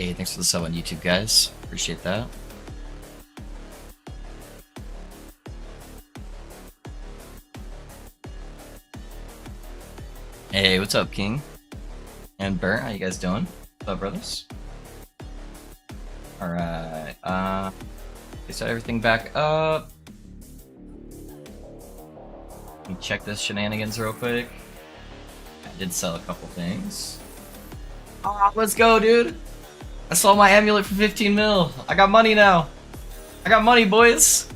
Hey, thanks for the sub on YouTube, guys. Appreciate that. Hey, what's up, King? And Burnt, how you guys doing? What's up, brothers? Alright, they set everything back up. Let me check this shenanigans real quick. I did sell a couple things. Ah, let's go, dude! I sold my amulet for 15 mil. I got money now. I got money, boys.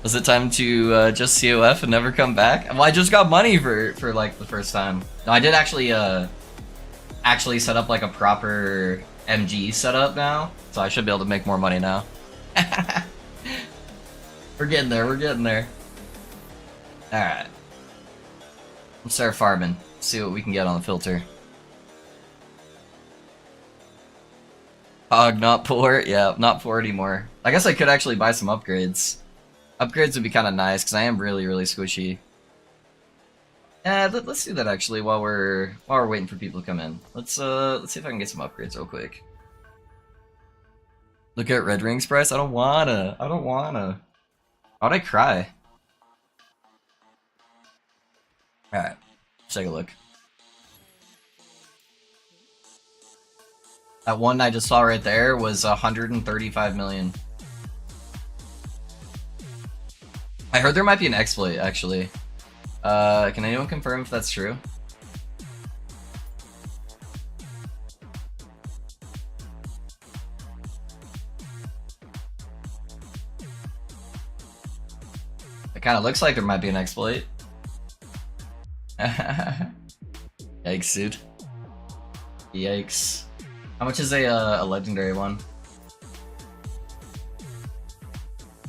Was it time to just COF and never come back? Well, I just got money for like the first time. No, I did actually set up like a proper MG setup now, so I should be able to make more money now. We're getting there. We're getting there. All right. Let's start farming. See what we can get on the filter. Hog, not poor. Yeah, not poor anymore. I guess I could actually buy some upgrades. Upgrades would be kind of nice because I am really squishy. Let's do that actually while we're waiting for people to come in. Let's see if I can get some upgrades real quick. Look at Red Ring's price. I don't wanna. I don't wanna. How'd I cry? All right, let's take a look. That one I just saw right there was 135 million. I heard there might be an exploit, actually. Can anyone confirm if that's true? It kind of looks like there might be an exploit. Yikes, dude. Yikes. How much is a legendary one?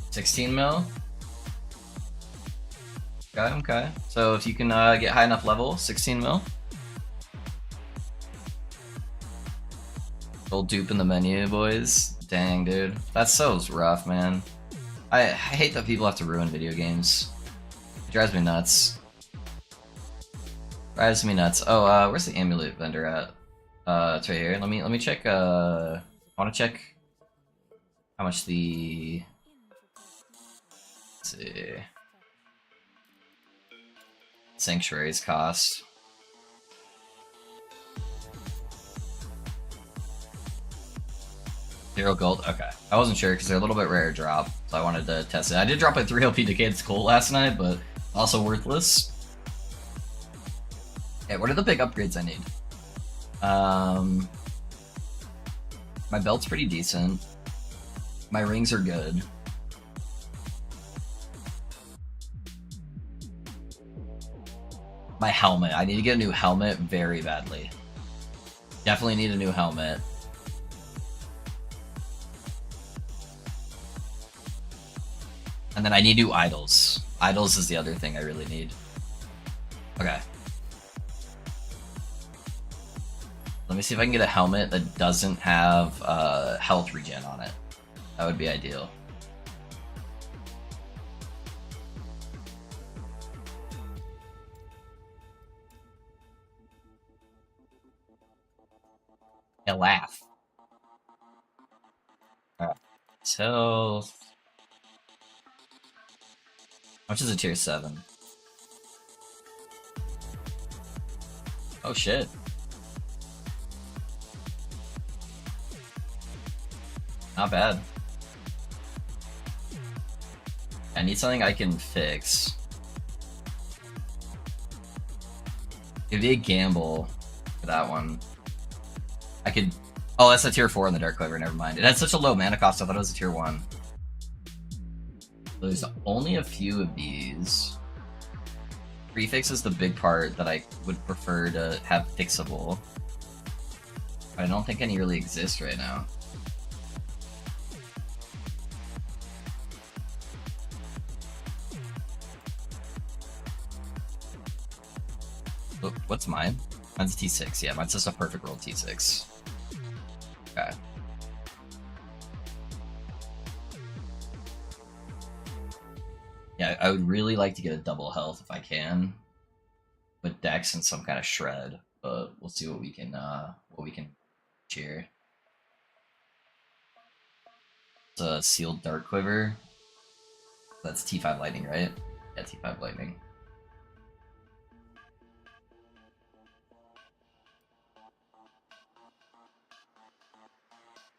16 mil? Okay. So if you can get high enough level, 16 mil. Old dupe in the menu, boys. Dang, dude. That's so rough, man. I hate that people have to ruin video games. It drives me nuts. Drives me nuts. Oh, where's the amulet vendor at? It's right here. Let me check. I want to check how much the. Let's see. Sanctuaries cost. Zero gold. Okay, I wasn't sure because they're a little bit rare drop, so I wanted to test it. I did drop a 3 LP Decayed Skull last night, but also worthless. Okay, what are the big upgrades I need? My belt's pretty decent. My rings are good. My helmet. I need to get a new helmet very badly. Definitely need a new helmet. And then I need new idols. Idols is the other thing I really need. Okay. Let me see if I can get a helmet that doesn't have health regen on it. That would be ideal. Yeah, laugh. Alright. So how much is a tier 7? Oh shit. Not bad. I need something I can fix. It'd be a gamble for that one. I could. Oh, that's a tier 4 in the Dark Cleaver, never mind. It had such a low mana cost, I thought it was a tier 1. There's only a few of these. Prefix is the big part that I would prefer to have fixable. I don't think any really exist right now. What's mine? Mine's a T6. Yeah, mine's just a perfect roll T6. Okay. Yeah, I would really like to get a double health if I can, with Dex and some kind of shred. But we'll see what we can Cheer. It's a sealed Dark Quiver. That's T5 Lightning, right? Yeah, T5 Lightning.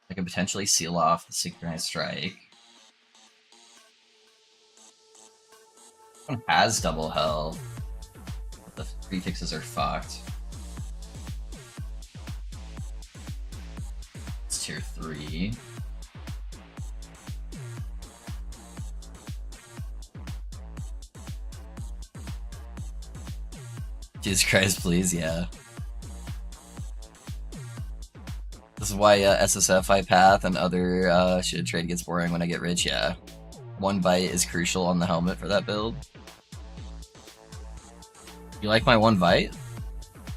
I can potentially seal off the Synchronized Strike. One has double health, but the prefixes are fucked. It's tier 3. Jesus Christ, please, yeah. This is why SSFI Path and other shit trade gets boring when I get rich, yeah. One bite is crucial on the helmet for that build. You like my one bite?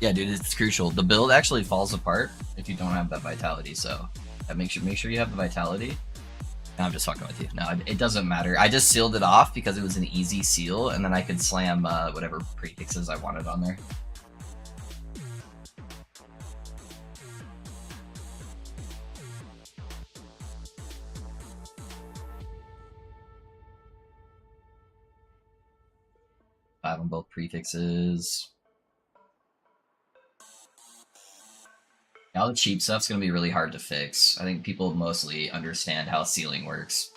Yeah, dude, it's crucial. The build actually falls apart if you don't have that vitality, so make sure you have the vitality. No, I'm just fucking with you. No, it doesn't matter. I just sealed it off because it was an easy seal, and then I could slam whatever prefixes I wanted on there. On both prefixes. All the cheap stuff's gonna be really hard to fix. I think people mostly understand how sealing works.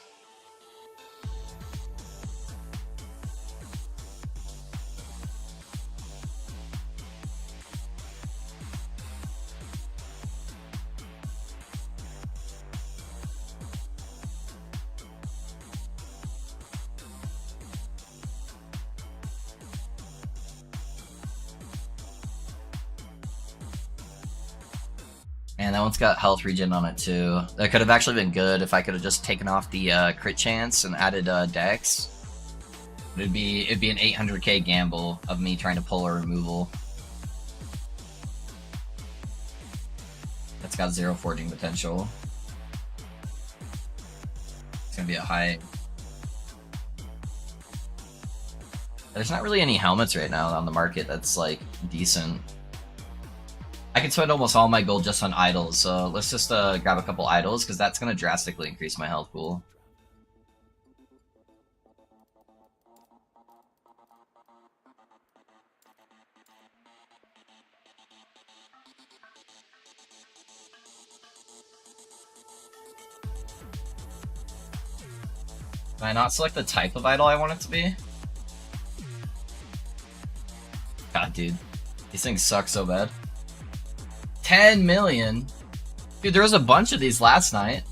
And that one's got health regen on it too. That could have actually been good if I could have just taken off the crit chance and added Dex. It'd be an 800k gamble of me trying to pull a removal. That's got 0 forging potential. It's gonna be a high. There's not really any helmets right now on the market that's like decent. I can spend almost all my gold just on idols, so let's just grab a couple idols, because that's going to drastically increase my health pool. Can I not select the type of idol I want it to be? God, dude. These things suck so bad. 10 million? Dude, there was a bunch of these last night.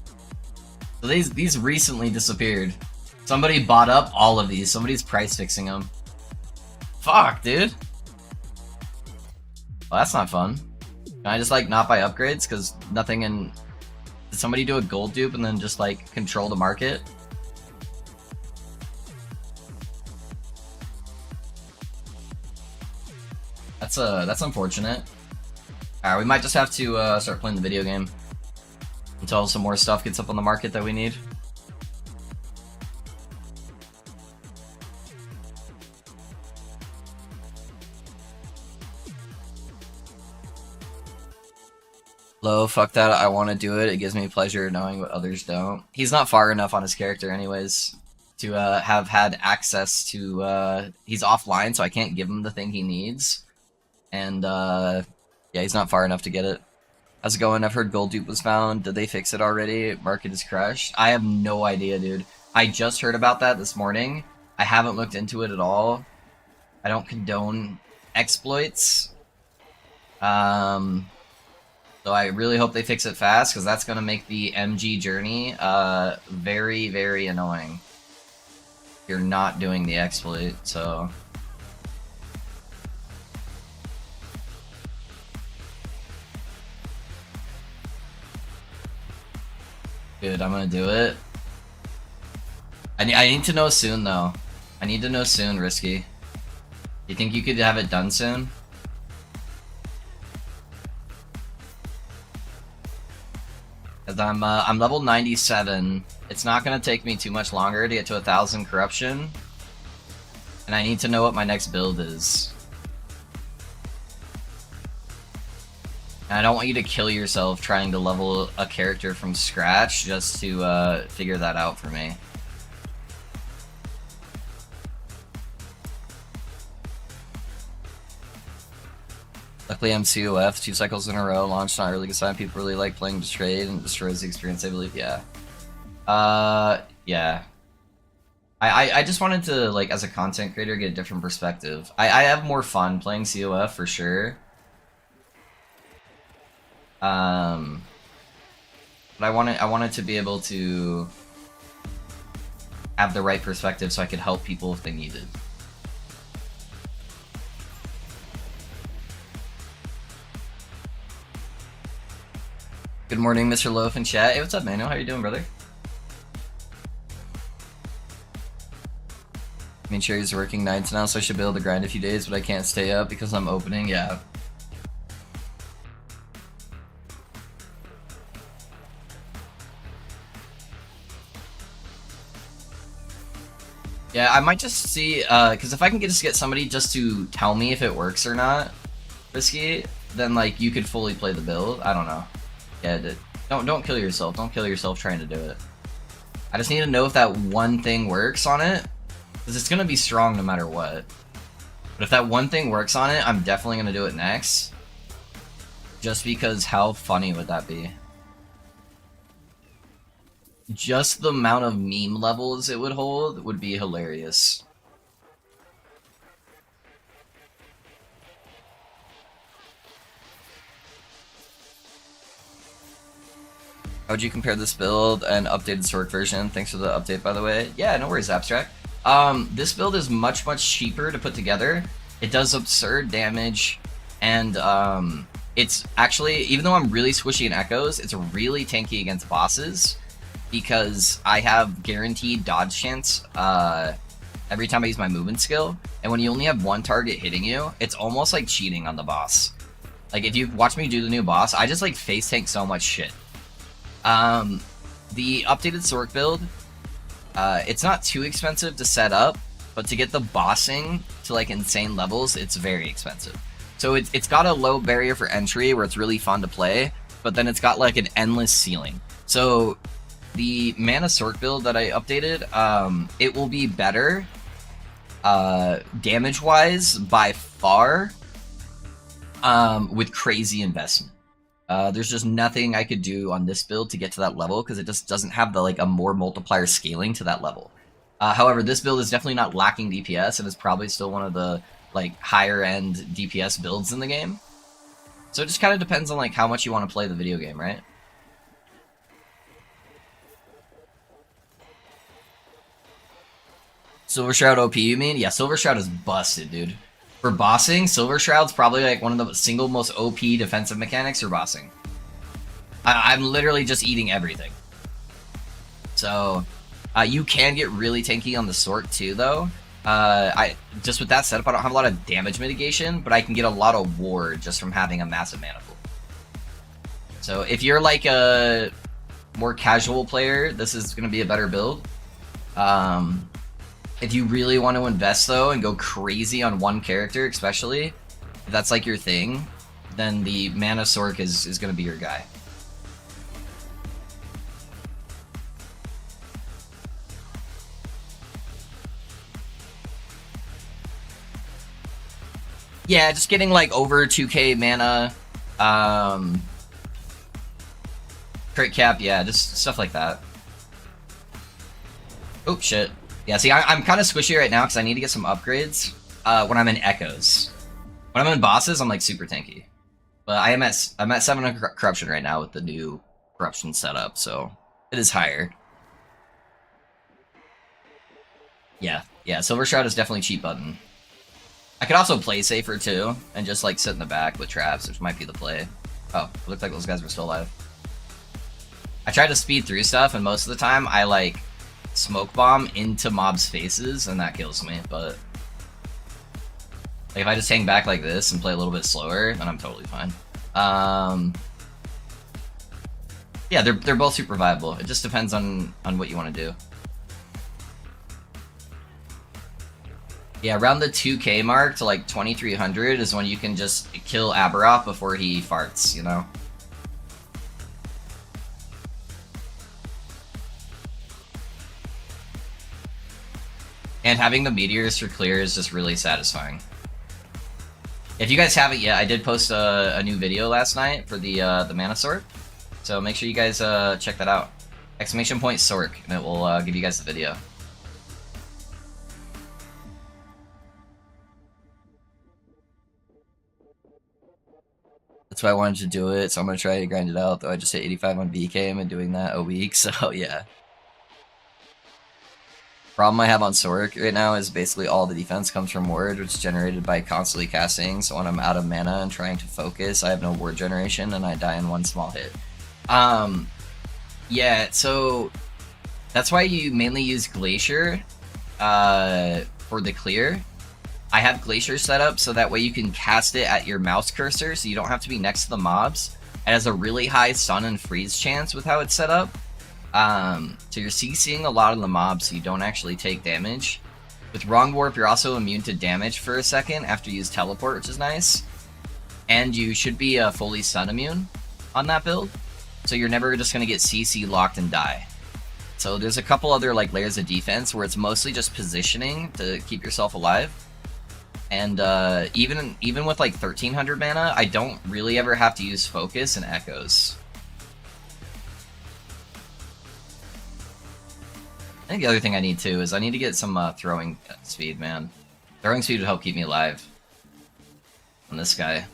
So these recently disappeared. Somebody bought up all of these. Somebody's price fixing them. Fuck, dude. Well, that's not fun. Can I just, like, not buy upgrades? Because nothing in... Did somebody do a gold dupe and then just, like, control the market? That's unfortunate. Alright, we might just have to start playing the video game until some more stuff gets up on the market that we need. Low, fuck that, I want to do it. It gives me pleasure knowing what others don't. He's not far enough on his character anyways to have had access to... he's offline, so I can't give him the thing he needs. And, yeah, he's not far enough to get it. How's it going? I've heard gold dupe was found. Did they fix it already? Market is crushed. I have no idea, dude. I just heard about that this morning. I haven't looked into it at all. I don't condone exploits. So I really hope they fix it fast, because that's going to make the MG journey very, very annoying. You're not doing the exploit, so... Dude, I'm gonna do it. I need to know soon, though. I need to know soon, Risky. You think you could have it done soon? Cause I'm level 97. It's not gonna take me too much longer to get to 1000 corruption. And I need to know what my next build is. And I don't want you to kill yourself trying to level a character from scratch just to figure that out for me. Luckily I'm COF 2 cycles in a row, launched not a really good sign. People really like playing Betrayed and destroys the experience, I believe. Yeah. Yeah. I just wanted to, like, as a content creator, get a different perspective. I have more fun playing COF for sure. But I wanted to be able to have the right perspective so I could help people if they needed. Good morning, Mr. Loaf in chat. Hey, what's up, Manuel? How you doing, brother? I mean, Cherry's working nights now, so I should be able to grind a few days, but I can't stay up because I'm opening. Yeah. Yeah, I might just see, because if I can just get somebody just to tell me if it works or not, Risky, then, like, you could fully play the build. I don't know. Yeah, don't kill yourself. Don't kill yourself trying to do it. I just need to know if that one thing works on it, because it's going to be strong no matter what. But if that one thing works on it, I'm definitely going to do it next. Just because how funny would that be? Just the amount of meme levels it would hold would be hilarious. How would you compare this build and updated sorc version? Thanks for the update, by the way. Yeah, no worries, Abstract. This build is much cheaper to put together. It does absurd damage, and it's actually, even though I'm really squishy in echoes, it's really tanky against bosses because I have guaranteed dodge chance every time I use my movement skill. And when you only have one target hitting you, it's almost like cheating on the boss. Like, if you watch me do the new boss, I just like face tank so much shit. The updated sorc build, it's not too expensive to set up, but to get the bossing to like insane levels, it's very expensive. So it's got a low barrier for entry where it's really fun to play, but then it's got like an endless ceiling. So the mana sorc build that I updated, it will be better damage wise by far, with crazy investment. There's just nothing I could do on this build to get to that level because it just doesn't have the, like, a more multiplier scaling to that level. However, this build is definitely not lacking DPS and is probably still one of the, like, higher end DPS builds in the game. So it just kind of depends on, like, how much you want to play the video game, right? Silver Shroud OP, you mean? Yeah, Silver Shroud is busted, dude. For bossing, Silver Shroud's probably like one of the single most OP defensive mechanics for bossing. I'm literally just eating everything. So, you can get really tanky on the sorc too, though. Just with that setup, I don't have a lot of damage mitigation, but I can get a lot of ward just from having a massive mana pool. So if you're like a more casual player, this is going to be a better build. If you really want to invest, though, and go crazy on one character, especially, if that's, like, your thing, then the Mana Sorc is going to be your guy. Yeah, just getting, like, over 2k mana, crit cap, yeah, just stuff like that. Oh, shit. Yeah, see, I'm kind of squishy right now because I need to get some upgrades when I'm in echoes. When I'm in bosses, I'm like super tanky. But I'm at 7 corruption right now with the new corruption setup, so it is higher. Yeah, Silver Shroud is definitely cheap button. I could also play safer too, and just like sit in the back with traps, which might be the play. Oh, it looked like those guys were still alive. I tried to speed through stuff, and most of the time I like smoke bomb into mobs' faces, and that kills me, but like, if I just hang back like this and play a little bit slower, then I'm totally fine. Yeah, they're both super viable. It just depends on what you want to do. Yeah, around the 2K mark to like 2300 is when you can just kill Aberoth before he farts, you know? And having the meteors for clear is just really satisfying. If you guys haven't yet, I did post a new video last night for the mana sorc, so make sure you guys check that out. Exclamation point sorc, and it will give you guys the video. That's why I wanted to do it, so I'm gonna try to grind it out. Though I just hit 85 on VK, I've been doing that a week, so yeah. Problem I have on sorc right now is basically all the defense comes from ward, which is generated by constantly casting. So when I'm out of mana and trying to focus, I have no ward generation and I die in one small hit. Yeah, so that's why you mainly use Glacier for the clear. I have Glacier set up so that way you can cast it at your mouse cursor, so you don't have to be next to the mobs. It has a really high stun and freeze chance with how it's set up. So you're CCing a lot of the mobs, so you don't actually take damage. With Wrong Warp, you're also immune to damage for a second after you use Teleport, which is nice. And you should be fully stun immune on that build, so you're never just going to get CC locked and die. So there's a couple other like layers of defense where it's mostly just positioning to keep yourself alive. And even with like 1300 mana, I don't really ever have to use Focus and Echoes. I think the other thing I need too is I need to get some throwing speed, man. Throwing speed would help keep me alive on this guy.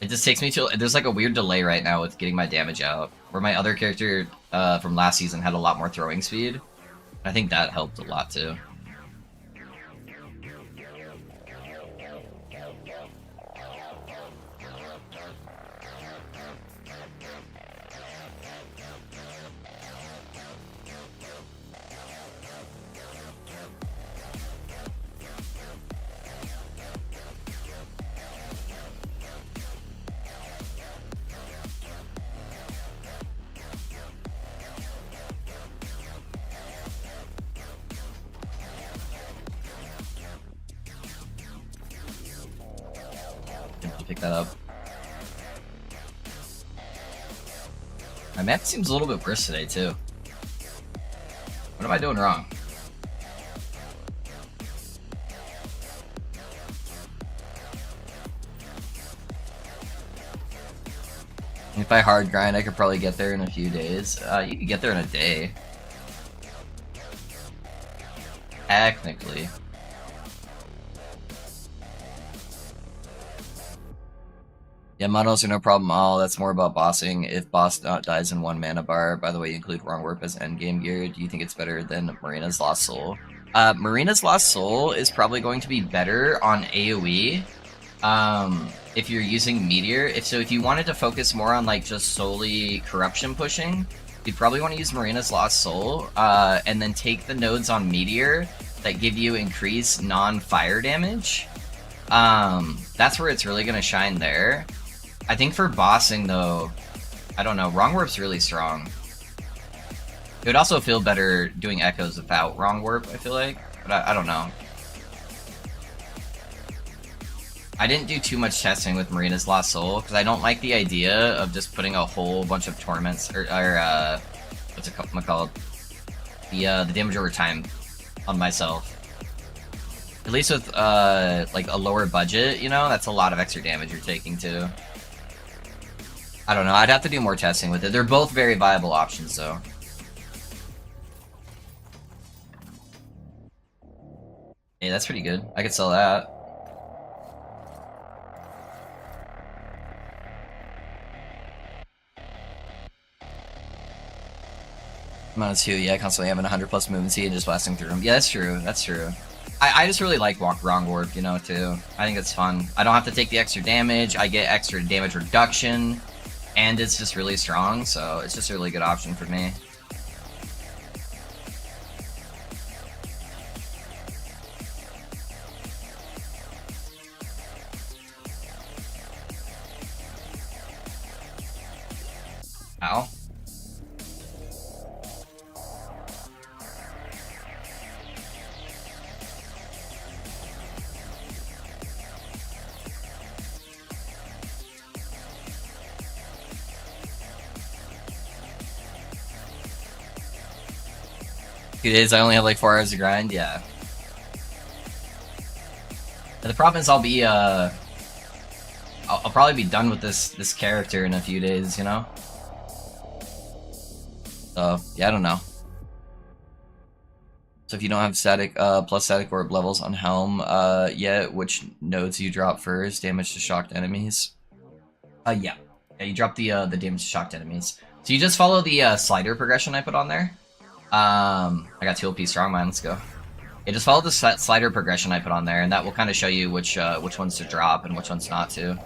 It just takes me to... There's like a weird delay right now with getting my damage out, where my other character from last season had a lot more throwing speed. I think that helped a lot too. Pick that up. My map seems a little bit worse today too. What am I doing wrong? If I hard grind, I could probably get there in a few days. You could get there in a day. Technically. Yeah, monos are no problem at all. That's more about bossing. If boss dies in one mana bar, by the way, you include Wrong Warp as endgame gear. Do you think it's better than Marina's Lost Soul? Marina's Lost Soul is probably going to be better on AoE. If you're using Meteor. If you wanted to focus more on like just solely corruption pushing, you'd probably want to use Marina's Lost Soul, and then take the nodes on Meteor that give you increased non-fire damage. That's where it's really gonna shine there. I think for bossing though, I don't know, Wrong Warp's really strong. It would also feel better doing echoes without Wrong Warp, I feel like, but I don't know. I didn't do too much testing with Marina's Lost Soul because I don't like the idea of just putting a whole bunch of torments or what's it called? The damage over time on myself. At least with like a lower budget, you know, that's a lot of extra damage you're taking too. I don't know, I'd have to do more testing with it. They're both very viable options though. Hey, that's pretty good. I could sell that. -2, yeah, constantly having 100 plus movement speed and just blasting through them. Yeah, that's true, that's true. I just really like Wrong Warp, you know, too. I think it's fun. I don't have to take the extra damage, I get extra damage reduction, and it's just really strong, so it's just a really good option for me. Ow. 2 days, I only have like 4 hours to grind, yeah. And the problem is I'll probably be done with this character in a few days, you know? So, yeah, I don't know. So if you don't have static, plus static orb levels on Helm, yet, which nodes you drop first? Damage to shocked enemies? Yeah. Yeah, you drop the damage to shocked enemies. So you just follow the, slider progression I put on there. I got 2 LP Strongmind, let's go. Yeah, just follow the slider progression I put on there, and that will kind of show you which ones to drop and which ones not to.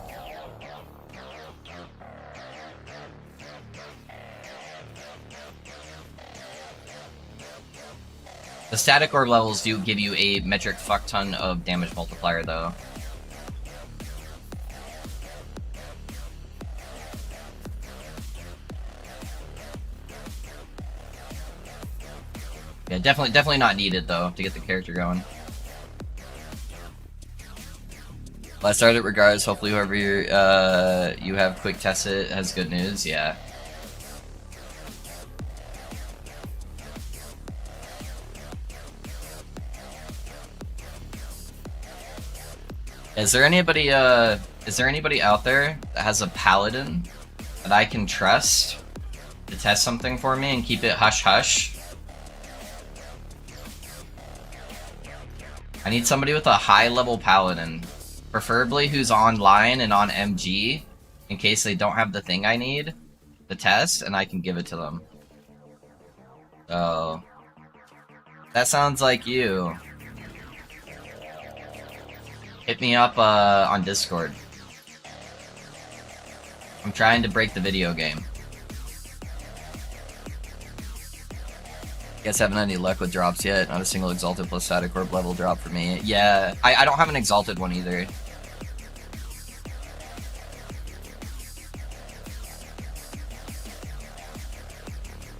The static orb levels do give you a metric fuck ton of damage multiplier, though. Yeah, definitely not needed, though, to get the character going. Well, I started regardless. Hopefully whoever you have quick test it has good news, yeah. Is there anybody out there that has a paladin that I can trust to test something for me and keep it hush hush? I need somebody with a high level paladin, preferably who's online and on MG, in case they don't have the thing I need to test, and I can give it to them. So that sounds like you. Hit me up on Discord. I'm trying to break the video game. Guess haven't had any luck with drops yet. Not a single Exalted plus static orb level drop for me. Yeah, I don't have an Exalted one either.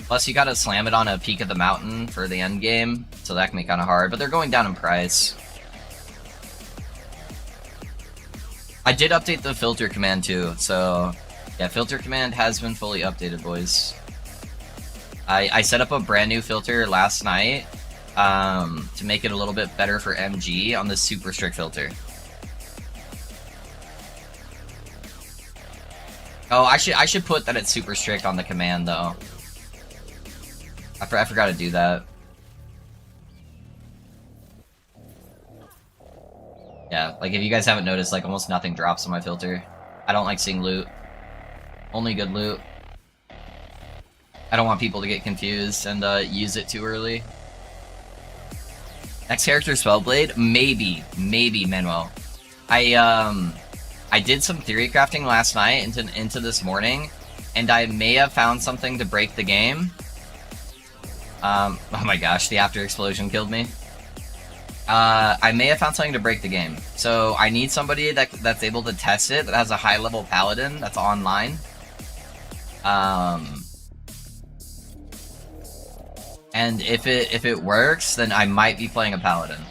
Plus you gotta slam it on a peak of the mountain for the end game, so that can be kinda hard, but they're going down in price. I did update the filter command too, so yeah, filter command has been fully updated, boys. I set up a brand new filter last night to make it a little bit better for MG on the super strict filter. Oh, I should put that it's super strict on the command though. I forgot to do that. Yeah, like if you guys haven't noticed, like almost nothing drops on my filter. I don't like seeing loot. Only good loot. I don't want people to get confused and use it too early. Next character Spellblade? Maybe, Manuel. I did some theory crafting last night into this morning, and I may have found something to break the game. Oh my gosh, the after explosion killed me. I may have found something to break the game. So I need somebody that's able to test it, that has a high level paladin that's online. And if it works, then I might be playing a paladin.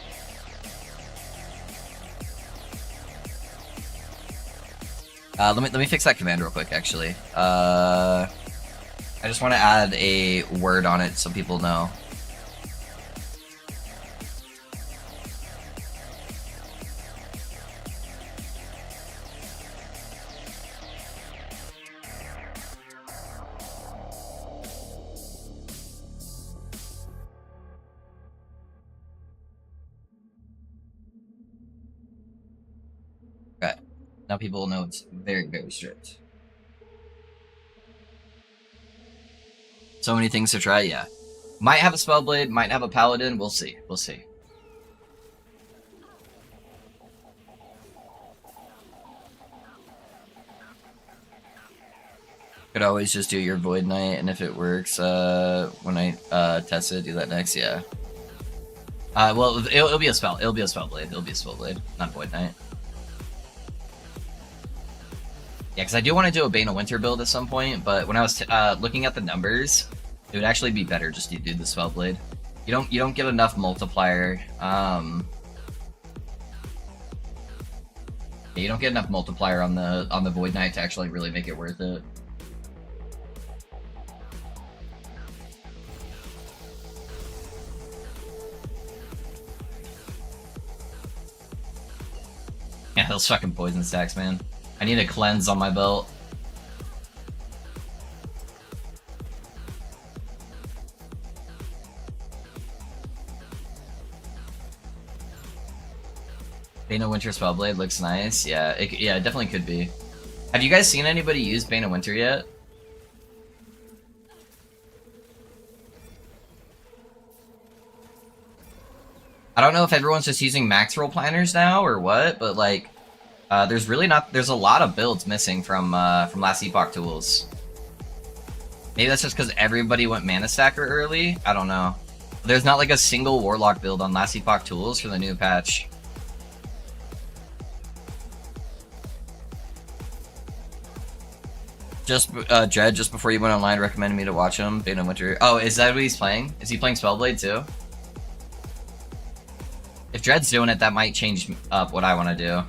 Let me fix that command real quick, actually. I just want to add a word on it so people know. Okay. Now people will know it's very, very strict. So many things to try, yeah. Might have a Spellblade, might have a Paladin, we'll see. We'll see. Could always just do your Void Knight, and if it works, when I test it, do that next, yeah. Well, it'll be a spell. It'll be a Spellblade. It'll be a Spellblade, not Void Knight. Yeah, because I do want to do a Bane of Winter build at some point, but when I was looking at the numbers, it would actually be better just to do the Spellblade. You don't get enough multiplier. Yeah, you don't get enough multiplier on the Void Knight to actually really make it worth it. Yeah, those fucking poison stacks, man. I need a cleanse on my belt. Bane of Winter Spellblade looks nice. Yeah, it definitely could be. Have you guys seen anybody use Bane of Winter yet? I don't know if everyone's just using max roll planners now or what, but like, there's really not. There's a lot of builds missing from last Epoch tools. Maybe that's just because everybody went Mana Stacker early. I don't know. There's not like a single Warlock build on last Epoch tools for the new patch. Just Jed, just before you went online, recommended me to watch him. Bane of Winter. Oh, is that what he's playing? Is he playing Spellblade too? If Dred's doing it, that might change up what I want to do.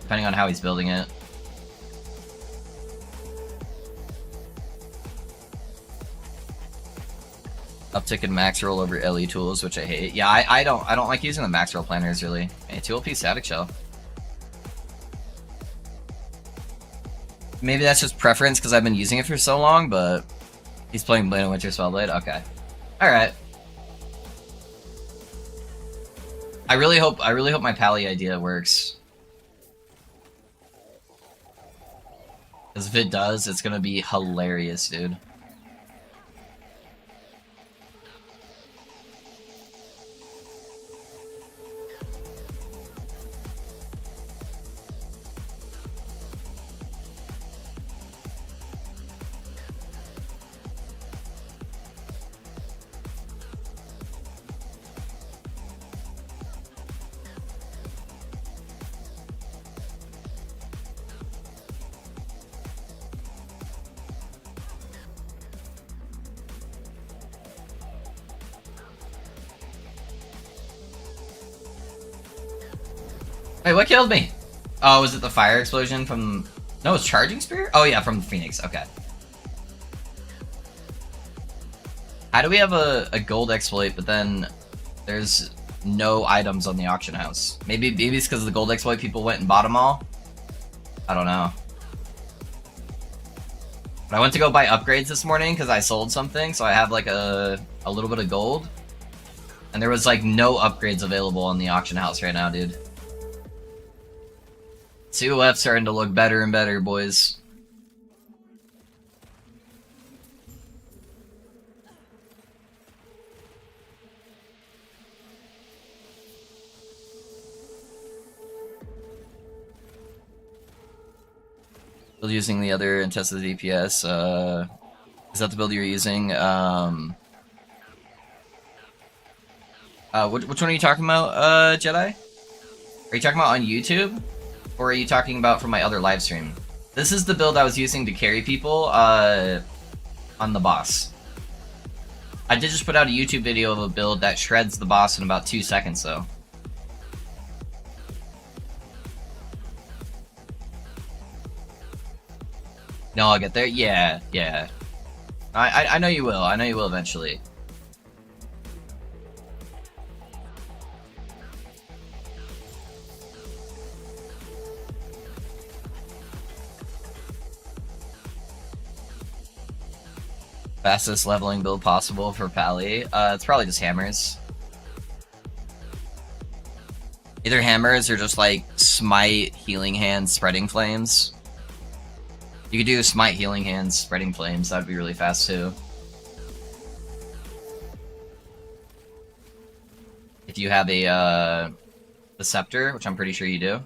Depending on how he's building it. Uptick in max roll over LE tools, which I hate. Yeah, I don't like using the max roll planners really. Hey, 2LP Static Shell. Maybe that's just preference because I've been using it for so long, but he's playing Bane of Winter Spellblade. Okay. Alright. I really hope my Pally idea works. Because if it does, it's gonna be hilarious, dude. Wait, what killed me? Oh, was it the fire explosion from... No, it's Charging Spear? Oh yeah, from the Phoenix, okay. How do we have a gold exploit, but then there's no items on the auction house? Maybe it's because of the gold exploit people went and bought them all? I don't know. But I went to go buy upgrades this morning because I sold something, so I have like a little bit of gold. And there was like no upgrades available on the auction house right now, dude. COF starting to look better and better, boys. Still using the other and test the DPS. Is that the build you're using? Which one are you talking about, Jedi? Are you talking about on YouTube? Or are you talking about from my other live stream? This is the build I was using to carry people on the boss. I did just put out a YouTube video of a build that shreds the boss in about 2 seconds, though. No, I'll get there? Yeah, yeah. I know you will. I know you will eventually. Fastest leveling build possible for Pally. It's probably just hammers. Either hammers or just like smite, healing hands, spreading flames. You could do smite, healing hands, spreading flames. That'd be really fast too. If you have a scepter, which I'm pretty sure you do.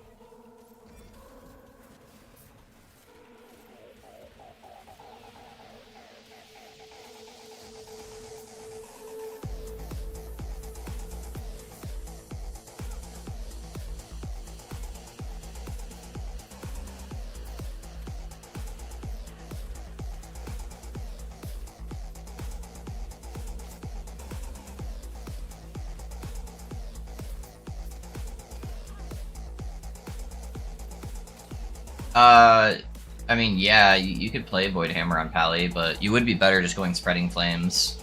I mean, yeah, you could play Void Hammer on Pally, but you would be better just going Spreading Flames.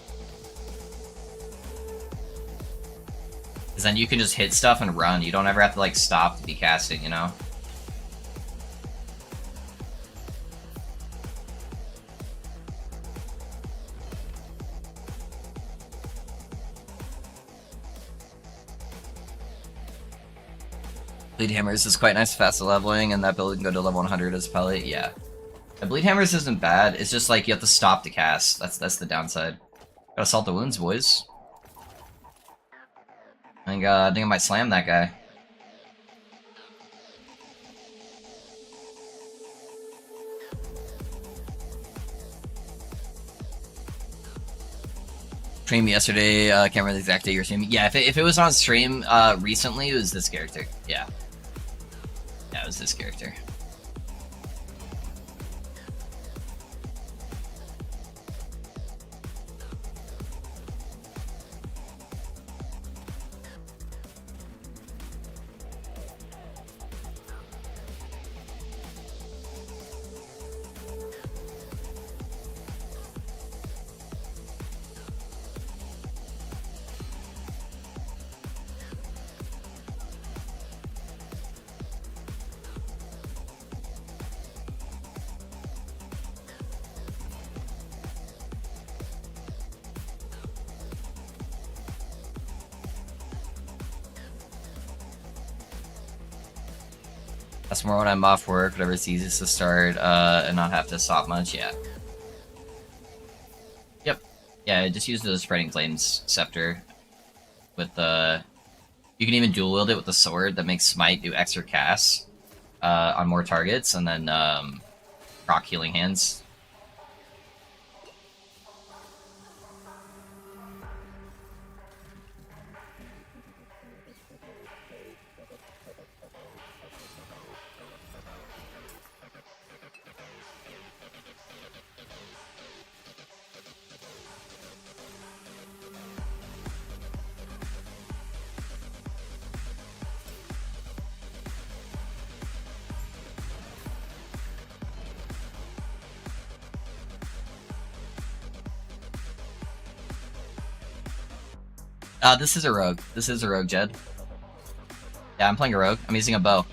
Because then you can just hit stuff and run. You don't ever have to, like, stop to be casting, you know? Bleed Hammers is quite nice, fast leveling, and that build can go to level 100 as Pellet. Yeah. The Bleed Hammers isn't bad, it's just like you have to stop to cast. That's the downside. Gotta Salt the Wounds, boys. I think I might slam that guy. Stream yesterday, can't remember the exact day you're streaming. Yeah, if it was on stream recently, it was this character. Yeah. Yeah, it was this character. That's more when I'm off work, whatever it's easiest to start, and not have to stop much, yeah. Yep. Yeah, just use the Spreading Flames Scepter. With the... You can even dual wield it with the sword that makes Smite do extra casts on more targets, and then proc Healing Hands. This is a rogue. This is a rogue, Jed. Yeah, I'm playing a rogue. I'm using a bow.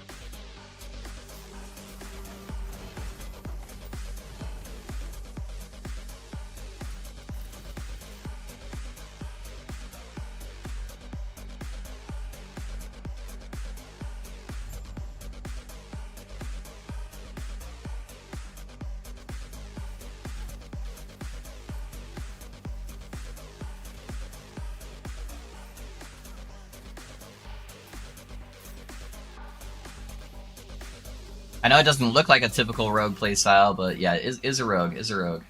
I know it doesn't look like a typical rogue playstyle, but yeah, is a rogue, is a rogue.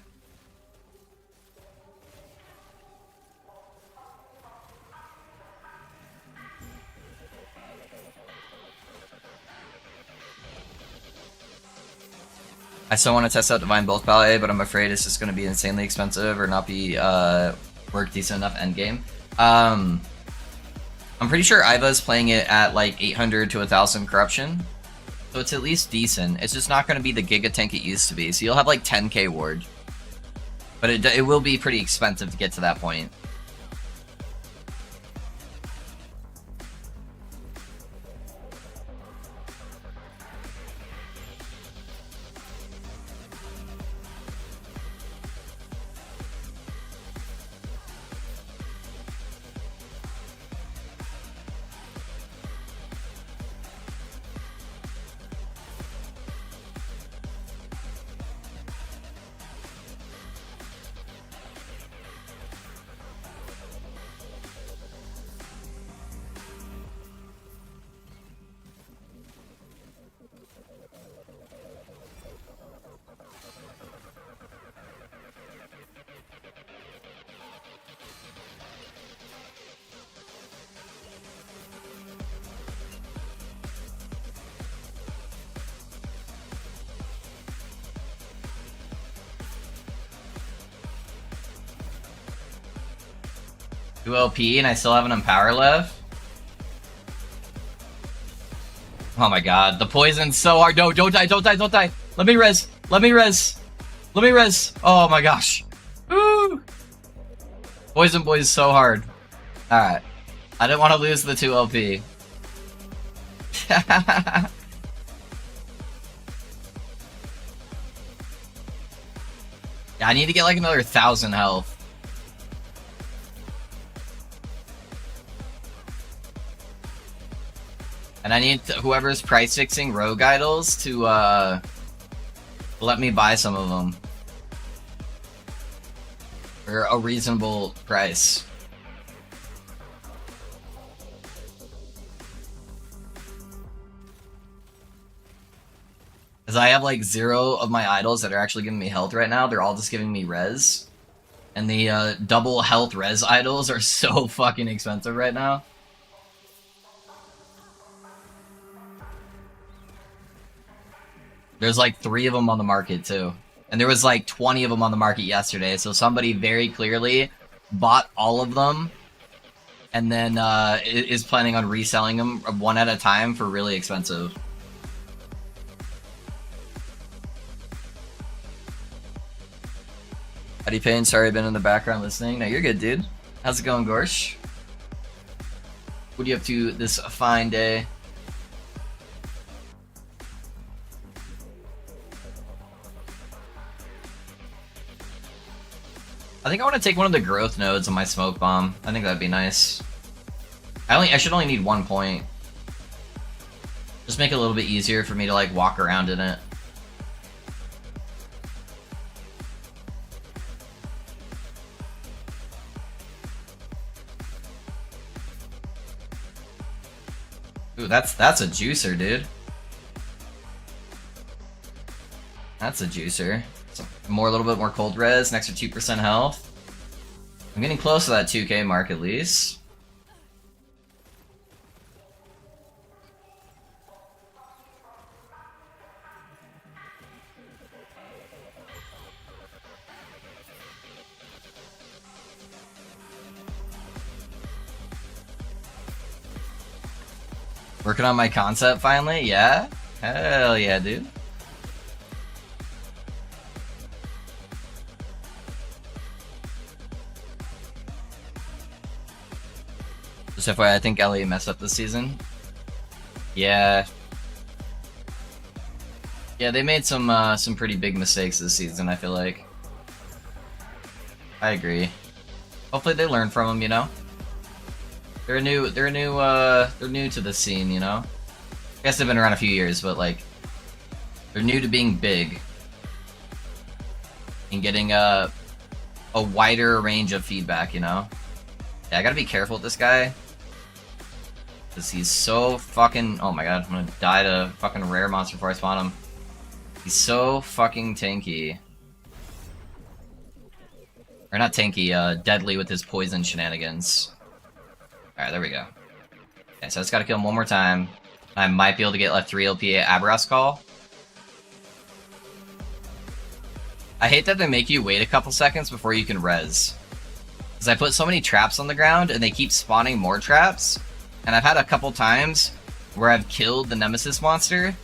I still want to test out Divine Bolt Ballet, but I'm afraid it's just going to be insanely expensive or not be work decent enough endgame. I'm pretty sure Iva's playing it at like 800 to 1000 corruption. So it's at least decent. It's just not going to be the Giga Tank it used to be. So you'll have like 10k ward. But it will be pretty expensive to get to that point. Two LP and I still have an Empower left? Oh my god, the poison's so hard. No, don't die, don't die, don't die. Let me res. Let me res. Let me res. Oh my gosh. Woo! Poison boy is so hard. Alright. I didn't want to lose the 2 LP. Yeah, I need to get like another 1,000 health. And I need whoever's price fixing rogue idols to let me buy some of them for a reasonable price. Because I have like 0 of my idols that are actually giving me health right now. They're all just giving me res. And the double health res idols are so fucking expensive right now. There's like 3 of them on the market too. And there was like 20 of them on the market yesterday. So somebody very clearly bought all of them and then is planning on reselling them one at a time for really expensive. Howdy Payne, sorry I've been in the background listening. No, you're good, dude. How's it going, Gorsh? What are you up to this fine day? I think I want to take one of the growth nodes on my smoke bomb. I think that'd be nice. I should only need 1 point. Just make it a little bit easier for me to like walk around in it. Ooh, that's a juicer, dude. That's a juicer. So a little bit more cold res, an extra 2% health. I'm getting close to that 2k mark at least. Working on my concept finally? Yeah? Hell yeah, dude. Just FYI, I think LA messed up this season. Yeah. Yeah, they made some pretty big mistakes this season, I feel like. I agree. Hopefully they learn from them, you know? They're new to the scene, you know? I guess they've been around a few years, but like they're new to being big and getting a wider range of feedback, you know? Yeah, I gotta be careful with this guy. Because he's so fucking... Oh my god, I'm gonna die to fucking rare monster before I spawn him. He's so fucking tanky. Or not tanky, deadly with his poison shenanigans. Alright, there we go. Okay, so I just gotta kill him one more time. I might be able to get like 3 LP Aberas call. I hate that they make you wait a couple seconds before you can res. Because I put so many traps on the ground and they keep spawning more traps. And I've had a couple times where I've killed the Nemesis monster.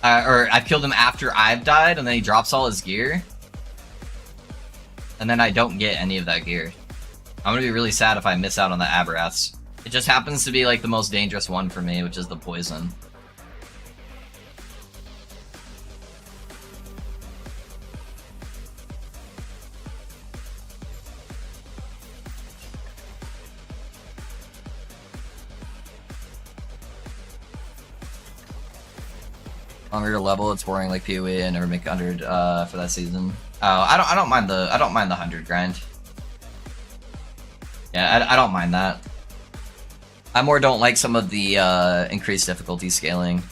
Or I've killed him after I've died and then he drops all his gear. And then I don't get any of that gear. I'm gonna be really sad if I miss out on the Aberraths. It just happens to be like the most dangerous one for me, which is the poison. Longer your level, it's boring like PoE. I never make 100 for that season. Oh, I don't mind the 100 grind. Yeah, I don't mind that. I more don't like some of the increased difficulty scaling.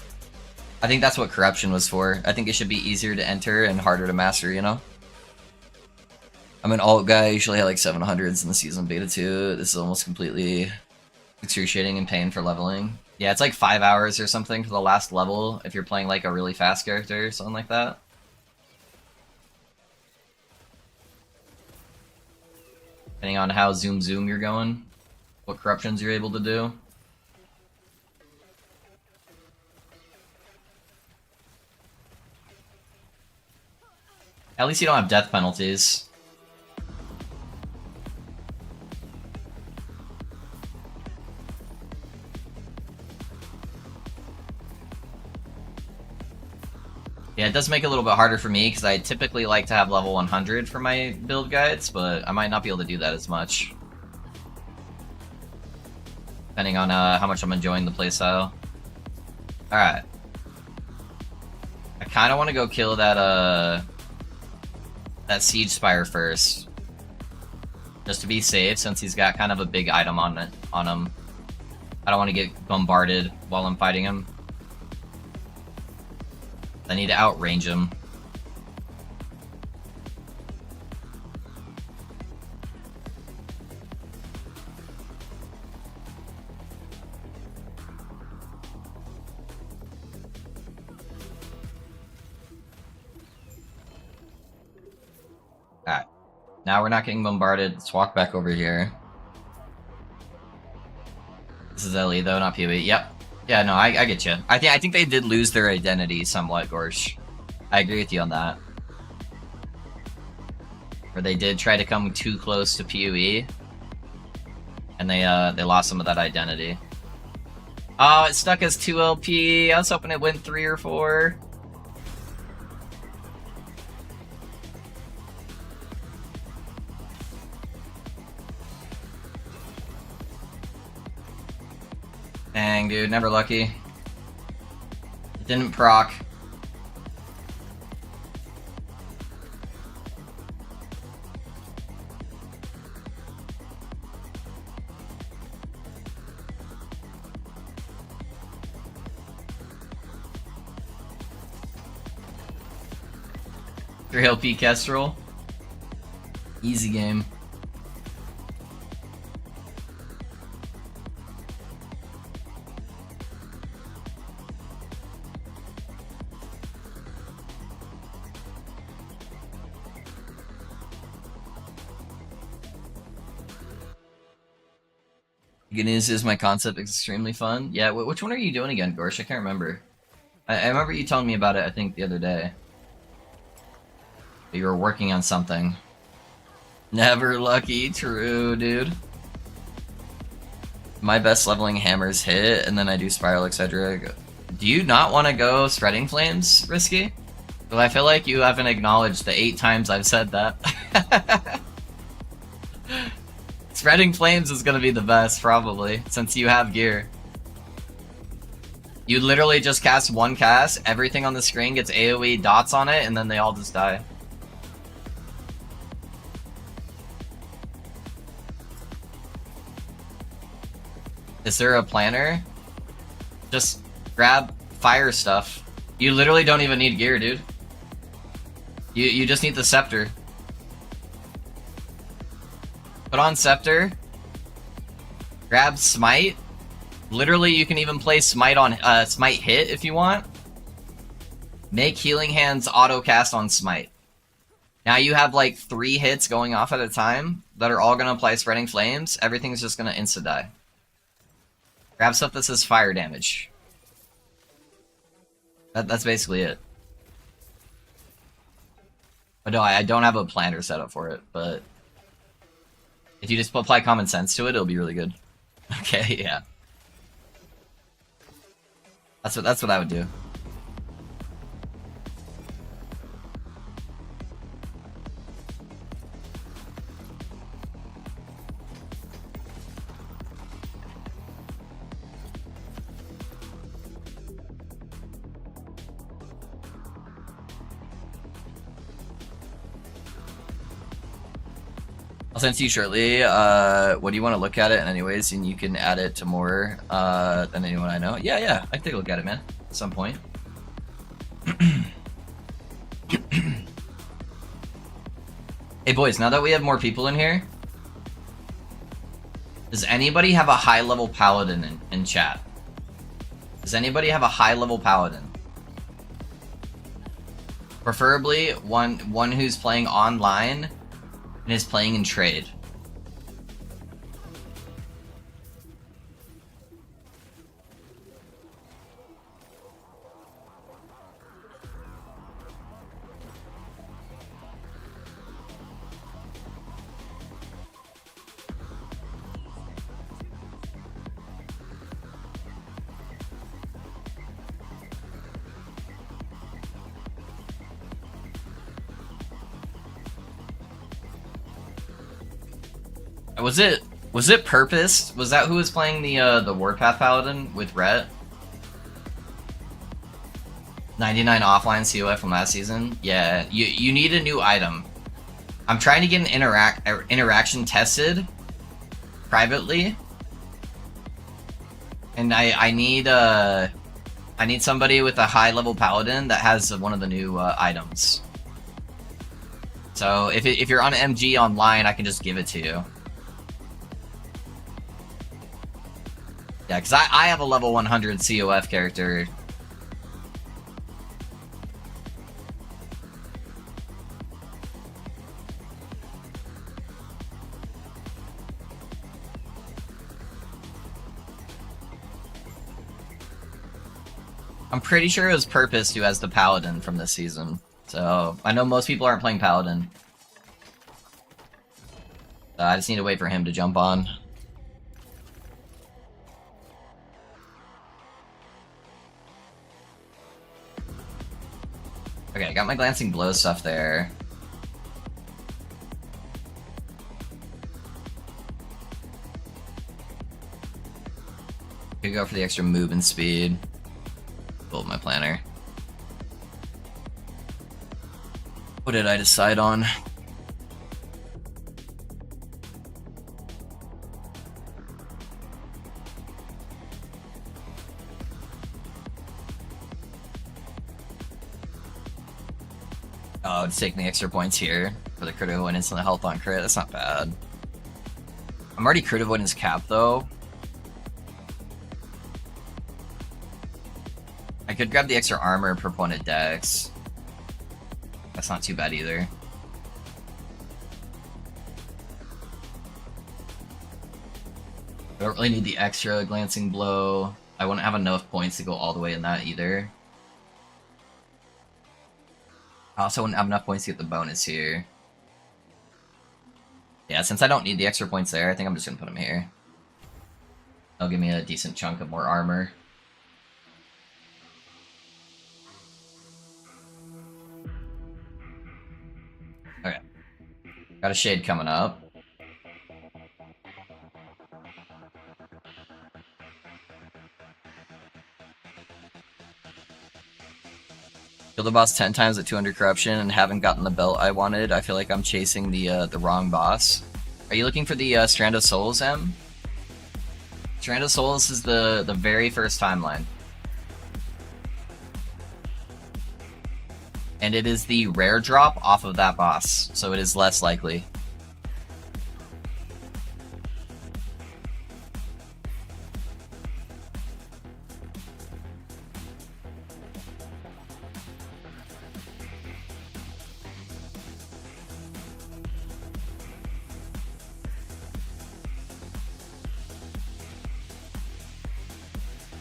I think that's what corruption was for. I think it should be easier to enter and harder to master, you know? I'm an alt guy, usually had like 700s in the season beta 2. This is almost completely excruciating and pain for leveling. Yeah, it's like 5 hours or something for the last level if you're playing like a really fast character or something like that. Depending on how zoom you're going, what corruptions you're able to do. At least you don't have death penalties. Yeah, it does make it a little bit harder for me because I typically like to have level 100 for my build guides, but I might not be able to do that as much. Depending on how much I'm enjoying the playstyle. Alright. I kind of want to go kill that Siege Spire first. Just to be safe, since he's got kind of a big item on him. I don't want to get bombarded while I'm fighting him. I need to outrange him. Alright. Now we're not getting bombarded. Let's walk back over here. This is LE though, not PoE. Yep. Yeah, no, I get you. I think they did lose their identity somewhat, Gorsh. I agree with you on that. Or they did try to come too close to PoE, and they lost some of that identity. Oh, it stuck as 2 LP. I was hoping it went 3 or 4. Dang, dude, never lucky. It didn't proc. Three LP Kestrel. Easy game. Good news is my concept is extremely fun. Yeah, which one are you doing again, Gorsh? I can't remember. I remember you telling me about it, I think, the other day. But you were working on something. Never lucky, true, dude. My best leveling hammers hit, and then I do Spiral, etc. Do you not want to go Spreading Flames, Risky? Well, I feel like you haven't acknowledged the 8 times I've said that. Spreading Flames is gonna be the best, probably, since you have gear. You literally just cast one cast, everything on the screen gets AoE dots on it, and then they all just die. Is there a planner? Just grab fire stuff. You literally don't even need gear, dude. You just need the scepter. Put on Scepter. Grab Smite. Literally, you can even play Smite on Smite hit if you want. Make Healing Hands auto cast on Smite. Now you have like 3 hits going off at a time that are all gonna apply Spreading Flames. Everything's just gonna insta die. Grab stuff that says fire damage. That's basically it. But no, I don't have a planner set up for it, but if you just apply common sense to it, it'll be really good. Okay, yeah. That's what I would do. I'll send it to you shortly. What do you want to look at it in anyways, and you can add it to more than anyone I know. Yeah, I can take a look at it, man, at some point. Hey boys, now that we have more people in here, does anybody have a high level paladin in chat? Does anybody have a high level paladin? Preferably one who's playing online and is playing in trade. Was it Purpose? Was that who was playing the Warpath Paladin with Rhett? 99 offline COF from last season? Yeah, you need a new item. I'm trying to get an interaction tested privately. And I need somebody with a high level paladin that has one of the new items. So if you're on MG online, I can just give it to you. Yeah, because I have a level 100 COF character. I'm pretty sure it was Purpose who has the Paladin from this season. So, I know most people aren't playing Paladin. I just need to wait for him to jump on. Okay, I got my Glancing Blow stuff there. Could go for the extra movement speed. Build my planner. What did I decide on? Oh, it's taking the extra points here for the crit avoidance and the health on crit. That's not bad. I'm already crit avoidance capped though. I could grab the extra armor per point of dex. That's not too bad either. I don't really need the extra glancing blow. I wouldn't have enough points to go all the way in that either. I also wouldn't have enough points to get the bonus here. Yeah, since I don't need the extra points there, I think I'm just gonna put them here. That'll give me a decent chunk of more armor. Okay. Got a shade coming up. Kill the boss 10 times at 200 corruption and haven't gotten the belt I wanted. I feel like I'm chasing the wrong boss. Are you looking for the Strand of Souls, M? Strand of Souls is the very first timeline. And it is the rare drop off of that boss, so it is less likely.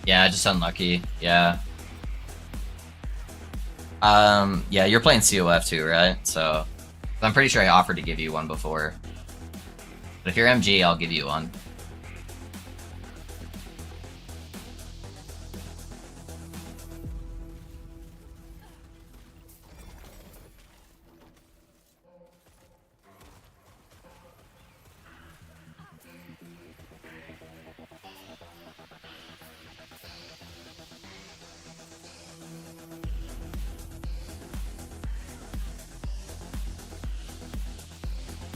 Yeah, just unlucky. Yeah. Yeah, you're playing COF too, right? So, I'm pretty sure I offered to give you one before. But if you're MG, I'll give you one.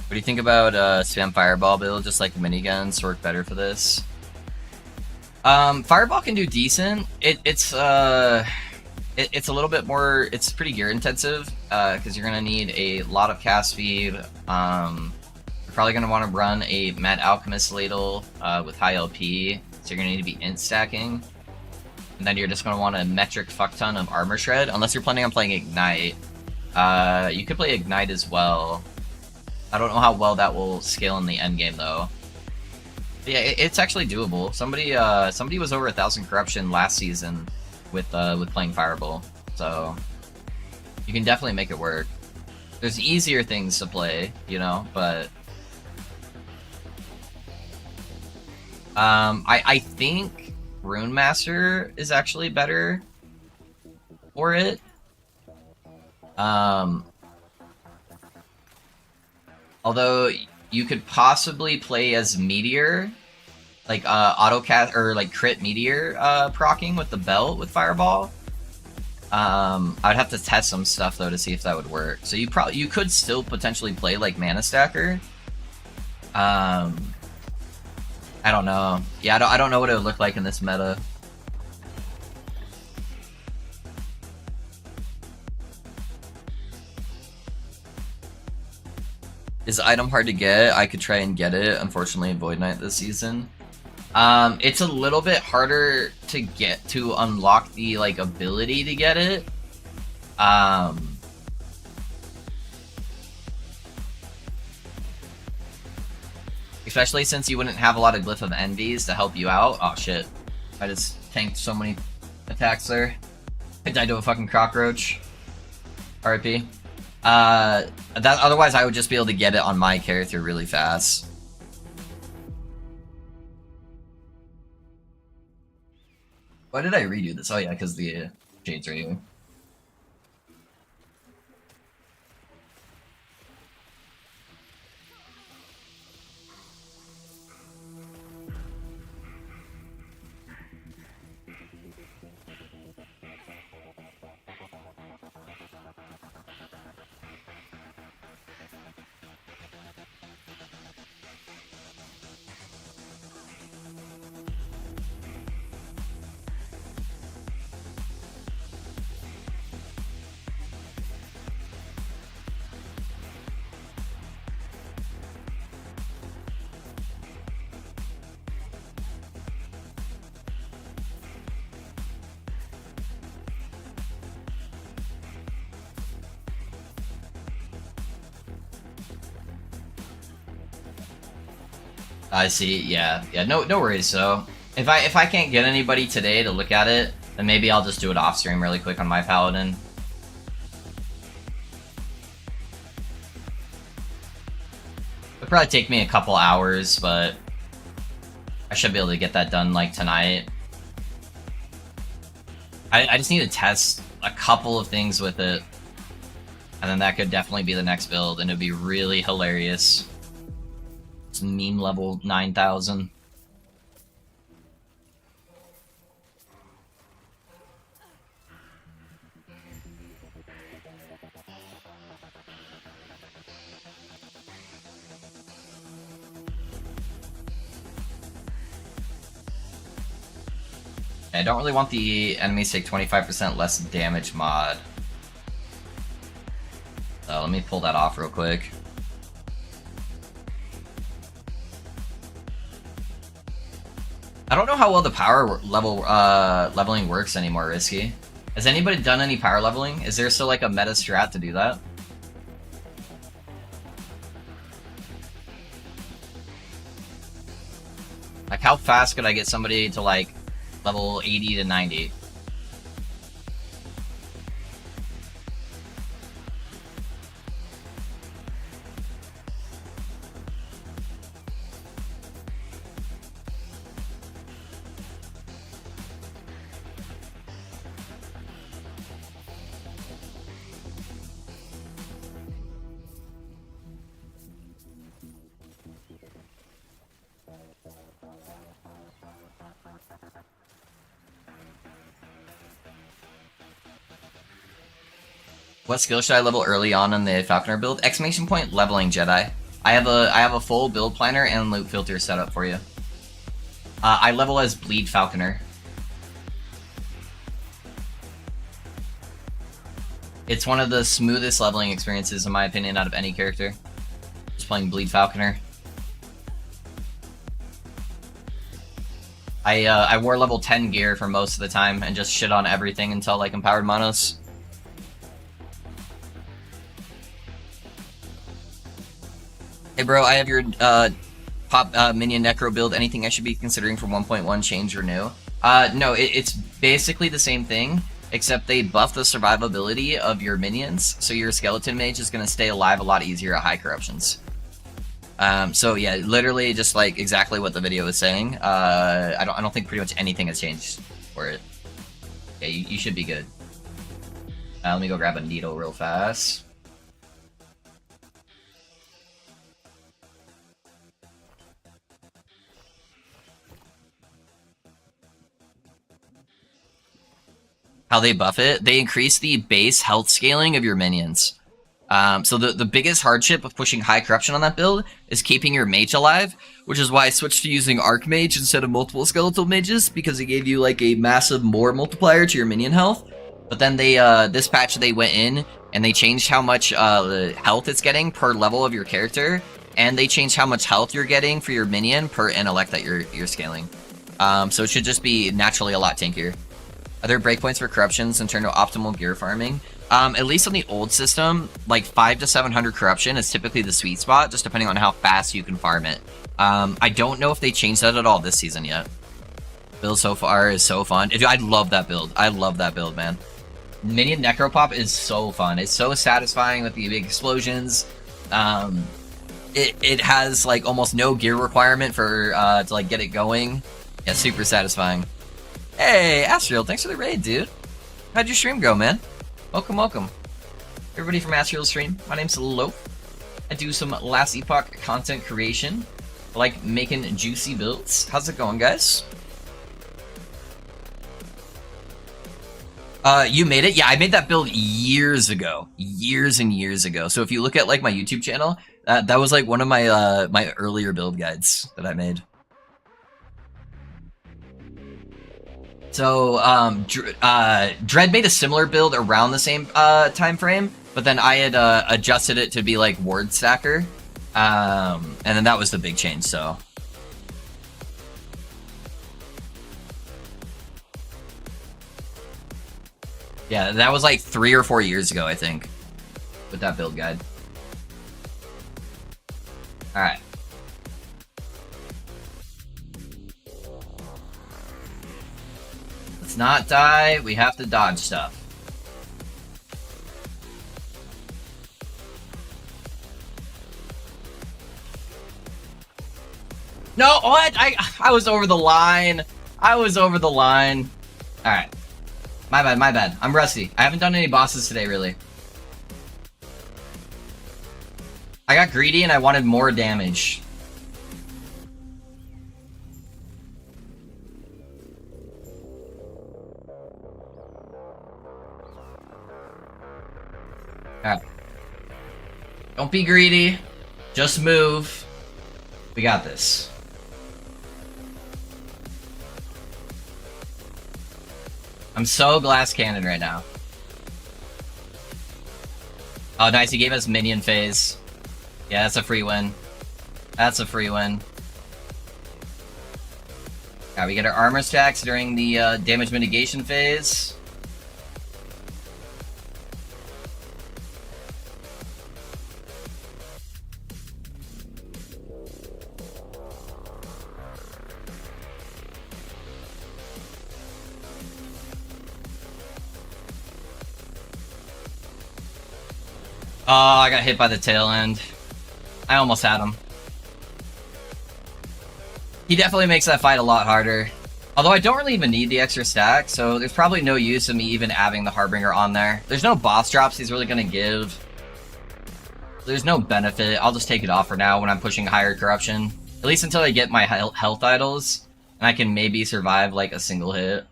What do you think about spam Fireball build, just like miniguns work better for this? Fireball can do decent. It's a little bit more, it's pretty gear intensive, because you're gonna need a lot of cast speed. You're probably gonna want to run a Mad Alchemist ladle with high LP, so you're gonna need to be int stacking. And then you're just gonna want a metric fuck ton of armor shred, unless you're planning on playing Ignite. You could play Ignite as well. I don't know how well that will scale in the end game though. But yeah, it's actually doable. Somebody was over 1,000 corruption last season with playing Fireball, so you can definitely make it work. There's easier things to play, you know, but I think Rune Master is actually better for it. Although you could possibly play as Meteor, like autocast or like crit Meteor proccing with the belt with Fireball. I'd have to test some stuff though to see if that would work. So you could still potentially play like Mana Stacker. I don't know. Yeah, I don't know what it would look like in this meta. Is the item hard to get? I could try and get it. Unfortunately, in Void Knight this season. It's a little bit harder to get to unlock the like ability to get it. Especially since you wouldn't have a lot of Glyph of Envies to help you out. Oh shit. I just tanked so many attacks there. I died to a fucking cockroach. RIP. Otherwise I would just be able to get it on my character really fast. Why did I redo this? Oh yeah, because the shades are here. I see. Yeah. No worries. So if I can't get anybody today to look at it, then maybe I'll just do it off stream really quick on my paladin. It'll probably take me a couple hours, but I should be able to get that done like tonight. I just need to test a couple of things with it, and then that could definitely be the next build, and it'd be really hilarious. It's meme level 9,000. I don't really want the enemies to take 25% less damage mod. So let me pull that off real quick. I don't know how well the power leveling works anymore, Risky. Has anybody done any power leveling? Is there still like a meta strat to do that? Like how fast could I get somebody to like level 80 to 90? What skill should I level early on in the Falconer build? Exclamation point leveling Jedi. I have a full build planner and loot filter set up for you. I level as Bleed Falconer. It's one of the smoothest leveling experiences in my opinion out of any character. Just playing Bleed Falconer. I wore level 10 gear for most of the time and just shit on everything until like Empowered Monos. Hey bro, I have your pop minion necro build. Anything I should be considering for 1.1 change or new? No, it's basically the same thing, except they buff the survivability of your minions, so your skeleton mage is going to stay alive a lot easier at high corruptions. So yeah, literally just like exactly what the video is saying. I don't think pretty much anything has changed for it. Yeah, you should be good. Let me go grab a needle real fast. how they buff it, they increase the base health scaling of your minions. So the biggest hardship of pushing high corruption on that build is keeping your mage alive, which is why I switched to using Archmage instead of multiple skeletal mages, because it gave you like a massive more multiplier to your minion health. But then they this patch they went in and they changed how much health it's getting per level of your character, and they changed how much health you're getting for your minion per intellect that you're scaling. So it should just be naturally a lot tankier. Are there breakpoints for corruptions in terms of optimal gear farming? At least on the old system, like 500 to 700 corruption is typically the sweet spot, just depending on how fast you can farm it. I don't know if they changed that at all this season yet. Build so far is so fun. I love that build. I love that build, man. Minion Necropop is so fun. It's so satisfying with the big explosions. It has like almost no gear requirement for to like get it going. Yeah, super satisfying. Hey, Astral, thanks for the raid, dude. How'd your stream go, man? Welcome, welcome. Everybody from Astral's stream. My name's Loaf. I do some Last Epoch content creation. I like making juicy builds. How's it going, guys? You made it? Yeah, I made that build years ago. Years and years ago. So if you look at like my YouTube channel, that was like one of my my earlier build guides that I made. So, Dread made a similar build around the same time frame, but then I had adjusted it to be like ward stacker, and then that was the big change. So, yeah, that was like 3 or 4 years ago, I think, with that build guide. All right. Let's not die. We have to dodge stuff. No, what? I was over the line. I was over the line. All right. My bad, my bad. I'm rusty. I haven't done any bosses today, really. I got greedy and I wanted more damage. Alright. Don't be greedy. Just move. We got this. I'm so glass cannon right now. Oh, nice. He gave us minion phase. Yeah, that's a free win. That's a free win. Alright, we get our armor stacks during the damage mitigation phase. Oh, I got hit by the tail end. I almost had him. He definitely makes that fight a lot harder. Although I don't really even need the extra stack, so there's probably no use of me even having the Harbinger on there. There's no boss drops he's really gonna give. There's no benefit. I'll just take it off for now when I'm pushing higher corruption. At least until I get my health idols, and I can maybe survive like a single hit.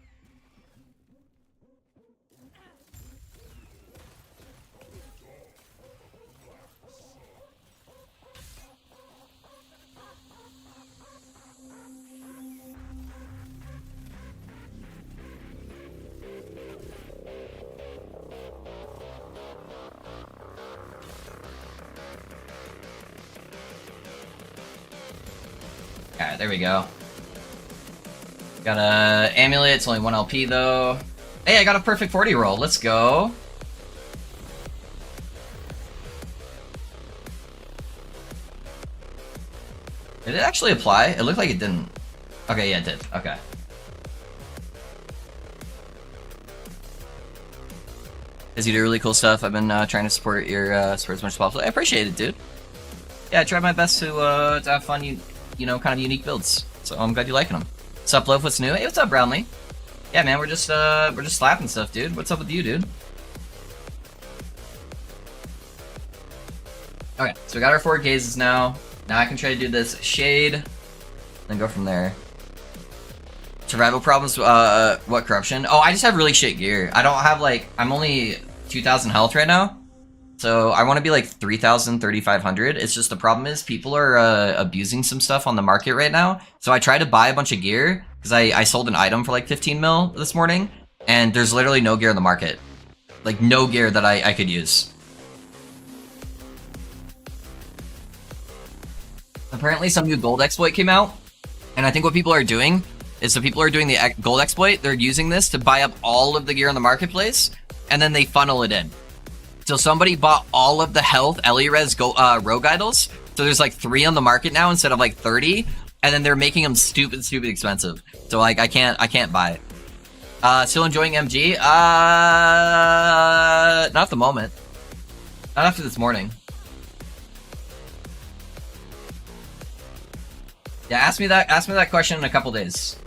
Alright, there we go. Got a amulet, it's only 1 LP though. Hey, I got a perfect 40 roll, let's go. Did it actually apply? It looked like it didn't. Okay, yeah, it did. Okay. Because you do really cool stuff. I've been trying to support your support as much as possible. I appreciate it, dude. Yeah, I tried my best to have fun, you know, kind of unique builds. So I'm glad you're liking them. What's up, Loaf? What's new? Hey, what's up, Brownlee? Yeah, man, we're just slapping stuff, dude. What's up with you, dude? Okay, so we got our 4 gazes now. Now I can try to do this shade, then go from there. Survival problems, what corruption? Oh, I just have really shit gear. I don't have like, I'm only 2,000 health right now. So I want to be like 3,000, 3,500. It's just the problem is people are abusing some stuff on the market right now. So I tried to buy a bunch of gear because I sold an item for like 15 mil this morning. And there's literally no gear in the market. Like no gear that I could use. Apparently some new gold exploit came out. And I think what people are doing is the people are doing the gold exploit. They're using this to buy up all of the gear in the marketplace. And then they funnel it in. So somebody bought all of the health Elires rogue idols. So there's like 3 on the market now instead of like 30. And then they're making them stupid expensive. So like I can't buy it. Still enjoying MG? Not at the moment. Not after this morning. Yeah, ask me that question in a couple days.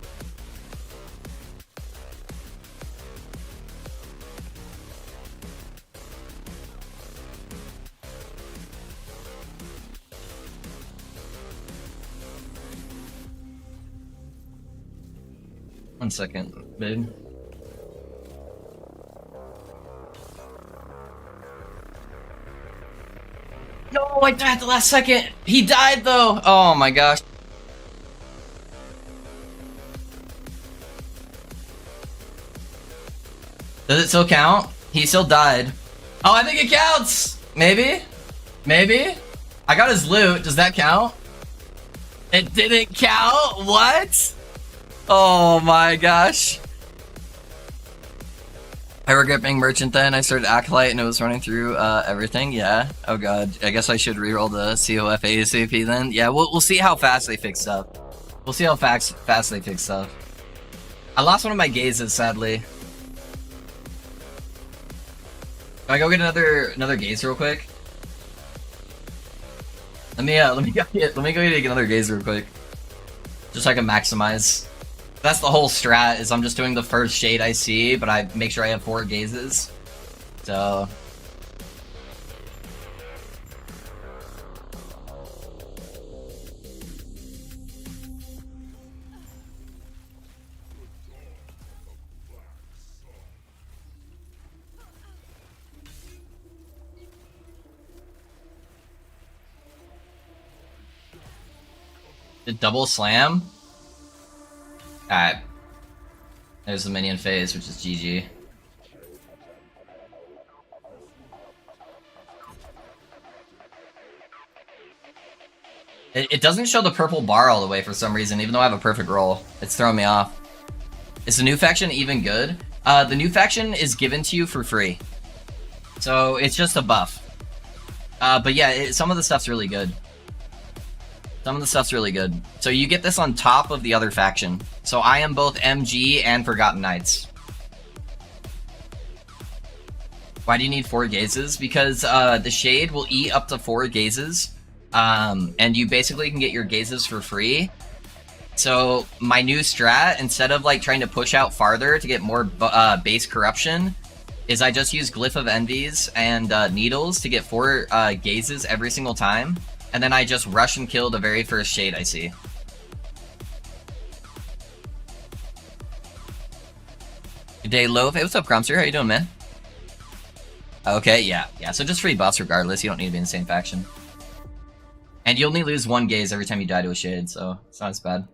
One second, babe. No, I died at the last second. He died though. Oh my gosh. Does it still count? He still died. Oh, I think it counts. Maybe? Maybe? I got his loot. Does that count? It didn't count? What? Oh my gosh. I regret being merchant then. I started Acolyte and it was running through everything. Yeah. Oh god. I guess I should reroll the COF ASAP then. Yeah, we'll see how fast they fix stuff. We'll see how fast they fix stuff. I lost one of my gazes, sadly. Can I go get another gaze real quick? Let me go get another gaze real quick. Just so I can maximize. That's the whole strat, is I'm just doing the first shade I see, but I make sure I have 4 gazes. So... The double slam? Alright. There's the minion phase, which is GG. It doesn't show the purple bar all the way for some reason, even though I have a perfect roll. It's throwing me off. Is the new faction even good? The new faction is given to you for free. So it's just a buff. But yeah, some of the stuff's really good. Some of the stuff's really good. So you get this on top of the other faction. So I am both MG and Forgotten Knights. Why do you need 4 gazes? Because the Shade will eat up to 4 gazes. And you basically can get your gazes for free. So my new strat, instead of like trying to push out farther to get more base corruption, is I just use Glyph of Envies and Needles to get 4 gazes every single time. And then I just rush and kill the very first Shade I see. Good day, Loaf. Hey, what's up, Crumster? How you doing, man? Okay, yeah. So just free buffs regardless. You don't need to be in the same faction. And you only lose 1 gaze every time you die to a Shade, so it's not as bad.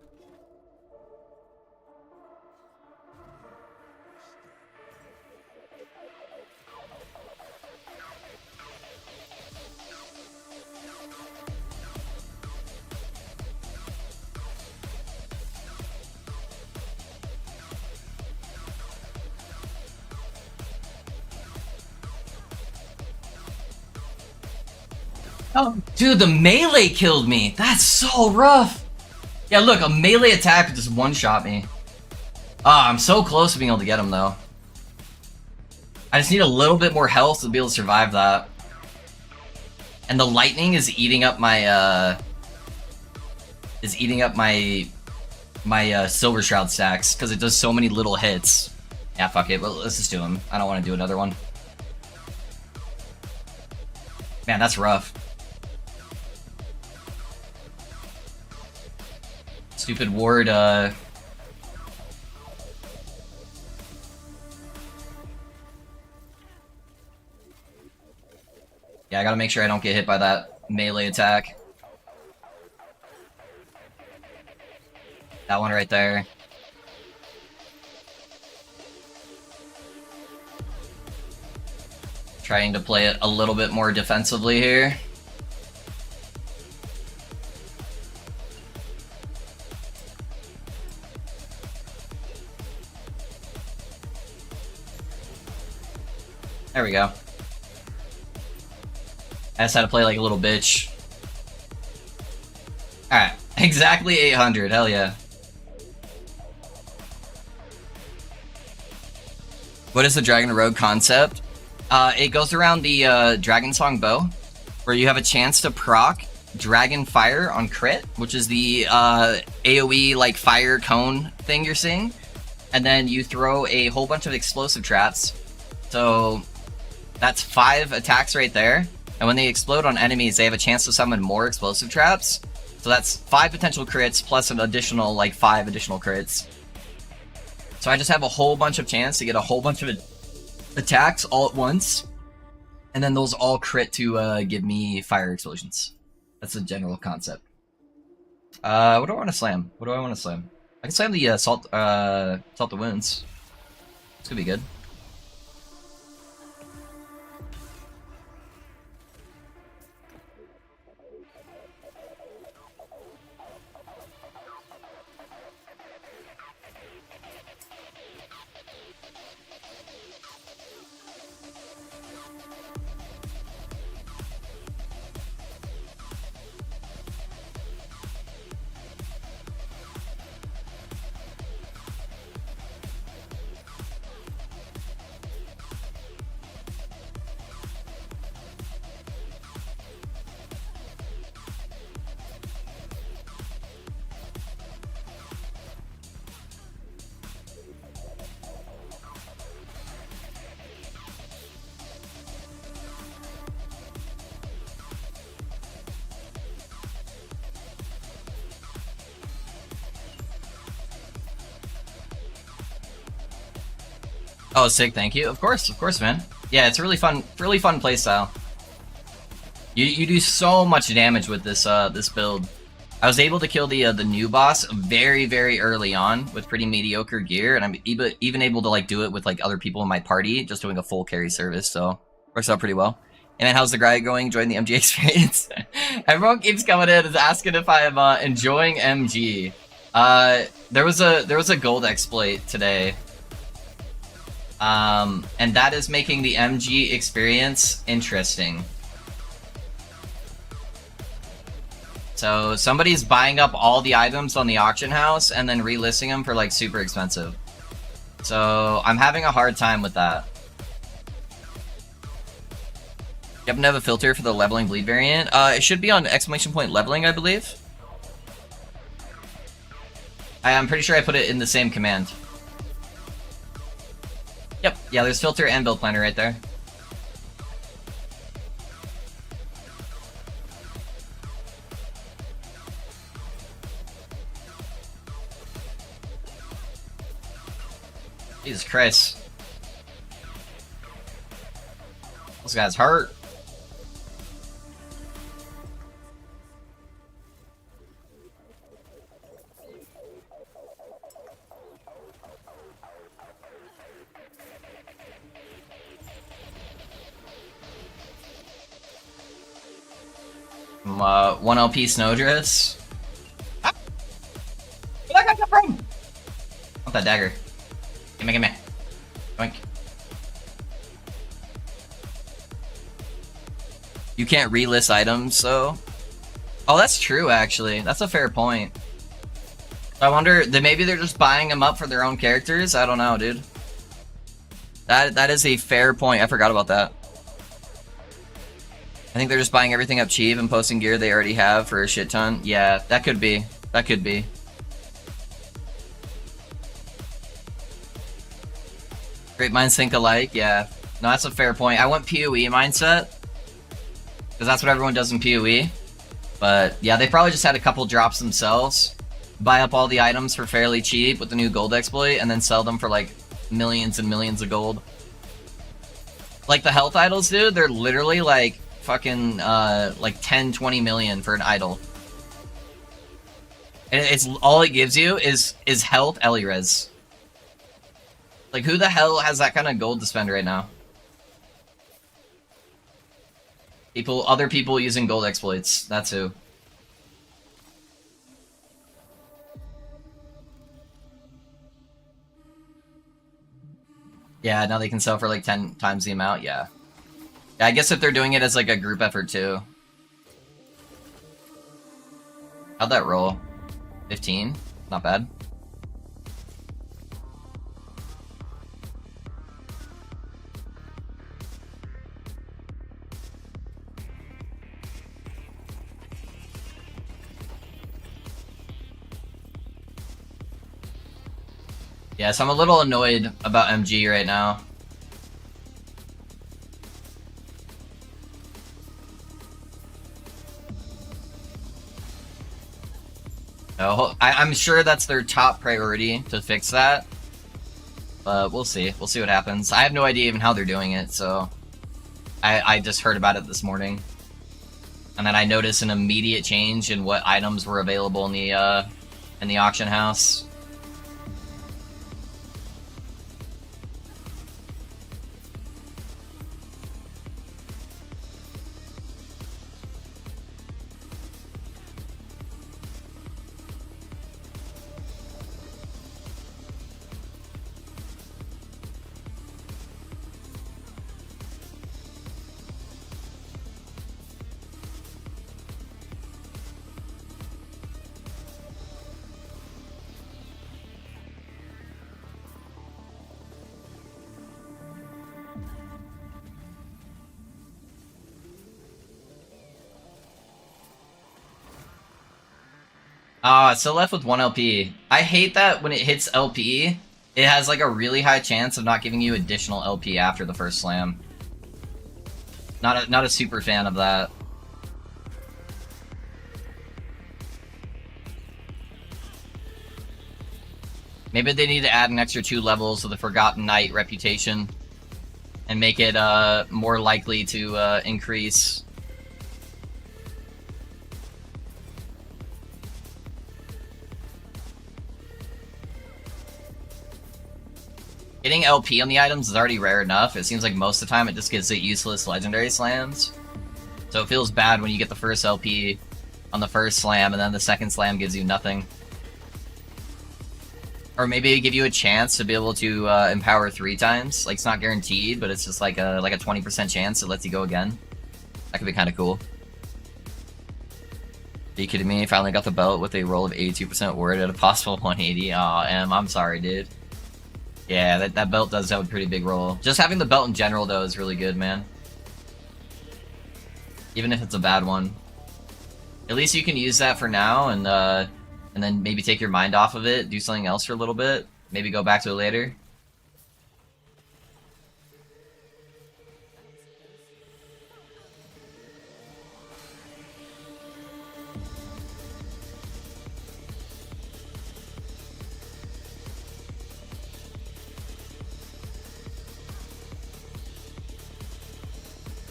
Oh, dude, the melee killed me. That's so rough. Yeah, look, a melee attack just one-shot me. Ah, I'm so close to being able to get him, though. I just need a little bit more health to be able to survive that. And the lightning is eating up my, Silver Shroud stacks, because it does so many little hits. Yeah, fuck it, well, let's just do him. I don't want to do another one. Man, that's rough. Stupid ward, Yeah, I gotta make sure I don't get hit by that melee attack. That one right there. Trying to play it a little bit more defensively here. There we go. I just had to play like a little bitch. Alright, exactly 800, hell yeah. What is the Dragon Rogue concept? It goes around the Dragon Song bow, where you have a chance to proc Dragon Fire on crit, which is the AoE like fire cone thing you're seeing. And then you throw a whole bunch of explosive traps. So that's 5 attacks right there. And when they explode on enemies, they have a chance to summon more explosive traps. So that's 5 potential crits plus an additional like 5 additional crits. So I just have a whole bunch of chance to get a whole bunch of attacks all at once. And then those all crit to give me fire explosions. That's the general concept. What do I want to slam? What do I want to slam? I can slam the salt the wounds. This could be good. Oh, sick! Thank you. Of course, man. Yeah, it's a really fun playstyle. You do so much damage with this this build. I was able to kill the new boss very early on with pretty mediocre gear, and I'm even able to like do it with like other people in my party, just doing a full carry service. So works out pretty well. And then how's the grind going? Enjoying the MG experience? Everyone keeps coming in and asking if I am enjoying MG. There was a gold exploit today. And that is making the MG experience interesting. So somebody's buying up all the items on the auction house and then relisting them for like super expensive. So I'm having a hard time with that. You happen to have a filter for the leveling bleed variant? It should be on exclamation point leveling, I believe. I'm pretty sure I put it in the same command. Yep, yeah, there's filter and build planner right there. Jesus Christ. This guy's hurt. One LP Snowdress. Ah! Where'd that guy come from? I want that dagger. Gimme. Boink. You can't relist items, so... Oh, that's true, actually. That's a fair point. I wonder, maybe they're just buying them up for their own characters? I don't know, dude. That is a fair point. I forgot about that. I think they're just buying everything up cheap and posting gear they already have for a shit ton. Yeah, that could be. That could be. Great minds think alike, yeah. No, that's a fair point. I went PoE mindset, because that's what everyone does in PoE. But yeah, they probably just had a couple drops themselves, buy up all the items for fairly cheap with the new gold exploit, and then sell them for like millions and millions of gold. Like the health idols, dude, they're literally like fucking like 10, 20 million for an idol. And it's all it gives you is health Ellie-res. Like, who the hell has that kind of gold to spend right now? Other people using gold exploits. That's who. Yeah, now they can sell for like 10 times the amount. Yeah. Yeah, I guess if they're doing it as like a group effort too. How'd that roll? 15? Not bad. Yeah, so I'm a little annoyed about MG right now. Oh, I'm sure that's their top priority to fix that. But we'll see. We'll see what happens. I have no idea even how they're doing it, so I just heard about it this morning. And then I noticed an immediate change in what items were available in the auction house. Ah, still left with 1 LP. I hate that when it hits LP, it has like a really high chance of not giving you additional LP after the first slam. Not a super fan of that. Maybe they need to add an extra 2 levels to the Forgotten Knight reputation and make it more likely to increase. Getting LP on the items is already rare enough. It seems like most of the time it just gives it useless legendary slams. So it feels bad when you get the first LP on the first slam and then the second slam gives you nothing. Or maybe give you a chance to be able to empower 3 times. Like, it's not guaranteed, but it's just like a 20% chance it lets you go again. That could be kind of cool. Are you kidding me? Finally got the belt with a roll of 82% word at a possible 180. Aw, I'm sorry, dude. Yeah, that belt does have a pretty big roll. Just having the belt in general, though, is really good, man. Even if it's a bad one. At least you can use that for now, and then maybe take your mind off of it, do something else for a little bit, maybe go back to it later.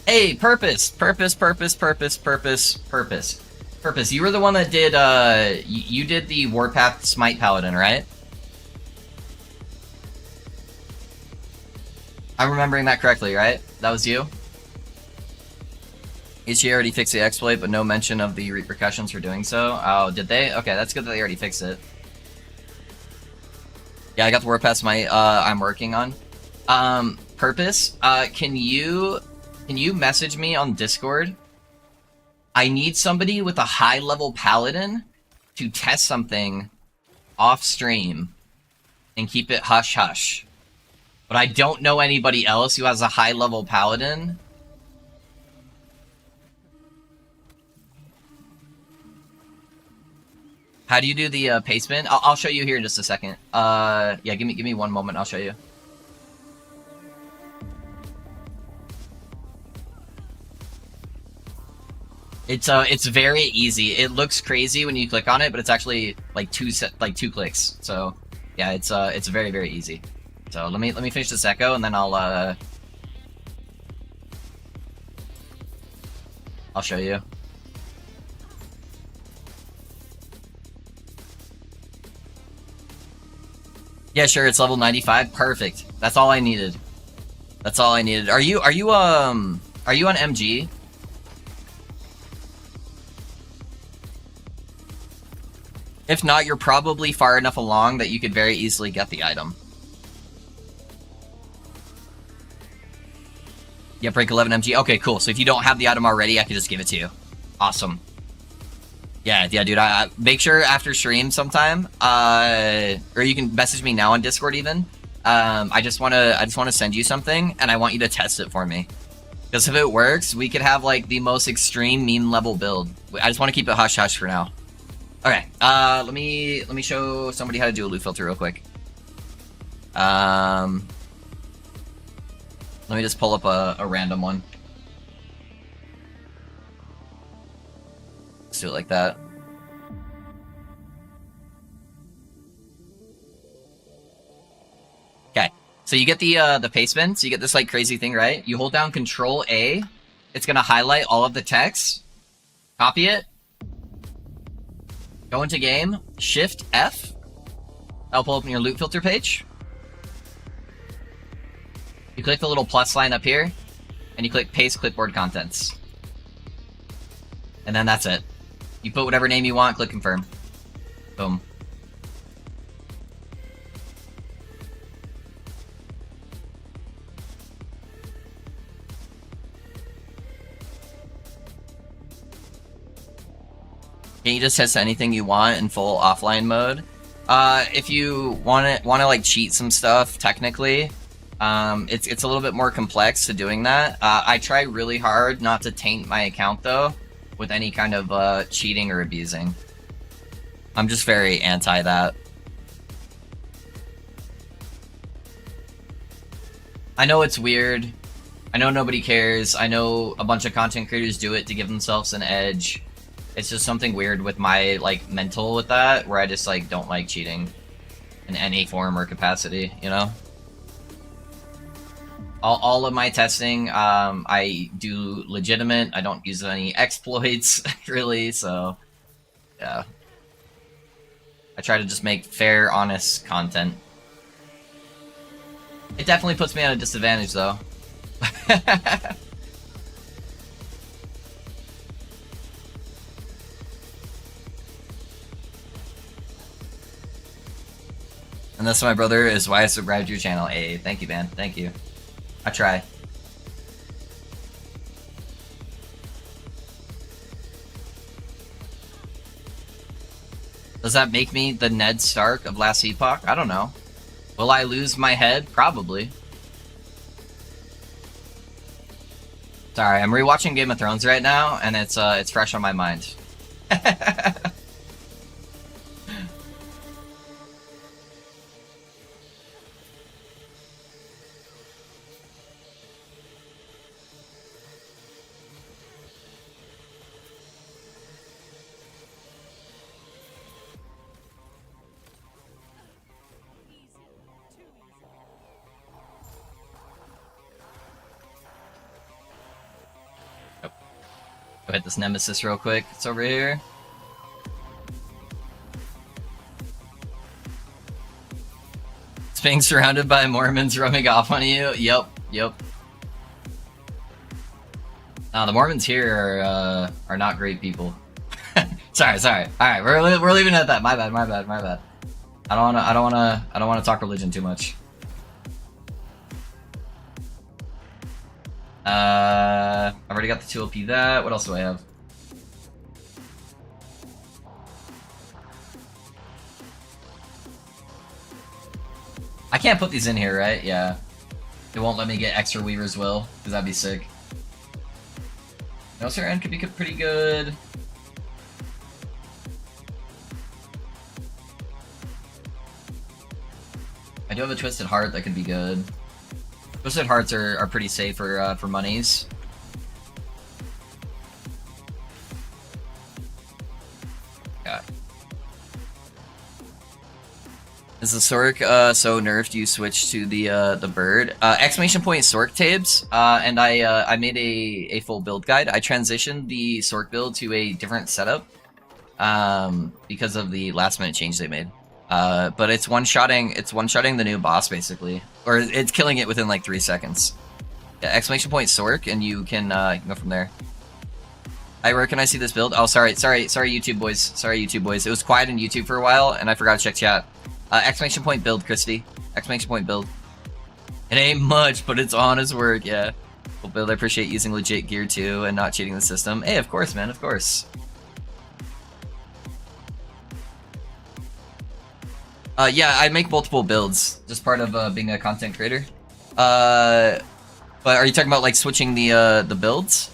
Hey, Purpose, you were the one that did, you did the Warpath Smite Paladin, right? I'm remembering that correctly, right? That was you? Ichi already fixed the exploit, but no mention of the repercussions for doing so. Oh, did they? Okay, that's good that they already fixed it. Yeah, I got the Warpath Smite, I'm working on. Purpose, can you message me on Discord? I need somebody with a high-level paladin to test something off-stream and keep it hush-hush. But I don't know anybody else who has a high-level paladin. How do you do the pacement? I'll show you here in just a second. Yeah, give me one moment, I'll show you. It's very easy. It looks crazy when you click on it, but it's actually like two clicks. So yeah, it's very, very easy. So let me finish this echo and then I'll I'll show you. Yeah, sure, it's level 95. Perfect. That's all I needed. That's all I needed. Are you on MG? If not, you're probably far enough along that you could very easily get the item. Yep, rank 11 MG. Okay, cool. So if you don't have the item already, I can just give it to you. Awesome. Yeah, dude. Make sure after stream sometime, or you can message me now on Discord even. I just wanna send you something, and I want you to test it for me. Because if it works, we could have like the most extreme meme level build. I just want to keep it hush hush for now. Okay. Let me show somebody how to do a loot filter real quick. Let me just pull up a random one. Let's do it like that. Okay, so you get the paste bin, so you get this like crazy thing, right? You hold down Control A, it's gonna highlight all of the text, copy it, go into game, Shift F, that'll pull open your loot filter page. You click the little plus line up here, and you click paste clipboard contents. And then that's it. You put whatever name you want, click confirm. Boom. Can you just test anything you want in full offline mode? If you want to like cheat some stuff, technically, it's a little bit more complex to doing that. I try really hard not to taint my account though with any kind of cheating or abusing. I'm just very anti that. I know it's weird. I know nobody cares. I know a bunch of content creators do it to give themselves an edge. It's just something weird with my like mental with that, where I just like don't like cheating in any form or capacity, you know? All of my testing, I do legitimate. I don't use any exploits, really, so yeah. I try to just make fair, honest content. It definitely puts me at a disadvantage, though. And that's my brother is why I subscribed to your channel. Hey, thank you, man. Thank you. I try. Does that make me the Ned Stark of Last Epoch? I don't know. Will I lose my head? Probably. Sorry, I'm rewatching Game of Thrones right now, and it's fresh on my mind. Go hit this Nemesis real quick. It's over here. It's being surrounded by Mormons rubbing off on you. Yep. The Mormons here are not great people. sorry. All right, we're leaving it at that. My bad. I don't wanna talk religion too much. I've already got the 2LP that. What else do I have? I can't put these in here, right? Yeah. It won't let me get extra Weaver's Will, because that'd be sick. No, Sir N could be pretty good. I do have a Twisted Heart that could be good. Twisted Hearts are pretty safe for monies. Yeah. Is the sorc so nerfed you switch to the bird? Exclamation point sorc tabs, and I made a full build guide. I transitioned the sorc build to a different setup because of the last minute change they made. But it's one-shotting the new boss basically, or it's killing it within like 3 seconds. Yeah, exclamation point sorc, and you can go from there. Where can I see this build? Oh, sorry, YouTube boys. Sorry, YouTube boys. It was quiet in YouTube for a while, and I forgot to check chat. Exclamation point build, Christy. Exclamation point build. It ain't much, but it's honest work, yeah. Well, build, I appreciate using legit gear too and not cheating the system. Hey, of course, man, of course. Yeah, I make multiple builds, just part of being a content creator. But are you talking about like switching the builds?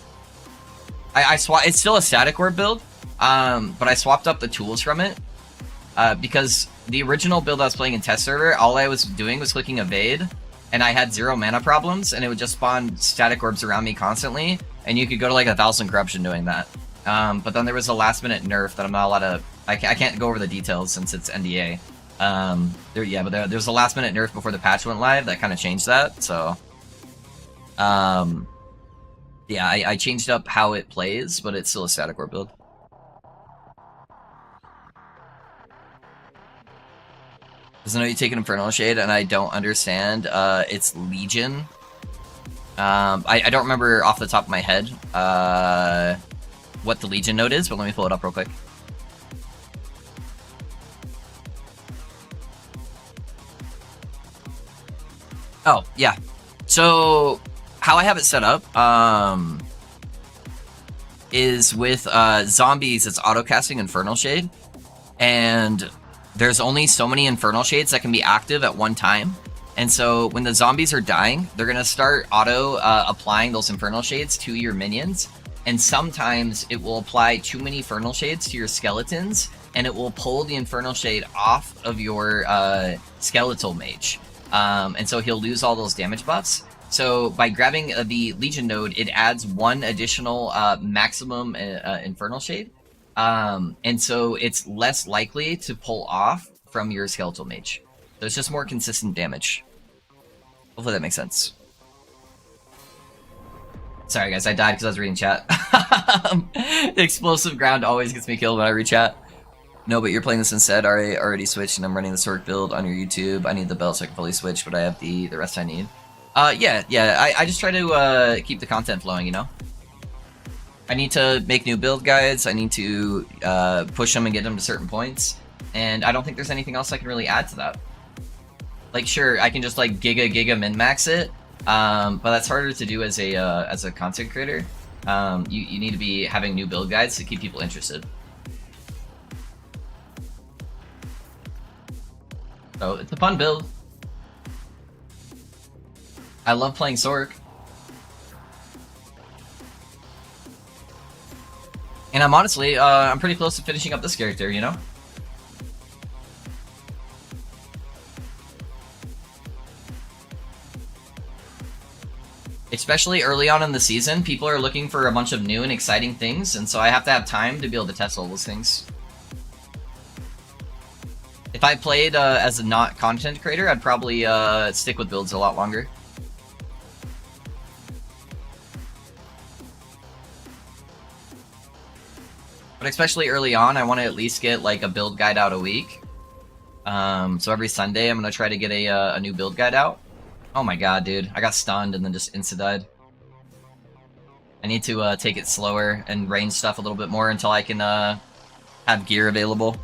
I swap. It's still a static orb build, but I swapped up the tools from it because the original build I was playing in test server, all I was doing was clicking evade, and I had 0 mana problems, and it would just spawn static orbs around me constantly, and you could go to like 1,000 corruption doing that. But then there was a last minute nerf that I'm not allowed to. I can't go over the details since it's NDA. There was a last minute nerf before the patch went live that kind of changed that. So, yeah, I changed up how it plays, but it's still a static orb build. Doesn't know you take an Infernal Shade, and I don't understand. It's Legion. I don't remember off the top of my head what the Legion node is, but let me pull it up real quick. Oh, yeah. So, how I have it set up is with zombies, it's auto-casting Infernal Shade, and there's only so many Infernal Shades that can be active at one time. And so when the zombies are dying, they're going to start applying those Infernal Shades to your minions. And sometimes it will apply too many Infernal Shades to your skeletons, and it will pull the Infernal Shade off of your skeletal mage. And so he'll lose all those damage buffs. So by grabbing the Legion node, it adds 1 additional maximum Infernal Shade. And so it's less likely to pull off from your skeletal mage. So it's just more consistent damage. Hopefully that makes sense. Sorry guys, I died because I was reading chat. The explosive ground always gets me killed when I read chat. No, but you're playing this instead. I already switched and I'm running the sorc build on your YouTube. I need the belt so I can fully switch, but I have the rest I need. Yeah, I just try to keep the content flowing, you know? I need to make new build guides, I need to push them and get them to certain points, and I don't think there's anything else I can really add to that. Like, sure, I can just like giga min-max it, but that's harder to do as a content creator. You need to be having new build guides to keep people interested. So, it's a fun build. I love playing sorc. And I'm honestly, I'm pretty close to finishing up this character, you know? Especially early on in the season, people are looking for a bunch of new and exciting things, and so I have to have time to be able to test all those things. If I played as a not content creator, I'd probably stick with builds a lot longer. But especially early on, I want to at least get like a build guide out a week. So every Sunday, I'm gonna try to get a new build guide out. Oh my god, dude! I got stunned and then just insta-died. I need to take it slower and range stuff a little bit more until I can have gear available.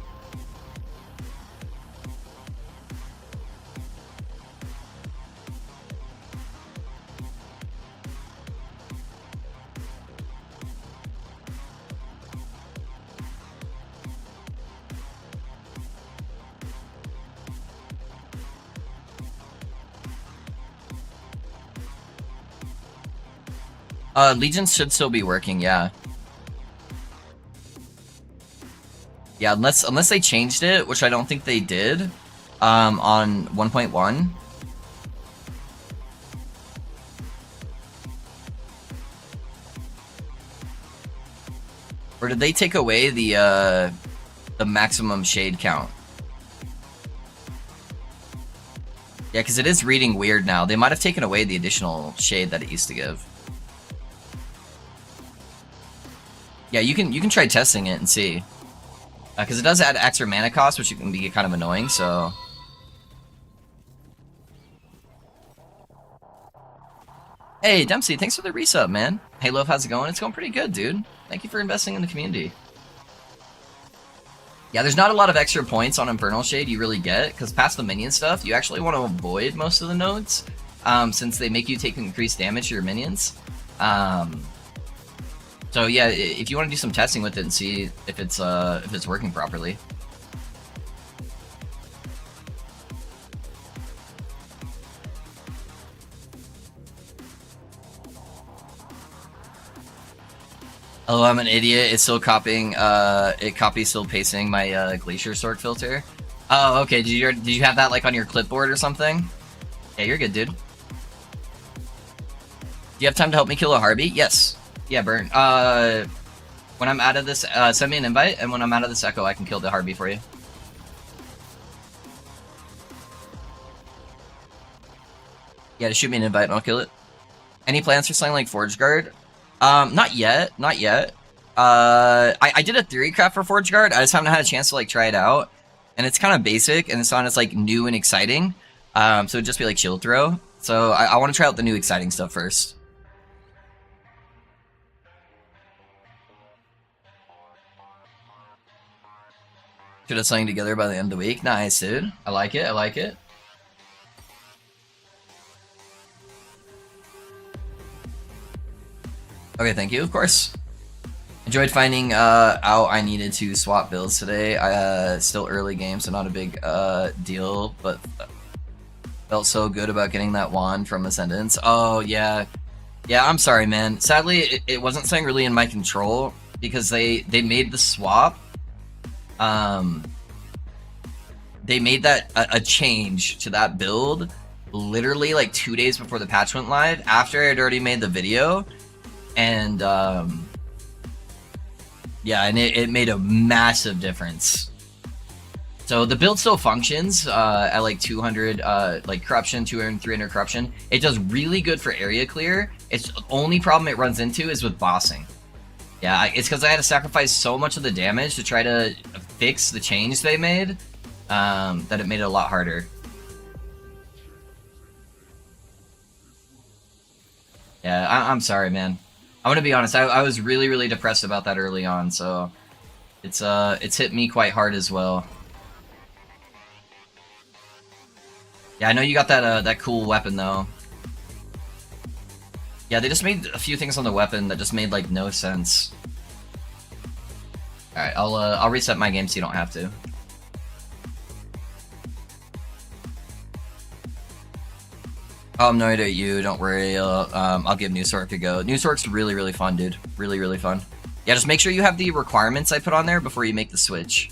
Legions should still be working, yeah. Yeah, unless they changed it, which I don't think they did, on 1.1. Or did they take away the maximum shade count? Yeah, because it is reading weird now. They might have taken away the additional shade that it used to give. Yeah, you can try testing it and see. Because it does add extra mana cost, which can be kind of annoying, so... Hey, Dempsey, thanks for the resub, man. Hey, Love, how's it going? It's going pretty good, dude. Thank you for investing in the community. Yeah, there's not a lot of extra points on Infernal Shade you really get, because past the minion stuff, you actually want to avoid most of the nodes, since they make you take increased damage to your minions. So yeah, if you want to do some testing with it and see if it's working properly. Oh, I'm an idiot. It's still copying. It copies still pasting my Glacier sorc filter. Oh, okay. Did you have that like on your clipboard or something? Yeah, you're good, dude. Do you have time to help me kill a Harby? Yes. Yeah, Burn. When I'm out of this, send me an invite, and when I'm out of this echo, I can kill the Harby for you. Yeah, just shoot me an invite and I'll kill it. Any plans for something like Forge Guard? Not yet. Not yet. I did a theory craft for Forge Guard. I just haven't had a chance to like try it out, and it's kind of basic, and it's not as like new and exciting. So it'd just be like shield throw. So I want to try out the new exciting stuff first. Should have something together by the end of the week. Nice, dude. I like it. I like it. Okay, thank you. Of course. Enjoyed finding out I needed to swap builds today. Still early game, so not a big deal, but felt so good about getting that wand from Ascendance. Oh, yeah. Yeah, I'm sorry, man. Sadly, it wasn't something really in my control, because they made the swap. They made that a change to that build literally like 2 days before the patch went live, after I had already made the video. And yeah, and it made a massive difference. So the build still functions at like 200 like corruption, 200 and 300 corruption. It does really good for area clear. It's the only problem it runs into is with bossing. Yeah, it's because I had to sacrifice so much of the damage to try to fix the change they made, that it made it a lot harder. Yeah, I'm sorry, man. I'm gonna be honest. I was really, really depressed about that early on, so it's hit me quite hard as well. Yeah, I know you got that that cool weapon though. Yeah, they just made a few things on the weapon that just made like no sense. All right, I'll reset my game so you don't have to. Oh, I'm annoyed at you. Don't worry. I'll give New Sorc a go. New Sorc's really, really fun, dude. Really, really fun. Yeah, just make sure you have the requirements I put on there before you make the switch.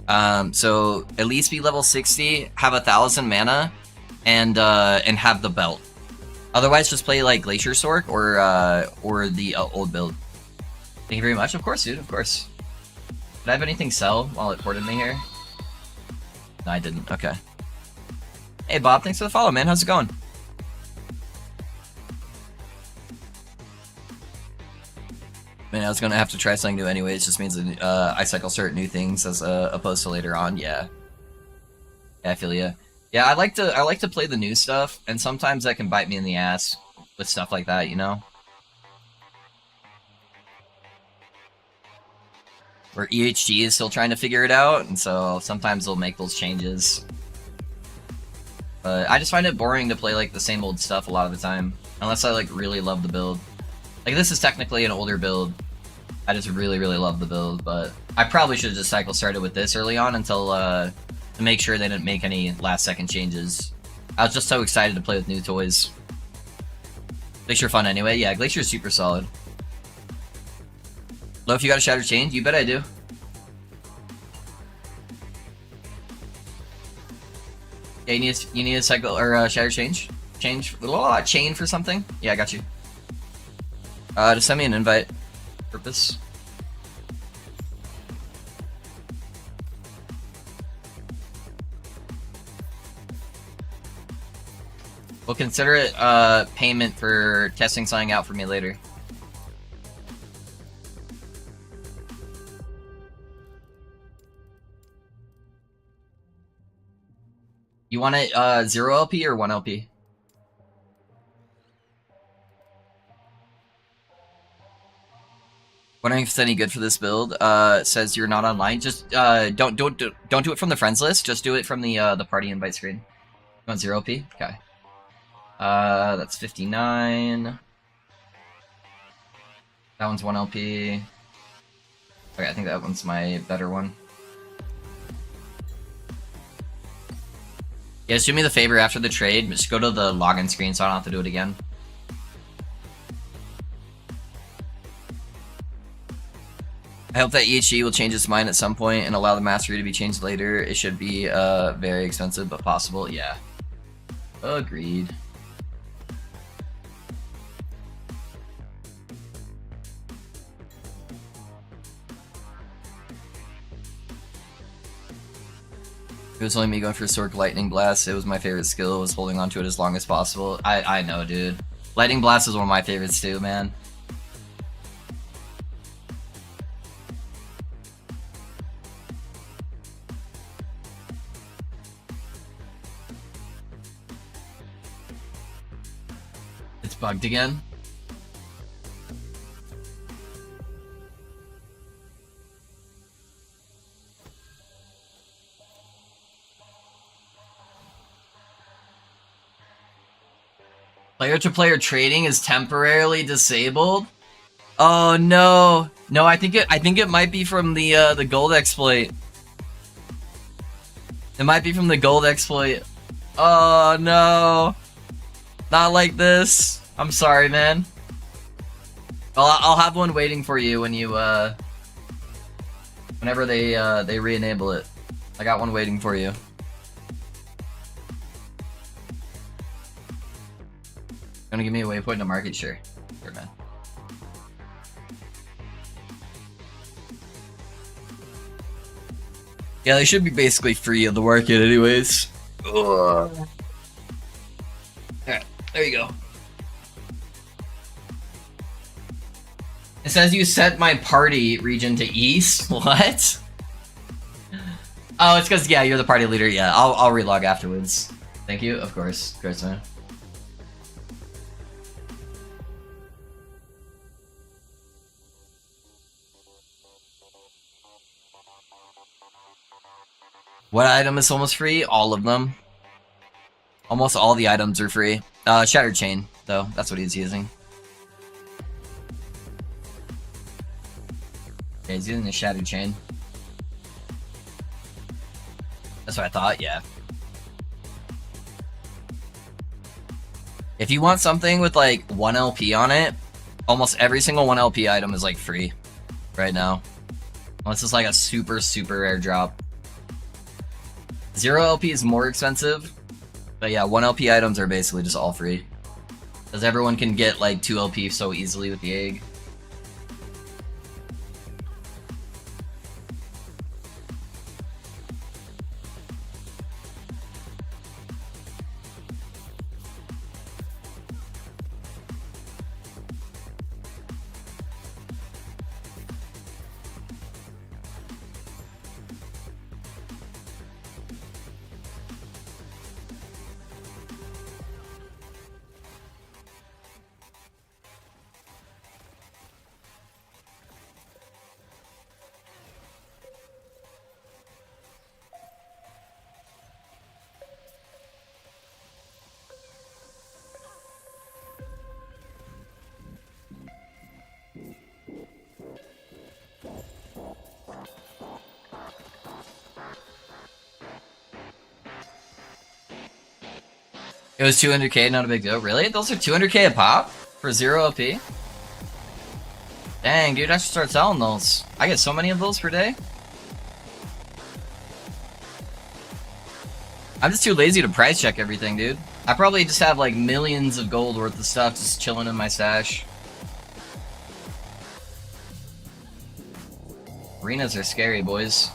So at least be level 60, have 1,000 mana, and have the belt. Otherwise, just play like Glacier Sorc or the old build. Thank you very much. Of course, dude. Of course. Did I have anything sell while it ported me here? No, I didn't. Okay. Hey, Bob. Thanks for the follow, man. How's it going? Man, I was gonna have to try something new anyway. It just means that I cycle start new things as opposed to later on. Yeah. Yeah, I feel ya. Yeah, I like to play the new stuff, and sometimes that can bite me in the ass with stuff like that, you know. Where EHG is still trying to figure it out, and so sometimes they'll make those changes. But I just find it boring to play like the same old stuff a lot of the time, unless I like really love the build. Like, this is technically an older build. I just really, really love the build, but I probably should have just cycle started with this early on until, to make sure they didn't make any last-second changes. I was just so excited to play with new toys. Glacier fun anyway. Yeah, Glacier's super solid. Lo, if you got a Shattered Chain? You bet I do. Yeah, you need a cycle, or Shattered Change? Chain for something? Yeah, I got you. Just send me an invite. Purpose. We'll consider it payment for testing something out for me later. You want it 0 LP or 1 LP? Wondering if it's any good for this build. It says you're not online. Just don't do it from the friends list. Just do it from the party invite screen. You want 0 LP? Okay. That's 59. That one's 1 LP. Okay, I think that one's my better one. Yeah, just do me the favor after the trade. Just go to the login screen so I don't have to do it again. I hope that EHG will change its mind at some point and allow the mastery to be changed later. It should be very expensive, but possible. Yeah. Agreed. It was only me going for Sorc Lightning Blast. It was my favorite skill. I was holding on to it as long as possible. I know, dude. Lightning Blast is one of my favorites too, man. It's bugged again. Player-to-player trading is temporarily disabled. Oh no, no! I think it might be from the gold exploit. It might be from the gold exploit. Oh no, not like this. I'm sorry, man. I'll have one waiting for you when you whenever they re-enable it. I got one waiting for you. Gonna give me a waypoint to market? Sure, man. Yeah, they should be basically free of the market anyways. Alright, there you go. It says you set my party region to east. What? Oh, it's because, yeah, you're the party leader. Yeah, I'll relog afterwards. Thank you, of course, man. What item is almost free? All of them. Almost all the items are free. Shattered Chain, though. That's what he's using. Okay, he's using the Shattered Chain. That's what I thought, yeah. If you want something with like 1 LP on it, almost every single 1 LP item is like free right now. Unless it's like a super rare drop. 0 LP is more expensive, but yeah, 1 LP items are basically just all free. Because everyone can get like 2 LP so easily with the egg. It was 200k, not a big deal. Really? Those are 200k a pop? For 0 LP? Dang, dude, I should start selling those. I get so many of those per day. I'm just too lazy to price check everything, dude. I probably just have like millions of gold worth of stuff just chilling in my stash. Arenas are scary, boys.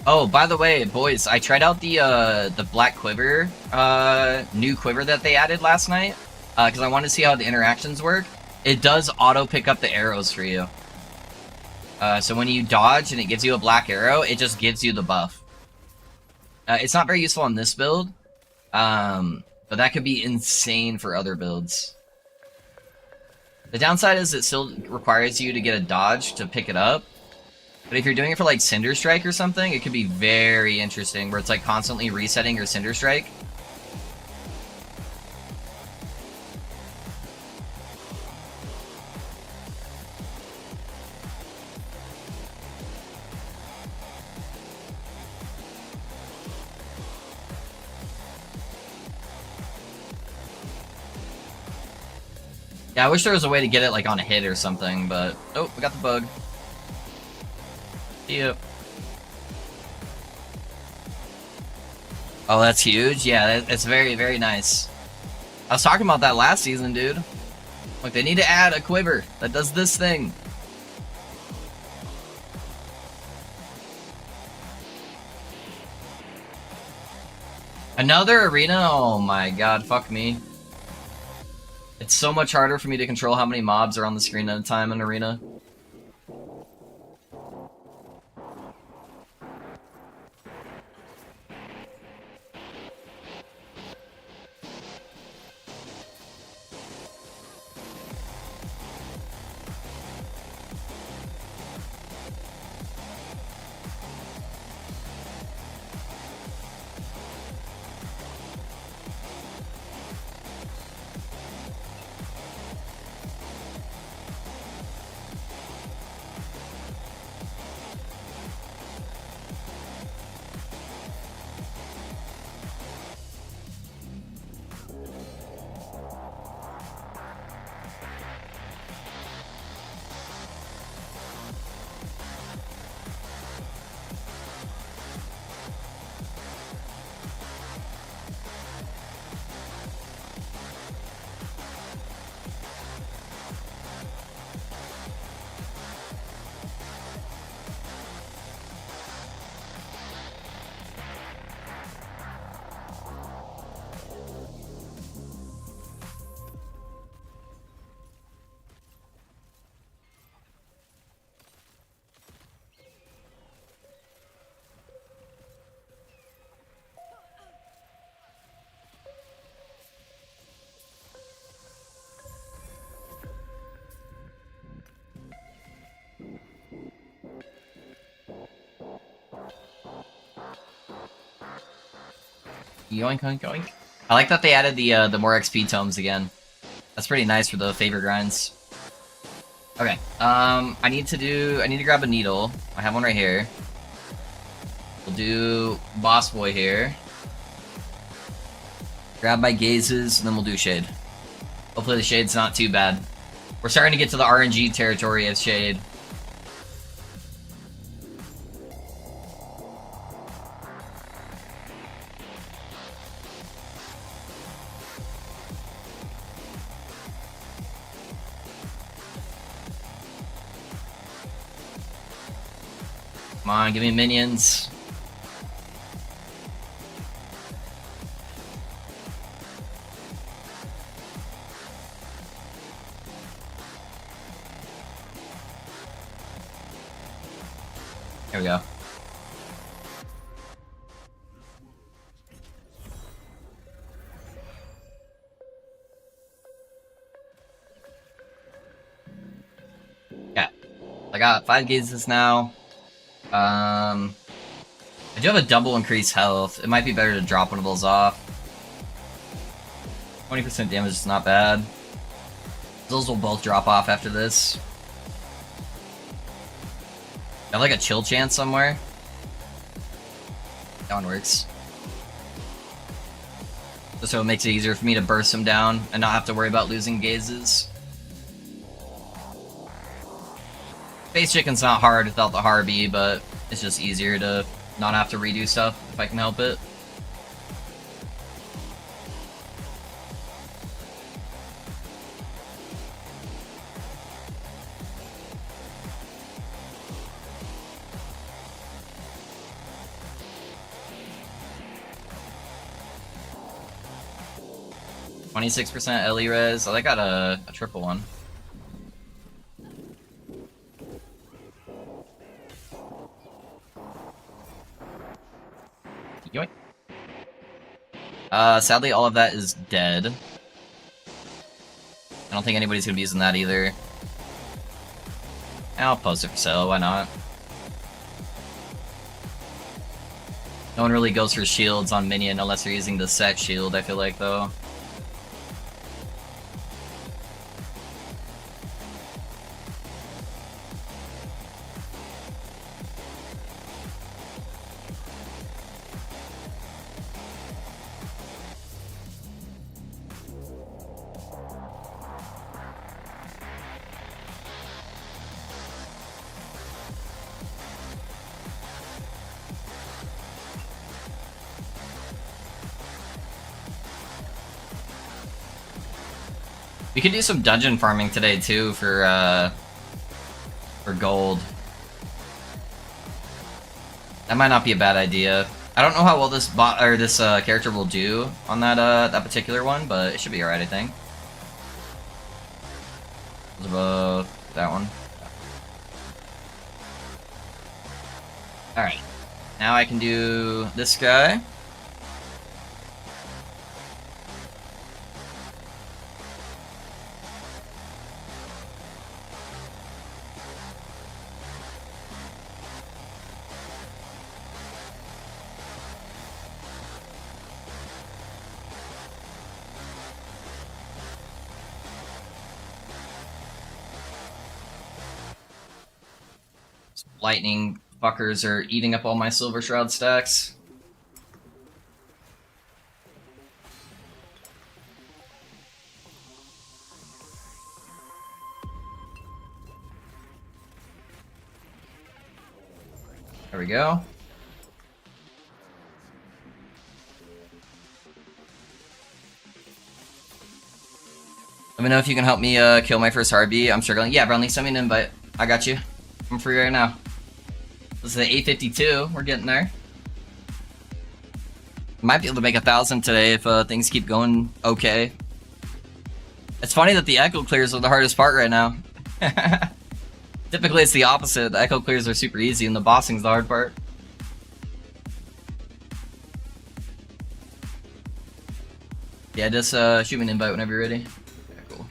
Oh, by the way, boys, I tried out the Black Quiver new quiver that they added last night because I wanted to see how the interactions work. It does auto pick up the arrows for you. So when you dodge and it gives you a black arrow, it just gives you the buff. It's not very useful on this build, but that could be insane for other builds. The downside is it still requires you to get a dodge to pick it up. But if you're doing it for like Cinder Strike or something, it could be very interesting where it's like constantly resetting your Cinder Strike. Yeah, I wish there was a way to get it like on a hit or something, but oh, we got the bug. See ya. Oh, that's huge. Yeah, it's very, very nice. I was talking about that last season, dude. Like, they need to add a quiver that does this thing. Another arena? Oh my god, fuck me. It's so much harder for me to control how many mobs are on the screen at a time in arena. Yoink, yoink, yoink. I like that they added the more XP tomes again. That's pretty nice for the favor grinds. Okay, I need to grab a needle. I have one right here. We'll do Boss Boy here. Grab my gazes, and then we'll do Shade. Hopefully the Shade's not too bad. We're starting to get to the RNG territory of Shade. Come on, give me minions. Here we go. Yeah. I got 5 gazes now. I do have a double increased health. It might be better to drop one of those off. 20% damage is not bad. Those will both drop off after this. I have like a chill chance somewhere. That one works. Just so it makes it easier for me to burst them down and not have to worry about losing gazes. Space Chicken's not hard without the Harvey, but it's just easier to not have to redo stuff if I can help it. 26% LE res. Oh, they got a triple one. Yoink. Sadly, all of that is dead. I don't think anybody's gonna be using that either. I'll post it for sale, why not? No one really goes for shields on minion unless they're using the set shield, I feel like, though. We could do some dungeon farming today too for gold. That might not be a bad idea. I don't know how well this bot or this character will do on that that particular one, but it should be alright, I think. That one. Alright. Now I can do this guy. Lightning fuckers are eating up all my silver shroud stacks. There we go. Let me know if you can help me kill my first RB. I'm struggling. Yeah, Brownlee, send me an invite. I got you. I'm free right now. This is the 852. We're getting there. Might be able to make 1,000 today if things keep going okay. It's funny that the echo clears are the hardest part right now. Typically it's the opposite. The echo clears are super easy and the bossing's the hard part. Yeah, just shoot me an invite whenever you're ready. Yeah, cool.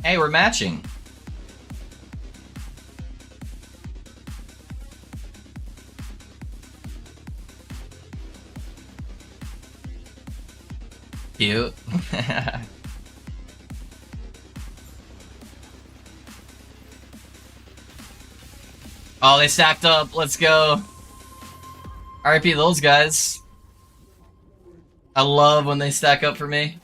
Hey, we're matching. Cute. Oh, they stacked up. Let's go. RIP those guys. I love when they stack up for me.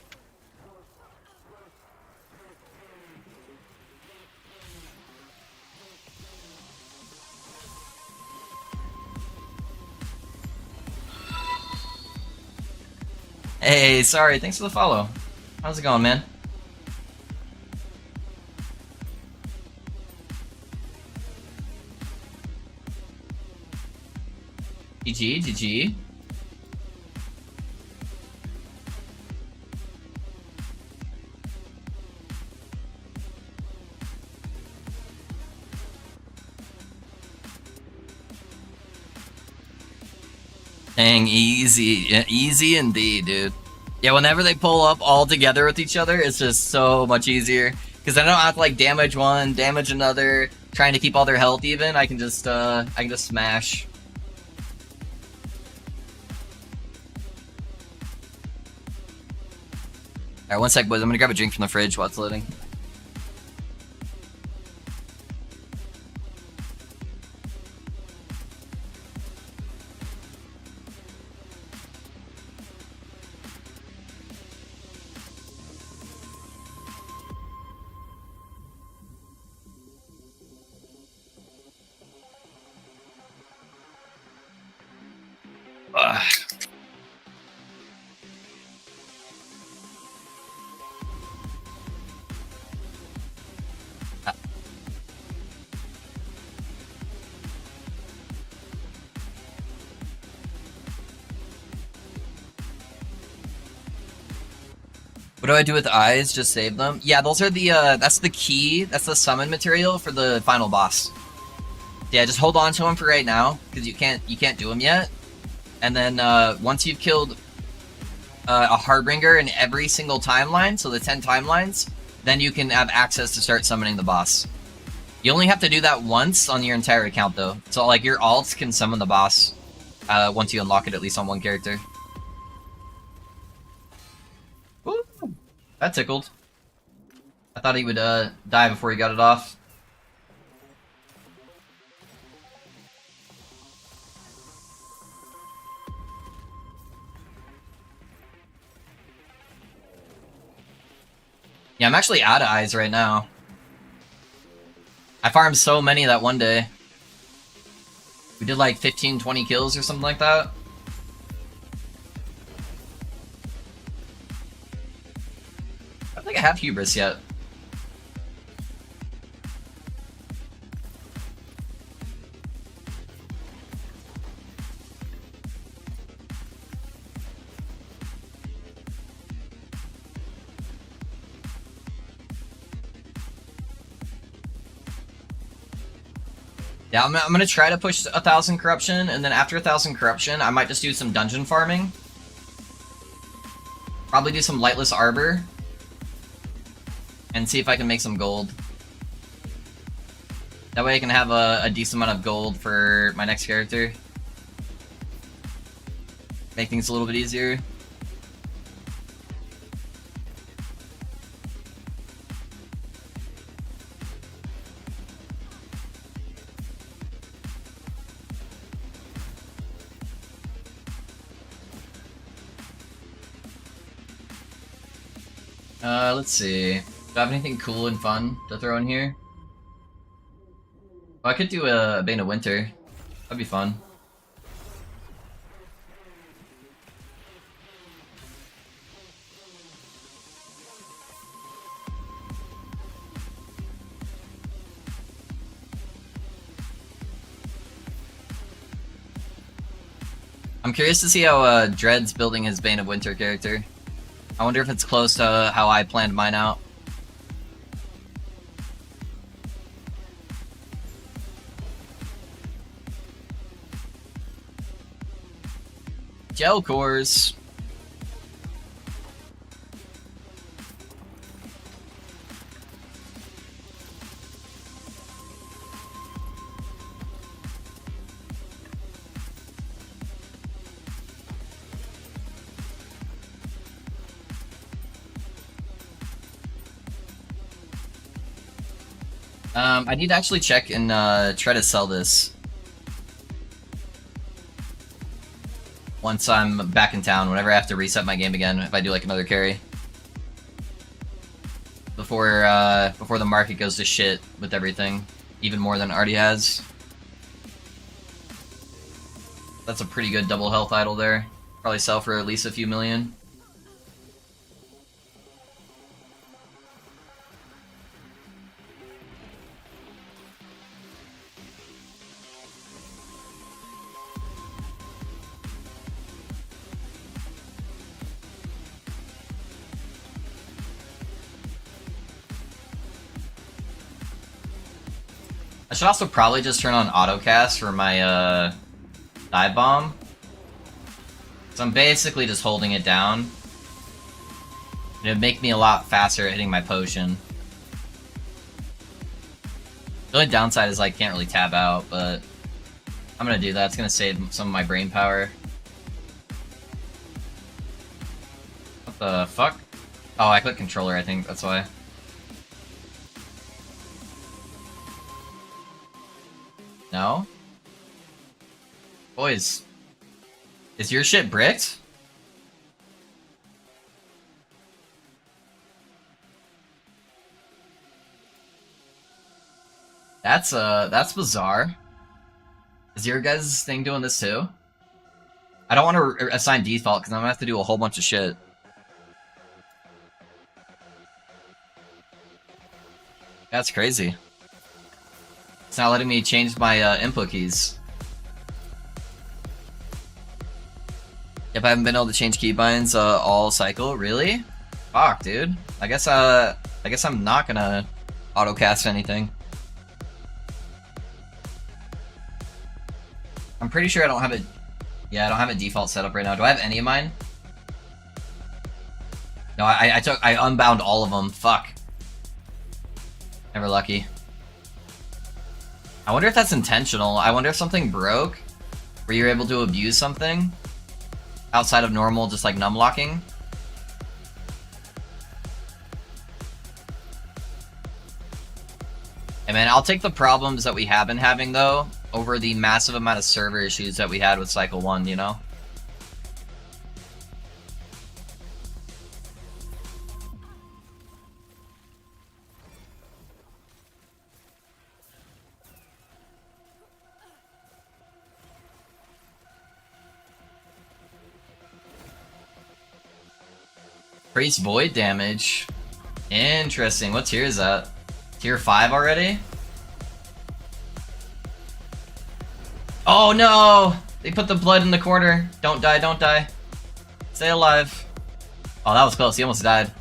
Hey, sorry. Thanks for the follow. How's it going, man? GG, GG. Dang, easy. Yeah, easy indeed, dude. Yeah, whenever they pull up all together with each other, it's just so much easier. Because I don't have to like damage one, damage another, trying to keep all their health even. I can just smash. Alright, one sec, boys. I'm gonna grab a drink from the fridge while it's loading. Ugh. do I do with eyes? Just save them? Yeah, those are the, that's the key. That's the summon material for the final boss. Yeah, just hold on to them for right now, because you can't do them yet. And then, once you've killed a Harbinger in every single timeline, so the 10 timelines, then you can have access to start summoning the boss. You only have to do that once on your entire account, though. So, like, your alts can summon the boss once you unlock it, at least on one character. Ooh, that tickled. I thought he would die before he got it off. Yeah, I'm actually out of eyes right now. I farmed so many that one day. We did like 15, 20 kills or something like that. I don't think I have hubris yet. Yeah, I'm gonna try to push 1,000 corruption, and then after 1,000 corruption, I might just do some dungeon farming. Probably do some lightless arbor. And see if I can make some gold. That way I can have a decent amount of gold for my next character. Make things a little bit easier. Let's see. Do I have anything cool and fun to throw in here? Oh, I could do a Bane of Winter. That'd be fun. I'm curious to see how Dread's building his Bane of Winter character. I wonder if it's close to how I planned mine out. Gel cores. I need to actually check and try to sell this once I'm back in town, whenever I have to reset my game again, if I do like another carry. Before the market goes to shit with everything, even more than it already has. That's a pretty good double health idol there. Probably sell for at least a few million. I should also probably just turn on autocast for my dive bomb. So I'm basically just holding it down. It would make me a lot faster at hitting my potion. The only downside is I can't really tab out, but I'm gonna do that. It's gonna save some of my brain power. What the fuck? Oh, I clicked controller, I think, that's why. No? Boys, is your shit bricked? That's bizarre. Is your guys' thing doing this too? I don't want to assign default because I'm gonna have to do a whole bunch of shit. That's crazy. It's not letting me change my input keys. Yep, I haven't been able to change keybinds all cycle, really? Fuck, dude. I guess I'm not gonna autocast anything. I'm pretty sure I don't have it. Yeah, I don't have a default setup right now. Do I have any of mine? No, I unbound all of them. Fuck. Never lucky. I wonder if that's intentional. I wonder if something broke where you're able to abuse something outside of normal, just like numlocking. Hey man, I'll take the problems that we have been having though over the massive amount of server issues that we had with Cycle 1, you know? Priest void damage. Interesting. What tier is that? Tier 5 already? Oh no! They put the blood in the corner. Don't die, don't die. Stay alive. Oh, that was close. He almost died.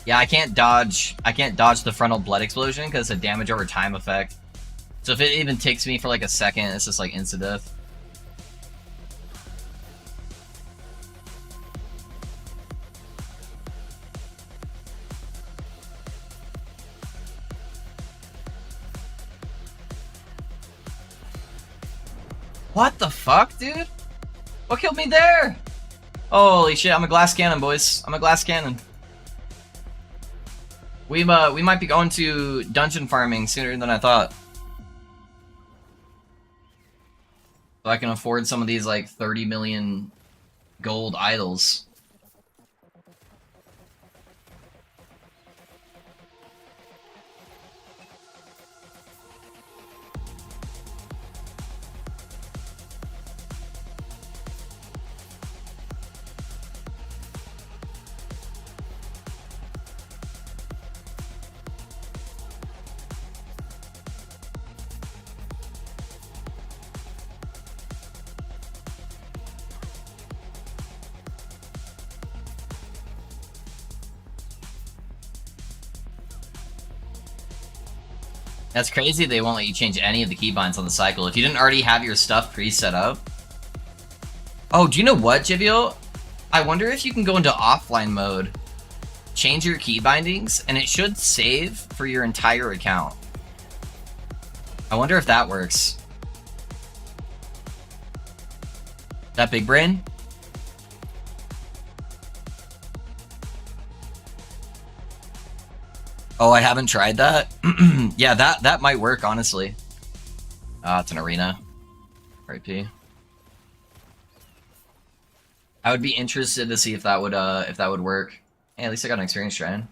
Yeah, I can't dodge the frontal blood explosion because it's a damage over time effect. So if it even takes me for like a second, it's just like insta-death. What the fuck, dude? What killed me there? Holy shit, I'm a glass cannon, boys. I'm a glass cannon. We might be going to dungeon farming sooner than I thought. So I can afford some of these like 30 million gold idols. That's crazy they won't let you change any of the keybinds on the cycle. If you didn't already have your stuff pre-set up. Oh, do you know what, Jivio? I wonder if you can go into offline mode, change your key bindings, and it should save for your entire account. I wonder if that works. That big brain? Oh, I haven't tried that. Yeah, that might work, honestly. Ah, it's an arena. RIP. I would be interested to see if that would work. Hey, at least I got an experience trying.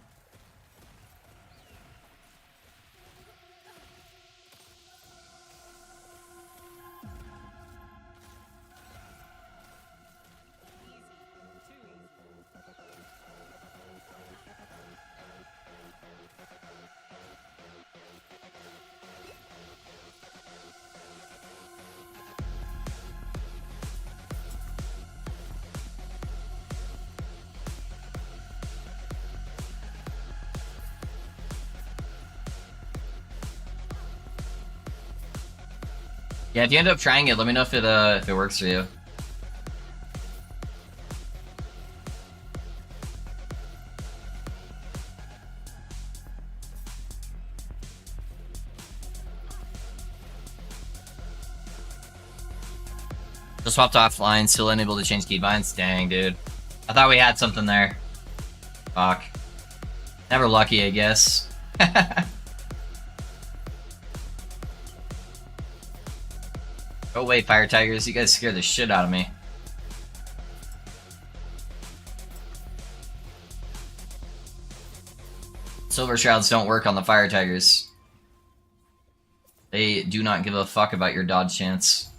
Yeah, if you end up trying it, let me know if it works for you. Just swapped offline, still unable to change keybinds. Dang, dude. I thought we had something there. Fuck. Never lucky, I guess. Go away, Fire Tigers. You guys scared the shit out of me. Silver Shrouds don't work on the Fire Tigers. They do not give a fuck about your dodge chance.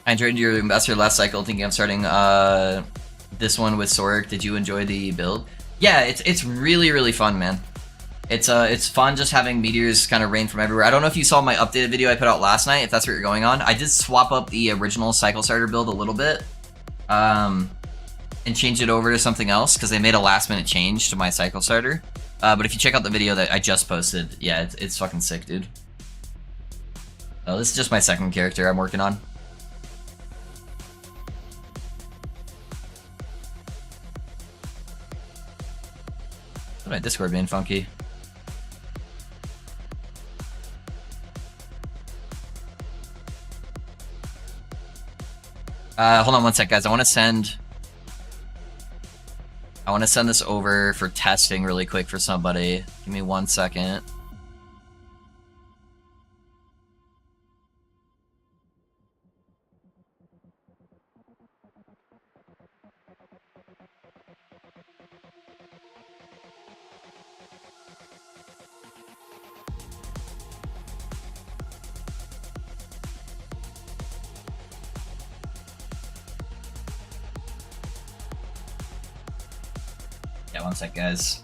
I enjoyed your Ambassador last cycle, thinking of starting this one with sorc. Did you enjoy the build? Yeah, it's really, really fun, man. It's fun just having meteors kind of rain from everywhere. I don't know if you saw my updated video I put out last night, if that's what you're going on. I did swap up the original Cycle Starter build a little bit, and change it over to something else, because they made a last minute change to my Cycle Starter. But if you check out the video that I just posted, yeah, it's fucking sick, dude. Oh, this is just my second character I'm working on. My Discord being funky. Hold on one sec, guys. I want to send this over for testing really quick for somebody. Give me 1 second. Yeah, 1 sec, guys.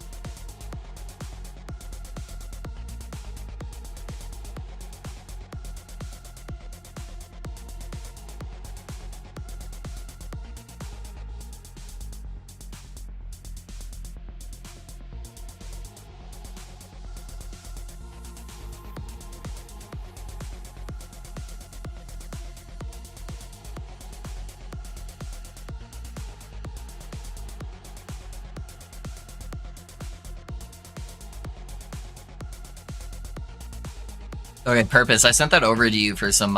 Okay, Purpose. I sent that over to you for some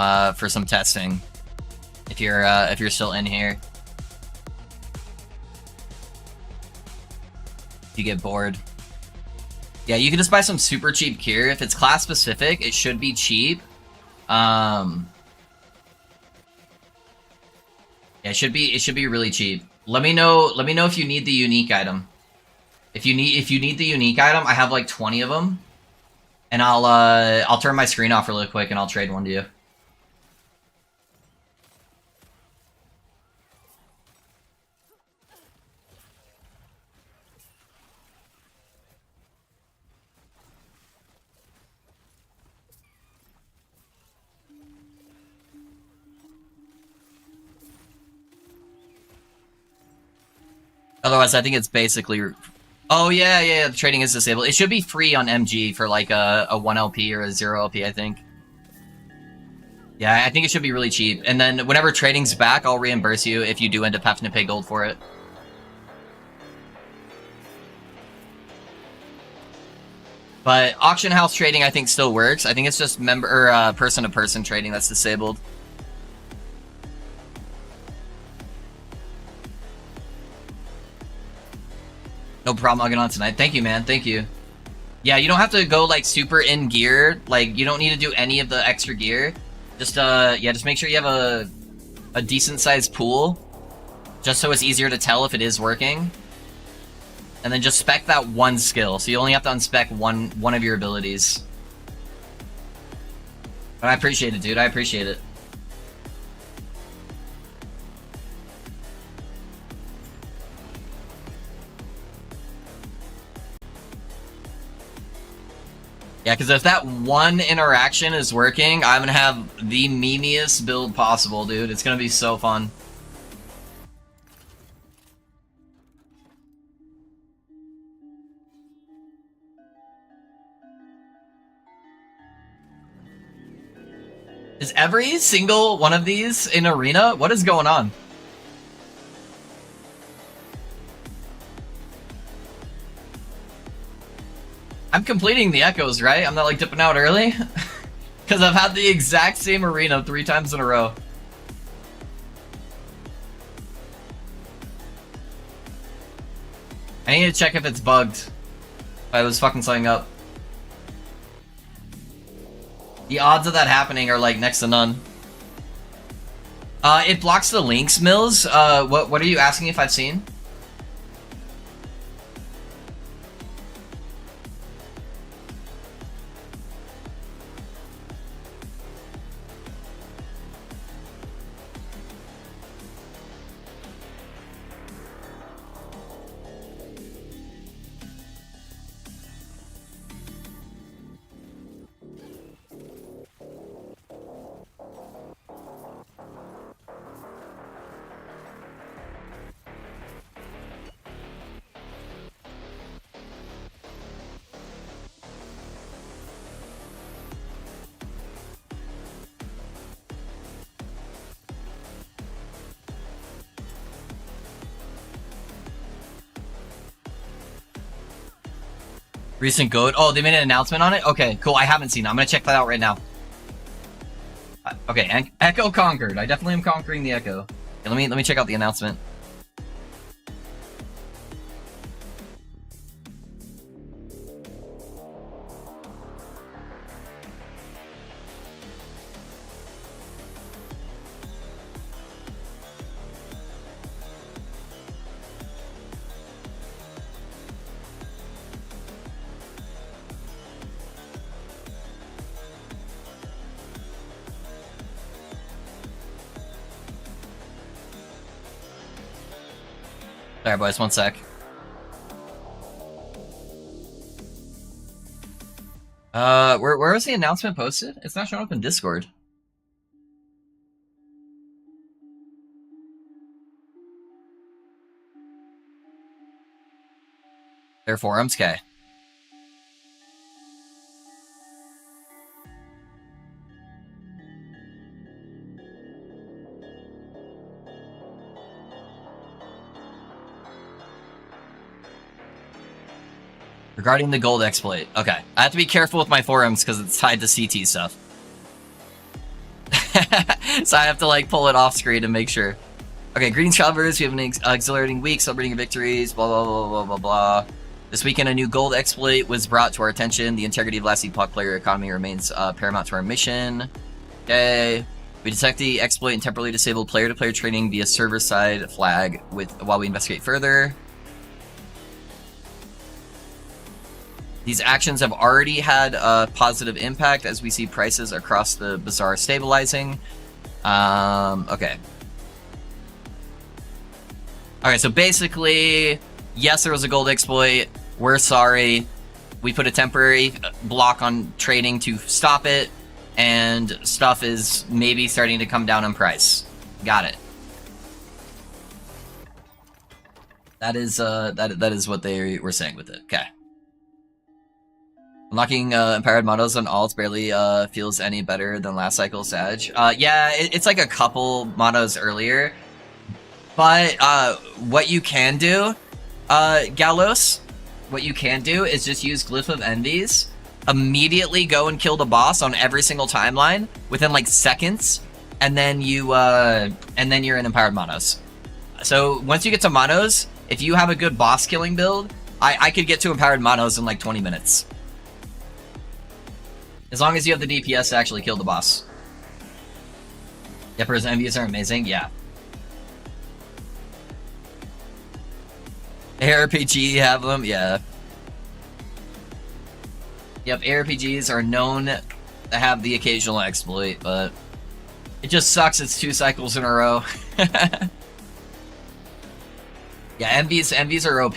testing. If you're still in here. If you get bored. Yeah, you can just buy some super cheap gear. If it's class specific, it should be cheap. Yeah, it should be really cheap. Let me know if you need the unique item. If you need the unique item, I have like 20 of them. And I'll turn my screen off really quick and I'll trade one to you. Otherwise, I think it's basically... Oh, yeah, the trading is disabled. It should be free on MG for like a 1 LP or a 0 LP, I think. Yeah, I think it should be really cheap. And then whenever trading's back, I'll reimburse you if you do end up having to pay gold for it. But auction house trading, I think, still works. I think it's just person-to-person trading that's disabled. No problem, I'll get on tonight. Thank you, man. Thank you. Yeah, you don't have to go, like, super in gear. Like, you don't need to do any of the extra gear. Just, yeah, just make sure you have a decent-sized pool. Just so it's easier to tell if it is working. And then just spec that one skill. So you only have to unspec one of your abilities. But I appreciate it, dude. I appreciate it. Yeah, because if that one interaction is working, I'm gonna have the memeiest build possible, dude. It's gonna be so fun. Is every single one of these in Arena? What is going on? I'm completing the echoes, right? I'm not like dipping out early? Because I've had the exact same arena 3 times in a row. I need to check if it's bugged. If I was fucking something up. The odds of that happening are like next to none. It blocks the links, Mills. What are you asking if I've seen? Recent goat. Oh, they made an announcement on it? Okay, cool. I haven't seen it. I'm gonna check that out right now. Okay, Echo conquered. I definitely am conquering the Echo. Okay, let me check out the announcement. Sorry, boys, one sec. Where was the announcement posted? It's not showing up in Discord. Their forums, okay. Regarding the gold exploit. Okay. I have to be careful with my forums because it's tied to CT stuff. So I have to like pull it off screen to make sure. Okay, greetings travelers. We have an exhilarating week celebrating your victories, blah, blah, blah, blah, blah, blah. This weekend, a new gold exploit was brought to our attention. The integrity of last epoch player economy remains paramount to our mission. Okay. We detect the exploit and temporarily disable player-to-player trading via server-side flag while we investigate further. These actions have already had a positive impact as we see prices across the bazaar stabilizing. Okay. Alright, so basically, yes, there was a gold exploit. We're sorry. We put a temporary block on trading to stop it, and stuff is maybe starting to come down in price. Got it. That is that is what they were saying with it. Okay. Unlocking empowered models on alts barely feels any better than last cycle Sag. Yeah, it's like a couple monos earlier. But what you can do, Galos, what you can do is just use Glyph of Envies, immediately go and kill the boss on every single timeline within like seconds, and then you're in empowered monos. So once you get to monos, if you have a good boss killing build, I could get to empowered monos in like 20 minutes. As long as you have the DPS to actually kill the boss. Yepper's envies are amazing, yeah. ARPG have them, yeah. Yep, ARPGs are known to have the occasional exploit, but it just sucks it's 2 cycles in a row. Yeah, envies are OP.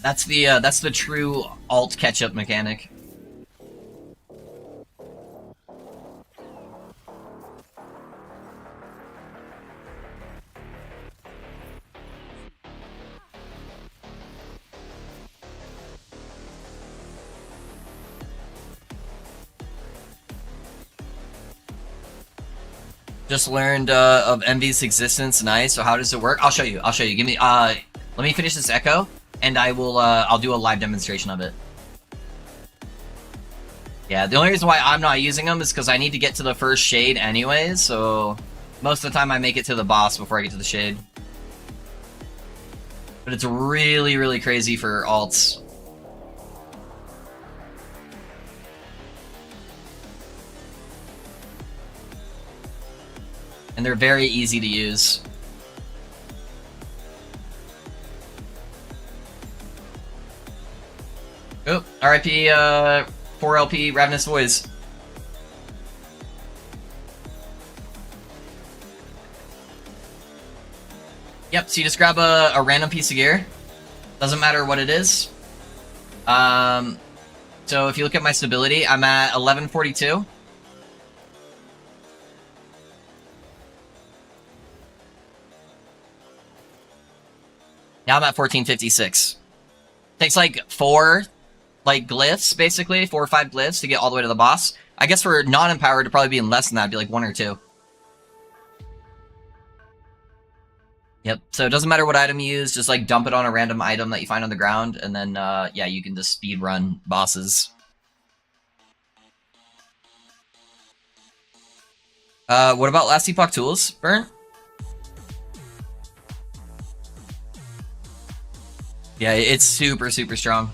That's the true alt catch-up mechanic. Just learned of Envy's existence. Nice. So how does it work? I'll show you. Give me let me finish this echo, and I will I'll do a live demonstration of it. Yeah, the only reason why I'm not using them is because I need to get to the first shade anyways, so most of the time I make it to the boss before I get to the shade. But it's really, really crazy for alts. And they're very easy to use. Oh, RIP 4LP Ravenous Voice. Yep, so you just grab a random piece of gear. Doesn't matter what it is. So if you look at my stability, I'm at 1142. Now I'm at 1456. Takes like 4 glyphs, basically. 4 or 5 glyphs to get all the way to the boss. I guess for non-empowered, it'd probably be in less than that. It'd be like 1 or 2. Yep. So it doesn't matter what item you use, just like dump it on a random item that you find on the ground, and then yeah, you can just speed run bosses. What about last epoch tools, Burnt? Yeah, it's super strong.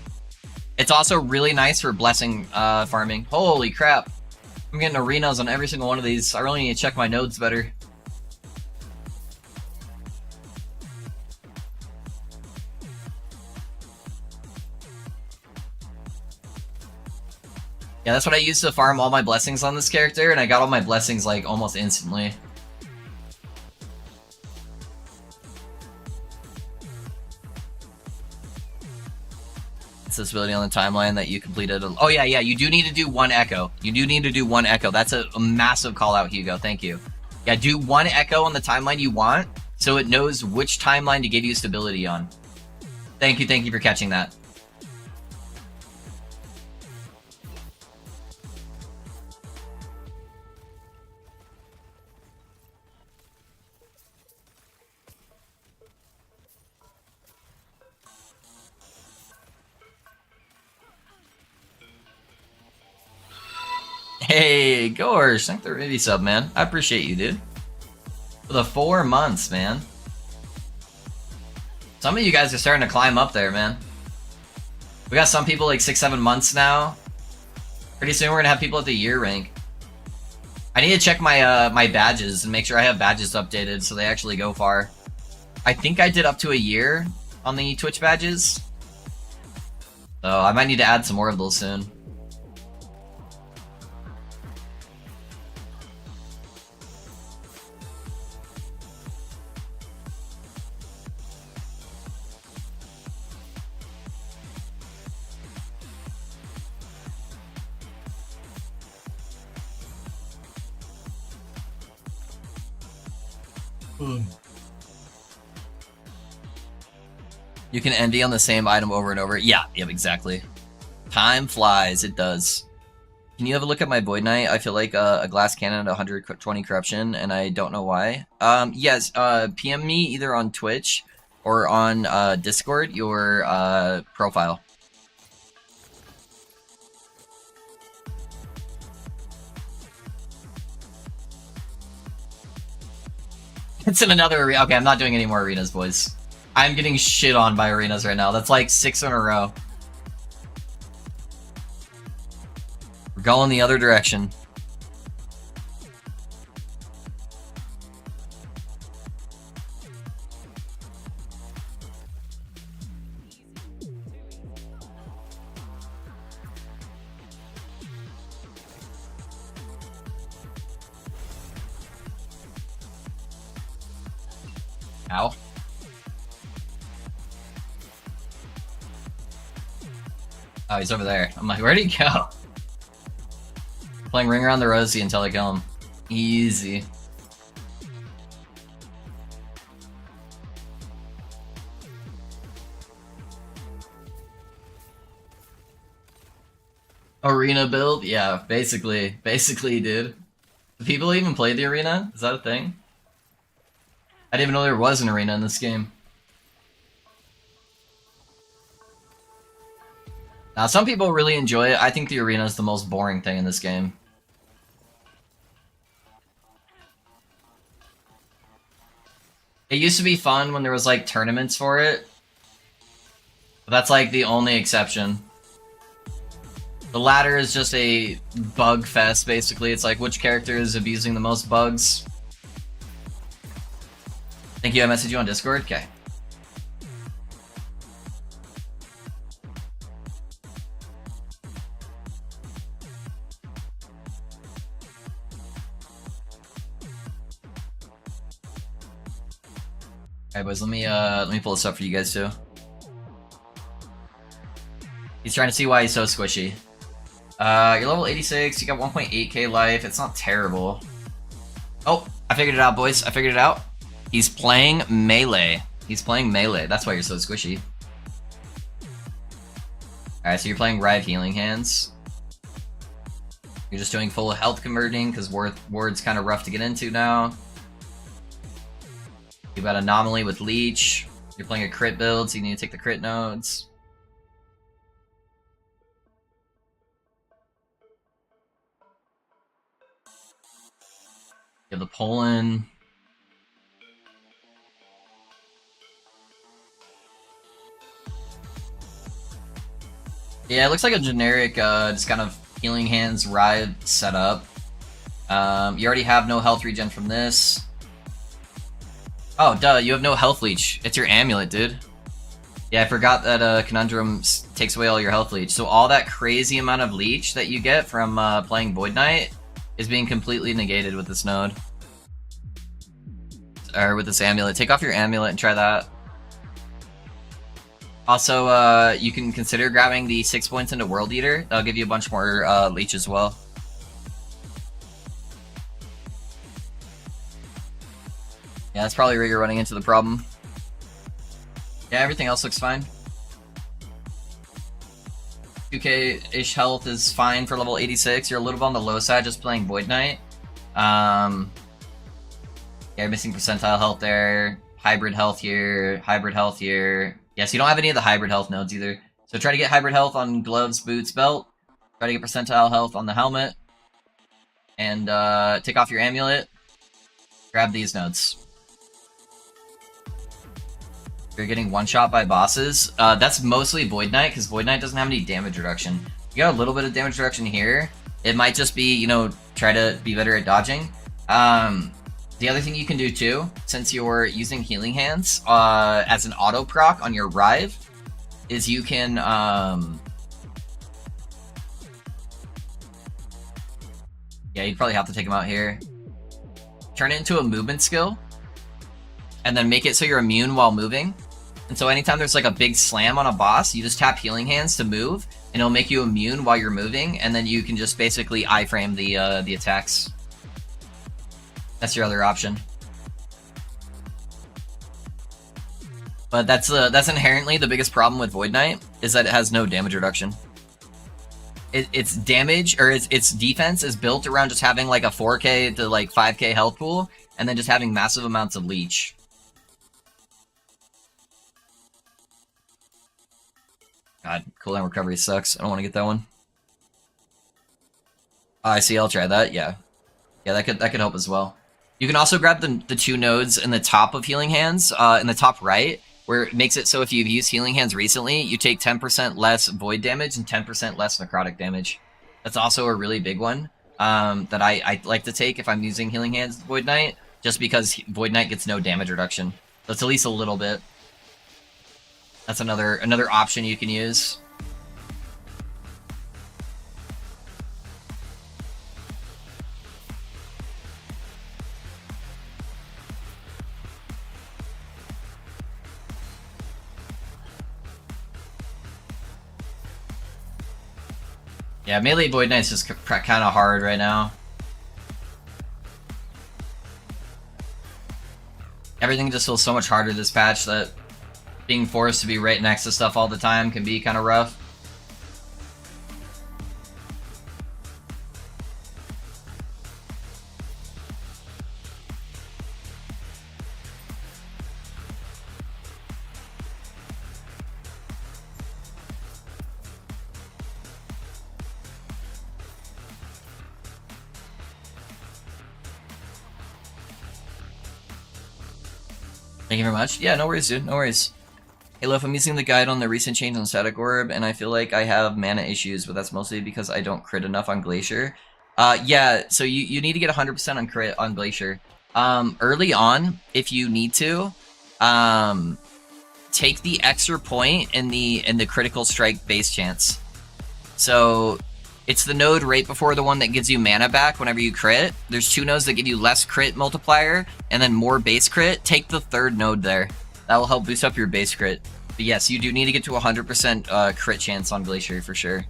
It's also really nice for blessing farming. Holy crap! I'm getting arenas on every single one of these. I really need to check my nodes better. Yeah, that's what I used to farm all my blessings on this character, and I got all my blessings like almost instantly. It's this ability on the timeline that you completed. Oh yeah, you do need to do one echo. You do need to do one echo. That's a massive call out, Hugo. Thank you. Yeah, do one echo on the timeline you want, so it knows which timeline to give you stability on. Thank you for catching that. Hey, Gorsh, thank the Ruby sub, man. I appreciate you, dude. For the 4 months, man. Some of you guys are starting to climb up there, man. We got some people like 6-7 months now. Pretty soon we're gonna have people at the year rank. I need to check my my badges and make sure I have badges updated so they actually go far. I think I did up to a year on the Twitch badges. So I might need to add some more of those soon. You can ND on the same item over and over. Yeah, yep, exactly. Time flies, it does. Can you have a look at my Void Knight? I feel like a glass cannon at 120 corruption, and I don't know why. Yes, PM me either on Twitch or on Discord your profile. It's in another arena. Okay, I'm not doing any more arenas, boys. I'm getting shit on by arenas right now. That's like 6 in a row. We're going the other direction. Ow. Oh, he's over there. I'm like, where'd he go? Playing Ring Around the Rosie until I kill him. Easy. Arena build? Yeah, basically. Basically, dude. Do people even play the arena? Is that a thing? I didn't even know there was an arena in this game. Now, some people really enjoy it. I think the arena is the most boring thing in this game. It used to be fun when there was, like, tournaments for it. But that's, like, the only exception. The ladder is just a bug fest, basically. It's like, which character is abusing the most bugs? Thank you, I messaged you on Discord? Okay. Alright, boys, let me pull this up for you guys too. He's trying to see why he's so squishy. You're level 86, you got 1.8k life, it's not terrible. Oh, I figured it out, boys, I figured it out. He's playing melee. He's playing melee, that's why you're so squishy. Alright, so you're playing Riot Healing Hands. You're just doing full health converting, because Ward's kind of rough to get into now. You've got Anomaly with Leech. You're playing a crit build, so you need to take the crit nodes. You have the Poland. Yeah, it looks like a generic, just kind of Healing Hands ride setup. You already have no health regen from this. Oh, duh, you have no health leech. It's your amulet, dude. Yeah, I forgot that Conundrum takes away all your health leech. So all that crazy amount of leech that you get from playing Void Knight is being completely negated with this node. Or with this amulet. Take off your amulet and try that. Also, you can consider grabbing the 6 points into World Eater. That'll give you a bunch more leech as well. Yeah, that's probably where you're running into the problem. Yeah, everything else looks fine. 2k-ish health is fine for level 86. You're a little bit on the low side just playing Void Knight. Yeah, you're missing percentile health there. Hybrid health here. Hybrid health here. Yes, you don't have any of the hybrid health nodes either. So try to get hybrid health on gloves, boots, belt. Try to get percentile health on the helmet. And take off your amulet. Grab these nodes. You're getting one-shot by bosses. That's mostly Void Knight, because Void Knight doesn't have any damage reduction. You got a little bit of damage reduction here. It might just be, you know, try to be better at dodging. The other thing you can do too, since you're using Healing Hands as an auto proc on your Rive, is you can yeah, you'd probably have to take him out here. Turn it into a movement skill, and then make it so you're immune while moving. And so anytime there's like a big slam on a boss, you just tap Healing Hands to move, and it'll make you immune while you're moving, and then you can just basically iframe the attacks. That's your other option. But that's inherently the biggest problem with Void Knight, is that it has no damage reduction. Its damage, or its defense is built around just having like a 4k to like 5k health pool, and then just having massive amounts of leech. God, cooldown recovery sucks. I don't want to get that one. Oh, I see, I'll try that, yeah. Yeah, that could help as well. You can also grab the 2 nodes in the top of Healing Hands, in the top right, where it makes it so if you've used Healing Hands recently, you take 10% less void damage and 10% less necrotic damage. That's also a really big one that I like to take if I'm using Healing Hands Void Knight, just because Void Knight gets no damage reduction. That's at least a little bit. That's another option you can use. Yeah, melee Void Knight's just kind of hard right now. Everything just feels so much harder this patch that being forced to be right next to stuff all the time can be kind of rough. Thank you very much. Yeah, no worries, dude. No worries. Hey, Loaf, I'm using the guide on the recent change on Static Orb, and I feel like I have mana issues, but that's mostly because I don't crit enough on Glacier. Yeah, so you need to get 100% on crit on Glacier. Early on, if you need to, take the extra point in the critical strike base chance. So it's the node right before the one that gives you mana back whenever you crit. There's 2 nodes that give you less crit multiplier and then more base crit. Take the 3rd node there. That will help boost up your base crit. But yes, you do need to get to 100% crit chance on Glacier for sure.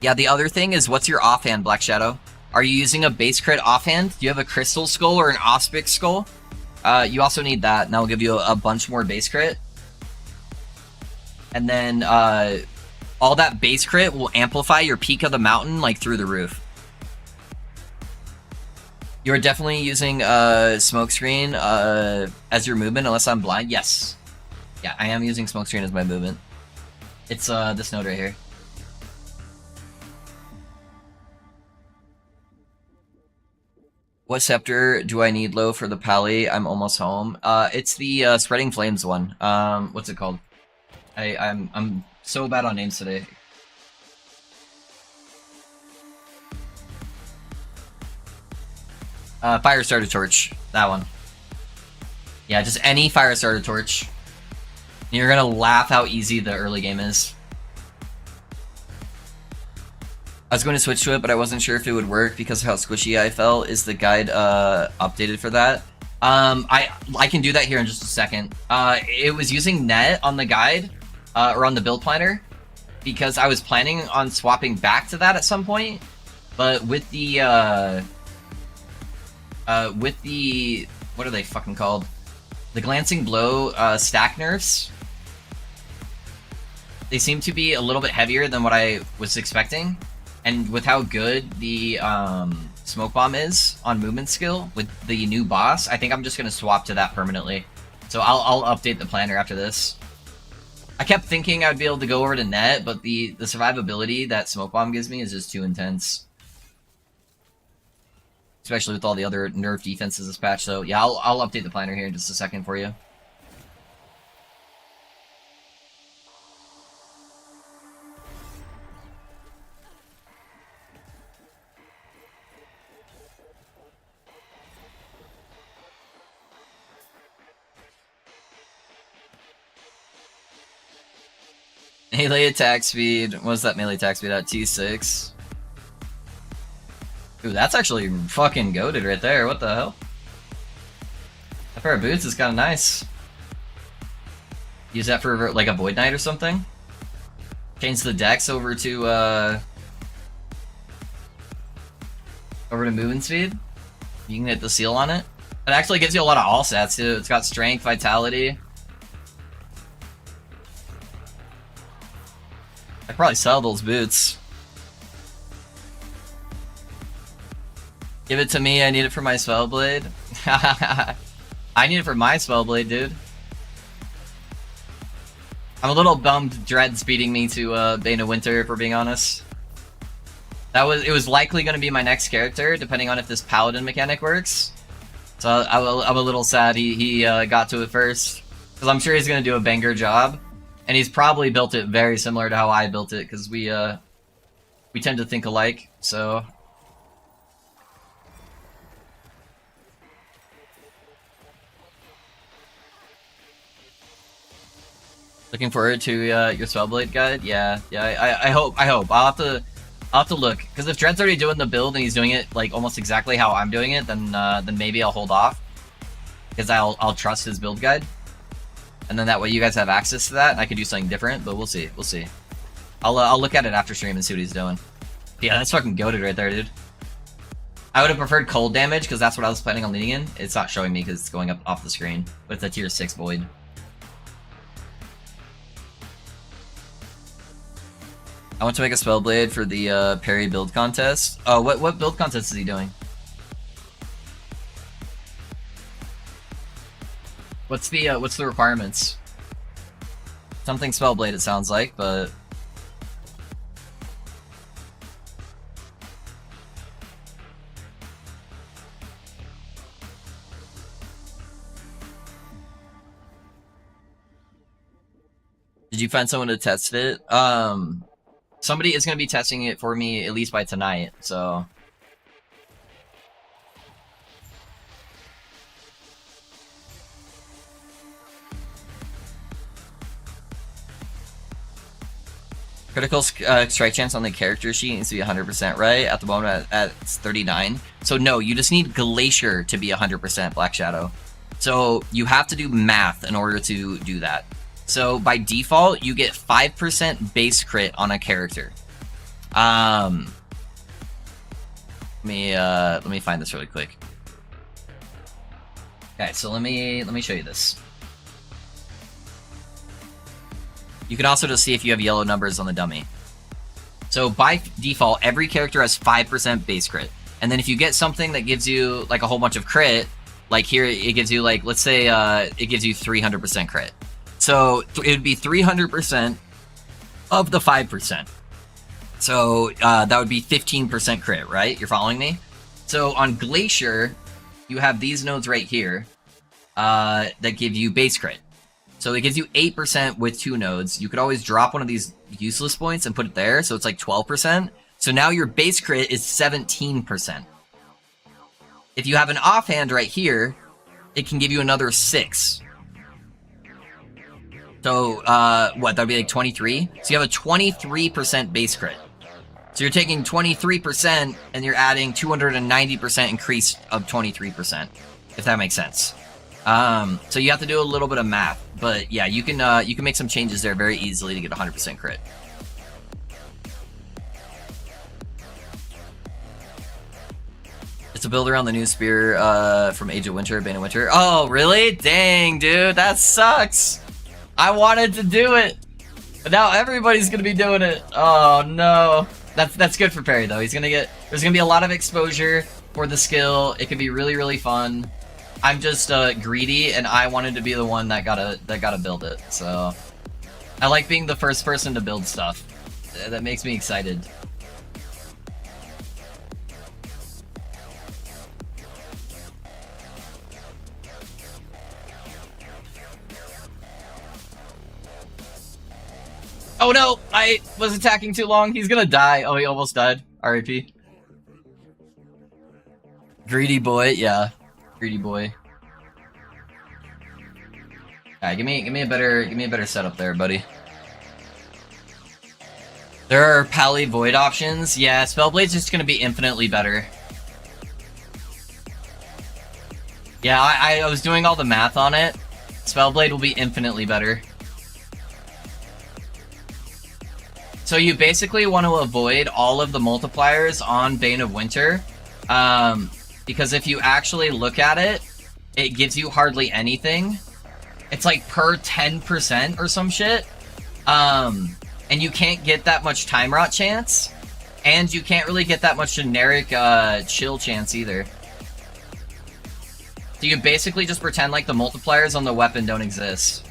Yeah, the other thing is, what's your offhand, Black Shadow? Are you using a base crit offhand? Do you have a Crystal Skull or an Auspic Skull? You also need that, and that will give you a bunch more base crit. And then all that base crit will amplify your Peak of the Mountain like through the roof. You're definitely using smokescreen as your movement, unless I'm blind. Yes. Yeah, I am using smokescreen as my movement. It's this node right here. What scepter do I need low for the pally? I'm almost home. It's the spreading flames one. What's it called? I'm so bad on names today. Fire starter torch. That one. Yeah, just any fire starter torch. You're gonna laugh how easy the early game is. I was going to switch to it, but I wasn't sure if it would work because of how squishy I felt. Is the guide updated for that? I can do that here in just a second. It was using net on the guide, or on the build planner, because I was planning on swapping back to that at some point, but with the what are they fucking called? The glancing blow stack nerfs. They seem to be a little bit heavier than what I was expecting. And with how good the smoke bomb is on movement skill with the new boss, I think I'm just gonna swap to that permanently. So I'll update the planner after this. I kept thinking I'd be able to go over to net, but the survivability that smoke bomb gives me is just too intense. Especially with all the other nerf defenses this patch. So yeah, I'll update the planner here in just a second for you. Melee attack speed. What's that melee attack speed at? T6. Ooh, that's actually fucking goated right there. What the hell? That pair of boots is kind of nice. Use that for like a Void Knight or something. Change the dex over to movement speed. You can get the seal on it. It actually gives you a lot of all stats too. It's got strength, vitality. I'd probably sell those boots. Give it to me, I need it for my Spellblade. I need it for my Spellblade, dude. I'm a little bummed Dread's beating me to Bane of Winter, if we're being honest. It was likely going to be my next character, depending on if this Paladin mechanic works. So I'm a little sad he got to it first. Because I'm sure he's going to do a banger job. And he's probably built it very similar to how I built it, because we tend to think alike, so... Looking forward to your Spellblade guide? Yeah, I hope. I'll have to look, because if Dread's already doing the build and he's doing it like almost exactly how I'm doing it, then maybe I'll hold off. Because I'll trust his build guide. And then that way you guys have access to that, and I can do something different, but we'll see. We'll see. I'll look at it after stream and see what he's doing. Yeah, that's fucking goated right there, dude. I would have preferred cold damage, because that's what I was planning on leading in. It's not showing me because it's going up off the screen. But it's a tier 6 void. I want to make a Spellblade for the parry build contest. Oh, what build contest is he doing? What's the requirements? Something Spellblade it sounds like, but... Did you find someone to test it? Somebody is going to be testing it for me at least by tonight, so... Critical strike chance on the character sheet needs to be 100% right. At the moment, at 39. So no, you just need Glacier to be 100% Black Shadow. So you have to do math in order to do that. So by default, you get 5% base crit on a character. Let me find this really quick. Okay, so let me show you this. You can also just see if you have yellow numbers on the dummy. So by default, every character has 5% base crit. And then if you get something that gives you like a whole bunch of crit, like here it gives you like, let's say it gives you 300% crit. So it would be 300% of the 5%. So that would be 15% crit, right? You're following me? So on Glacier, you have these nodes right here that give you base crit. So it gives you 8% with 2 nodes. You could always drop one of these useless points and put it there, so it's like 12%. So now your base crit is 17%. If you have an offhand right here, it can give you another 6. So, what, that'd be like 23? So you have a 23% base crit. So you're taking 23% and you're adding 290% increase of 23%, if that makes sense. So you have to do a little bit of math, but yeah, you can make some changes there very easily to get 100% crit. It's a build around the new spear from Age of Winter, Bane of Winter. Oh, really? Dang, dude, that sucks. I wanted to do it, but now everybody's gonna be doing it. Oh no. That's good for Perry though. There's gonna be a lot of exposure for the skill. It could be really, really fun. I'm just greedy, and I wanted to be the one that gotta build it. So I like being the first person to build stuff. That makes me excited. Oh no! I was attacking too long. He's gonna die. Oh, he almost died. RIP. Greedy boy, yeah. Greedy boy. Alright, give me a better setup there, buddy. There are Pally Void options. Yeah, Spellblade's just gonna be infinitely better. Yeah, I was doing all the math on it. Spellblade will be infinitely better. So you basically want to avoid all of the multipliers on Bane of Winter, because if you actually look at it, it gives you hardly anything. It's like per 10% or some shit, and you can't get that much time rot chance, and you can't really get that much generic chill chance either. So you basically just pretend like the multipliers on the weapon don't exist.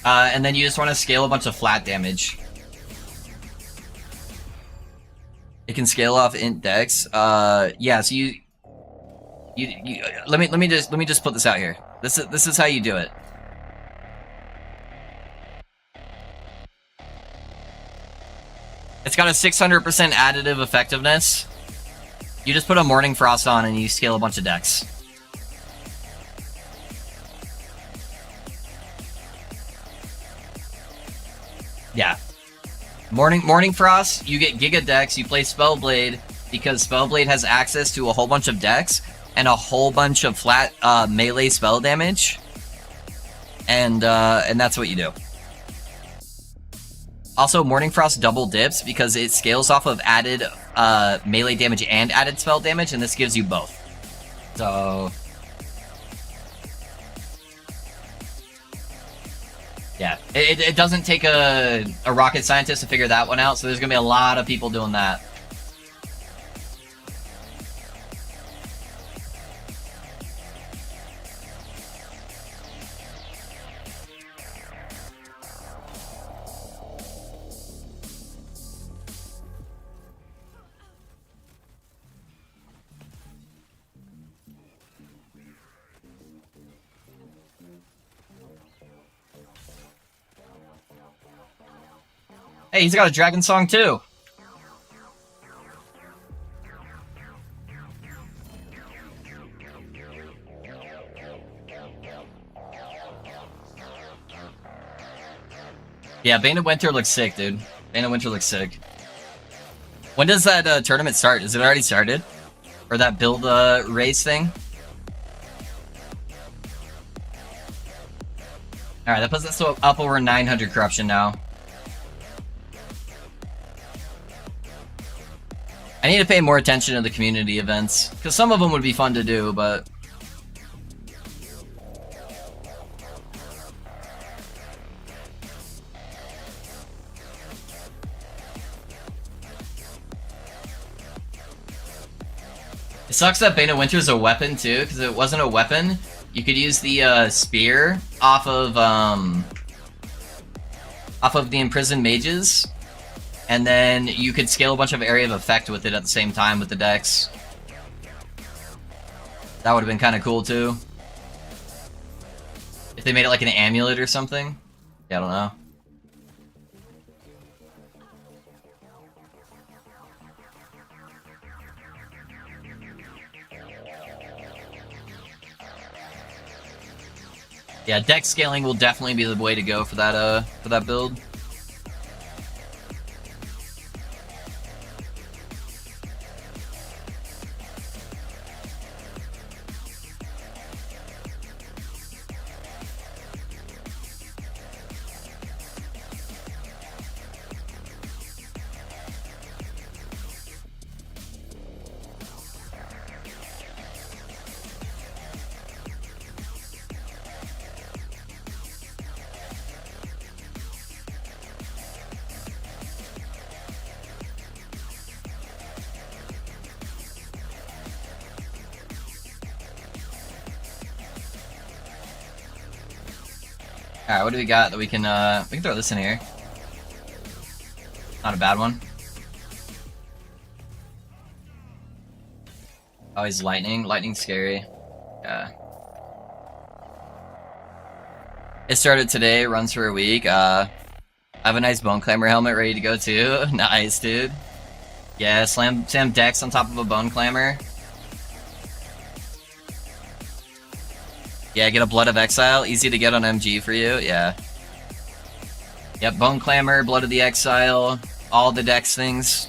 And then you just want to scale a bunch of flat damage. It can scale off int dex. Yeah. So you let me just put this out here. This is how you do it. It's got a 600% additive effectiveness. You just put a Morning Frost on and you scale a bunch of dex. Yeah. Morning Frost, you get Giga Dex, you play Spellblade, because Spellblade has access to a whole bunch of dex and a whole bunch of flat melee spell damage. And that's what you do. Also, Morning Frost double dips because it scales off of added melee damage and added spell damage, and this gives you both. So yeah, it doesn't take a rocket scientist to figure that one out, so there's gonna be a lot of people doing that. Hey, he's got a dragon song too. Yeah, Bane of Winter looks sick, dude. Bane of Winter looks sick. When does that tournament start? Is it already started? Or that build race thing? Alright, that puts us up over 900 corruption now. I need to pay more attention to the community events, because some of them would be fun to do, but It sucks that Bane of Winter's a weapon too, because if it wasn't a weapon, you could use the spear off of the imprisoned mages, and then you could scale a bunch of area of effect with it at the same time with the dex. That would have been kind of cool too. If they made it like an amulet or something. Yeah, I don't know. Yeah, dex scaling will definitely be the way to go for that build. Alright, what do we got that we can throw this in here. Not a bad one. Oh, he's lightning. Lightning's scary. Yeah. It started today, runs for a week. I have a nice Bone Clamor helmet ready to go too. Nice, dude. Yeah, slam Dex on top of a Bone Clamor. Yeah, get a Blood of Exile. Easy to get on MG for you, yeah. Yep, Bone Clamor, Blood of the Exile, all the Dex things.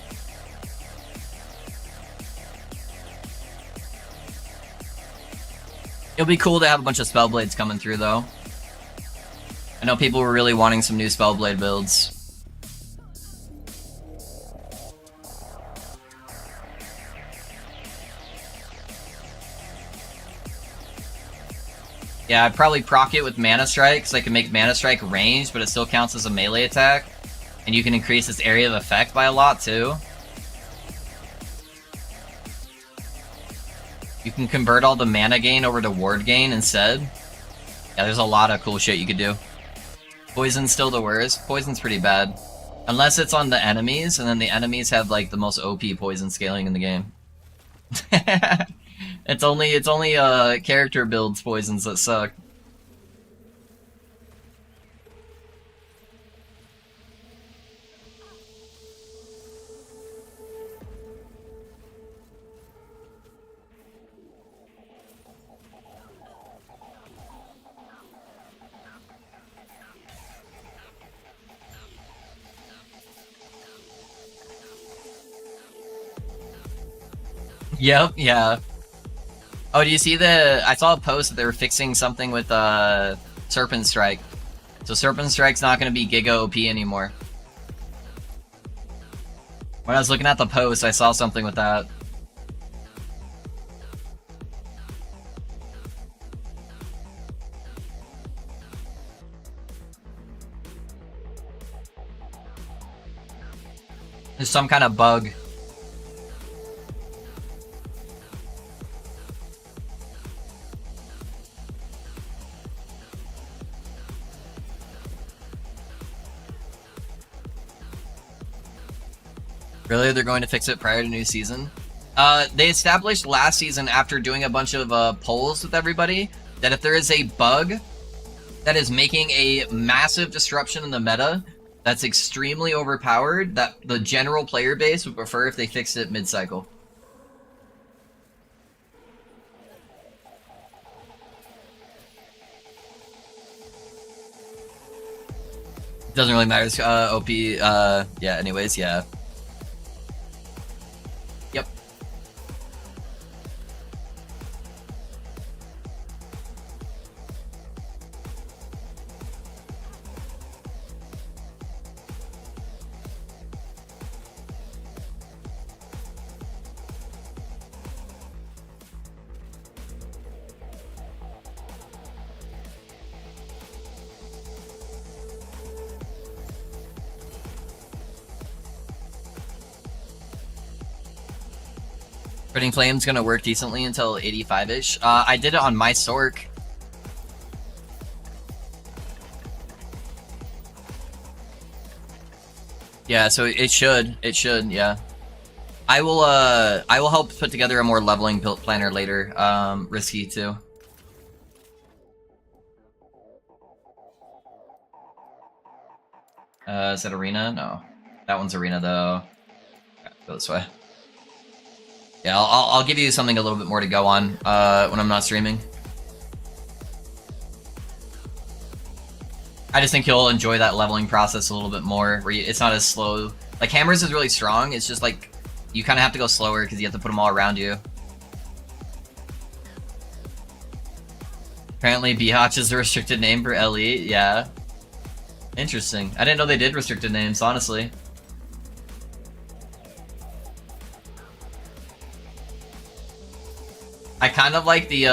It'll be cool to have a bunch of Spellblades coming through, though. I know people were really wanting some new Spellblade builds. Yeah, I'd probably proc it with Mana Strike, because I can make Mana Strike ranged, but it still counts as a melee attack. And you can increase its area of effect by a lot, too. You can convert all the mana gain over to ward gain instead. Yeah, there's a lot of cool shit you could do. Poison's still the worst. Poison's pretty bad. Unless it's on the enemies, and then the enemies have, like, the most OP poison scaling in the game. It's only character builds poisons that suck. Yep, yeah. Oh, do you see I saw a post that they were fixing something with Serpent Strike. So Serpent Strike's not going to be Giga OP anymore. When I was looking at the post, I saw something with that. There's some kind of bug. Really? They're going to fix it prior to new season? They established last season after doing a bunch of polls with everybody that if there is a bug that is making a massive disruption in the meta that's extremely overpowered, that the general player base would prefer if they fixed it mid-cycle. Doesn't really matter. OP, yeah, anyways, yeah. Yep. Spreading Flame's gonna work decently until 85-ish. I did it on my sorc. Yeah, so it should, yeah. I will help put together a more leveling build planner later. Risky too. Is that arena? No. That one's arena though. Okay, go this way. Yeah, I'll give you something a little bit more to go on when I'm not streaming. I just think you'll enjoy that leveling process a little bit more, where it's not as slow. Like, Hammers is really strong, it's just like, you kind of have to go slower because you have to put them all around you. Apparently, Bihotch is a restricted name for LE, yeah. Interesting. I didn't know they did restricted names, honestly. I kind of like the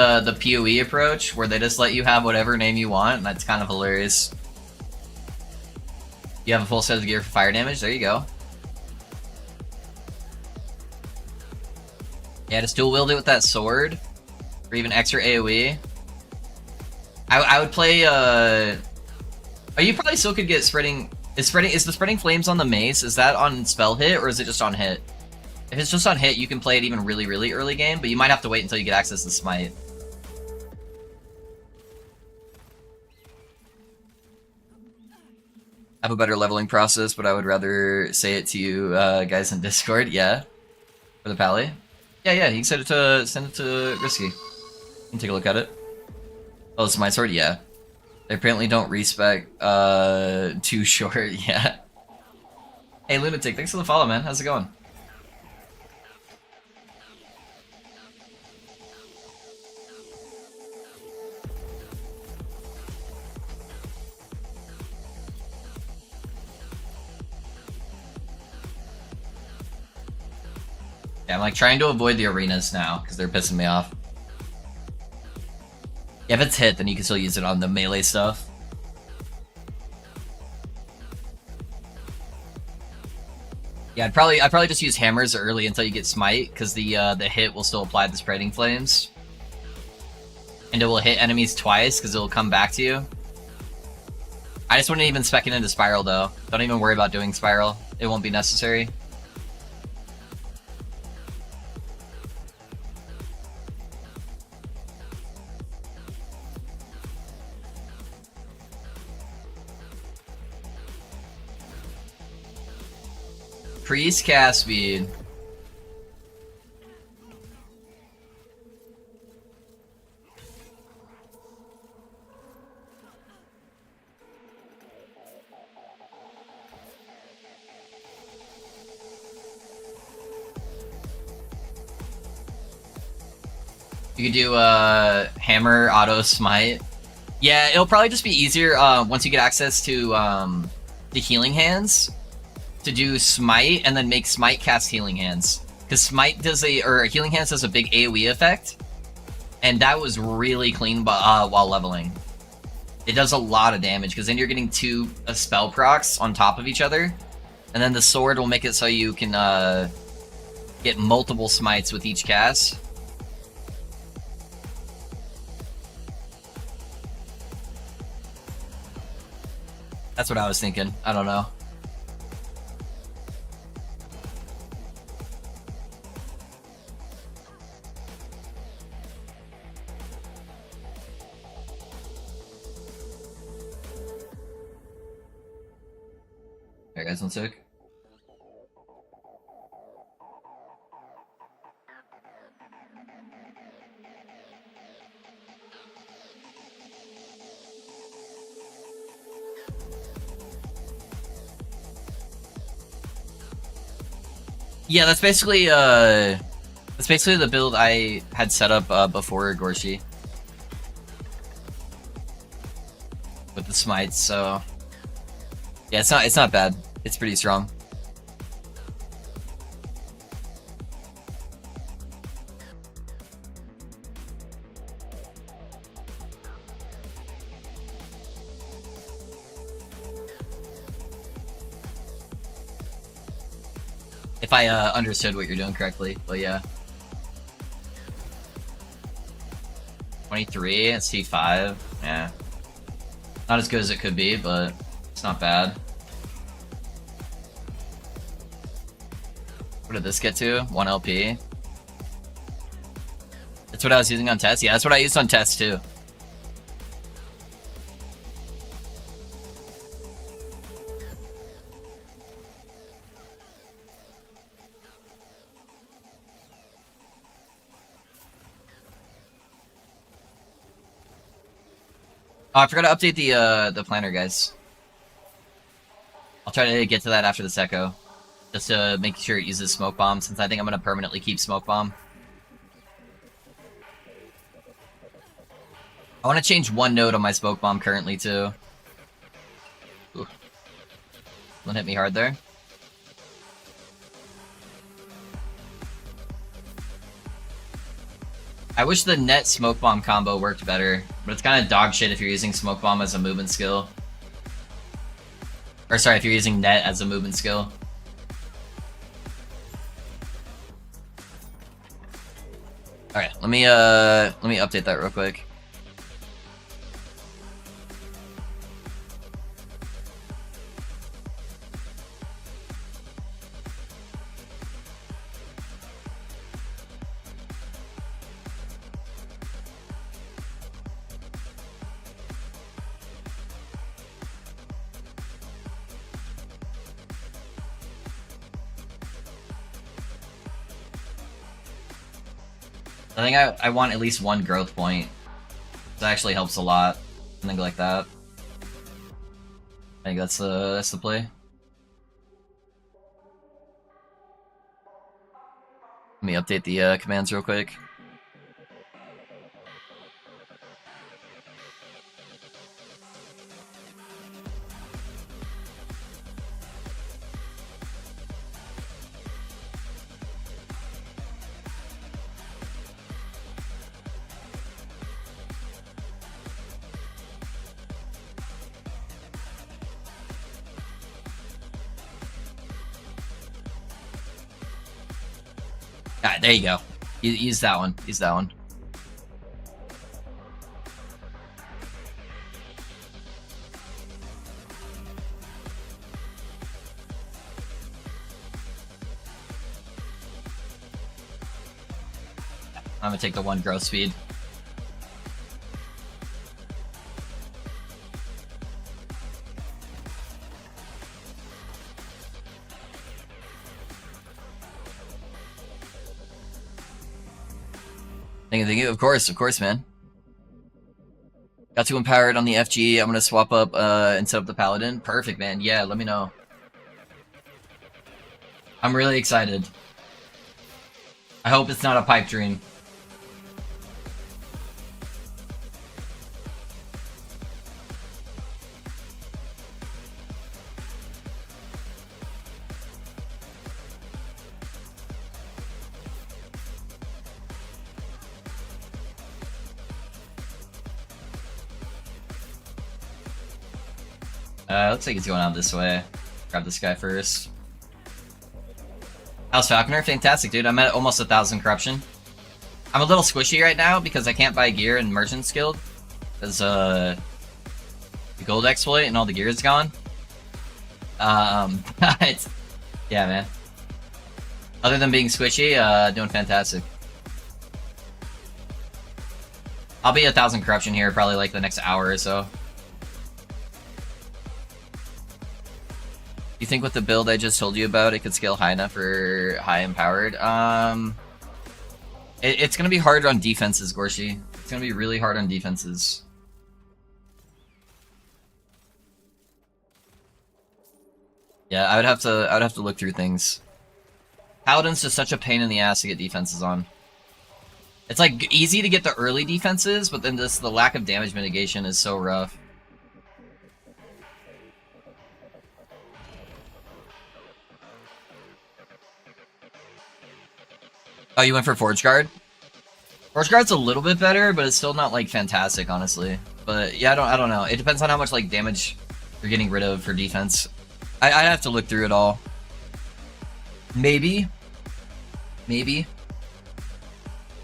PoE approach, where they just let you have whatever name you want, and that's kind of hilarious. You have a full set of gear for fire damage, there you go. Yeah, just dual wield it with that sword, or even extra AoE. I would play, oh, you probably still could get spreading, is the spreading flames on the mace, is that on spell hit, or is it just on hit? If it's just on hit, you can play it even really, really early game, but you might have to wait until you get access to smite. I have a better leveling process, but I would rather say it to you guys in Discord, yeah. For the pally. Yeah, you can send it to Risky. You can take a look at it. Oh, it's my sword? Yeah. They apparently don't respec too short, yeah. Hey, Lunatic, thanks for the follow, man. How's it going? Yeah, I'm like trying to avoid the arenas now, because they're pissing me off. Yeah, if it's hit, then you can still use it on the melee stuff. Yeah, I'd probably just use hammers early until you get smite, because the hit will still apply the spreading flames. And it will hit enemies twice, because it will come back to you. I just wouldn't even spec it into Spiral, though. Don't even worry about doing Spiral. It won't be necessary. Priest cast speed. You could do hammer auto smite. Yeah, it'll probably just be easier once you get access to the healing hands to do smite and then make smite cast healing hands, because smite does healing hands does a big AoE effect, and that was really clean while leveling. It does a lot of damage because then you're getting two spell procs on top of each other, and then the sword will make it so you can get multiple smites with each cast. That's what I was thinking. I don't know. Alright guys, one sec. Yeah, that's basically the build I had set up before Gorshi with the smites. So yeah, it's not bad. It's pretty strong. If I understood what you're doing correctly, but yeah. 23, it's T5. Yeah. Not as good as it could be, but it's not bad. What did this get to? 1 LP. That's what I was using on test? Yeah, that's what I used on test too. Oh, I forgot to update the planner, guys. I'll try to get to that after this echo. Just to make sure it uses smoke bomb, since I think I'm gonna permanently keep smoke bomb. I want to change one node on my smoke bomb currently too. Ooh. One hit me hard there. I wish the net smoke bomb combo worked better, but it's kind of dog shit if you're using smoke bomb as a movement skill. Or sorry, if you're using net as a movement skill. Alright, let me update that real quick. I think I want at least one growth point. That actually helps a lot. Something like that. I think that's the play. Let me update the commands real quick. Alright, there you go. Use that one. Use that one. I'm gonna take the one growth speed. Thank you, of course, man. Got to empower it on the FG. I'm gonna swap up and set up the Paladin. Perfect, man. Yeah, let me know. I'm really excited. I hope it's not a pipe dream. Looks like he's going out this way. Grab this guy first. House Falconer, fantastic, dude. I'm at almost 1,000 corruption. I'm a little squishy right now because I can't buy gear in Merchant's Guild. Because, the gold exploit and all the gear is gone. It's, yeah, man. Other than being squishy, doing fantastic. I'll be 1,000 corruption here probably like the next hour or so. You think with the build I just told you about, it could scale high enough for high empowered? It's gonna be hard on defenses, Gorshi. It's gonna be really hard on defenses. Yeah, I would have to look through things. Paladin's just such a pain in the ass to get defenses on. It's like easy to get the early defenses, but then just the lack of damage mitigation is so rough. Oh, you went for Forge Guard? Forge Guard's a little bit better, but it's still not like fantastic, honestly. But yeah, I don't know. It depends on how much like damage you're getting rid of for defense. I'd have to look through it all. Maybe. Maybe.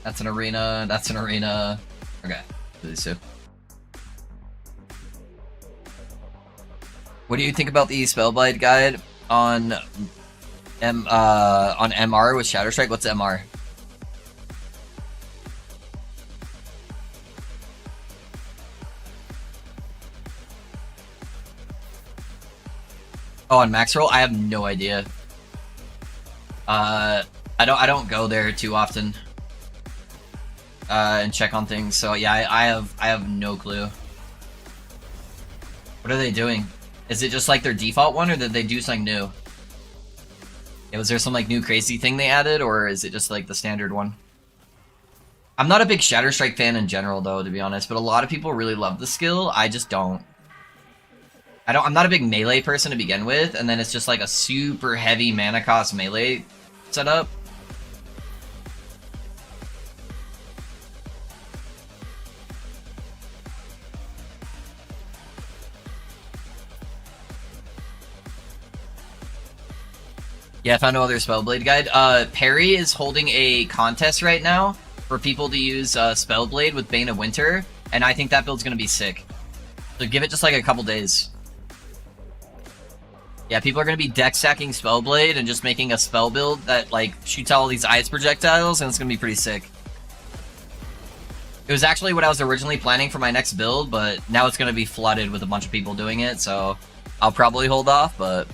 That's an arena. That's an arena. Okay. Please do. What do you think about the Spellblade guide on MR with Shadow Strike? What's MR? Oh, on Max Roll? I have no idea. I don't go there too often. And check on things. So yeah, I have no clue. What are they doing? Is it just like their default one, or did they do something new? Yeah, was there some like new crazy thing they added, or is it just like the standard one? I'm not a big Shatter Strike fan in general, though, to be honest. But a lot of people really love the skill. I just don't. I'm not a big melee person to begin with, and then it's just like a super heavy mana cost melee setup. Yeah, I found no other Spellblade guide. Perry is holding a contest right now for people to use Spellblade with Bane of Winter, and I think that build's gonna be sick. So give it just like a couple days. Yeah, people are gonna be deck stacking Spellblade and just making a spell build that like shoots out all these ice projectiles, and it's gonna be pretty sick. It was actually what I was originally planning for my next build, but now it's gonna be flooded with a bunch of people doing it, so I'll probably hold off, but...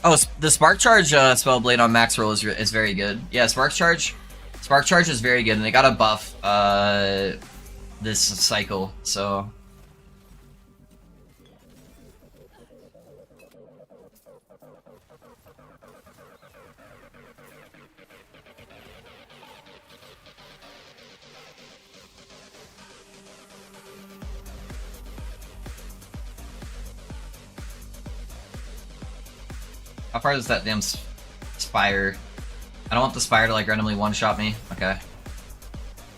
Oh, the Spark Charge Spellblade on Max Roll is very good. Yeah, Spark Charge is very good, and they got a buff this cycle, so... How far is that damn Spire? I don't want the Spire to like randomly one-shot me. Okay.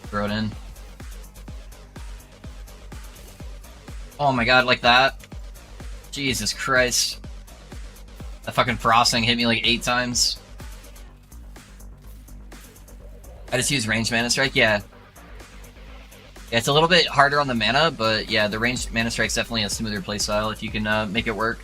Throw it in. Oh my god, like that? Jesus Christ. That fucking frosting hit me like 8 times. I just use ranged Mana Strike? Yeah. Yeah, it's a little bit harder on the mana, but yeah, the ranged Mana Strike's definitely a smoother playstyle if you can make it work.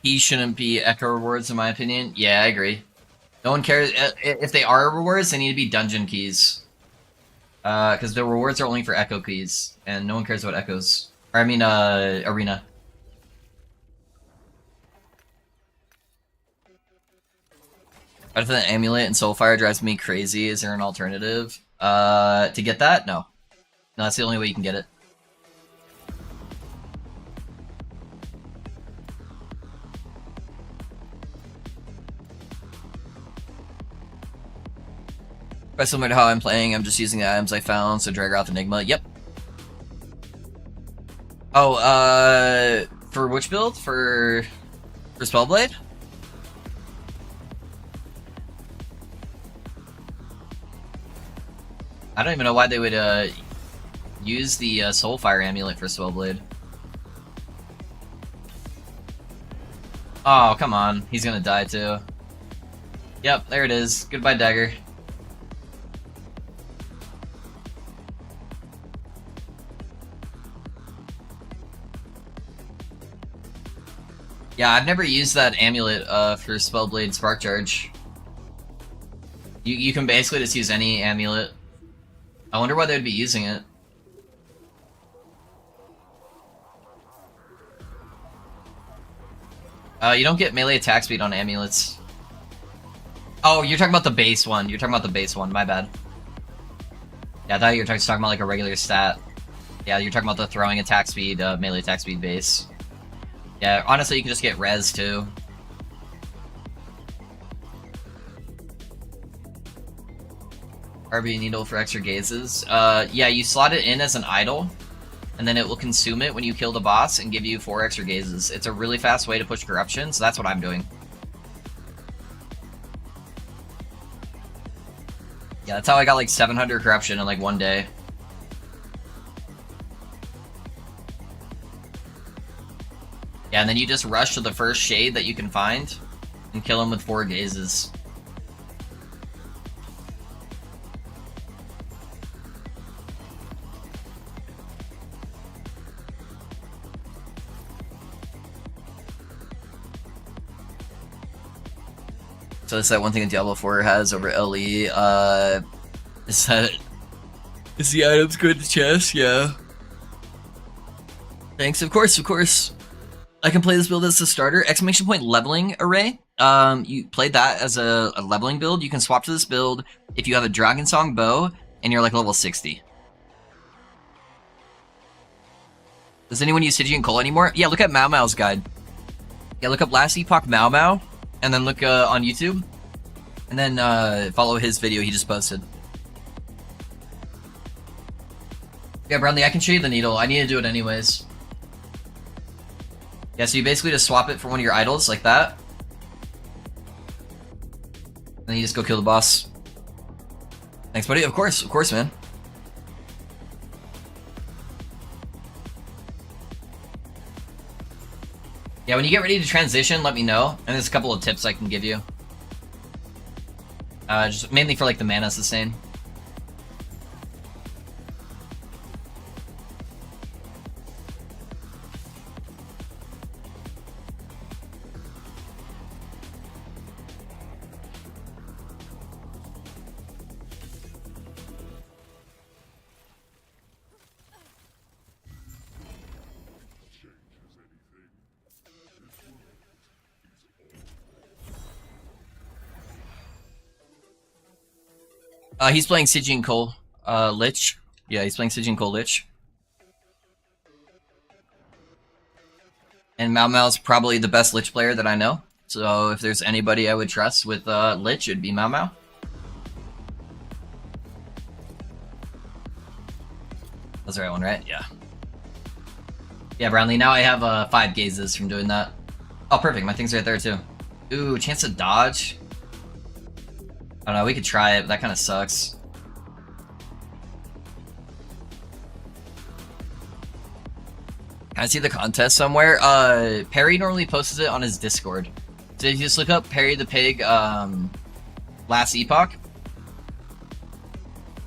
He shouldn't be Echo rewards, in my opinion. Yeah, I agree. No one cares. If they are rewards, they need to be dungeon keys. Because the rewards are only for Echo keys, and no one cares about Echoes. Or, I mean, Arena. Better than Amulet and Soulfire drives me crazy. Is there an alternative? To get that? No. No, that's the only way you can get it. Quite similar to how I'm playing, I'm just using the items I found, so Dragoth Enigma, yep. Oh, for which build? For Spellblade? I don't even know why they would, use the, Soulfire Amulet for Spellblade. Oh, come on. He's gonna die, too. Yep, there it is. Goodbye, Dagger. Yeah, I've never used that amulet for Spellblade Spark Charge. You can basically just use any amulet. I wonder why they would be using it. You don't get melee attack speed on amulets. Oh, you're talking about the base one. You're talking about the base one, my bad. Yeah, I thought you were talking about like a regular stat. Yeah, you're talking about the throwing attack speed, melee attack speed base. Yeah, honestly, you can just get res, too. RB needle for extra gazes. Yeah, you slot it in as an idol, and then it will consume it when you kill the boss and give you 4 extra gazes. It's a really fast way to push corruption, so that's what I'm doing. Yeah, that's how I got like 700 corruption in like one day. Yeah, and then you just rush to the first shade that you can find and kill him with 4 gazes. So that's that one thing that Diablo 4 has over LE. Is that... Is the items good in the chest? Yeah. Thanks, of course, of course. I can play this build as a starter. Exclamation point leveling array. You played that as a leveling build. You can swap to this build if you have a Dragon Song bow and you're like level 60. Does anyone use Stygian Coal anymore? Yeah, look at Mau Mau's guide. Yeah, look up Last Epoch Mau Mau, and then look on YouTube, and then follow his video he just posted. Yeah, Brownlee, I can show you the needle. I need to do it anyways. Yeah, so you basically just swap it for one of your idols, like that. And then you just go kill the boss. Thanks, buddy. Of course, man. Yeah, when you get ready to transition, let me know. And there's a couple of tips I can give you. Just mainly for like the mana sustain. He's playing Stygian Coal, Lich. Yeah, he's playing Stygian Coal Lich. And Mau Mau's probably the best Lich player that I know. So if there's anybody I would trust with Lich, it'd be Mau Mau. That's the right one, right? Yeah. Yeah, Brownlee, now I have 5 gazes from doing that. Oh, perfect. My thing's right there, too. Ooh, chance to dodge. I don't know, we could try it, but that kind of sucks. Can I see the contest somewhere? Perry normally posts it on his Discord. So if you just look up Perry the Pig, Last Epoch,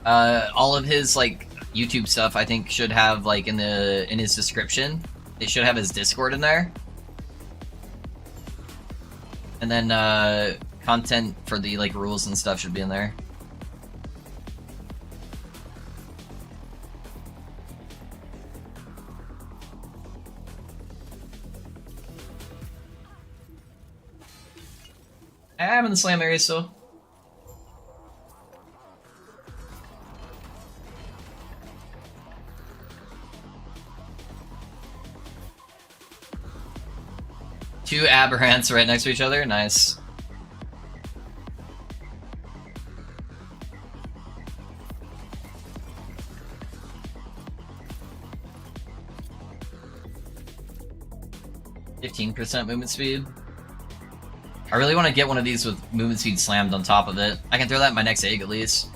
all of his like YouTube stuff I think should have like in his description. It should have his Discord in there. And then content for the like rules and stuff should be in there. I'm in the slam area still. Two aberrants right next to each other, nice. %, movement speed. I really want to get one of these with movement speed slammed on top of it. I can throw that in my next egg at least.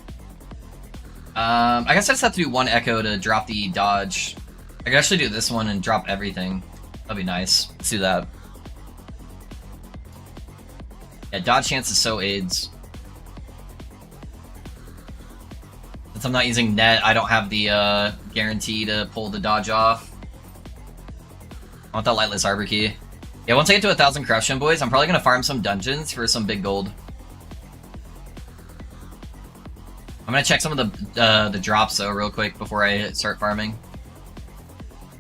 I guess I just have to do one echo to drop the dodge. I could actually do this one and drop everything. That'd be nice. Let's do that. Yeah, dodge chance is so AIDS. Since I'm not using net, I don't have the guarantee to pull the dodge off. I want that Lightless Arbor Key. Yeah, once I get to 1,000 corruption, boys, I'm probably gonna farm some dungeons for some big gold. I'm gonna check some of the drops though real quick before I start farming.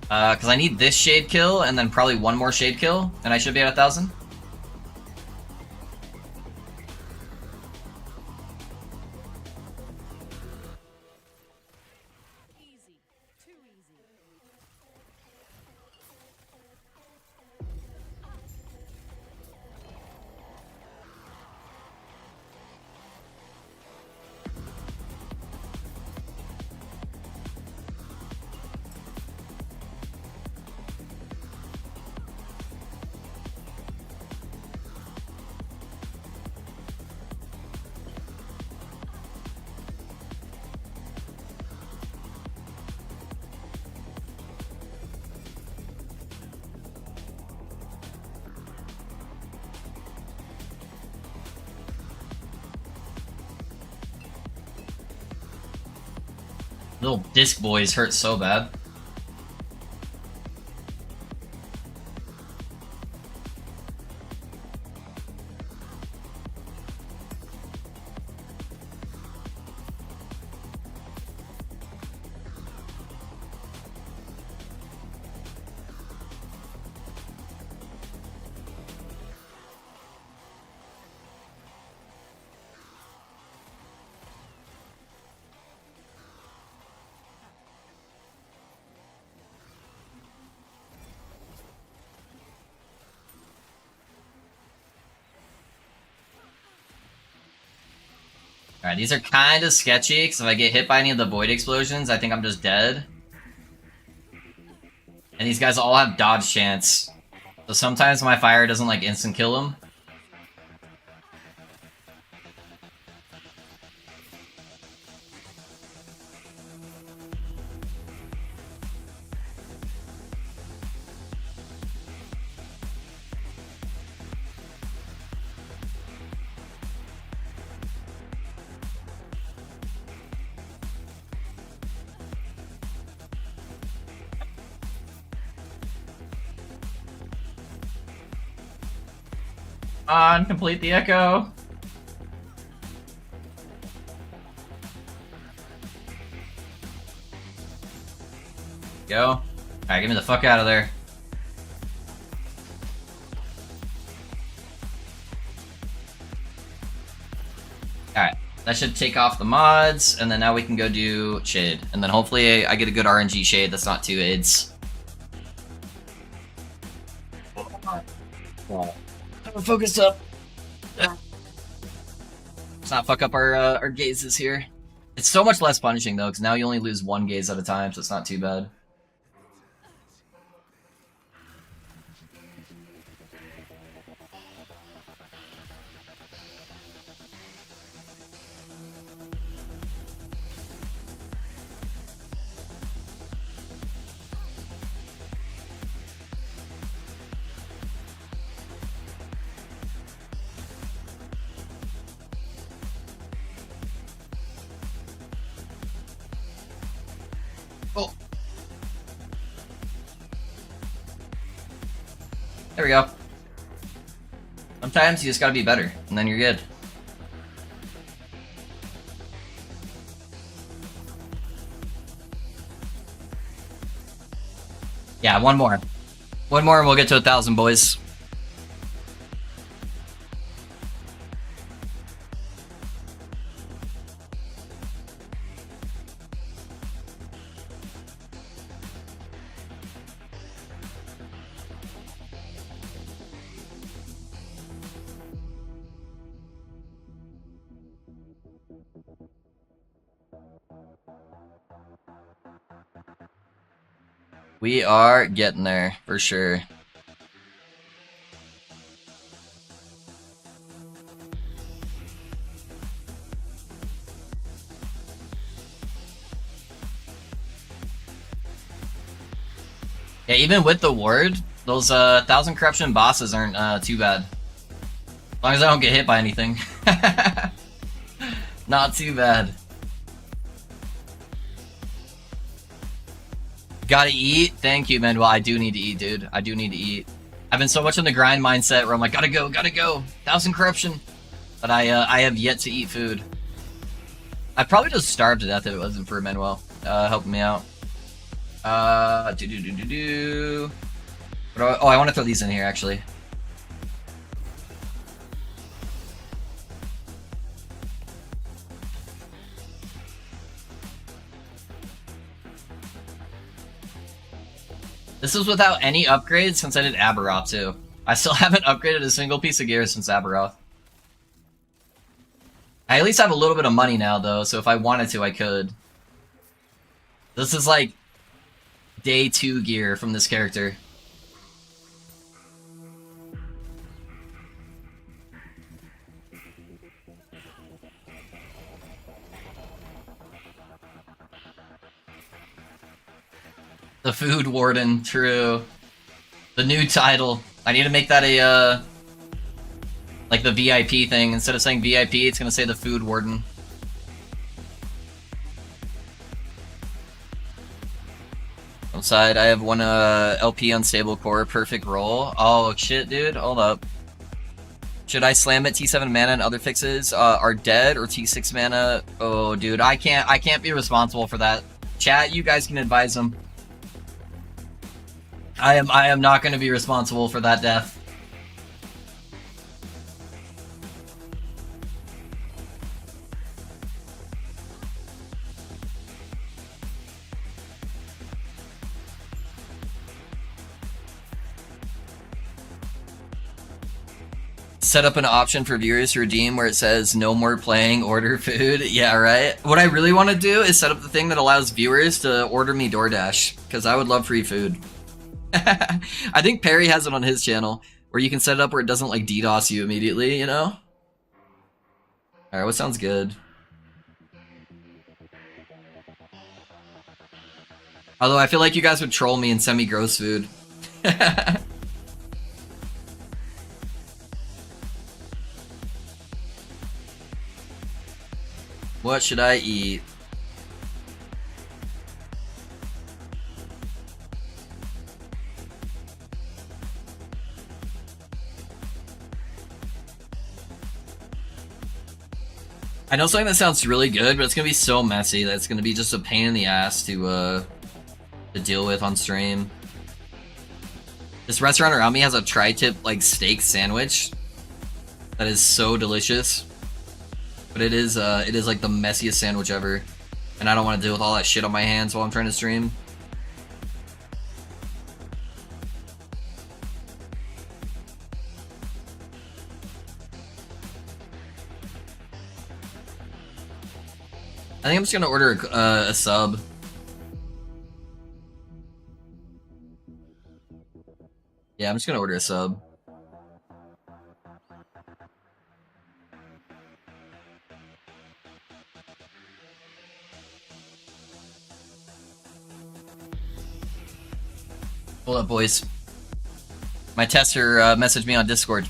Cause I need this shade kill and then probably one more shade kill, and I should be at 1,000. Little disc boys hurt so bad. Alright, these are kind of sketchy, because if I get hit by any of the void explosions, I think I'm just dead. And these guys all have dodge chance. So sometimes my fire doesn't, like, instant kill them. On, complete the echo. Go. Alright, get me the fuck out of there. Alright, that should take off the mods, and then now we can go do shade. And then hopefully I get a good RNG shade that's not too AIDS. Focus up. Let's not fuck up our gazes here. It's so much less punishing though, because now you only lose one gaze at a time, so it's not too bad. Oh. There we go. Sometimes you just gotta be better, and then you're good. Yeah, one more. One more and we'll get to 1,000, boys. We are getting there, for sure. Yeah, even with the ward, those 1,000 corruption bosses aren't too bad. As long as I don't get hit by anything. Not too bad. Gotta eat? Thank you, Manuel. I do need to eat, dude. I do need to eat. I've been so much in the grind mindset where I'm like, gotta go. 1,000 corruption. But I have yet to eat food. I'd probably just starve to death if it wasn't for Manuel helping me out. Oh, I want to throw these in here, actually. This was without any upgrades since I did Aberoth, too. I still haven't upgraded a single piece of gear since Aberoth. I at least have a little bit of money now, though, so if I wanted to, I could. This is like day 2 gear from this character. The Food Warden, true. The new title. I need to make that a, like the VIP thing. Instead of saying VIP, it's gonna say the Food Warden. Side, I have one LP unstable core, perfect roll. Oh shit, dude, hold up. Should I slam it? T7 mana and other fixes are dead, or T6 mana? Oh, dude, I can't be responsible for that. Chat, you guys can advise them. I am not going to be responsible for that death. Set up an option for viewers to redeem where it says no more playing, order food. Yeah, right. What I really want to do is set up the thing that allows viewers to order me DoorDash, because I would love free food. I think Perry has it on his channel, where you can set it up where it doesn't like DDoS you immediately, you know? Alright, what sounds good? Although I feel like you guys would troll me and send me gross food. What should I eat? I know something that sounds really good, but it's gonna be so messy that it's gonna be just a pain in the ass to deal with on stream. This restaurant around me has a tri-tip like steak sandwich that is so delicious. But it is like the messiest sandwich ever. And I don't want to deal with all that shit on my hands while I'm trying to stream. I think I'm just gonna order a sub. Yeah, I'm just gonna order a sub. Hold up, boys. My tester messaged me on Discord.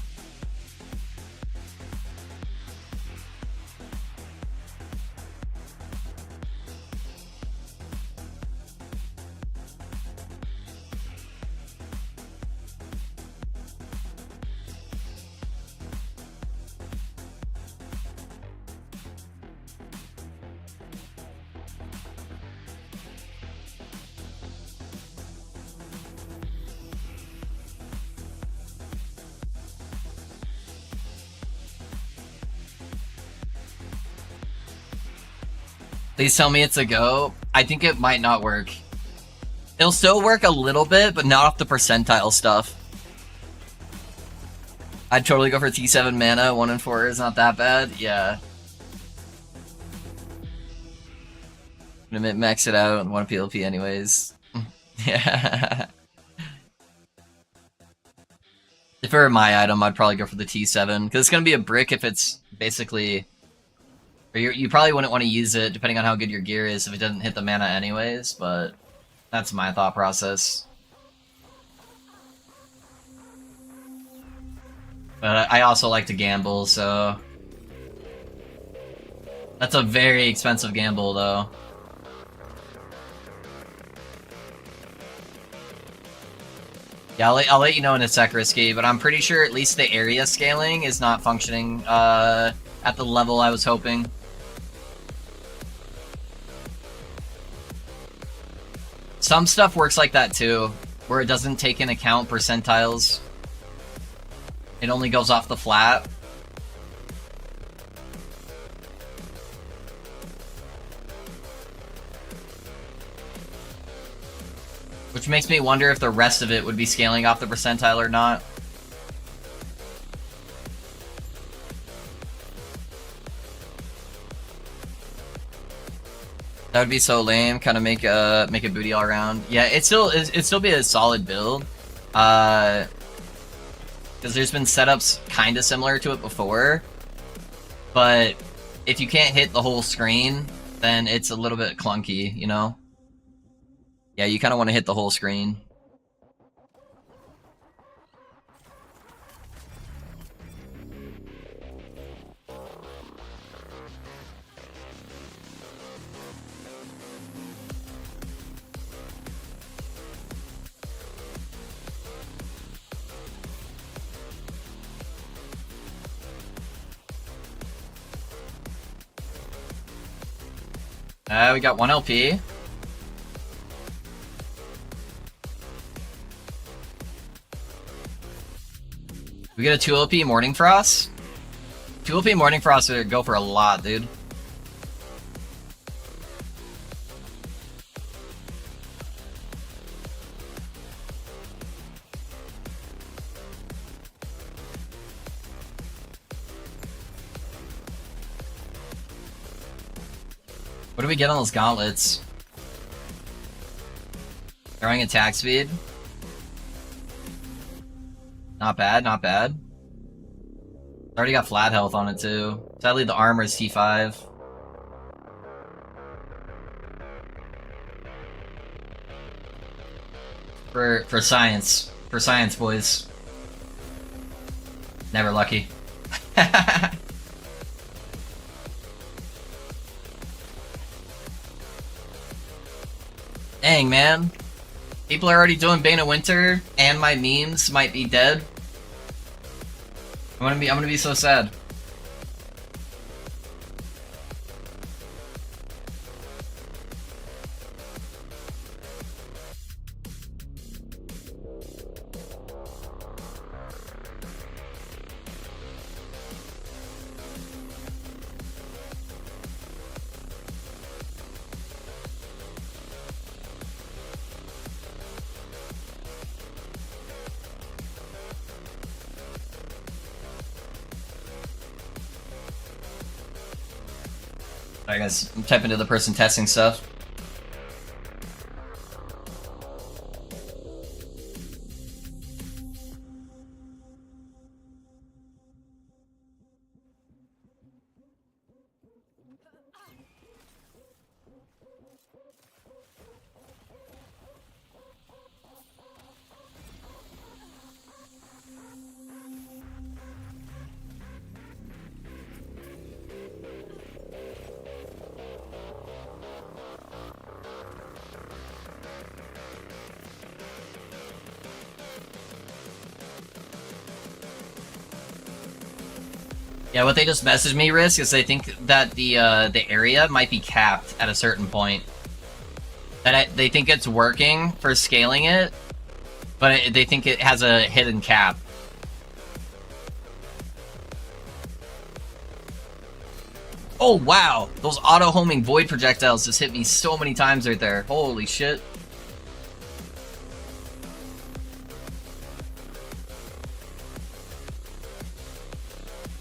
Please tell me it's a go. I think it might not work. It'll still work a little bit, but not off the percentile stuff. I'd totally go for T7 mana. 1 and 4 is not that bad. Yeah. I'm gonna max it out and 1 PLP anyways. Yeah. If it were my item, I'd probably go for the T7, because it's gonna be a brick if it's basically... Or you probably wouldn't want to use it, depending on how good your gear is, if it doesn't hit the mana anyways, but that's my thought process. But I also like to gamble, so... That's a very expensive gamble, though. Yeah, I'll let you know in a sec, Risky, but I'm pretty sure at least the area scaling is not functioning at the level I was hoping. Some stuff works like that too, where it doesn't take into account percentiles. It only goes off the flat. Which makes me wonder if the rest of it would be scaling off the percentile or not. That would be so lame. Kind of make a booty all around. Yeah, it'd still be a solid build. Because there's been setups kind of similar to it before. But if you can't hit the whole screen, then it's a little bit clunky, you know? Yeah, you kind of want to hit the whole screen. We got 1 LP. We get a 2 LP Morning Frost. 2 LP Morning Frost would go for a lot, dude. What do we get on those gauntlets? Throwing attack speed. Not bad, not bad. Already got flat health on it too. Sadly, the armor is T5. For science. For science, boys. Never lucky. Dang, man. People are already doing Bane of Winter, and my memes might be dead. I'm gonna be so sad. Alright guys, I'm typing to the person testing stuff. Yeah, what they just messaged me, Risk, is they think that the area might be capped at a certain point. That they think it's working for scaling it, but they think it has a hidden cap. Oh wow, those auto-homing void projectiles just hit me so many times right there. Holy shit.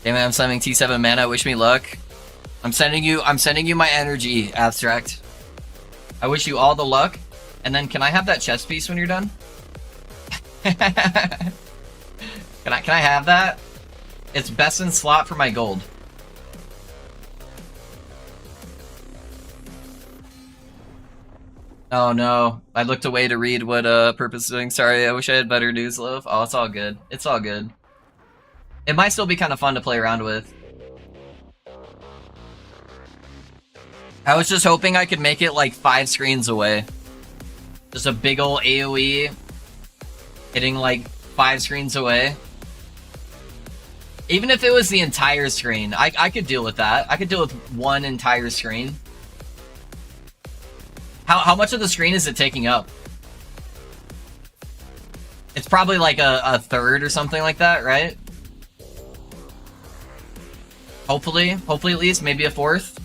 Hey man, I'm summoning T7 mana, wish me luck. I'm sending you my energy, Abstract. I wish you all the luck. And then can I have that chest piece when you're done? Can I have that? It's best in slot for my gold. Oh no, I looked away to read what Purpose is doing. Sorry, I wish I had better news, love. Oh, it's all good. It's all good. It might still be kind of fun to play around with. I was just hoping I could make it like 5 screens away. Just a big ol' AoE hitting like 5 screens away. Even if it was the entire screen, I could deal with that. I could deal with 1 entire screen. How much of the screen is it taking up? It's probably like a third or something like that, right? Hopefully at least, maybe a fourth.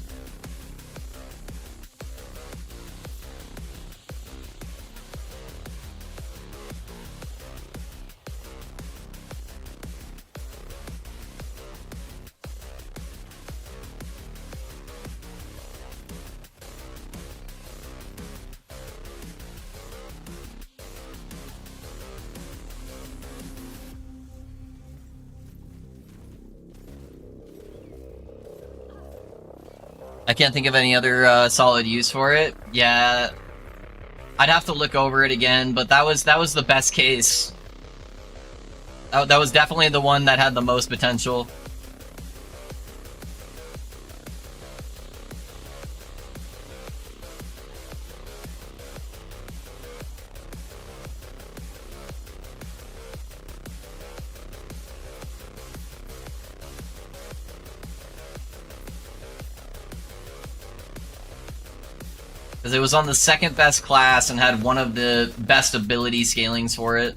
I can't think of any other solid use for it. Yeah, I'd have to look over it again, but that was the best case. That was definitely the one that had the most potential. Because it was on the second best class and had one of the best ability scalings for it.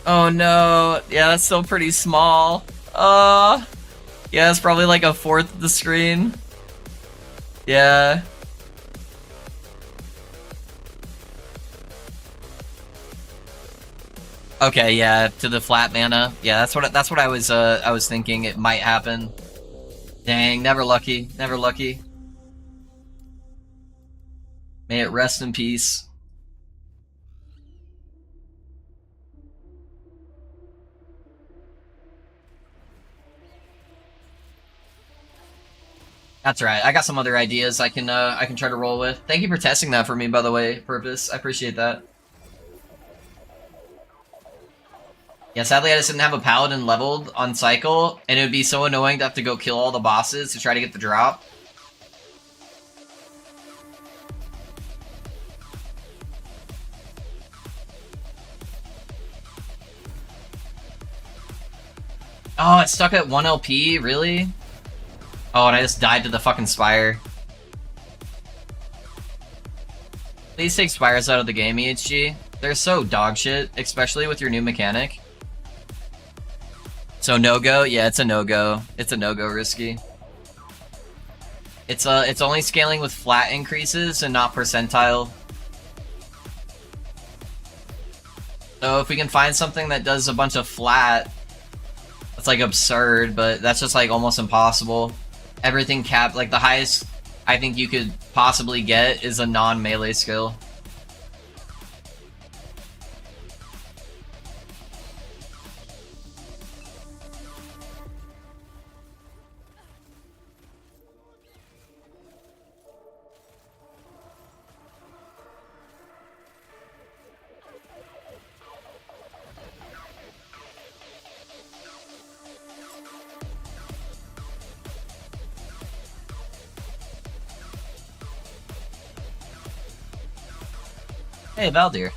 Oh no, yeah, that's still pretty small. Yeah, it's probably like a fourth of the screen. Yeah. Okay, yeah, to the flat mana. Yeah, that's what I was thinking it might happen. Dang, never lucky, never lucky. May it rest in peace. That's right. I got some other ideas I can try to roll with. Thank you for testing that for me, by the way, Purpose. I appreciate that. Yeah, sadly I just didn't have a paladin leveled on cycle, and it would be so annoying to have to go kill all the bosses to try to get the drop. Oh, it's stuck at 1 LP? Really? Oh, and I just died to the fucking Spire. Please take Spires out of the game, EHG. They're so dog shit, especially with your new mechanic. So no-go? Yeah, it's a no-go. It's a no-go risky. It's only scaling with flat increases and not percentile. So if we can find something that does a bunch of flat, that's like absurd, but that's just like almost impossible. Everything capped, like the highest I think you could possibly get is a non-melee skill. Hey, Valdir.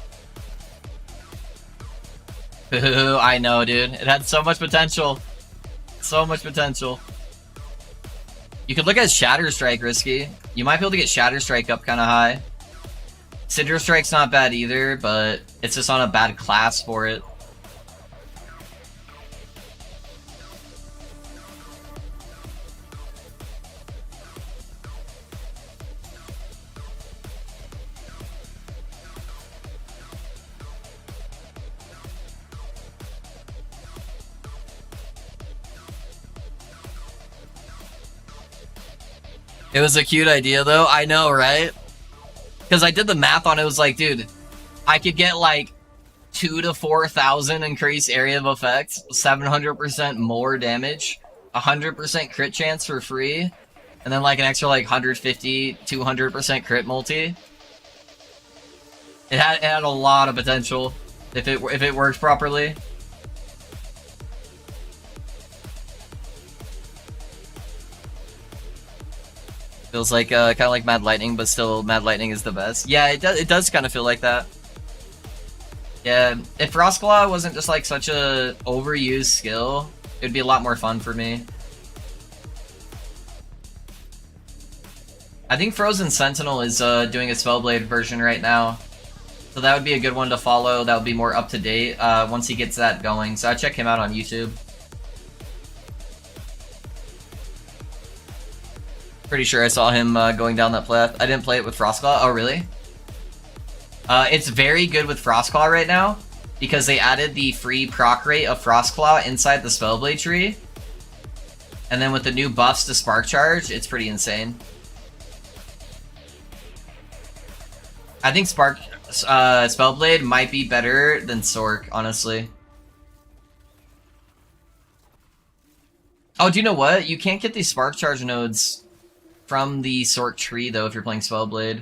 I know, dude. It had so much potential. So much potential. You could look at Shatter Strike, Risky. You might be able to get Shatter Strike up kind of high. Cinder Strike's not bad either, but it's just on a bad class for it. It was a cute idea, though. I know, right? Because I did the math on it. It was like, dude, I could get like 2,000 to 4,000 increased area of effect, 700% more damage, 100% crit chance for free, and then like an extra like 150, 200% crit multi. It had a lot of potential if it worked properly. Feels like kind of like Mad Lightning, but still Mad Lightning is the best. Yeah, it does kind of feel like that. Yeah, if Frostclaw wasn't just like such a overused skill, it'd be a lot more fun for me. I think Frozen Sentinel is doing a Spellblade version right now, so that would be a good one to follow. That would be more up to date once he gets that going. So I'd check him out on YouTube. Pretty sure I saw him going down that path. I didn't play it with Frostclaw. Oh, really? It's very good with Frostclaw right now because they added the free proc rate of Frostclaw inside the Spellblade tree. And then with the new buffs to Spark Charge, it's pretty insane. I think Spellblade might be better than Sorc, honestly. Oh, do you know what? You can't get these Spark Charge nodes from the Sorc tree, though, if you're playing Spellblade.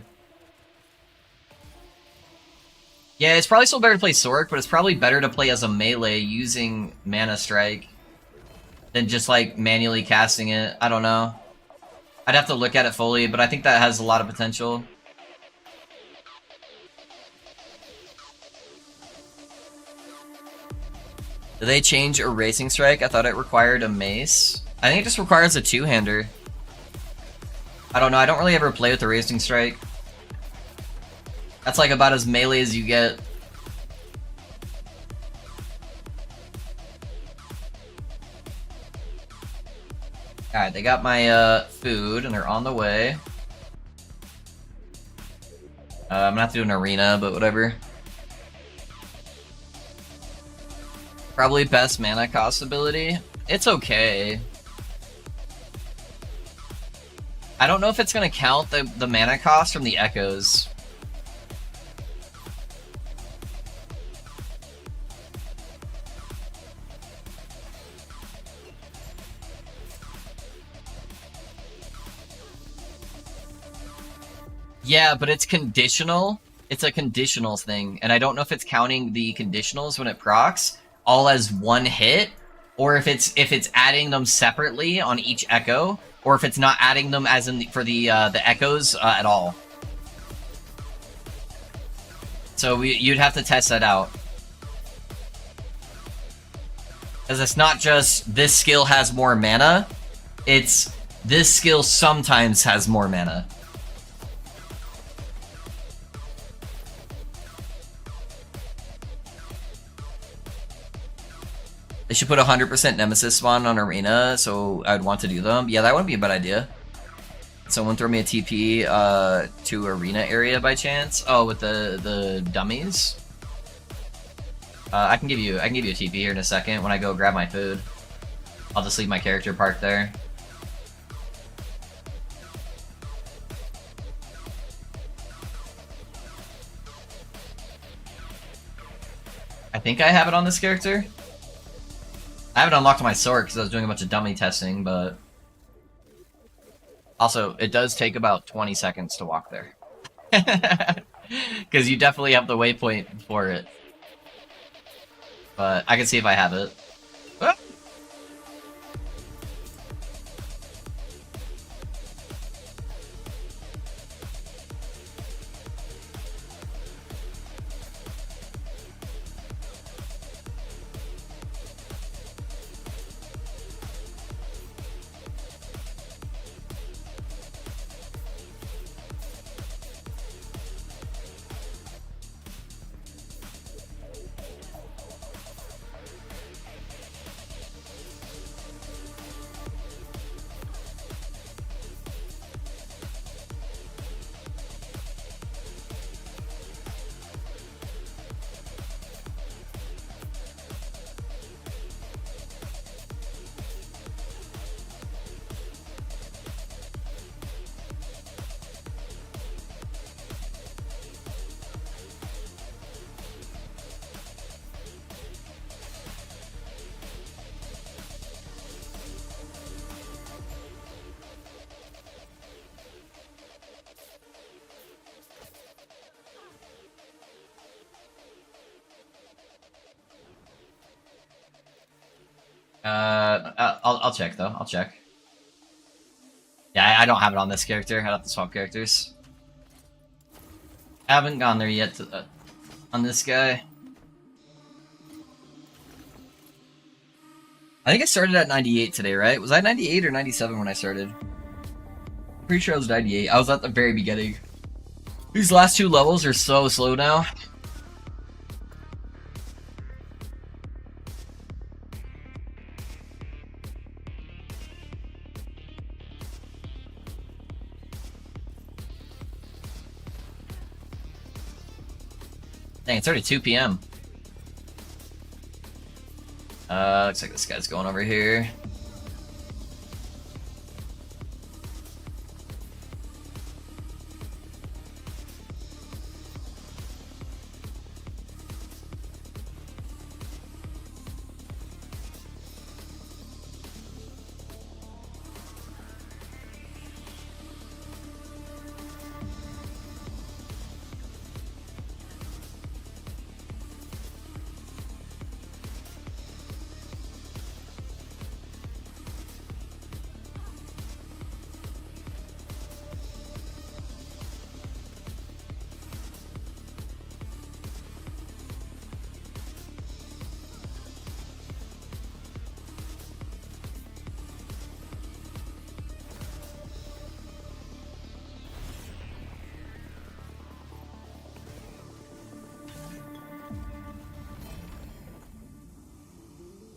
Yeah, it's probably still better to play Sorc, but it's probably better to play as a melee using Mana Strike than just, like, manually casting it. I don't know. I'd have to look at it fully, but I think that has a lot of potential. Did they change Erasing Strike? I thought it required a mace. I think it just requires a two-hander. I don't know, I don't really ever play with Erasing Strike. That's like about as melee as you get. Alright, they got my food and they're on the way. I'm gonna have to do an arena, but whatever. Probably best mana cost ability. It's okay. I don't know if it's gonna count the mana cost from the echoes. Yeah, but it's conditional. It's a conditionals thing, and I don't know if it's counting the conditionals when it procs all as one hit, or if it's adding them separately on each echo, or if it's not adding them as in for the echoes at all. So you'd have to test that out, because it's not just this skill has more mana; it's this skill sometimes has more mana. They should put 100% Nemesis spawn on Arena, so I'd want to do them. Yeah, that wouldn't be a bad idea. Someone throw me a TP to Arena area by chance. Oh, with the dummies. I can give you a TP here in a second when I go grab my food. I'll just leave my character parked there. I think I have it on this character. I haven't unlocked my sorc because I was doing a bunch of dummy testing, but also it does take about 20 seconds to walk there. Because you definitely have the waypoint for it. But I can see if I have it. Ah! I'll check though. I'll check. Yeah, I don't have it on this character. I'd have to swap characters. I haven't gone there yet on this guy. I think I started at 98 today, right? Was I 98 or 97 when I started? Pretty sure I was 98. I was at the very beginning. These last two levels are so slow now. Dang, it's already 2 p.m. Looks like this guy's going over here.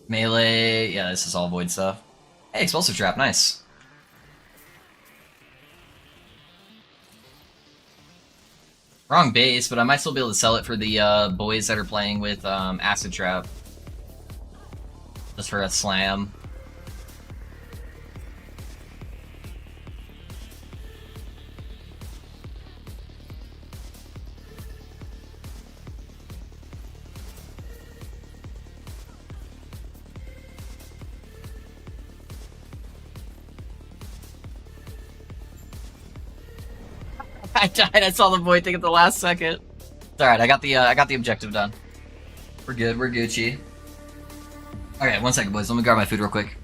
Melee, yeah, this is all void stuff. Hey, explosive trap, nice. Wrong base, but I might still be able to sell it for the boys that are playing with acid trap. Just for a slam. I died. I saw the void thing at the last second. It's alright. I got the objective done. We're good. We're Gucci. Okay, 1 second, boys. Let me grab my food real quick.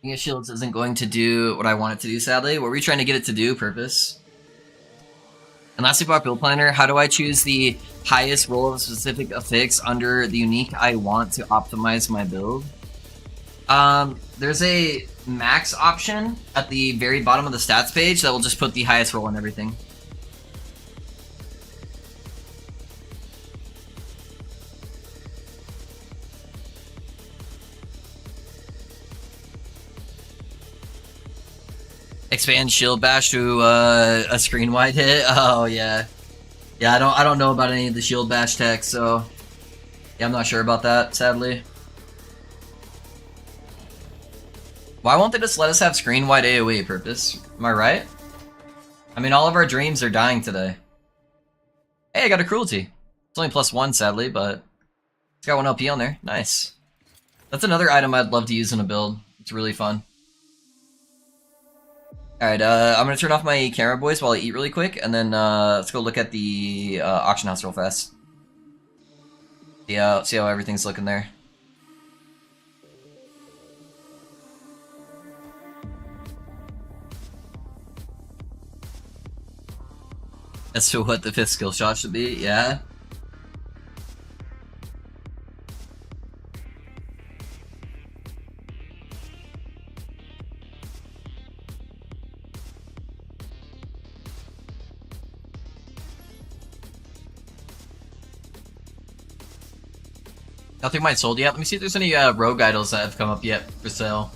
King of Shields isn't going to do what I want it to do, sadly. What were you trying to get it to do, Purpose? And lastly, about Build Planner, how do I choose the highest roll of a specific affix under the unique I want to optimize my build? There's a max option at the very bottom of the stats page that will just put the highest roll on everything. Expand shield bash to a screen wide hit. Oh yeah, yeah. I don't know about any of the shield bash tech, so yeah, I'm not sure about that. Sadly, why won't they just let us have screen wide AOE? Purpose? Am I right? I mean, all of our dreams are dying today. Hey, I got a cruelty. It's only +1, sadly, but it's got 1 LP on there. Nice. That's another item I'd love to use in a build. It's really fun. Alright, I'm gonna turn off my camera, boys, while I eat really quick, and then let's go look at the auction house real fast. See how everything's looking there. As to what the 5th skill shot should be, yeah. Nothing might sold yet. Let me see if there's any rogue idols that have come up yet for sale.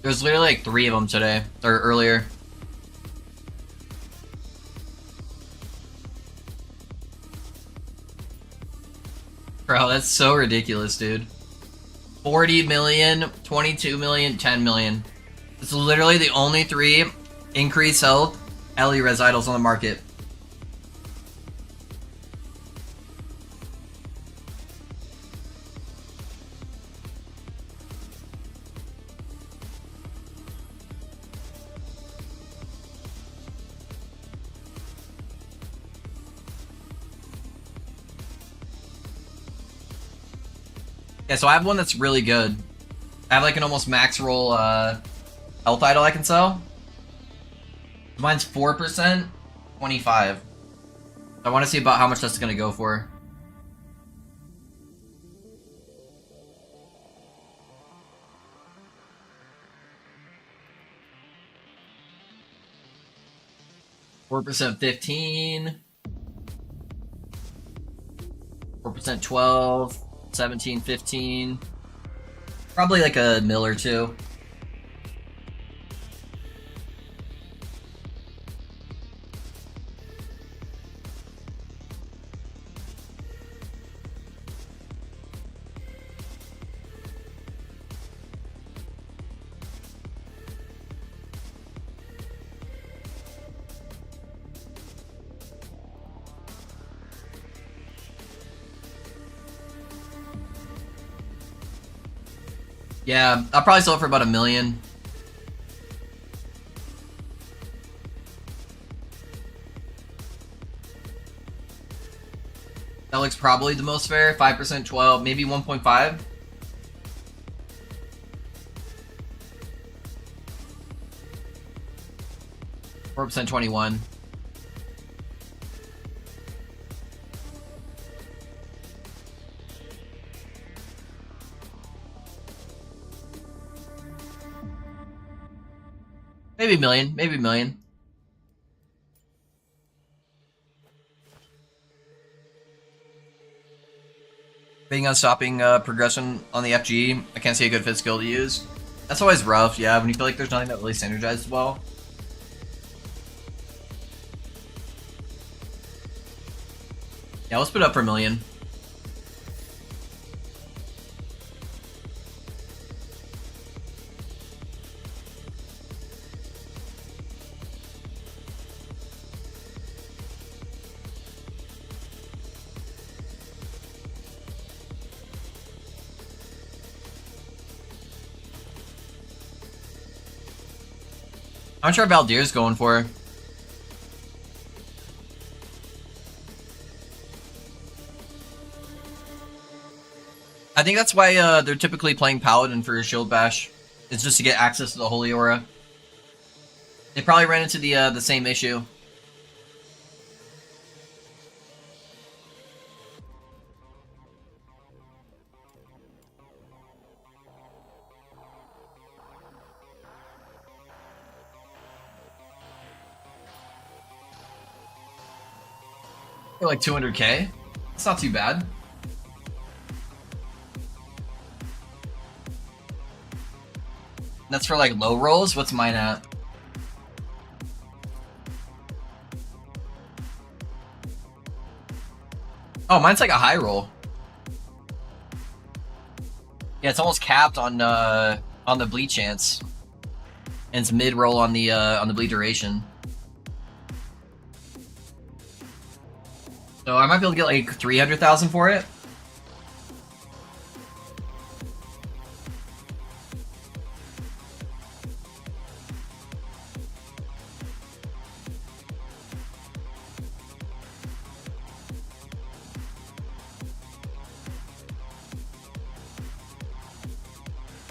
There's literally like 3 of them today, or earlier. Bro, that's so ridiculous, dude. 40 million, 22 million, 10 million. It's literally the only 3 increased health LE res idols on the market. Yeah, so I have one that's really good. I have like an almost max roll health idol I can sell. Mine's 4%, 25. I want to see about how much that's gonna go for. %, 15. 4%, 12. 17, 15. Probably like a mil or 2. Yeah, I'll probably sell it for about $1 million. That looks probably the most fair. 5%, 12, maybe 1.5. %, 21. Maybe a million. Maybe a million. Betting on stopping progression on the FG. I can't see a good fit skill to use. That's always rough, yeah, when you feel like there's nothing that really synergizes well. Yeah, let's put it up for a million. How much are Valdir's going for? I think that's why they're typically playing Paladin for Shield Bash. It's just to get access to the Holy Aura. They probably ran into the same issue. For like 200k? It's not too bad. That's for like low rolls? What's mine at? Oh, mine's like a high roll. Yeah, it's almost capped on the bleed chance. And it's mid roll on the bleed duration. So I might be able to get like 300,000 for it.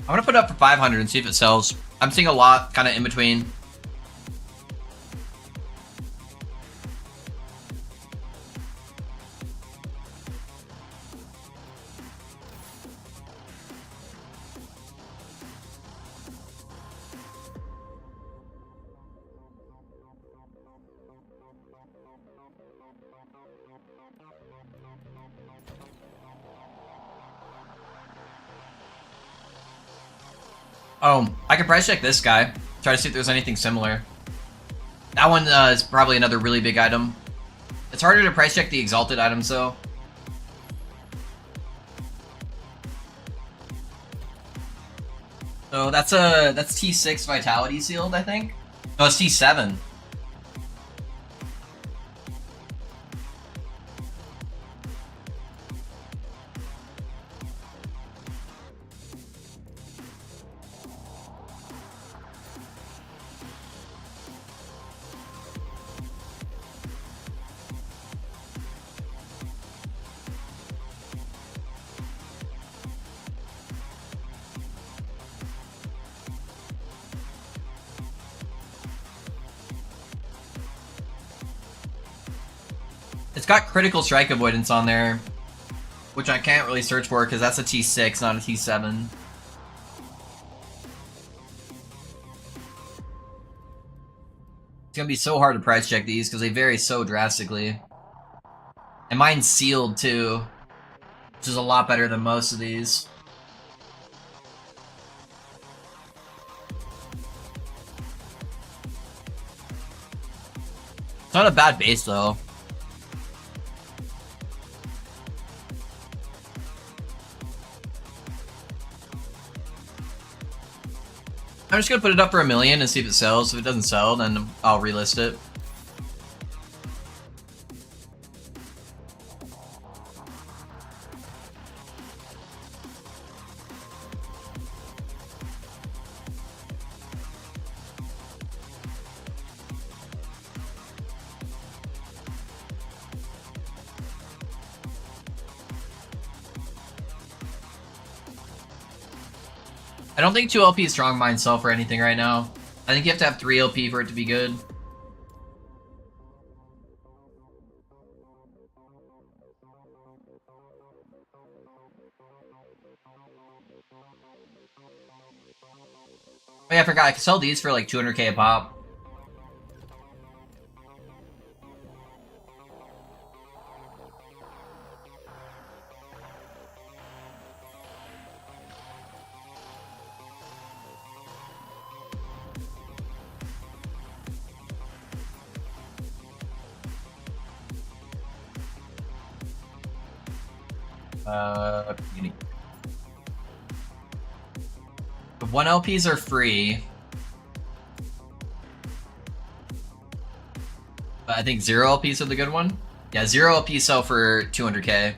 I'm gonna put it up for 500 and see if it sells. I'm seeing a lot kind of in between. Oh, I could price check this guy. Try to see if there's anything similar. That one is probably another really big item. It's harder to price check the exalted items though. So that's T6 Vitality sealed, I think. No, it's T7. It's got critical strike avoidance on there, which I can't really search for because that's a T6, not a T7. It's gonna be so hard to price check these because they vary so drastically. And mine's sealed too, which is a lot better than most of these. It's not a bad base though. I'm just gonna put it up for a million and see if it sells. If it doesn't sell, then I'll relist it. I don't think 2 LP strong mind sell for anything right now. I think you have to have 3 LP for it to be good. Oh yeah, I forgot. I could sell these for like 200k a pop. Unique. The 1 LPs are free. But I think 0 LPs are the good one. Yeah, 0 LP sell for 200k.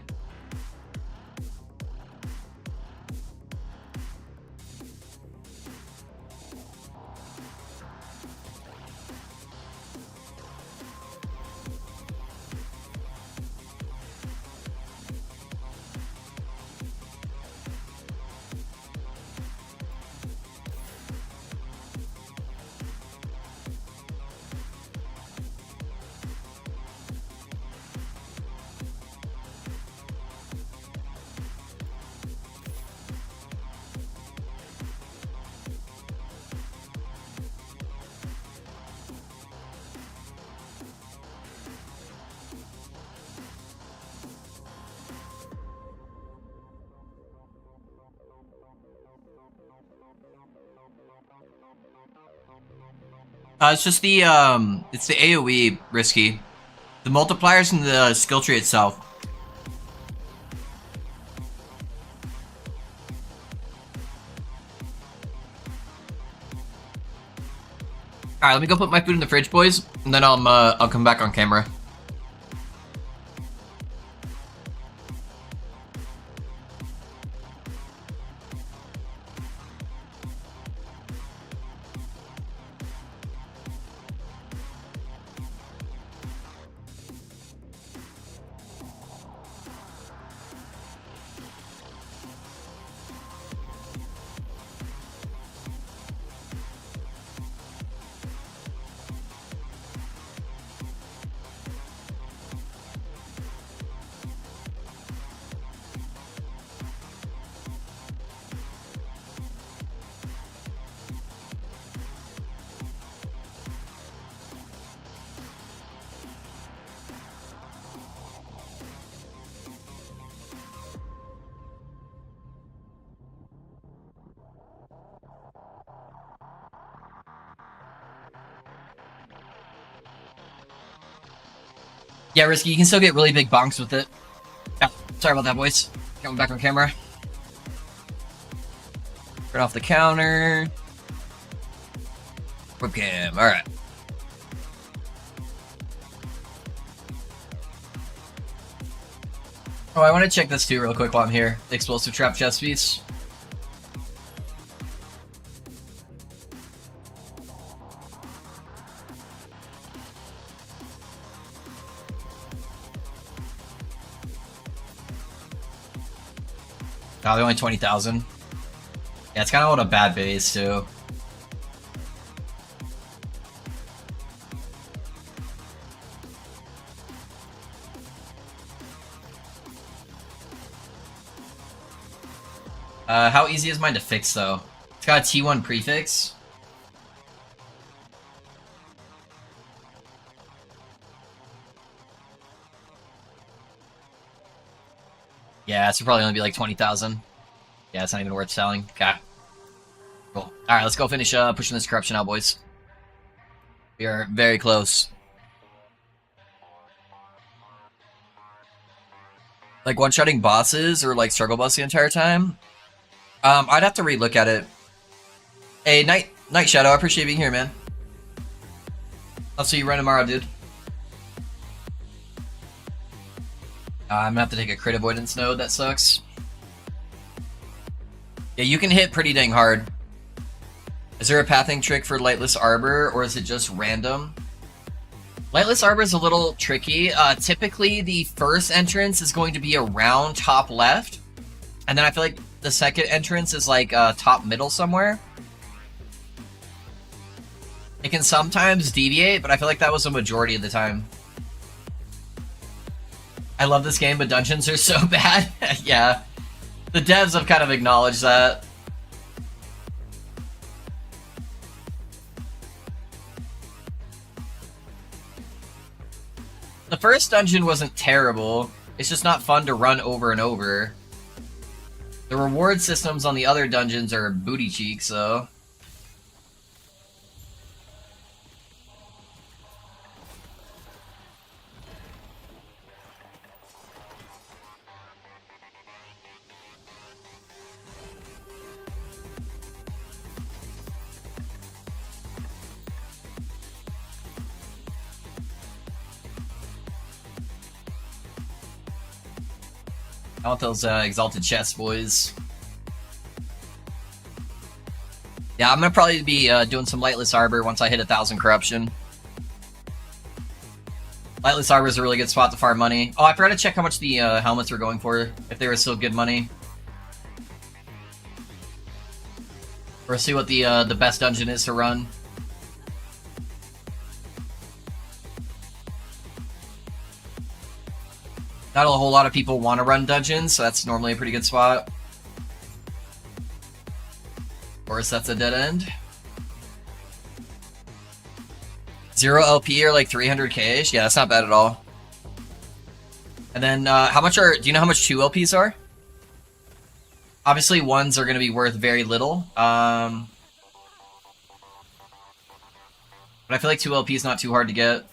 It's just the it's the AoE risky. The multipliers and the skill tree itself. All right, let me go put my food in the fridge, boys, and then I'll come back on camera. Yeah, risky. You can still get really big bonks with it. Yeah, sorry about that, boys. Coming back on camera. Turn off the counter. Webcam. All right. Oh, I want to check this too real quick while I'm here. The explosive trap chest piece. Oh, they're only 20,000. Yeah, it's kind of on a bad base too. How easy is mine to fix though? It's got a T1 prefix. Yeah, it's probably only be like 20,000. Yeah, it's not even worth selling. Okay. Cool. Alright, let's go finish pushing this corruption out, boys. We are very close. Like one-shotting bosses or like struggle bus the entire time? I'd have to relook at it. Hey, Night Shadow, I appreciate being here, man. I'll see you right tomorrow, dude. I'm gonna have to take a crit avoidance node, that sucks. Yeah, you can hit pretty dang hard. Is there a pathing trick for Lightless Arbor, or is it just random? Lightless Arbor is a little tricky. Typically, the first entrance is going to be around top left, and then I feel like the second entrance is like top middle somewhere. It can sometimes deviate, but I feel like that was a majority of the time. I love this game, but dungeons are so bad. Yeah. The devs have kind of acknowledged that. The first dungeon wasn't terrible. It's just not fun to run over and over. The reward systems on the other dungeons are booty cheeks, though. I want those exalted chests, boys. Yeah, I'm gonna probably be doing some Lightless Arbor once I hit 1,000 corruption. Lightless Arbor is a really good spot to farm money. Oh, I forgot to check how much the helmets were going for, if they were still good money. Or see what the best dungeon is to run. Not a whole lot of people want to run dungeons, so that's normally a pretty good spot. Of course, that's a dead end. 0 LP or like 300k? Yeah, that's not bad at all. And then, how much are... Do you know how much 2 LPs are? Obviously, 1s are going to be worth very little. But I feel like 2 LP is not too hard to get.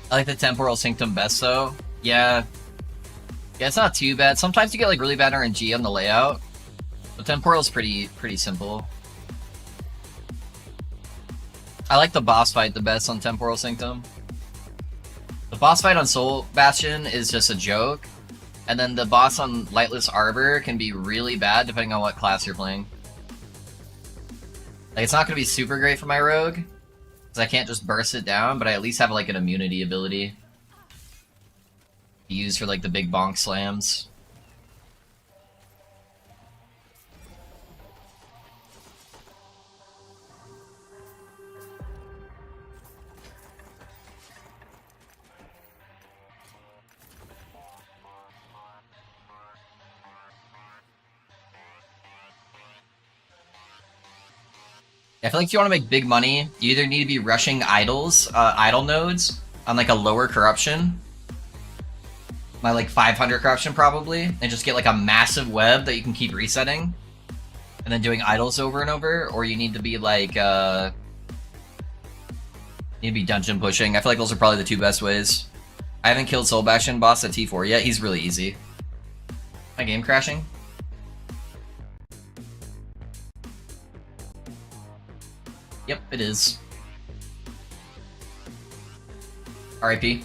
I like the Temporal Sanctum best, though. Yeah. Yeah, it's not too bad. Sometimes you get, like, really bad RNG on the layout. But Temporal's pretty simple. I like the boss fight the best on Temporal Sanctum. The boss fight on Soul Bastion is just a joke. And then the boss on Lightless Arbor can be really bad depending on what class you're playing. Like, it's not going to be super great for my rogue. I can't just burst it down, but I at least have like an immunity ability to use for like the big bonk slams. I feel like if you want to make big money, you either need to be rushing idols, idol nodes on like a lower corruption, by like 500 corruption probably, and just get like a massive web that you can keep resetting, and then doing idols over and over, or you need to be like, need to be dungeon pushing. I feel like those are probably the 2 best ways. I haven't killed Soul Bastion boss at T4 yet. He's really easy. My game crashing? Yep, it is. RIP.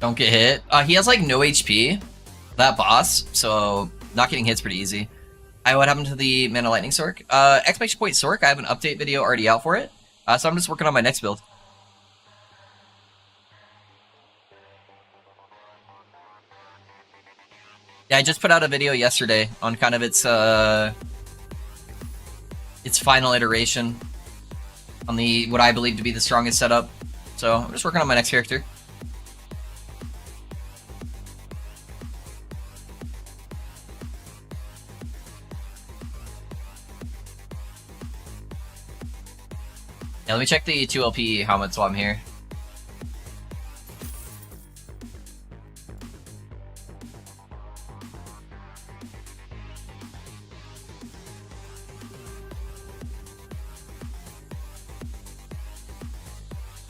Don't get hit. He has like no HP, that boss, so not getting hit's pretty easy. What happened to the Mana Lightning Sorc? Exclamation point Sorc, I have an update video already out for it. So I'm just working on my next build. Yeah, I just put out a video yesterday on kind of its final iteration on the what I believe to be the strongest setup. So I'm just working on my next character. Yeah, let me check the 2 LP helmets while I'm here.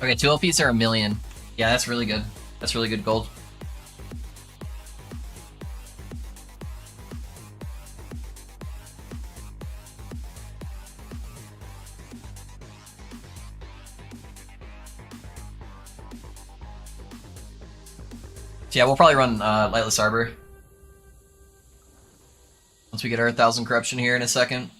Okay, 2 LPs are 1,000,000. Yeah, that's really good. That's really good gold. So yeah, we'll probably run Lightless Arbor once we get our 1,000 corruption here in a second.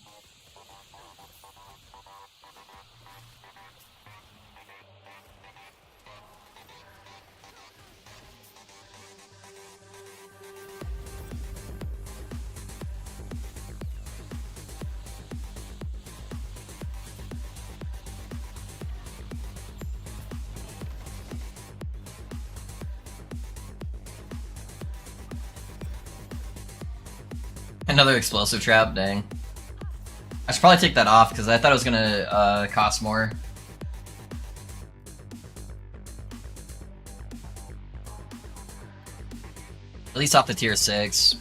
Another explosive trap, dang. I should probably take that off because I thought it was gonna cost more. At least off the tier 6.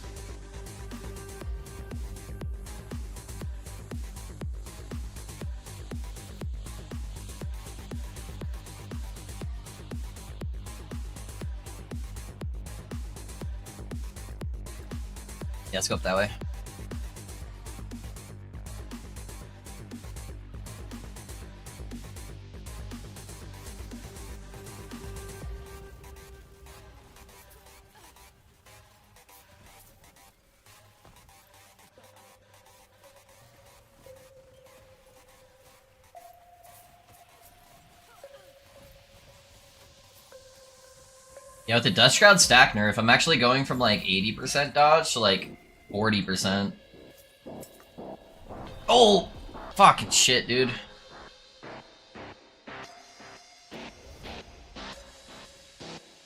Yeah, let's go up that way. Yeah, with the Dust Shroud stack nerf, I'm actually going from like 80% dodge to like 40%. Oh! Fucking shit, dude.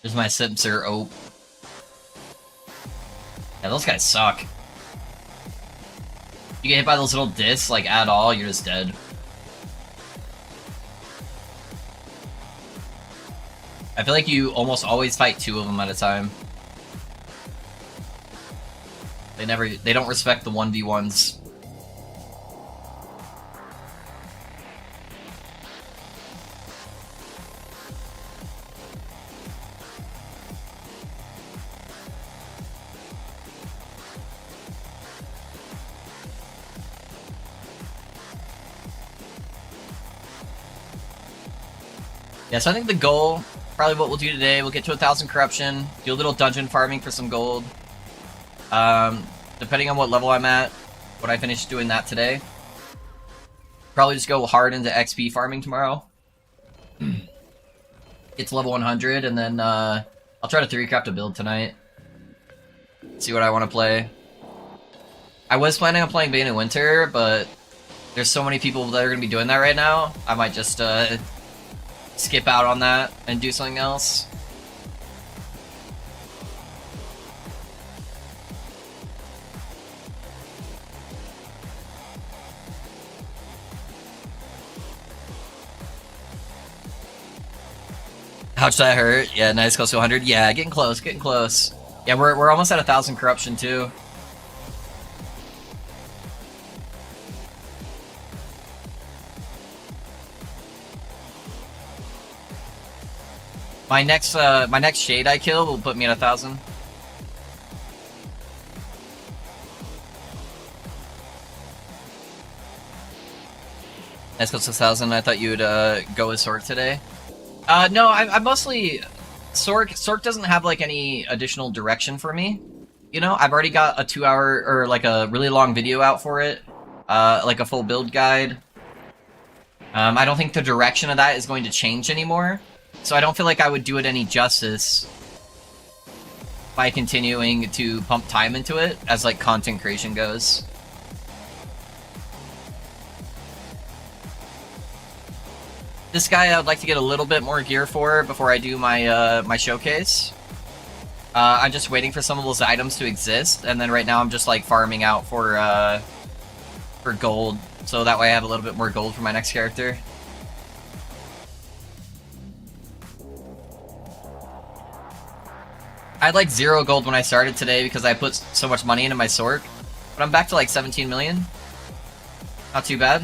There's my Simpser Ope. Yeah, those guys suck. You get hit by those little discs, like, at all, you're just dead. I feel like you almost always fight 2 of them at a time. They don't respect the 1v1s. Yeah, so I think the goal, probably what we'll do today, we'll get to 1,000 corruption, do a little dungeon farming for some gold. Depending on what level I'm at, when I finish doing that today, probably just go hard into XP farming tomorrow. Get to level 100, and then I'll try to 3-craft a build tonight. See what I want to play. I was planning on playing Bane in Winter, but there's so many people that are going to be doing that right now, I might just skip out on that and do something else. Ouch, that hurt. Yeah, nice, close to 100. Yeah, getting close, getting close. Yeah, we're almost at 1,000 corruption too. My next shade I kill will put me at 1,000. Nice, close to 1,000. I thought you would go with sorc today. No, I mostly sorc doesn't have like any additional direction for me. You know, I've already got a 2-hour or like a really long video out for it, like a full build guide. I don't think the direction of that is going to change anymore, so I don't feel like I would do it any justice by continuing to pump time into it as like content creation goes. This guy I would like to get a little bit more gear for before I do my my showcase. I'm just waiting for some of those items to exist, and then right now I'm just like farming out for gold, so that way I have a little bit more gold for my next character. I had like 0 gold when I started today because I put so much money into my sorc. But I'm back to like 17 million. Not too bad.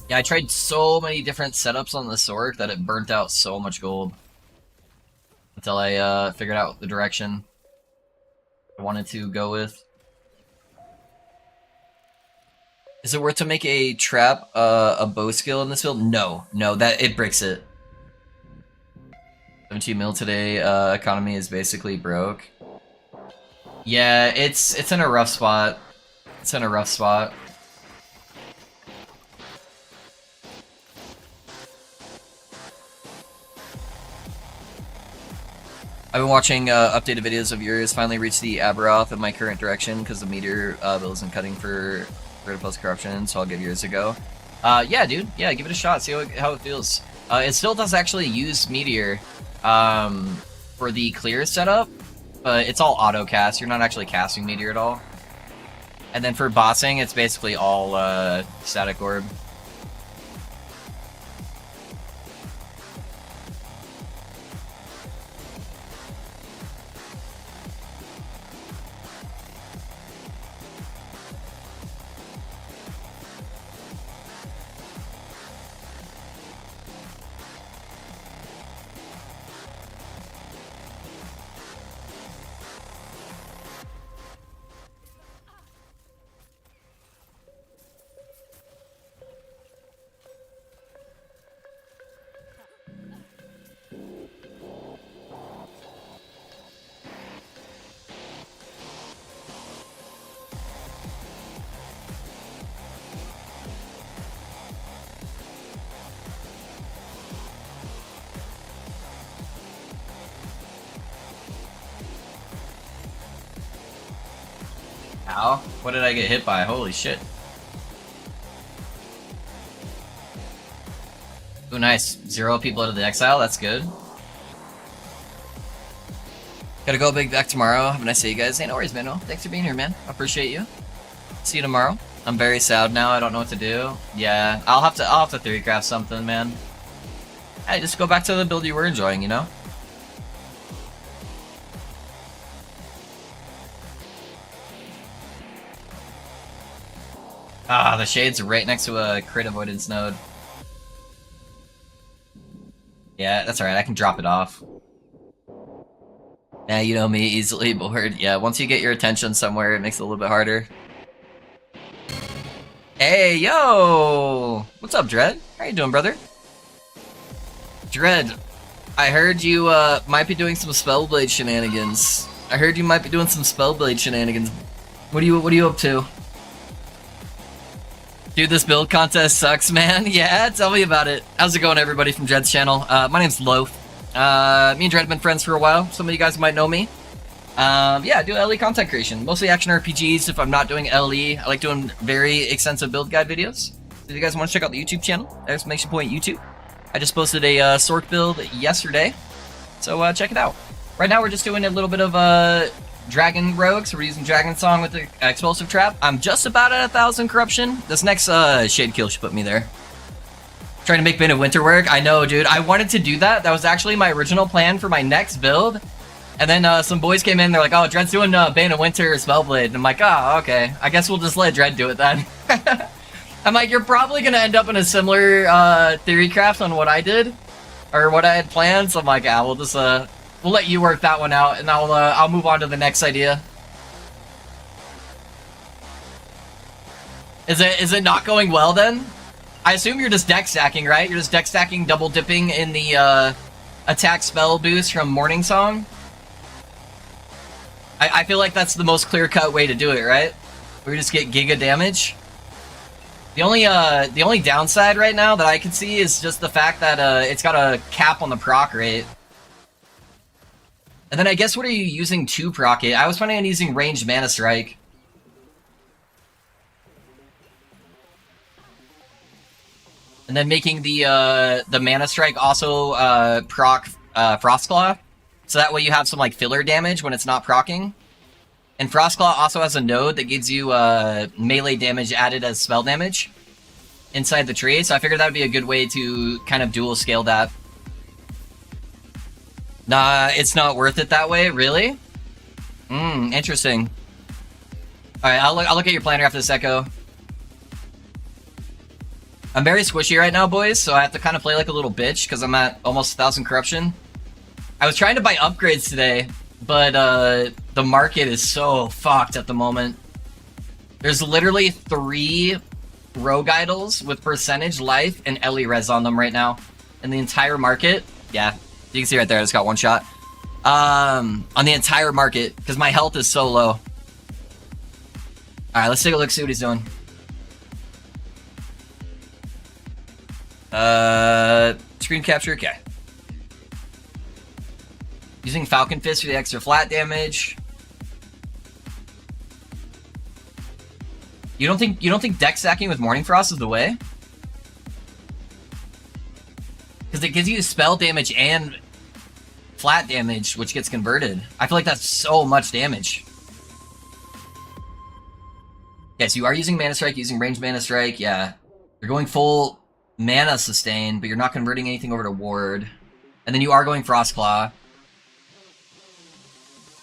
Yeah, I tried so many different setups on the sorc that it burnt out so much gold. Until I figured out the direction I wanted to go with. Is it worth to make a trap a bow skill in this build? No, that it breaks it. 17 mil today, economy is basically broke. Yeah, it's in a rough spot. It's in a rough spot. I've been watching updated videos of yours. Finally reached the Aberoth of my current direction because the meteor bill isn't cutting for plus corruption, so I'll give yours a go. Yeah, dude. Yeah, give it a shot. See how it feels. It still does actually use meteor for the clear setup, but it's all auto cast. You're not actually casting meteor at all. And then for bossing, it's basically all static orb. Ow. What did I get hit by? Holy shit. Ooh, nice. 0 people out of the exile. That's good. Gotta go big back tomorrow. Have a nice day, you guys. Hey, no worries, man. No, thanks for being here, man. I appreciate you. See you tomorrow. I'm very sad now. I don't know what to do. Yeah, I'll have to 3-craft something, man. Hey, just go back to the build you were enjoying, you know? Ah, the shade's right next to a crit avoidance node. Yeah, that's alright, I can drop it off. Yeah, you know me, easily bored. Yeah, once you get your attention somewhere, it makes it a little bit harder. Hey, yo! What's up, Dread? How you doing, brother? Dread, I heard you might be doing some Spellblade shenanigans. What are you up to? Dude, this build contest sucks, man. Yeah, tell me about it. How's it going, everybody from Dread's channel? My name's Loaf. Me and Dread have been friends for a while. Some of you guys might know me. Yeah, I do LE content creation. Mostly action RPGs. If I'm not doing LE, I like doing very extensive build guide videos. So if you guys want to check out the YouTube channel, exclamation point YouTube. I just posted a sorc build yesterday. So check it out. Right now we're just doing a little bit of Dragon Rogue, so we're using Dragon Song with the Explosive Trap. I'm just about at 1,000 corruption. This next Shade Kill should put me there. Trying to make Bane of Winter work. I know, dude. I wanted to do that. That was actually my original plan for my next build. And then some boys came in, they're like, oh, Dread's doing Bane of Winter Spellblade. And I'm like, oh, okay. I guess we'll just let Dread do it then. I'm like, you're probably going to end up in a similar theory craft on what I did. Or what I had planned. So I'm like, yeah, we'll just... we'll let you work that one out, and I'll move on to the next idea. Is it not going well then? I assume you're just deck stacking, right? You're just deck stacking, double dipping in the attack spell boost from Morning Song. I feel like that's the most clear-cut way to do it, right? Where you just get giga damage. The only downside right now that I can see is just the fact that it's got a cap on the proc rate. And then I guess what are you using to proc it? I was planning on using ranged Mana Strike. And then making the Mana Strike also proc Frostclaw. So that way you have some like filler damage when it's not procking. And Frostclaw also has a node that gives you melee damage added as spell damage inside the tree. So I figured that would be a good way to kind of dual scale that. Nah, it's not worth it that way, really? Interesting. Alright, I'll look at your planner after this, Echo. I'm very squishy right now, boys, so I have to kind of play like a little bitch because I'm at almost 1,000 corruption. I was trying to buy upgrades today, but the market is so fucked at the moment. There's literally 3 rogue idols with percentage life and Ellie res on them right now. In the entire market. Yeah, you can see right there, I just got one shot. On the entire market, because my health is so low. Alright, let's take a look, see what he's doing. Screen capture, okay. Using Falcon Fist for the extra flat damage. You don't think deck stacking with Morning Frost is the way? Because it gives you spell damage and flat damage, which gets converted. I feel like that's so much damage. Yes, you are using Mana Strike, using ranged Mana Strike, yeah. You're going full mana sustain, but you're not converting anything over to ward. And then you are going Frostclaw.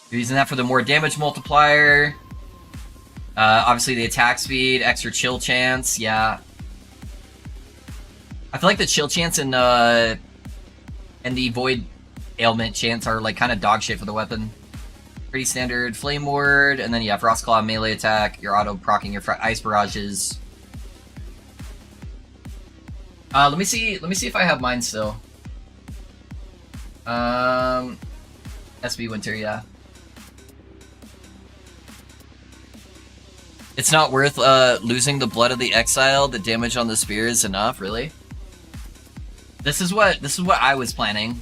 You're using that for the more damage multiplier. Obviously the attack speed, extra chill chance, yeah. I feel like the chill chance and the void ailment chance are like kind of dog shit for the weapon. Pretty standard flame ward, and then yeah, Frostclaw melee attack. You're auto proccing your ice barrages. Let me see if I have mine still. SB Winter, yeah. It's not worth losing the blood of the exile. The damage on the spear is enough, really. This is what I was planning.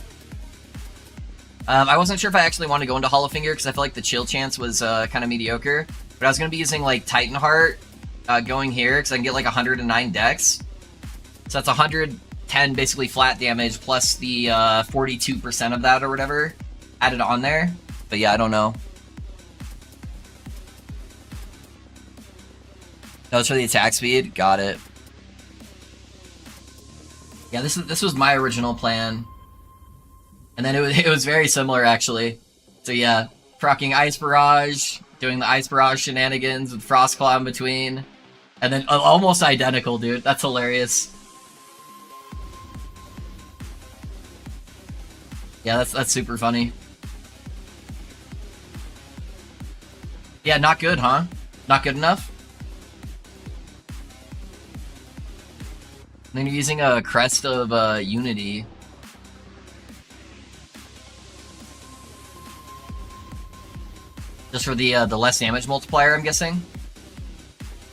I wasn't sure if I actually wanted to go into Hollow Finger because I feel like the chill chance was kind of mediocre. But I was gonna be using like Titan Heart going here because I can get like 109 dex. So that's 110 basically flat damage plus the 42% of that or whatever added on there. But yeah, I don't know. That was for the attack speed. Got it. Yeah, this was my original plan. And then it was very similar actually. So yeah, proccing Ice Barrage, doing the Ice Barrage shenanigans with Frostclaw in between. And then almost identical, dude. That's hilarious. Yeah, that's super funny. Yeah, not good, huh? Not good enough? And then you're using a Crest of Unity. Just for the less damage multiplier, I'm guessing?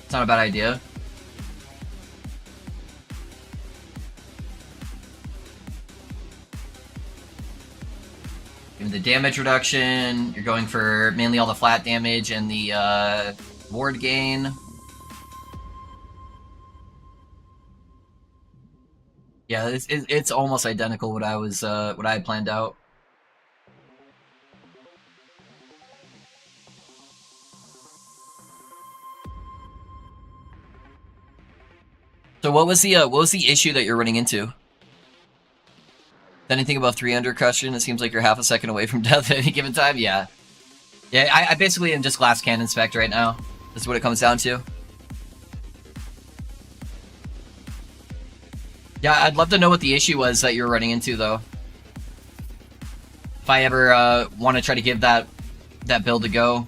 It's not a bad idea. Given the damage reduction, you're going for mainly all the flat damage and the ward gain. Yeah, it's almost identical what I had planned out. So what was the issue that you're running into? Anything above 300 cushion, it seems like you're half a second away from death at any given time. Yeah, yeah. I basically am just glass cannon spec right now. That's what it comes down to. Yeah, I'd love to know what the issue was that you were running into, though. If I ever want to try to give that build a go.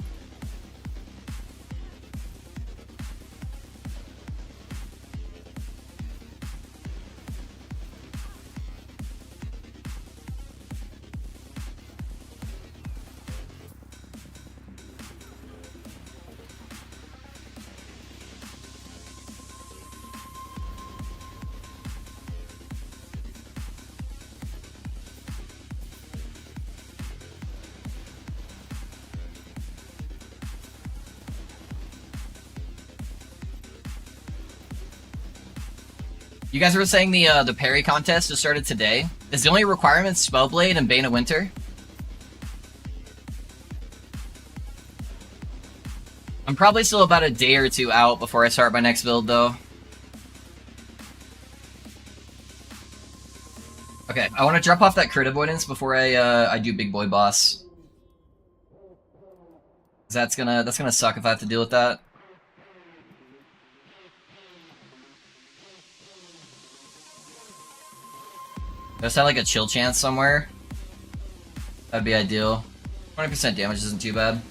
You guys were saying the parry contest just started today. Is the only requirement Spellblade and Bane of Winter? I'm probably still about a day or two out before I start my next build, though. Okay, I want to drop off that crit avoidance before I do big boy boss. That's gonna suck if I have to deal with that. Does have like a chill chance somewhere? That'd be ideal. 20% damage isn't too bad.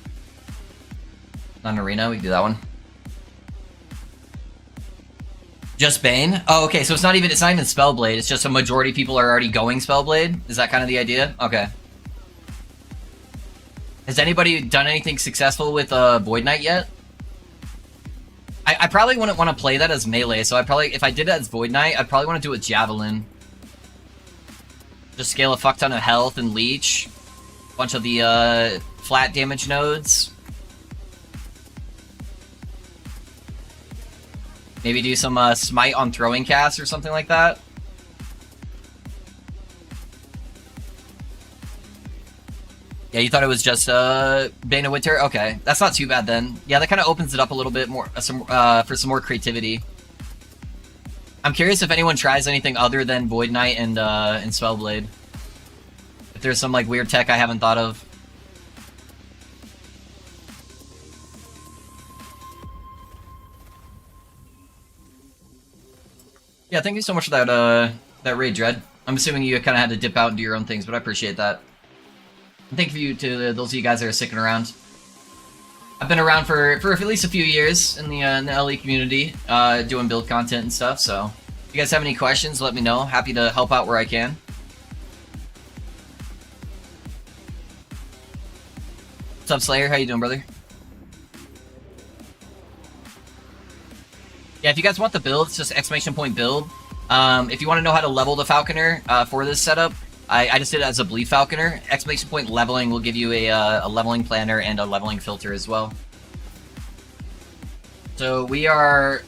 Not an arena, we can do that one. Just Bane? Oh, okay, so it's not even Spellblade, it's just a majority of people are already going Spellblade? Is that kind of the idea? Okay. Has anybody done anything successful with Void Knight yet? I probably wouldn't want to play that as melee, so if I did it as Void Knight, I'd probably want to do it with Javelin. Just scale a fuck ton of health and leech. Bunch of the flat damage nodes. Maybe do some smite on throwing cast or something like that. Yeah, you thought it was just Bane of Winter? Okay, that's not too bad then. Yeah, that kind of opens it up a little bit more for some more creativity. I'm curious if anyone tries anything other than Void Knight and Spellblade. If there's some like weird tech I haven't thought of. Yeah, thank you so much for that raid, Dread. I'm assuming you kind of had to dip out and do your own things, but I appreciate that. And thank you to those of you guys that are sticking around. I've been around for at least a few years in the LE community, doing build content and stuff, so if you guys have any questions, let me know. Happy to help out where I can. What's up, Slayer? How you doing, brother? Yeah, if you guys want the build, it's just !build. If you want to know how to level the Falconer for this setup, I just did it as a Bleed Falconer. !leveling will give you a leveling planner and a leveling filter as well. So we are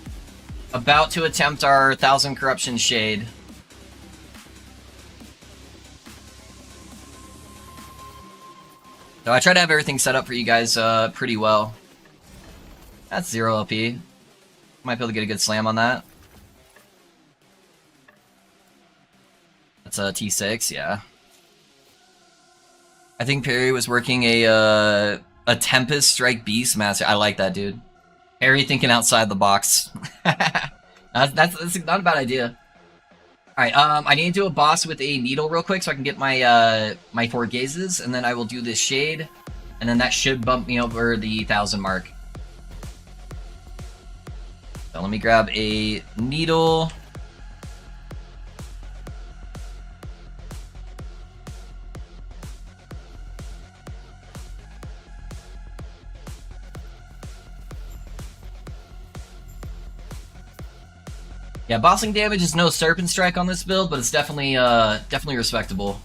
about to attempt our 1000 Corruption Shade. So I try to have everything set up for you guys pretty well. That's 0 LP. Might be able to get a good slam on that. That's a T6, yeah. I think Perry was working a Tempest Strike Beastmaster. I like that, dude. Perry thinking outside the box. that's not a bad idea. Alright, I need to do a boss with a needle real quick so I can get my my 4 gazes, and then I will do this shade, and then that should bump me over the 1000 mark. So let me grab a needle. Yeah, bossing damage is no Serpent Strike on this build, but it's definitely definitely respectable.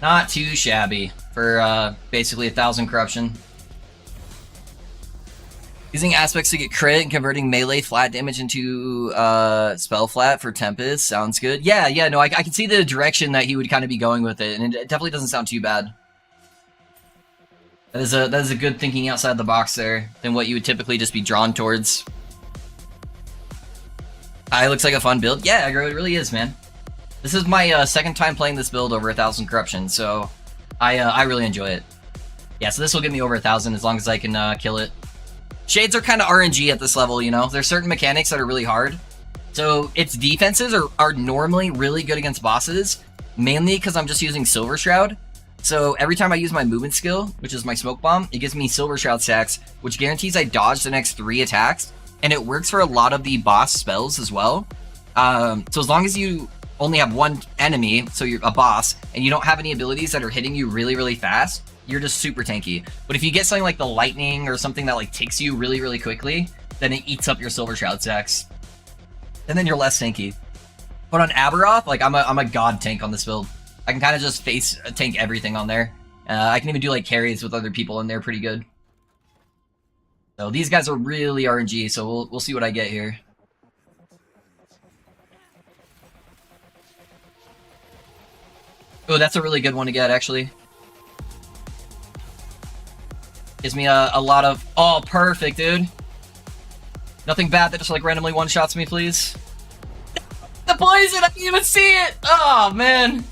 Not too shabby for basically 1000 corruption. Using aspects to get crit and converting melee flat damage into spell flat for Tempest sounds good. Yeah, no, I can see the direction that he would kind of be going with it, and it definitely doesn't sound too bad. That is a good thinking outside the box there than what you would typically just be drawn towards. It looks like a fun build. Yeah, it really is, man. This is my second time playing this build over 1000 corruption, so I really enjoy it. Yeah, so this will get me over 1000 as long as I can kill it. Shades are kind of RNG at this level, you know? There's certain mechanics that are really hard. So its defenses are normally really good against bosses, mainly because I'm just using Silver Shroud. So every time I use my movement skill, which is my Smoke Bomb, it gives me Silver Shroud stacks, which guarantees I dodge the next 3 attacks, and it works for a lot of the boss spells as well. So as long as you only have one enemy, so you're a boss, and you don't have any abilities that are hitting you really, really fast, you're just super tanky. But if you get something like the lightning or something that like takes you really, really quickly, then it eats up your silver shroud stacks, and then you're less tanky. But on Aberoth, like I'm a god tank on this build. I can kind of just face tank everything on there. I can even do like carries with other people, and they're pretty good. So these guys are really RNG. So we'll see what I get here. Oh, that's a really good one to get, actually. Gives me a lot of... Oh, perfect, dude. Nothing bad that just, like, randomly one-shots me, please. The poison! I didn't even see it! Oh, man.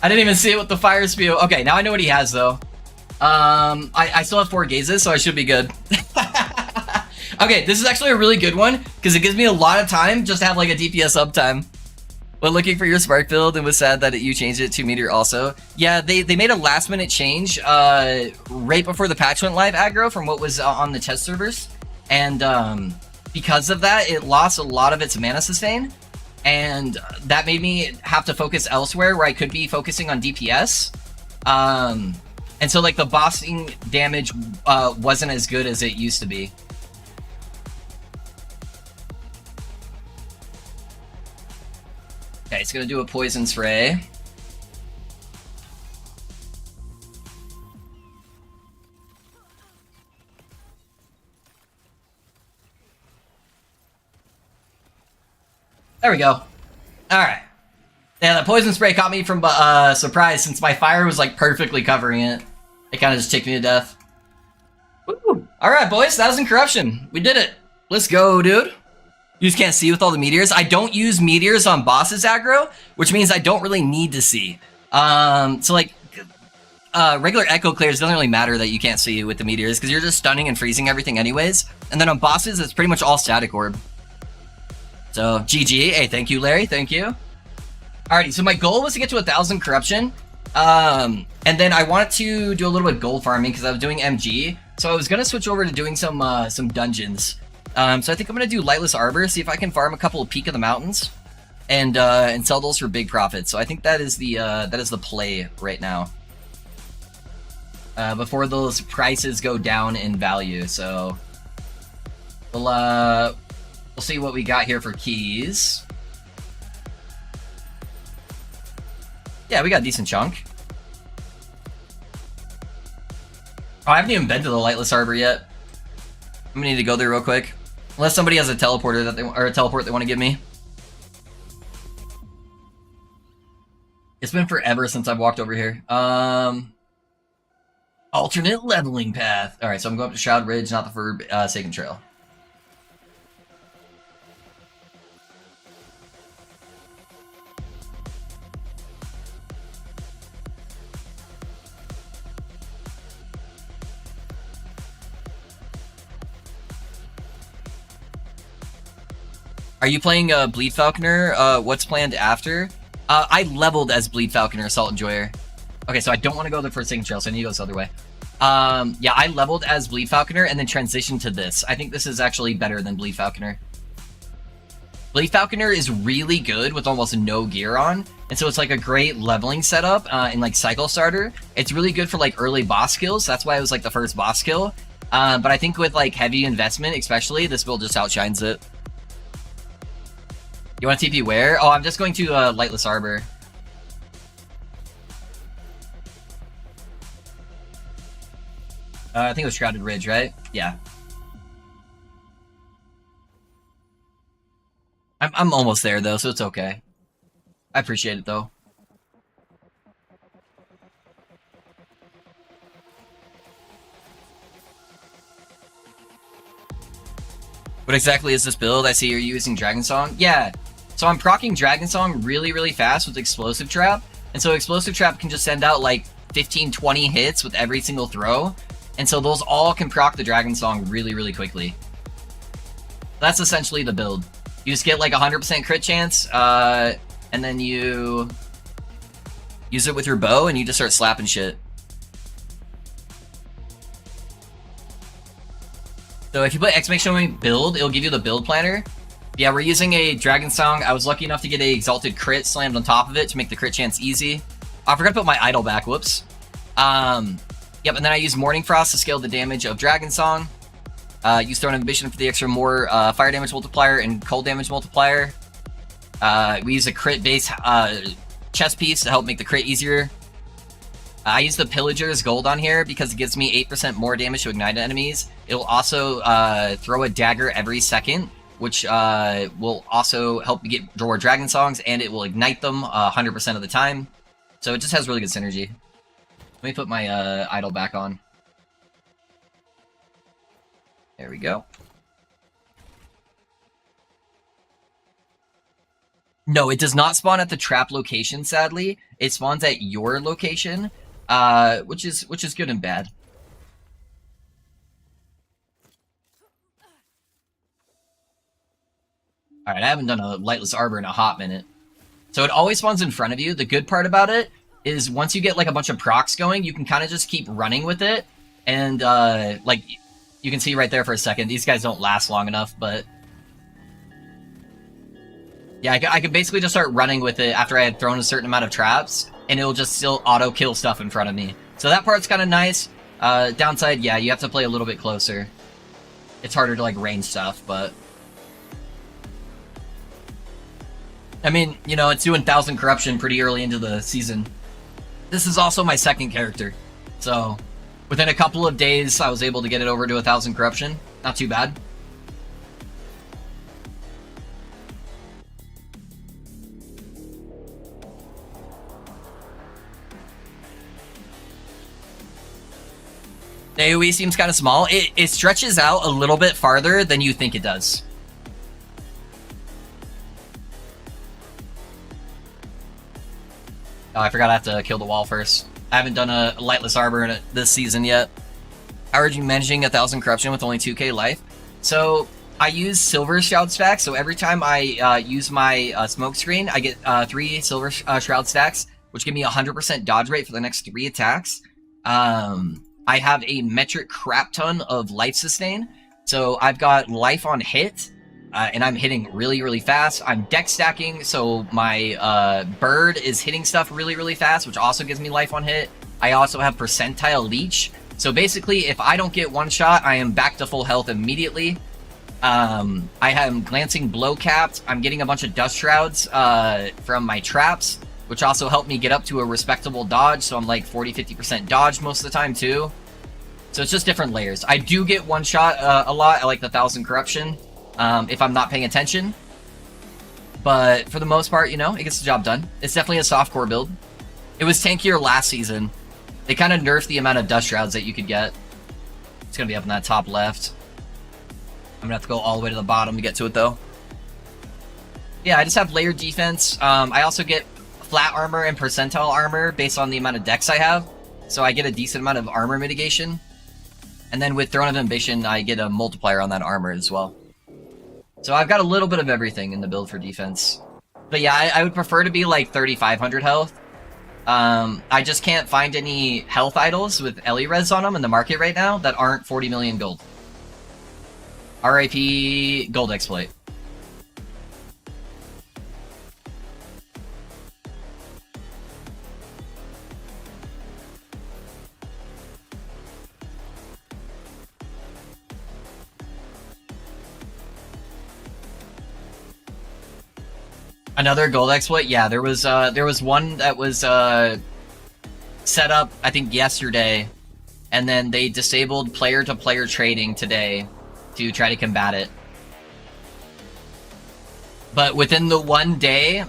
I didn't even see it with the fire spew. Okay, now I know what he has, though. I still have 4 gazes, so I should be good. Okay, this is actually a really good one, because it gives me a lot of time just to have, like, a DPS uptime. When looking for your Spark build, and was sad that you changed it to Meteor also. Yeah, they made a last minute change right before the patch went live, aggro, from what was on the test servers. And because of that, it lost a lot of its mana sustain. And that made me have to focus elsewhere where I could be focusing on DPS. And so like the bossing damage wasn't as good as it used to be. Okay, it's gonna do a poison spray. There we go. Alright. Yeah, that poison spray caught me from surprise since my fire was like perfectly covering it. It kind of just ticked me to death. Woo! Alright, boys, 1,000 corruption. We did it. Let's go, dude. You just can't see with all the meteors. I don't use meteors on bosses aggro, which means I don't really need to see. So like, regular echo clears doesn't really matter that you can't see with the meteors because you're just stunning and freezing everything anyways. And then on bosses, it's pretty much all static orb. So GG. Hey, thank you, Larry. Thank you. Alrighty, so my goal was to get to 1,000 corruption. And then I wanted to do a little bit of gold farming because I was doing MG. So I was gonna switch over to doing some dungeons. So I think I'm gonna do Lightless Arbor, see if I can farm a couple of Peak of the Mountains, and sell those for big profits. So I think that is the play right now. Before those prices go down in value. So we'll see what we got here for keys. Yeah, we got a decent chunk. Oh, I haven't even been to the Lightless Arbor yet. I'm gonna need to go there real quick. Unless somebody has a teleporter that a teleport they want to give me. It's been forever since I've walked over here. Alternate leveling path. Alright, so I'm going up to Shroud Ridge, not the Forsaken Trail. Are you playing Bleed Falconer? What's planned after? I leveled as Bleed Falconer, Assault Enjoyer. Okay, so I don't want to go the Forsaken Trail, so I need to go this other way. Yeah, I leveled as Bleed Falconer and then transitioned to this. I think this is actually better than Bleed Falconer. Bleed Falconer is really good with almost no gear on, and so it's like a great leveling setup in like Cycle Starter. It's really good for like early boss kills. That's why it was like the first boss kill. But I think with like heavy investment, especially, this build just outshines it. You want to TP where? Oh, I'm just going to Lightless Arbor. I think it was Shrouded Ridge, right? Yeah. I'm almost there though, so it's okay. I appreciate it though. What exactly is this build? I see you're using Dragon Song. Yeah. So I'm proccing Dragon Song really, really fast with Explosive Trap. And so Explosive Trap can just send out like 15, 20 hits with every single throw. And so those all can proc the Dragon Song really, really quickly. That's essentially the build. You just get like 100% crit chance, and then you use it with your bow and you just start slapping shit. So if you put exclamation point build, it'll give you the build planner. Yeah, we're using a Dragon Song. I was lucky enough to get a Exalted Crit slammed on top of it to make the crit chance easy. I forgot to put my idol back, whoops. Yep, and then I use Morning Frost to scale the damage of Dragon Song. Use Throne of Ambition for the extra more fire damage multiplier and cold damage multiplier. We use a crit base chest piece to help make the crit easier. I use the Pillager's Gold on here because it gives me 8% more damage to ignite enemies. It will also throw a dagger every second, which will also help me get draw Dragon Songs, and it will ignite them 100% of the time. So it just has really good synergy. Let me put my idol back on. There we go. No, it does not spawn at the trap location, sadly. It spawns at your location, which is good and bad. Alright, I haven't done a Lightless Arbor in a hot minute. So it always spawns in front of you. The good part about it is once you get like a bunch of procs going, you can kind of just keep running with it. And like you can see right there for a second, these guys don't last long enough, but yeah, I could basically just start running with it after I had thrown a certain amount of traps, and it'll just still auto-kill stuff in front of me. So that part's kind of nice. Downside, yeah, you have to play a little bit closer. It's harder to like range stuff, but I mean, you know, it's doing 1000 corruption pretty early into the season. This is also my second character, so within a couple of days, I was able to get it over to 1000 corruption. Not too bad. The AoE seems kind of small. It stretches out a little bit farther than you think it does. Oh, I forgot I have to kill the wall first. I haven't done a Lightless Arbor in this season yet. How are you managing 1000 corruption with only 2k life? So I use Silver Shroud stacks. So every time I use my smoke screen, I get 3 Silver Shroud stacks, which give me 100% dodge rate for the next 3 attacks. I have a metric crap ton of life sustain. So I've got life on hit, and I'm hitting really, really fast. I'm deck stacking, so my bird is hitting stuff really, really fast, which also gives me life on hit. I also have percentile leech. So basically, if I don't get one shot, I am back to full health immediately. I am glancing blow capped. I'm getting a bunch of dust shrouds from my traps, which also help me get up to a respectable dodge. So I'm like 40-50% dodge most of the time too. So it's just different layers. I do get one shot a lot. I like the 1000 corruption if I'm not paying attention. But for the most part, you know, it gets the job done. It's definitely a soft core build. It was tankier last season. They kind of nerfed the amount of dust shrouds that you could get. It's going to be up in that top left. I'm going to have to go all the way to the bottom to get to it, though. Yeah, I just have layered defense. I also get flat armor and percentile armor based on the amount of dex I have. So I get a decent amount of armor mitigation. And then with Throne of Ambition, I get a multiplier on that armor as well. So I've got a little bit of everything in the build for defense. But yeah, I would prefer to be like 3,500 health. I just can't find any health idols with Ellie-Res on them in the market right now that aren't 40 million gold. RIP gold exploit. Another gold exploit? Yeah, there was one that was set up, I think, yesterday, and then they disabled player-to-player trading today to try to combat it. But within the one day,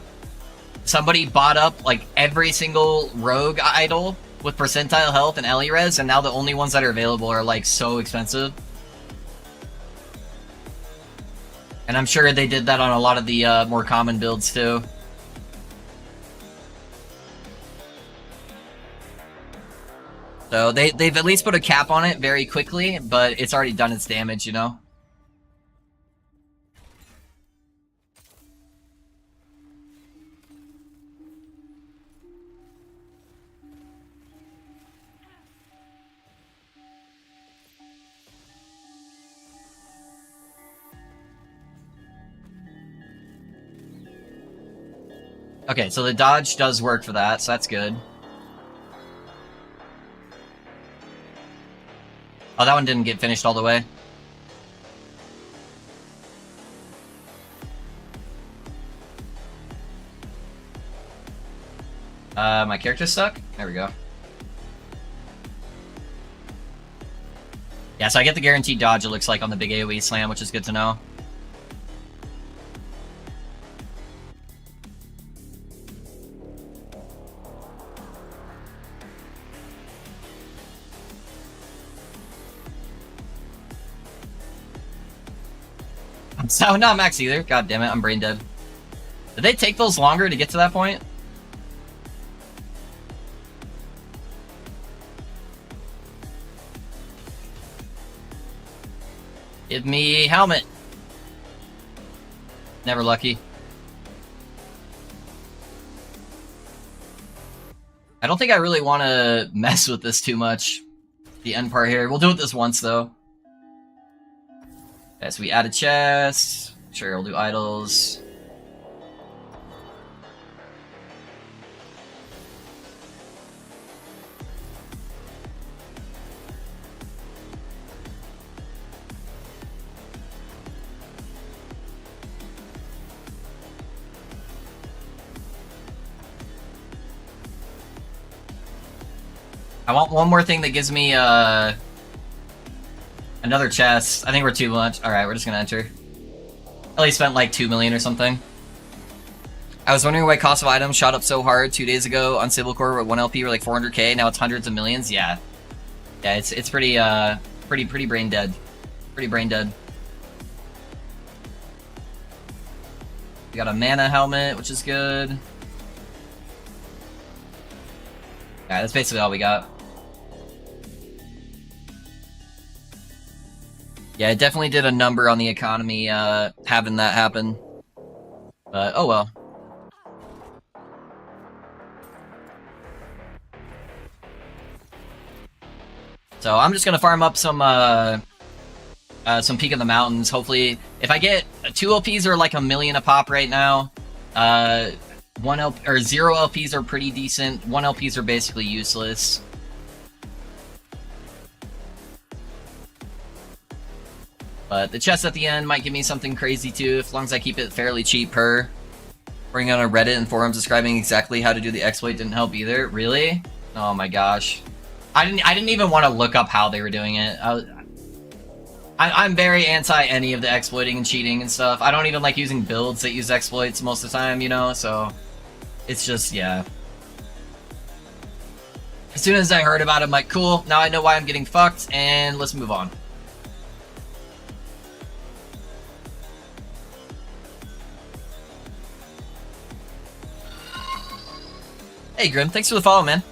somebody bought up like every single rogue idol with percentile health and Ellie-Res, and now the only ones that are available are like so expensive. And I'm sure they did that on a lot of the more common builds too. So they've at least put a cap on it very quickly, but it's already done its damage, you know? Okay, so the dodge does work for that, so that's good. Oh, that one didn't get finished all the way. My character's stuck? There we go. Yeah, so I get the guaranteed dodge, it looks like, on the big AoE slam, which is good to know. So, not max either. God damn it, I'm brain dead. Did they take those longer to get to that point? Give me helmet. Never lucky. I don't think I really want to mess with this too much. The end part here. We'll do it this once, though. Okay, so we add a chest. Sure, we'll do idols. I want one more thing that gives me another chest. I think we're too much. Alright, we're just gonna enter. At least spent like 2 million or something. I was wondering why cost of items shot up so hard 2 days ago on Stable Core with 1 LP were like 400k, now it's hundreds of millions. Yeah. Yeah, it's pretty pretty brain dead. Pretty brain dead. We got a mana helmet, which is good. Yeah, that's basically all we got. Yeah, it definitely did a number on the economy, having that happen. But, oh well. So I'm just gonna farm up some Peak of the Mountains. Hopefully, if I get 2 LPs are like 1 million a pop right now. 1 LP or 0 LPs are pretty decent. 1 LPs are basically useless. But the chest at the end might give me something crazy too, as long as I keep it fairly cheap per. Bring on a Reddit and forums describing exactly how to do the exploit didn't help either. Really? Oh my gosh. I didn't even want to look up how they were doing it. I'm very anti any of the exploiting and cheating and stuff. I don't even like using builds that use exploits most of the time, you know, so it's just, yeah. As soon as I heard about it, I'm like, cool, now I know why I'm getting fucked, and let's move on. Hey Grim, thanks for the follow, man.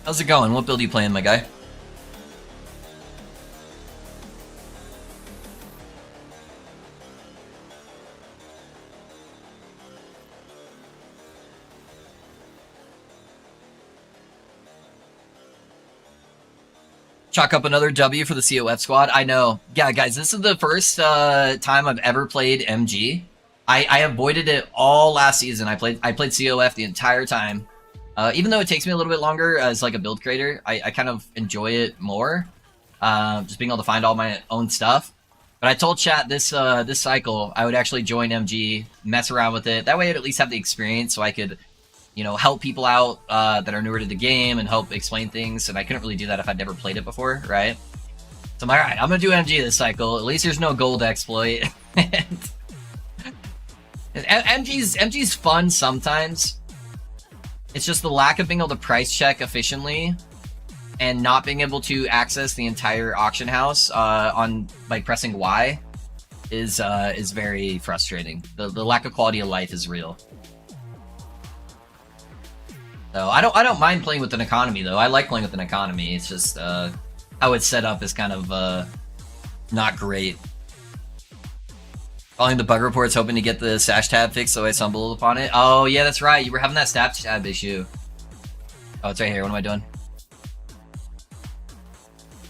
How's it going? What build are you playing, my guy? Chalk up another W for the COF squad. I know. Yeah, guys, this is the first time I've ever played MG. I avoided it all last season. I played COF the entire time. Even though it takes me a little bit longer as like a build creator, I kind of enjoy it more. Just being able to find all my own stuff. But I told chat this this cycle I would actually join MG, mess around with it. That way I'd at least have the experience so I could, you know, help people out that are newer to the game and help explain things. And I couldn't really do that if I'd never played it before, right? So I'm like, alright, I'm gonna do MG this cycle. At least there's no gold exploit. MG's fun sometimes. It's just the lack of being able to price check efficiently and not being able to access the entire auction house on like pressing Y is very frustrating. The lack of quality of life is real. So I don't mind playing with an economy though. I like playing with an economy. It's just how it's set up is kind of not great. Following the bug reports, hoping to get the stash tab fixed, so I stumbled upon it. Oh yeah, that's right. You were having that stash tab issue. Oh, it's right here. What am I doing?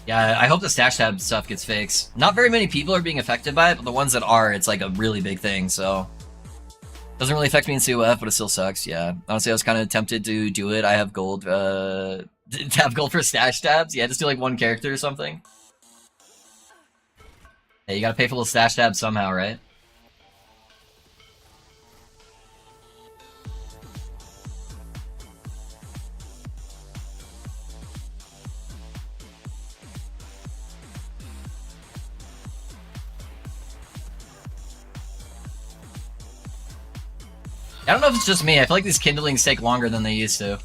Yeah, I hope the stash tab stuff gets fixed. Not very many people are being affected by it, but the ones that are, it's like a really big thing, so. Doesn't really affect me in COF, but it still sucks. Yeah, honestly, I was kind of tempted to do it. I have gold. To have gold for stash tabs. Yeah, just do like one character or something. Yeah, you gotta pay for little stash tabs somehow, right? I don't know if it's just me. I feel like these kindlings take longer than they used to.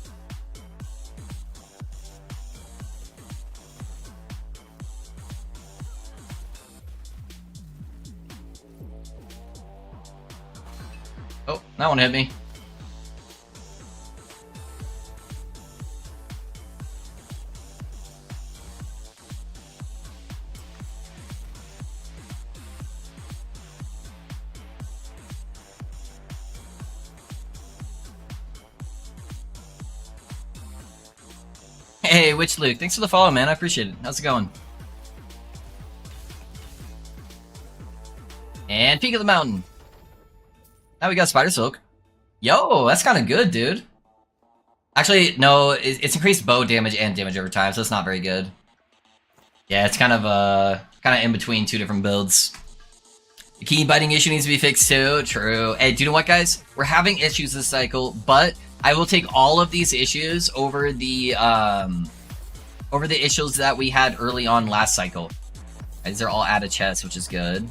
Oh, that one hit me. Hey, Witch Luke, thanks for the follow, man. I appreciate it. How's it going? And Peak of the Mountain. Now we got Spider Silk. Yo, that's kind of good, dude. Actually, no, it's increased bow damage and damage over time, so it's not very good. Yeah, it's kind of in between two different builds. The key biting issue needs to be fixed too. True. Hey, do you know what, guys? We're having issues this cycle, but I will take all of these issues over the issues that we had early on last cycle. These are all added chests, which is good.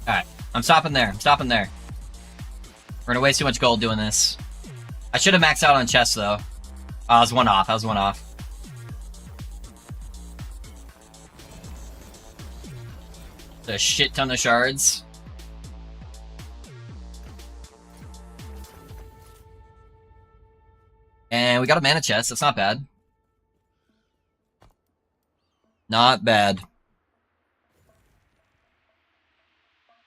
Alright, I'm stopping there. I'm stopping there. We're gonna waste too much gold doing this. I should have maxed out on chests, though. Oh, I was one off. I was one off. A shit ton of shards. And we got a mana chest. That's not bad. Not bad.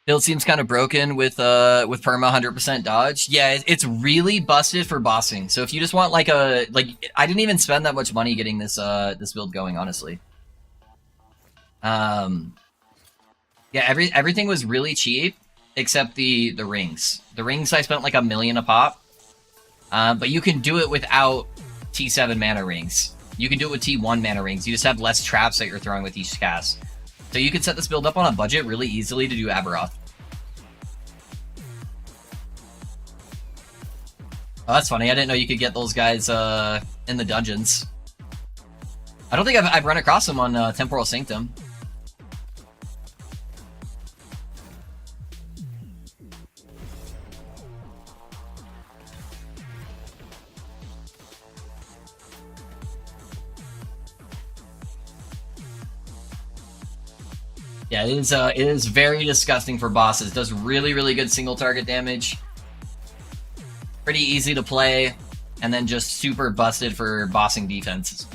Build seems kind of broken with perma 100% dodge. Yeah, it's really busted for bossing. So if you just want like I didn't even spend that much money getting this this build going, honestly. Yeah, everything was really cheap except the rings. The rings I spent like $1 million a pop. But you can do it without T7 mana rings. You can do it with T1 mana rings. You just have less traps that you're throwing with each cast. So you can set this build up on a budget really easily to do Aberoth. Oh, that's funny. I didn't know you could get those guys in the dungeons. I don't think I've run across them on Temporal Sanctum. Yeah, it is very disgusting for bosses. Does really, really good single target damage. Pretty easy to play, and then just super busted for bossing defense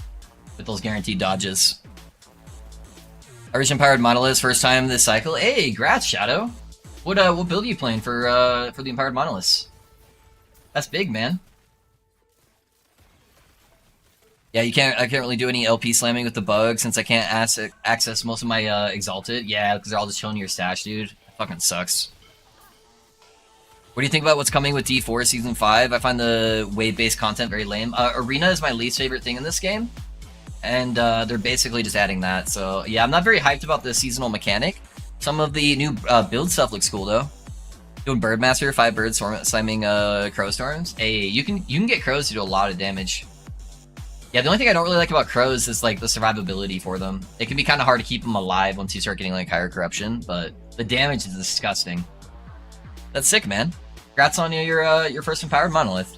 with those guaranteed dodges. Irish Empowered Monoliths, first time this cycle. Hey, grats, Shadow. What build are you playing for the Empowered Monoliths? That's big, man. Yeah, I can't really do any LP slamming with the bug since I can't access most of my Exalted. Yeah, because they're all just chilling your stash, dude. It fucking sucks. What do you think about what's coming with D4 Season 5? I find the wave-based content very lame. Arena is my least favorite thing in this game. And they're basically just adding that. So, yeah, I'm not very hyped about the seasonal mechanic. Some of the new build stuff looks cool, though. Doing Birdmaster, 5 birds, slamming Crow Storms. Hey, you can get crows to do a lot of damage. Yeah, the only thing I don't really like about crows is like the survivability for them. It can be kind of hard to keep them alive once you start getting like higher corruption, but the damage is disgusting. That's sick, man. Congrats on your first Empowered Monolith.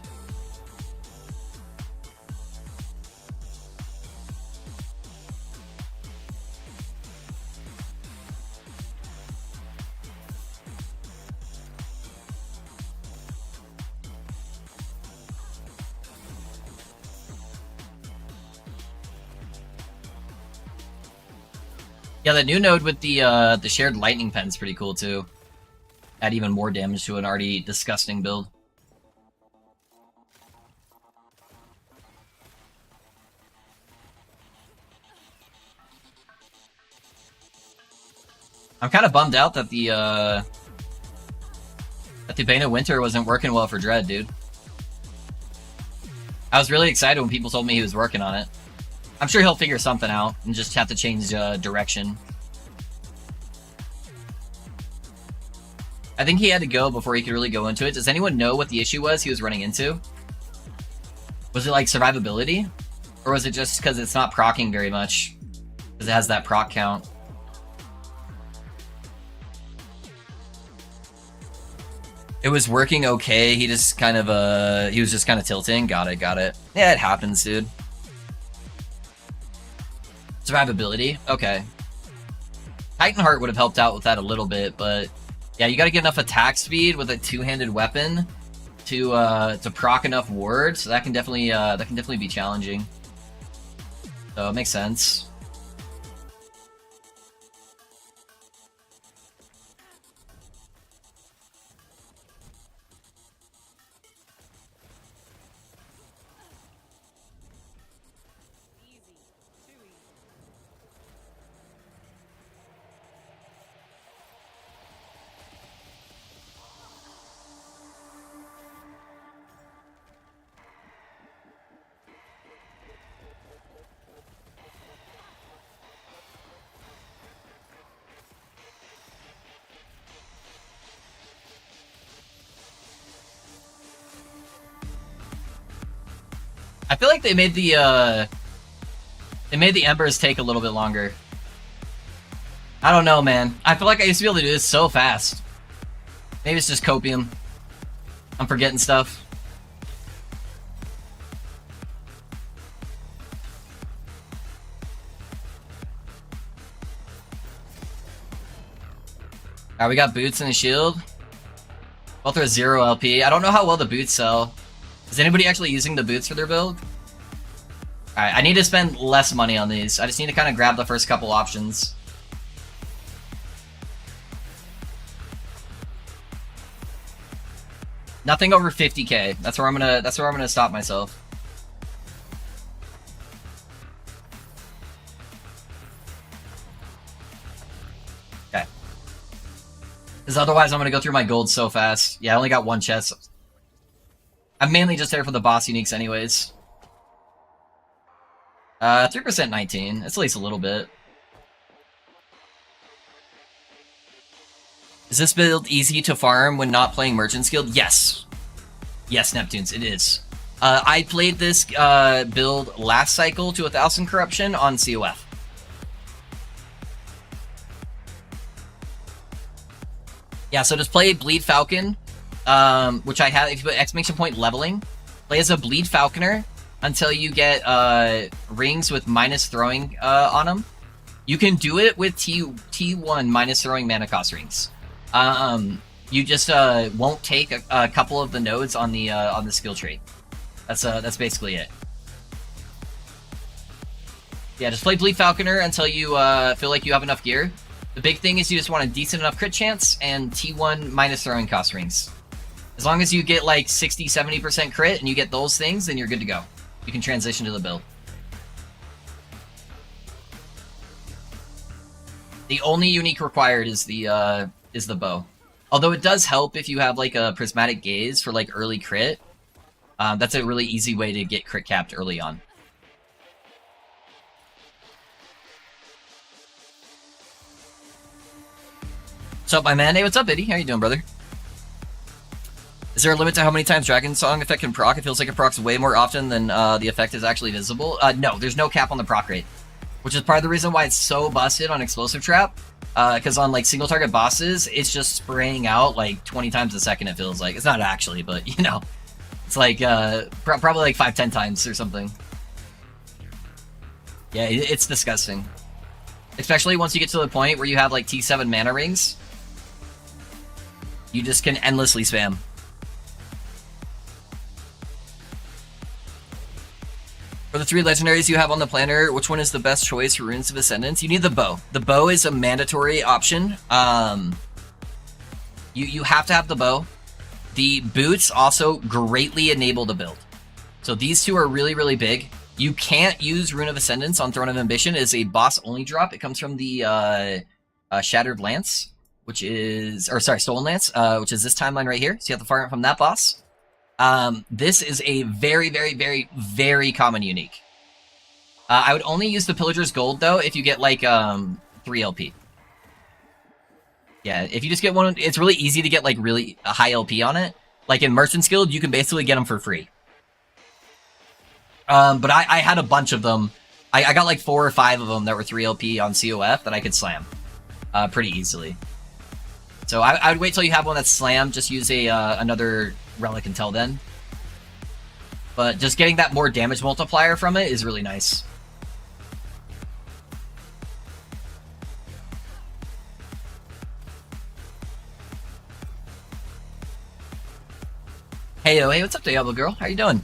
Yeah, the new node with the shared lightning pen is pretty cool too. Add even more damage to an already disgusting build. I'm kind of bummed out that the Bane of Winter wasn't working well for Dread, dude. I was really excited when people told me he was working on it. I'm sure he'll figure something out and just have to change direction. I think he had to go before he could really go into it. Does anyone know what the issue was he was running into? Was it like survivability? Or was it just because it's not proccing very much? Because it has that proc count. It was working okay. He just kind of, he was just kind of tilting. Got it. Yeah, it happens, dude. Survivability? Okay. Titanheart would have helped out with that a little bit, but yeah, you got to get enough attack speed with a two-handed weapon to proc enough wards. So that can definitely be challenging. So it makes sense. I feel like they made the embers take a little bit longer. I don't know, man. I feel like I used to be able to do this so fast. Maybe it's just copium. I'm forgetting stuff. Alright, we got boots and a shield. Both are 0 LP. I don't know how well the boots sell. Is anybody actually using the boots for their build? Alright, I need to spend less money on these. I just need to kind of grab the first couple options. Nothing over 50k. That's where I'm gonna stop myself. Okay. Because otherwise I'm gonna go through my gold so fast. Yeah, I only got one chest. I'm mainly just there for the boss uniques anyways. 3% 19. That's at least a little bit. Is this build easy to farm when not playing Merchant's Guild? Yes. Yes, Neptunes, it is. I played this build last cycle to 1000 corruption on COF. Yeah, so just play Bleed Falcon, which I have, if you put exclamation point leveling, play as a Bleed Falconer until you get rings with minus throwing on them. You can do it with T1 minus throwing mana cost rings. You just won't take a couple of the nodes on the skill tree. That's basically it. Yeah, just play Bleed Falconer until you feel like you have enough gear. The big thing is you just want a decent enough crit chance and T1 minus throwing cost rings. As long as you get like 60-70% crit and you get those things, then you're good to go. You can transition to the build. The only unique required is the bow. Although it does help if you have like a prismatic gaze for like early crit. That's a really easy way to get crit capped early on. What's up, my man? Hey, what's up, Eddie? How you doing, brother? Is there a limit to how many times Dragon Song effect can proc? It feels like it procs way more often than the effect is actually visible. No, there's no cap on the proc rate, which is part of the reason why it's so busted on Explosive Trap. Because on like single target bosses, it's just spraying out like 20 times a second. It feels like it's not actually, but you know, it's like probably like 5-10 times or something. Yeah, it's disgusting. Especially once you get to the point where you have like T7 mana rings. You just can endlessly spam. the 3 legendaries you have on the planner, which one is the best choice for Runes of Ascendance? You need the bow. The bow is a mandatory option. You have to have the bow. The boots also greatly enable the build. So these 2 are really, really big. You can't use Rune of Ascendance on Throne of Ambition. It is a boss-only drop. It comes from the Shattered Lance, which is... Or, sorry, Stolen Lance, which is this timeline right here. So you have to farm it from that boss. This is a very, very, very, very common unique. I would only use the Pillager's Gold, though, if you get, like, 3 LP. Yeah, if you just get one, it's really easy to get, like, really a high LP on it. Like, in Merchant's Guild, you can basically get them for free. But I had a bunch of them. I got, like, 4 or 5 of them that were 3 LP on COF that I could slam. Pretty easily. So I would wait till you have one that's slammed, just use a another relic until then. But just getting that more damage multiplier from it is really nice. Hey, what's up, Diablo Girl? How you doing?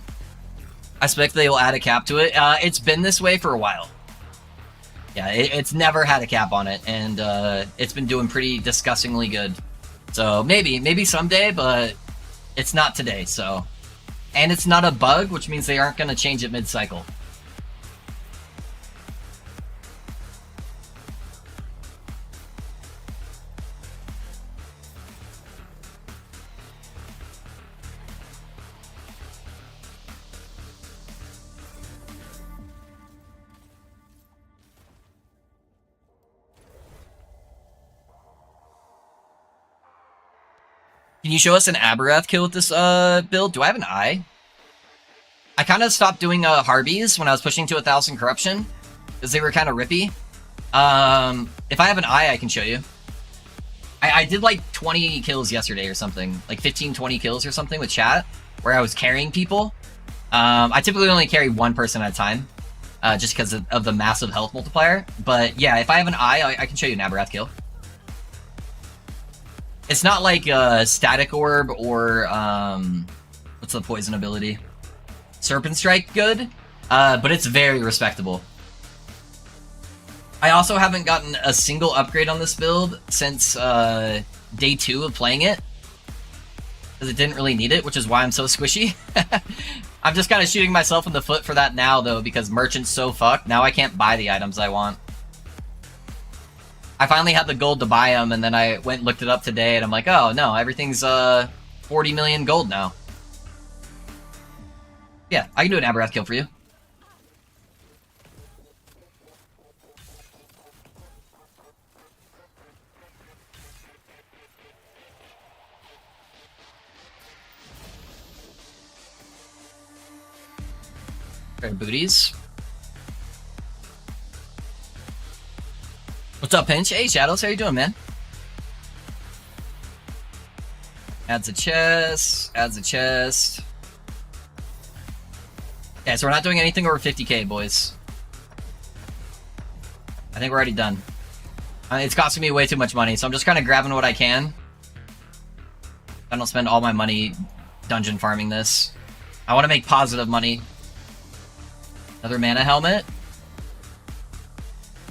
I expect they will add a cap to it. It's been this way for a while. Yeah, it's never had a cap on it, and it's been doing pretty disgustingly good. So maybe someday, but it's not today, so. And it's not a bug, which means they aren't going to change it mid-cycle. Can you show us an Aberrath kill with this build? Do I have an eye? I kind of stopped doing Harbies when I was pushing to 1,000 corruption, because they were kind of rippy. If I have an eye, I can show you. I did like 20 kills yesterday or something, like 15, 20 kills or something with chat, where I was carrying people. I typically only carry 1 person at a time, just because of the massive health multiplier. But yeah, if I have an eye, I can show you an Aberrath kill. It's not like Static Orb or, what's the poison ability? Serpent Strike good, but it's very respectable. I also haven't gotten a single upgrade on this build since day 2 of playing it, because it didn't really need it, which is why I'm so squishy. I'm just kind of shooting myself in the foot for that now, though, because Merchant's so fucked. Now I can't buy the items I want. I finally had the gold to buy them, and then I went and looked it up today, and I'm like, oh, no, everything's 40 million gold now. Yeah, I can do an Aberrath kill for you. Alright, booties. What's up, Pinch? Hey, Shadows, how you doing, man? Adds a chest, adds a chest. Yeah, so we're not doing anything over 50k, boys. I think we're already done. It's costing me way too much money, so I'm just kind of grabbing what I can. I don't spend all my money dungeon farming this. I want to make positive money. Another mana helmet.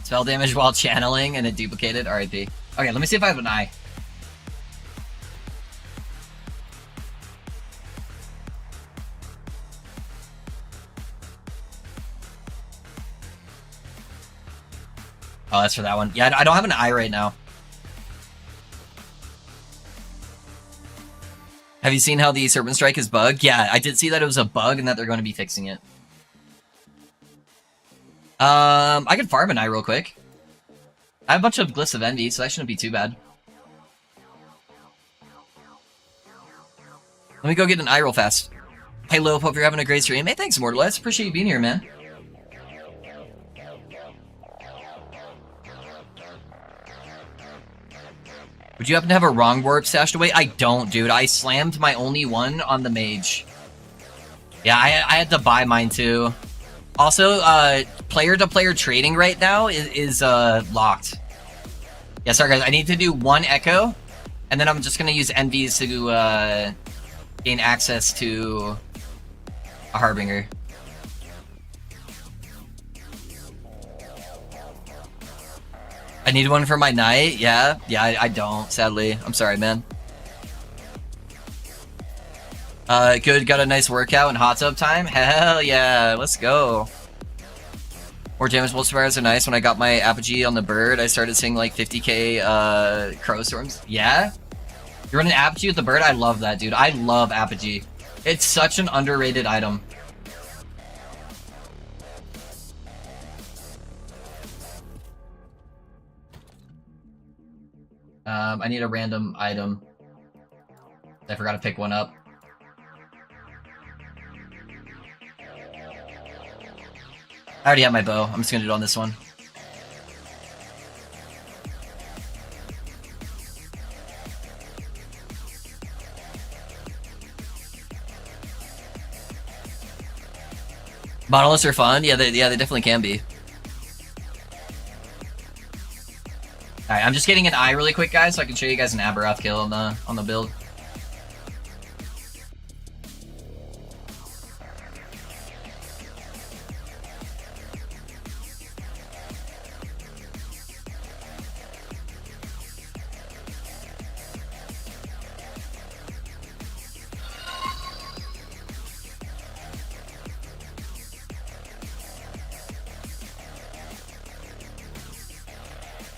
Spell damage while channeling, and it duplicated. RIP. Okay, let me see if I have an eye. Oh, that's for that one. Yeah, I don't have an eye right now. Have you seen how the Serpent Strike is bugged? Yeah, I did see that it was a bug and that they're going to be fixing it. I can farm an eye real quick. I have a bunch of Glyphs of Envy, so that shouldn't be too bad. Let me go get an eye real fast. Hey, Lope, hope you're having a great stream. Hey, thanks, Immortalize. Appreciate you being here, man. Would you happen to have a wrong warp stashed away? I don't, dude. I slammed my only one on the mage. Yeah, I had to buy mine, too. Also, player-to-player trading right now is locked. Yeah, sorry guys, I need to do 1 echo, and then I'm just gonna use envies to gain access to a harbinger. I need one for my night. Yeah, I don't. Sadly, I'm sorry, man. Good. Got a nice workout and hot tub time. Hell yeah, let's go. More damage multipliers are nice. When I got my apogee on the bird, I started seeing like 50k crow storms. Yeah, you're running apogee with the bird. I love that, dude. I love apogee. It's such an underrated item. I need a random item. I forgot to pick one up. I already have my bow. I'm just gonna do it on this one. Monoliths are fun. Yeah, they definitely can be. Alright, I'm just getting an eye really quick, guys, so I can show you guys an Aberoth kill on the build.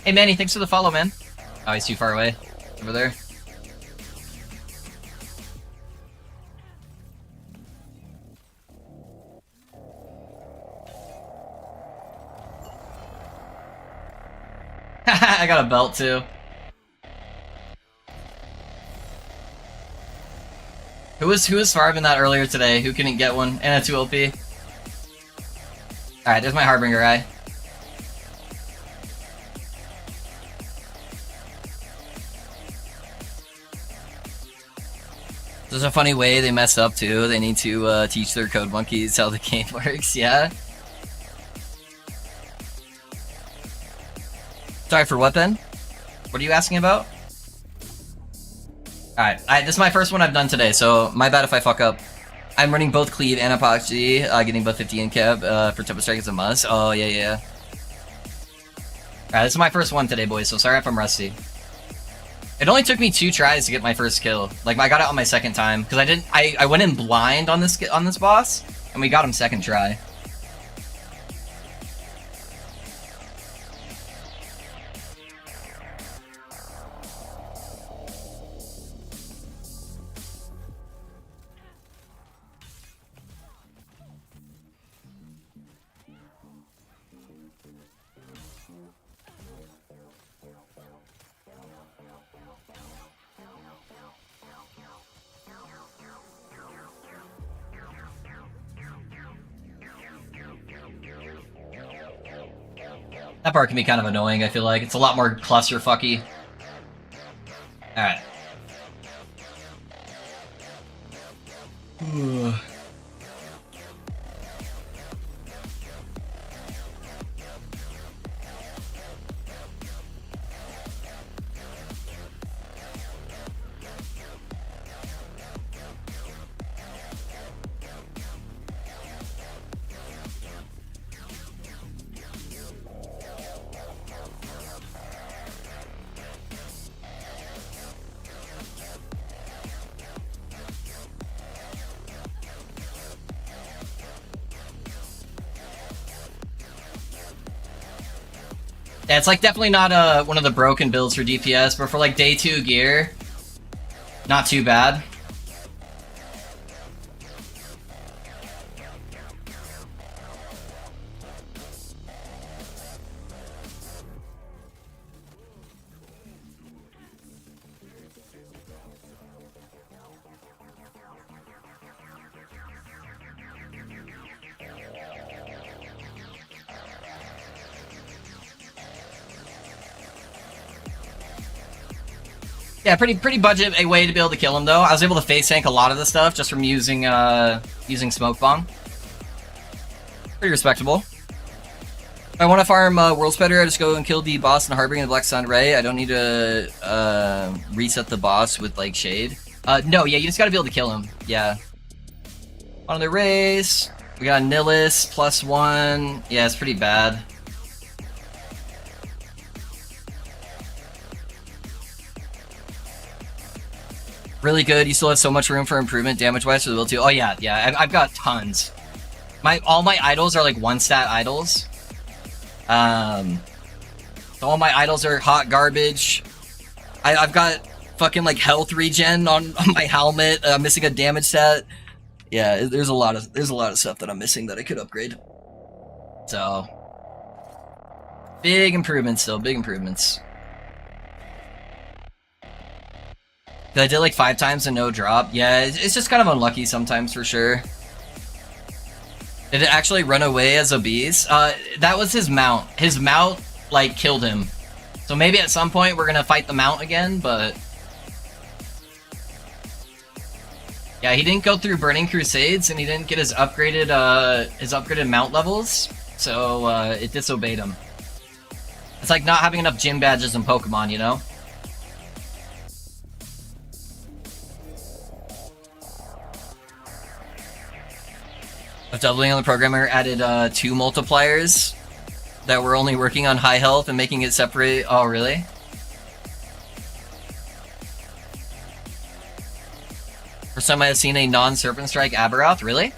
Hey Manny, thanks for the follow, man. Oh, he's too far away. Over there. I got a belt too. Who was farming that earlier today? Who couldn't get one? And a 2 LP. Alright, there's my Harbinger eye. There's a funny way they messed up too. They need to teach their code monkeys how the game works, yeah? Sorry, for what then? What are you asking about? Alright, this is my first one I've done today, so my bad if I fuck up. I'm running both Cleave and Epoxy, getting both 50 in cap for Tempo Strike as a must. Oh, yeah. Alright, this is my first one today, boys, so sorry if I'm rusty. It only took me 2 tries to get my first kill. Like, I got it on my second time, because I went in blind on this boss, and we got him second try. That part can be kind of annoying, I feel like. It's a lot more clusterfucky. Alright. Yeah, it's like definitely not one of the broken builds for DPS, but for like day 2 gear, not too bad. Yeah, pretty budget a way to be able to kill him though. I was able to face tank a lot of the stuff just from using smoke bomb. Pretty respectable. If I want to farm World Spider, I just go and kill the boss in Harbinger and the Black Sun Ray. I don't need to reset the boss with like shade. No, yeah, you just gotta be able to kill him. Yeah. On the race, we got Nihilus +1. Yeah, it's pretty bad. Really good. You still have so much room for improvement damage-wise for the build too. Oh yeah, yeah. I've got tons. All my idols are like 1-stat idols. So all my idols are hot garbage. I've got fucking like health regen on my helmet. I'm missing a damage set. Yeah, there's a lot of stuff that I'm missing that I could upgrade. So big improvements still, big improvements. I did like 5 times and no drop. Yeah, it's just kind of unlucky sometimes for sure. Did it actually run away as a beast? That was his mount. His mount like killed him. So maybe at some point we're gonna fight the mount again, but yeah, he didn't go through Burning Crusades and he didn't get his upgraded mount levels, so it disobeyed him. It's like not having enough gym badges in Pokemon, you know? Doubling on the programmer added 2 multipliers that were only working on high health and making it separate. Oh, really? First time I have seen a non-Serpent Strike Aberoth. Really?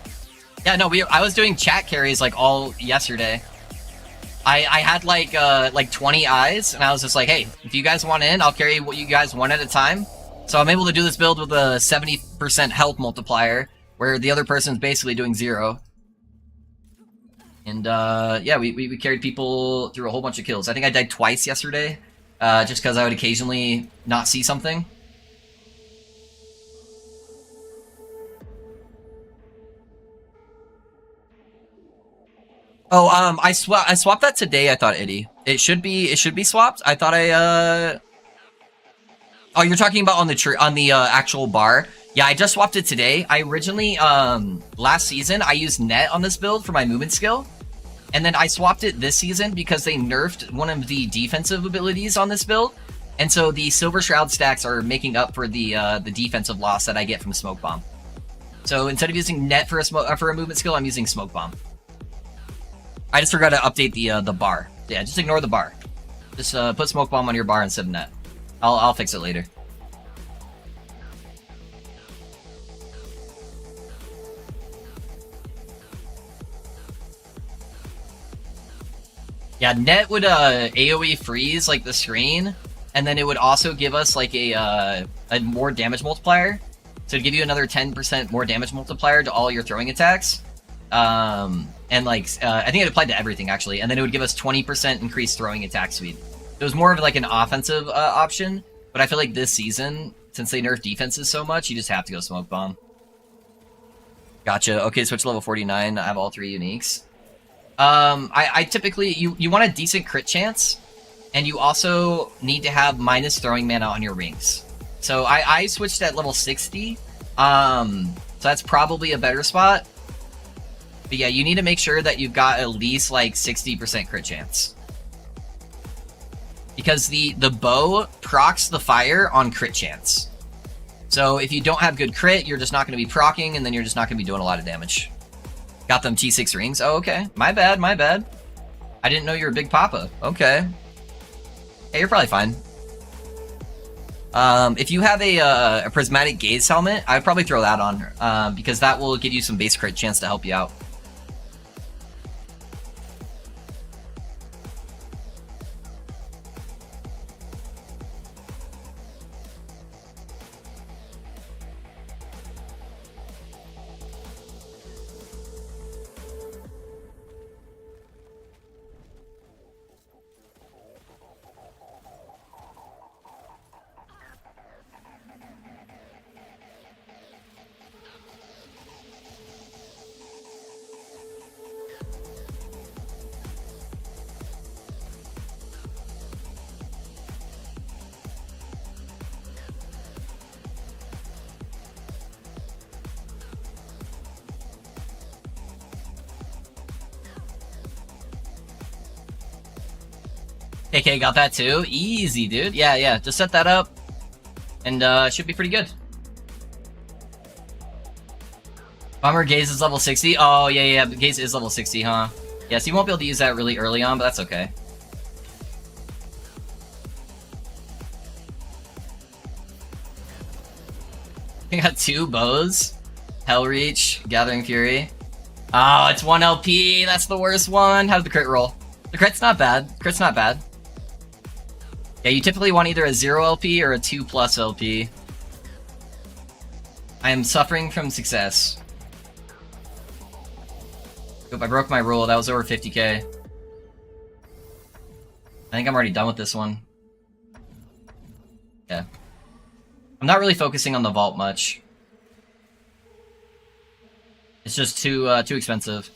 Yeah, no, I was doing chat carries like all yesterday. I had like 20 eyes, and I was just like, hey, if you guys want in, I'll carry what you guys want at a time. So I'm able to do this build with a 70% health multiplier, where the other person's basically doing 0. And yeah, we carried people through a whole bunch of kills. I think I died twice yesterday, just because I would occasionally not see something. Oh, I swapped that today. I thought, Eddie. It should be swapped. I thought Oh, you're talking about on the actual bar. Yeah, I just swapped it today. I originally last season I used net on this build for my movement skill, and then I swapped it this season because they nerfed one of the defensive abilities on this build, and so the Silver Shroud stacks are making up for the defensive loss that I get from Smoke Bomb. So instead of using net for a movement skill, I'm using Smoke Bomb. I just forgot to update the bar. Yeah, just ignore the bar. Just put Smoke Bomb on your bar instead of net. I'll fix it later. Yeah, net would AoE freeze like the screen, and then it would also give us like a more damage multiplier. So it'd give you another 10% more damage multiplier to all your throwing attacks. And like I think it applied to everything actually, and then it would give us 20% increased throwing attack speed. It was more of like an offensive option, but I feel like this season, since they nerfed defenses so much, you just have to go Smoke Bomb. Gotcha. Okay, switch to level 49. I have all 3 uniques. I typically you want a decent crit chance, and you also need to have minus throwing mana on your rings. So I switched at level 60. So that's probably a better spot. But yeah, you need to make sure that you've got at least like 60% crit chance. Because the bow procs the fire on crit chance. So if you don't have good crit, you're just not going to be proccing, and then you're just not going to be doing a lot of damage. Got them T6 rings. Oh, okay. My bad, my bad. I didn't know you were a big papa. Okay. Hey, you're probably fine. If you have a prismatic gaze helmet, I'd probably throw that on, because that will give you some base crit chance to help you out. KK got that too. Easy, dude. Yeah, yeah. Just set that up, and it should be pretty good. Bomber Gaze is level 60. Oh, yeah, yeah. Gaze is level 60, huh? Yeah, so you won't be able to use that really early on, but that's okay. I got 2 bows. Hellreach, Gathering Fury. Oh, it's 1 LP. That's the worst one. How did the crit roll? The crit's not bad. Crit's not bad. Yeah, you typically want either a 0 LP or a 2+ LP. I am suffering from success. Oop, I broke my rule. That was over 50k. I think I'm already done with this one. Yeah. I'm not really focusing on the vault much. It's just too expensive.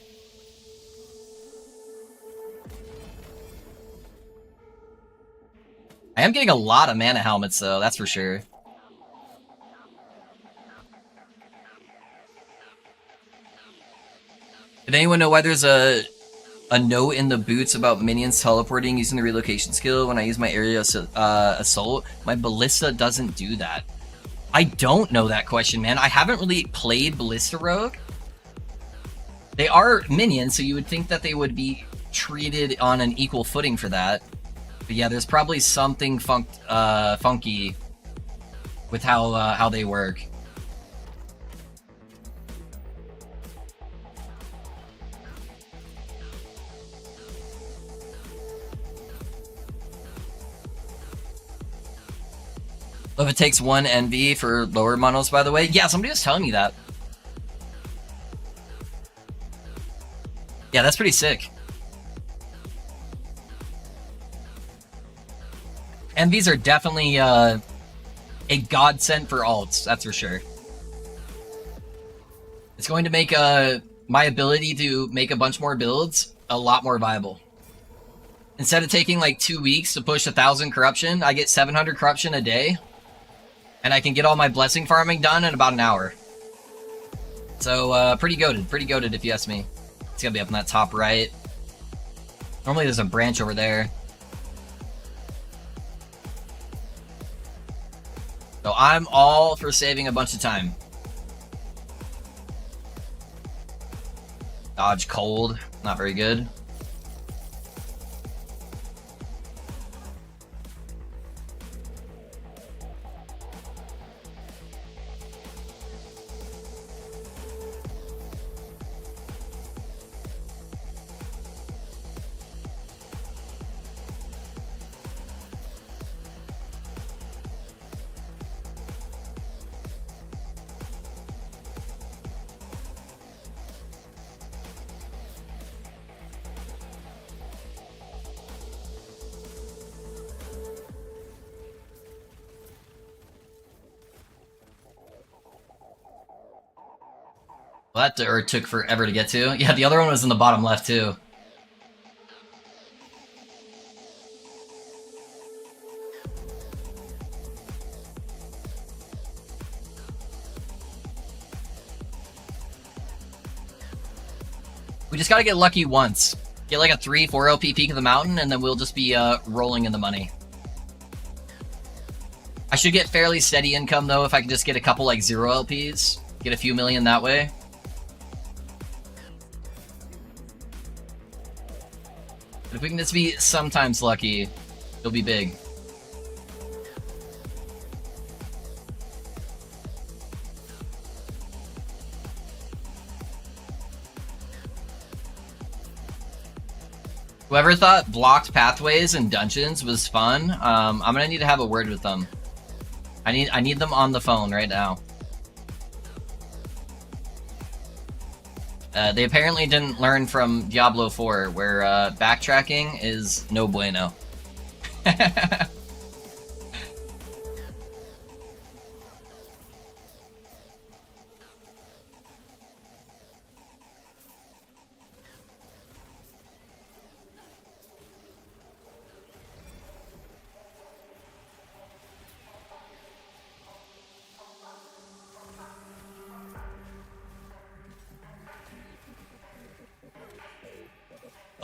I am getting a lot of mana helmets though, that's for sure. Did anyone know why there's a note in the boots about minions teleporting using the relocation skill when I use my area assault? My ballista doesn't do that. I don't know that question, man. I haven't really played Ballista Rogue. They are minions, so you would think that they would be treated on an equal footing for that. But yeah, there's probably something funky with how they work. If it takes 1 NV for lower monos, by the way. Yeah, somebody was telling me that. Yeah, that's pretty sick. NVs are definitely a godsend for alts, that's for sure. It's going to make my ability to make a bunch more builds a lot more viable. Instead of taking like 2 weeks to push 1,000 corruption, I get 700 corruption a day. And I can get all my blessing farming done in about an hour. So, pretty goated if you ask me. It's gonna be up in that top right. Normally there's a branch over there. So I'm all for saving a bunch of time. Dodge cold, not very good. Well, that took forever to get to. Yeah, the other one was in the bottom left, too. We just gotta get lucky once. Get like a 3-4 LP peak of the mountain, and then we'll just be rolling in the money. I should get fairly steady income, though, if I can just get a couple like 0 LPs. Get a few million that way. If we can just be sometimes lucky, it'll be big. Whoever thought blocked pathways and dungeons was fun, I'm gonna need to have a word with them. I need them on the phone right now. They apparently didn't learn from Diablo 4, where backtracking is no bueno.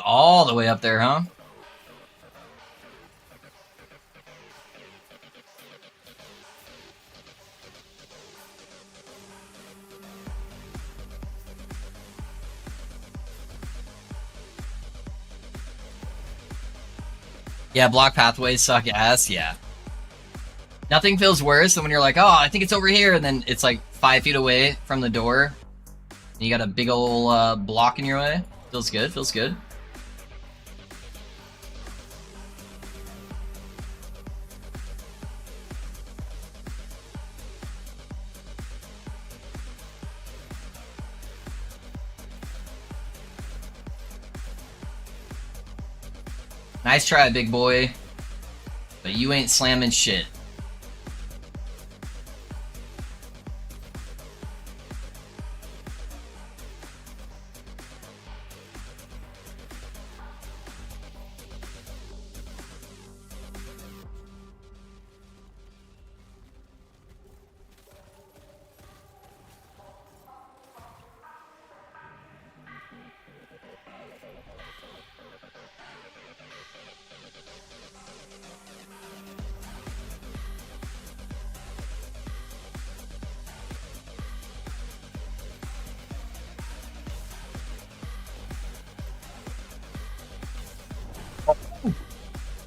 All the way up there, huh? Yeah, block pathways suck ass, yeah. Nothing feels worse than when you're like, oh, I think it's over here, and then it's like 5 feet away from the door. And you got a big old block in your way. Feels good, feels good. Nice try, big boy. But you ain't slamming shit.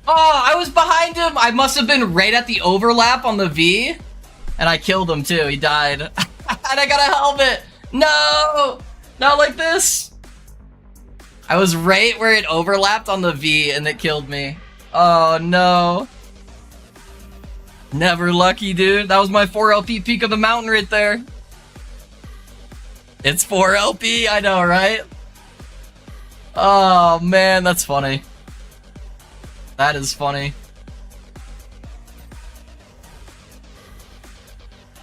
Oh, I was behind him! I must have been right at the overlap on the V. And I killed him too, he died. And I got a helmet! No! Not like this! I was right where it overlapped on the V and it killed me. Oh no. Never lucky, dude. That was my 4 LP peak of the mountain right there. It's 4 LP, I know, right? Oh man, that's funny. That is funny.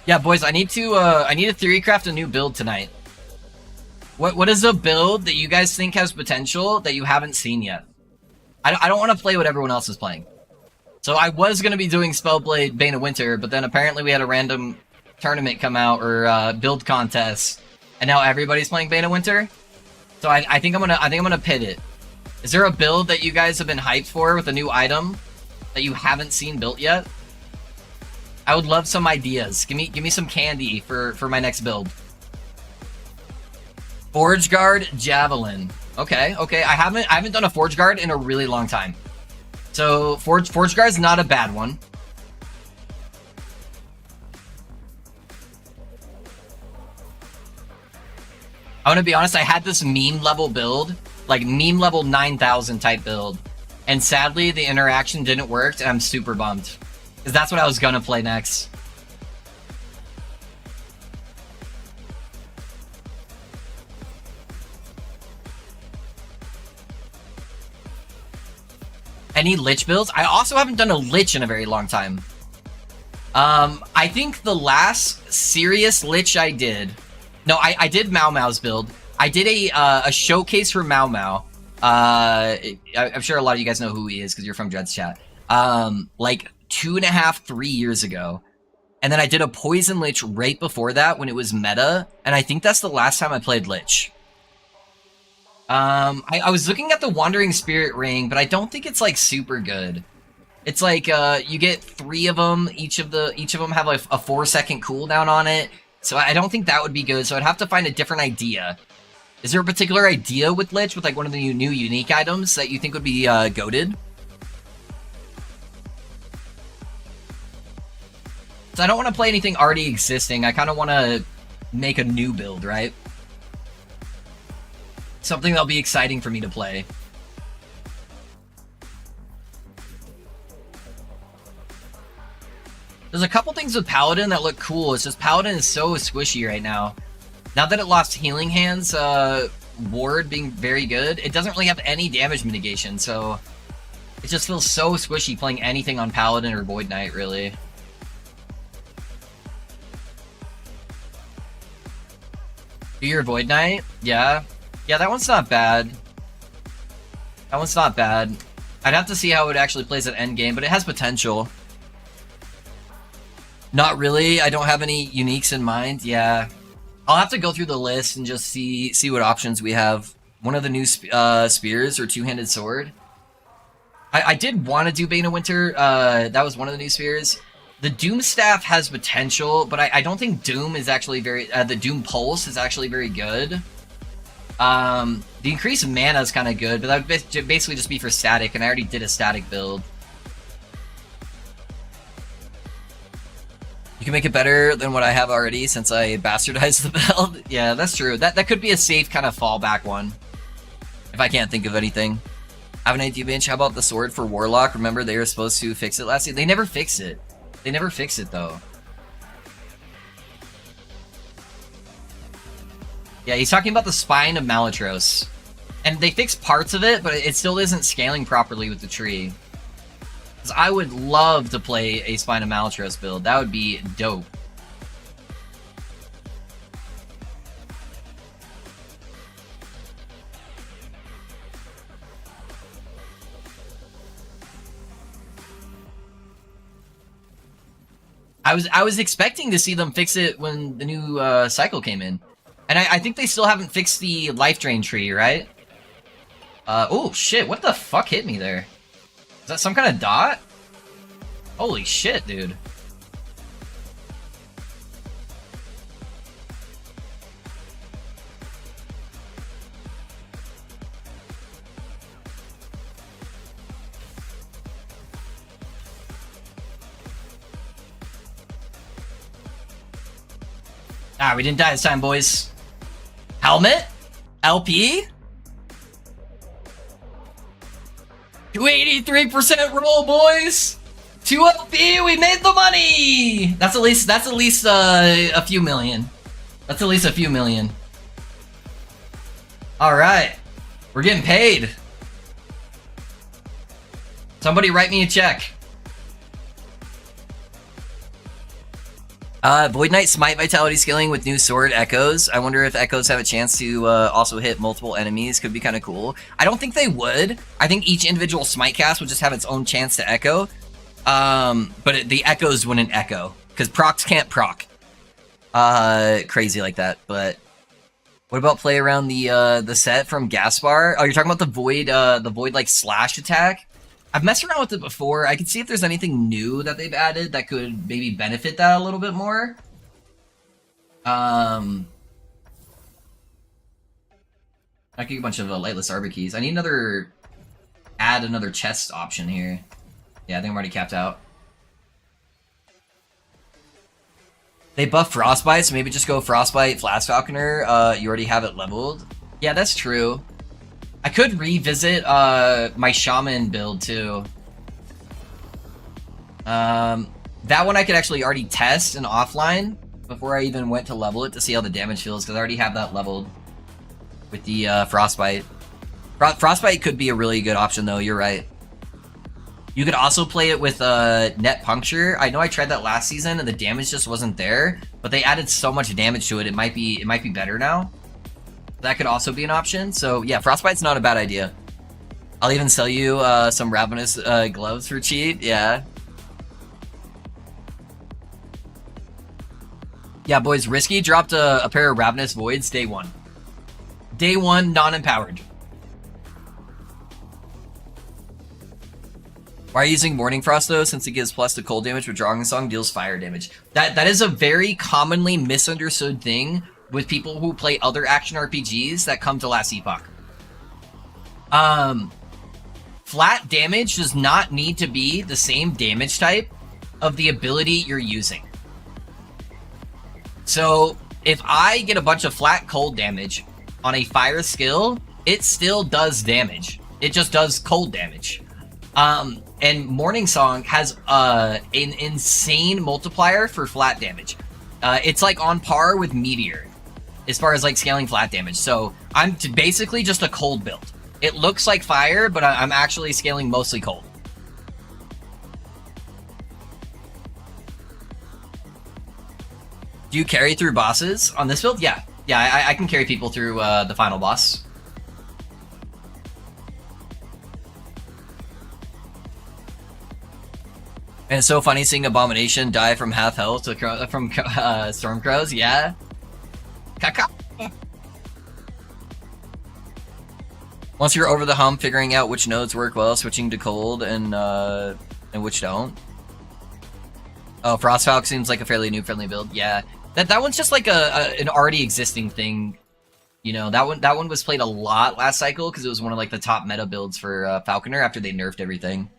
Yeah, boys, I need to theory craft a new build tonight. What is a build that you guys think has potential that you haven't seen yet? I don't want to play what everyone else is playing. So I was going to be doing Spellblade Bane of Winter, but then apparently we had a random tournament come out or build contest, and now everybody's playing Bane of Winter. So I think I'm gonna pit it. Is there a build that you guys have been hyped for with a new item that you haven't seen built yet? I would love some ideas. Give me some candy for my next build. Forge Guard Javelin. Okay. I haven't done a Forge Guard in a really long time. So Forge Guard is not a bad one. I want to be honest, I had this meme level build, like meme level 9,000 type build, and sadly the interaction didn't work, and I'm super bummed. Because that's what I was gonna play next. Any Lich builds? I also haven't done a Lich in a very long time. I think the last serious Lich I did... No, I did Mau Mau's build. I did a showcase for Mau Mau. I'm sure a lot of you guys know who he is because you're from Dread's chat. Like 2.5, 3 years ago. And then I did a Poison Lich right before that when it was meta. And I think that's the last time I played Lich. I was looking at the Wandering Spirit Ring, but I don't think it's like super good. It's like you get 3 of them. Each of them have like a 4-second cooldown on it. So I don't think that would be good. So I'd have to find a different idea. Is there a particular idea with Lich with like one of the new unique items that you think would be goated? So I don't want to play anything already existing. I kind of want to make a new build, right? Something that'll be exciting for me to play. There's a couple things with Paladin that look cool. It's just Paladin is so squishy right now. Now that it lost Healing Hands, Ward being very good, it doesn't really have any damage mitigation, so it just feels so squishy playing anything on Paladin or Void Knight, really. Do your Void Knight? Yeah. Yeah, that one's not bad. That one's not bad. I'd have to see how it actually plays at endgame, but it has potential. Not really. I don't have any uniques in mind. Yeah. I'll have to go through the list and just see what options we have. One of the new spears or two-handed sword. I did want to do Bane of Winter. That was one of the new spears. The Doom Staff has potential, but I don't think Doom is actually very... the Doom Pulse is actually very good. The increased mana is kind of good, but that would basically just be for static, and I already did a static build. You can make it better than what I have already since I bastardized the build. Yeah, that's true. That could be a safe kind of fallback one. If I can't think of anything. I have an idea, Bench. How about the sword for Warlock? Remember they were supposed to fix it last year? They never fix it. They never fix it though. Yeah, he's talking about the spine of Malatros. And they fixed parts of it, but it still isn't scaling properly with the tree. Because I would love to play a spine of Malatros build. That would be dope. I was expecting to see them fix it when the new cycle came in. And I think they still haven't fixed the life drain tree, right? Oh shit, what the fuck hit me there? Is that some kind of dot? Holy shit, dude. Ah, we didn't die this time, boys. Helmet? LP? 283% roll, boys! 2 LP, we made the money! That's at least a few million. That's at least a few million. Alright. We're getting paid. Somebody write me a check. Void Knight Smite Vitality scaling with new sword Echoes. I wonder if Echoes have a chance to also hit multiple enemies. Could be kind of cool. I don't think they would. I think each individual Smite cast would just have its own chance to Echo. But the Echoes wouldn't Echo. Because procs can't proc. Crazy like that. But what about play around the set from Gaspar? Oh, you're talking about the Void like slash attack? I've messed around with it before. I can see if there's anything new that they've added that could maybe benefit that a little bit more. I could get a bunch of lightless arbor keys. I need add another chest option here. Yeah, I think I'm already capped out. They buff Frostbite, so maybe just go Frostbite, Flask Falconer. You already have it leveled. Yeah, that's true. I could revisit my Shaman build too. That one I could actually already test and offline before I even went to level it to see how the damage feels, because I already have that leveled with the Frostbite. Frostbite could be a really good option though, you're right. You could also play it with Net Puncture. I know I tried that last season and the damage just wasn't there, but they added so much damage to it, it might be better now. That could also be an option. So yeah, Frostbite's not a bad idea. I'll even sell you some Ravenous gloves for cheap. Yeah. Yeah, boys, Risky dropped a pair of Ravenous Voids day one. Day one, non-empowered. Why are you using Morning Frost though, since it gives plus to cold damage, but Drawing Song deals fire damage? That is a very commonly misunderstood thing with people who play other action RPGs that come to Last Epoch. Flat damage does not need to be the same damage type of the ability you're using. So, if I get a bunch of flat cold damage on a fire skill, it still does damage. It just does cold damage. And Morning Song has an insane multiplier for flat damage. It's like on par with Meteor as far as like scaling flat damage. So I'm basically just a cold build. It looks like fire, but I'm actually scaling mostly cold. Do you carry through bosses on this build? Yeah. Yeah, I can carry people through the final boss. And it's so funny seeing Abomination die from half health from Stormcrows. Yeah. Kaka. Once you're over the hump, figuring out which nodes work well, switching to cold and which don't. Oh, Frostfalk seems like a fairly new friendly build. Yeah, that one's just like an already existing thing. You know, that one was played a lot last cycle because it was one of like the top meta builds for Falconer after they nerfed everything.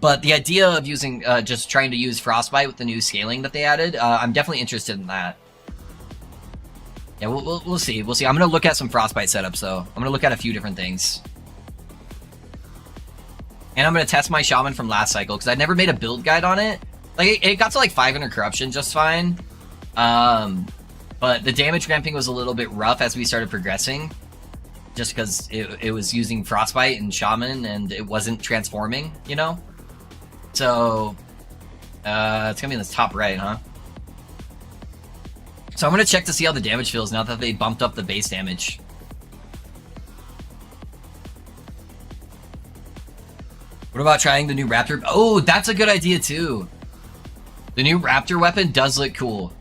But the idea of using, just trying to use Frostbite with the new scaling that they added, I'm definitely interested in that. Yeah, we'll see. We'll see. I'm going to look at some Frostbite setups, though. I'm going to look at a few different things. And I'm going to test my Shaman from last cycle, because I never made a build guide on it. Like, it got to, like, 500 corruption just fine. But the damage ramping was a little bit rough as we started progressing. Just because it was using Frostbite and Shaman, and it wasn't transforming, you know? So, it's going to be in the top right, huh? So I'm going to check to see how the damage feels now that they bumped up the base damage. What about trying the new Raptor? Oh, that's a good idea too. The new Raptor weapon does look cool.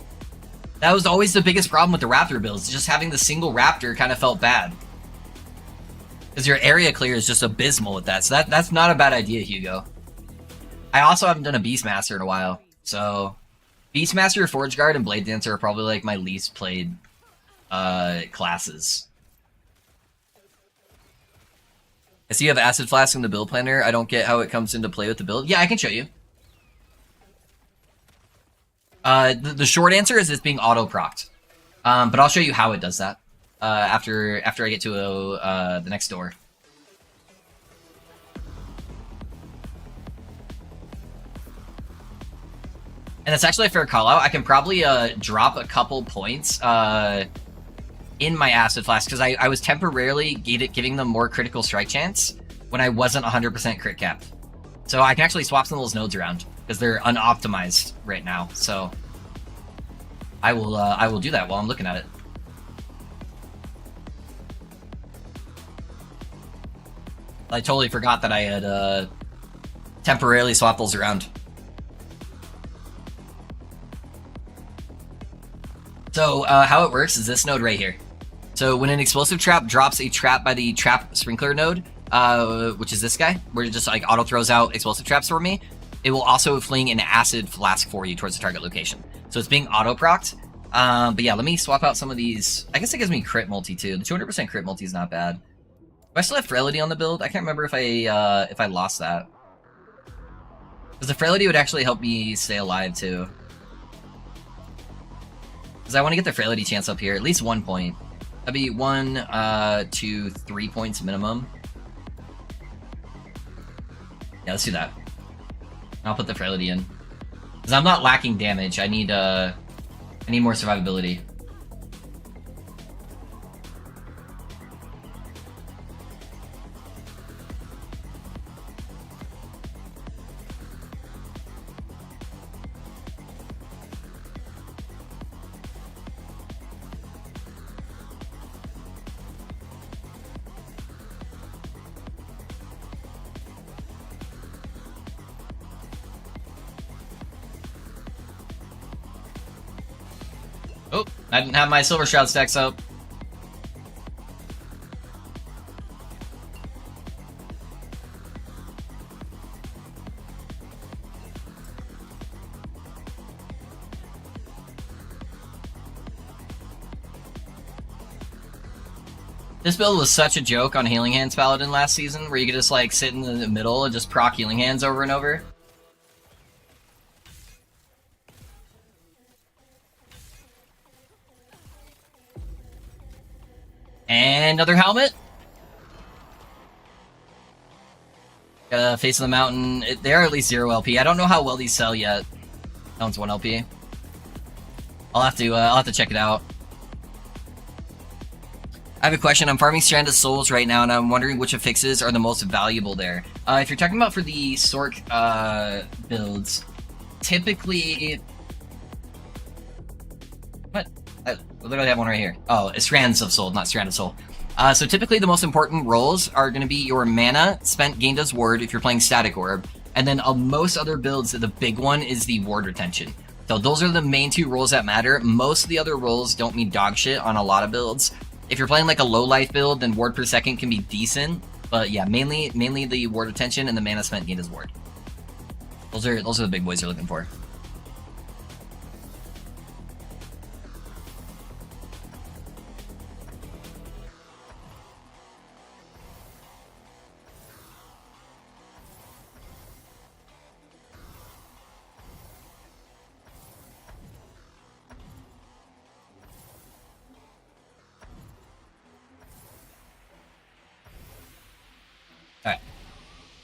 That was always the biggest problem with the Raptor builds. Just having the single Raptor kind of felt bad. Because your area clear is just abysmal with that. So that's not a bad idea, Hugo. I also haven't done a Beastmaster in a while. So Beastmaster, Forge Guard, and Blade Dancer are probably like my least played classes. I see you have Acid Flask in the build planner. I don't get how it comes into play with the build. Yeah, I can show you. The short answer is it's being auto-procced. But I'll show you how it does that after I get to the next door. And it's actually a fair call-out. I can probably drop a couple points in my Acid Flask, because I was temporarily giving them more critical strike chance when I wasn't 100% crit capped. So I can actually swap some of those nodes around, because they're unoptimized right now. So I will do that while I'm looking at it. I totally forgot that I had temporarily swapped those around. So how it works is this node right here. So when an explosive trap drops a trap by the trap sprinkler node, which is this guy, where it just like auto throws out explosive traps for me, it will also fling an acid flask for you towards the target location. So it's being auto procced. But yeah, let me swap out some of these. I guess it gives me crit multi too. The 200% crit multi is not bad. Do I still have Frailty on the build? I can't remember if I lost that. Because the Frailty would actually help me stay alive too. Because I want to get the Frailty chance up here, at least 1 point. That'd be 1, 2, 3 points minimum. Yeah, let's do that. I'll put the Frailty in. Because I'm not lacking damage. I need more survivability. Oh, I didn't have my Silver Shroud stacks up. This build was such a joke on Healing Hands Paladin last season, where you could just like sit in the middle and just proc Healing Hands over and over. And another helmet. Face of the Mountain. They are at least 0 LP. I don't know how well these sell yet. That one's 1 LP. I'll have to check it out. I have a question. I'm farming Stranded Souls right now, and I'm wondering which affixes are the most valuable there. If you're talking about for the sorc builds, typically... What? I literally have one right here. Oh, it's Strands of Soul, not Stranded Soul. So typically the most important rolls are going to be your mana spent gained as ward if you're playing Static Orb, and then most other builds, the big one is the ward retention. So those are the main 2 rolls that matter. Most of the other rolls don't mean dog shit on a lot of builds. If you're playing like a low life build, then ward per second can be decent. But yeah, mainly the ward retention and the mana spent gained as ward. Those are the big boys you're looking for.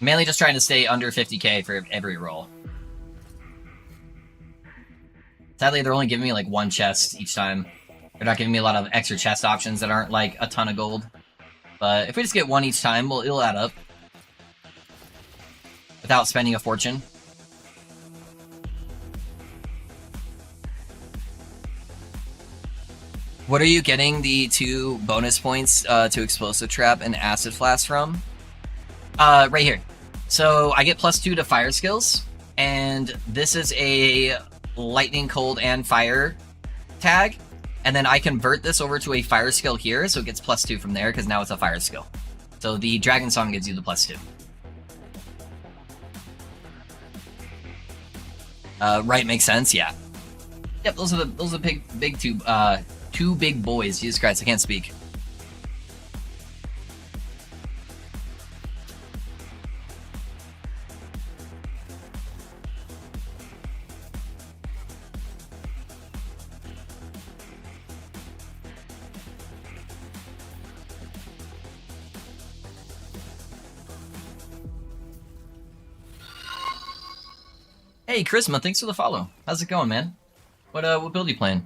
Mainly just trying to stay under 50k for every roll. Sadly, they're only giving me like one chest each time. They're not giving me a lot of extra chest options that aren't like a ton of gold. But if we just get one each time, well, it'll add up. Without spending a fortune. What are you getting the 2 bonus points to Explosive Trap and Acid Flask from? Right here. So I get +2 to fire skills, and this is a lightning, cold, and fire tag, and then I convert this over to a fire skill here, so it gets +2 from there, because now it's a fire skill. So the Dragon Song gives you the +2. Right, makes sense, yeah. Yep, those are the big two big boys. Jesus Christ, I can't speak. Hey, Charisma, thanks for the follow. How's it going, man? What build are you playing?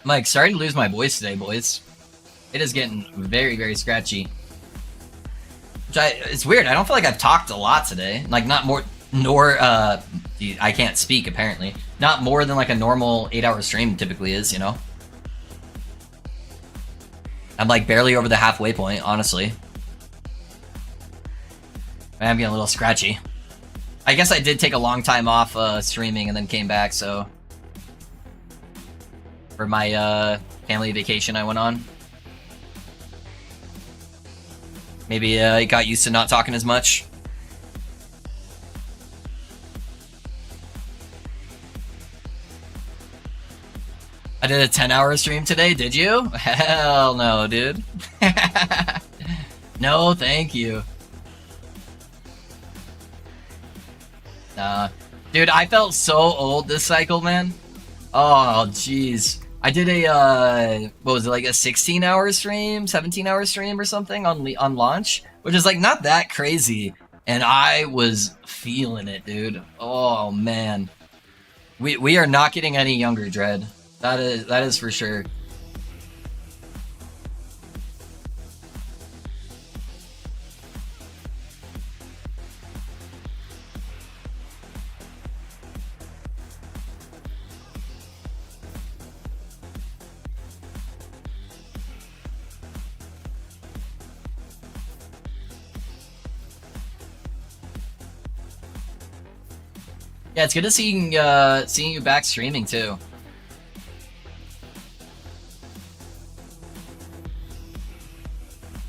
Mike, starting to lose my voice today, boys. It is getting very, very scratchy. It's weird. I don't feel like I've talked a lot today. Like, not more, nor, I can't speak, apparently. Not more than, like, a normal 8-hour stream typically is, you know? I'm, like, barely over the halfway point, honestly. I'm getting a little scratchy. I guess I did take a long time off streaming and then came back, so... For my family vacation I went on. Maybe I got used to not talking as much. I did a 10-hour stream today, did you? Hell no, dude. No, thank you. Dude, I felt so old this cycle, man. Oh, jeez. I did a, what was it, like a 16-hour stream, 17-hour stream or something on launch, which is like not that crazy, and I was feeling it, dude. Oh man, we are not getting any younger, Dread. That is for sure. Yeah, it's good to seeing you back streaming too.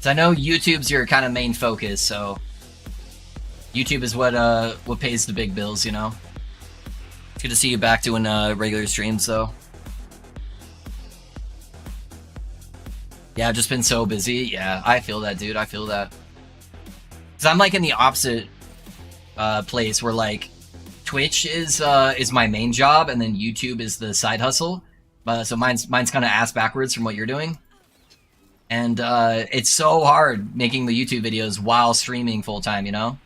So I know YouTube's your kind of main focus, so YouTube is what pays the big bills, you know. It's good to see you back doing regular streams though. Yeah, I've just been so busy. Yeah, I feel that, dude. I feel that. Cause I'm like in the opposite place where like Twitch is my main job, and then YouTube is the side hustle. So mine's kind of ass backwards from what you're doing, and it's so hard making the YouTube videos while streaming full time, you know.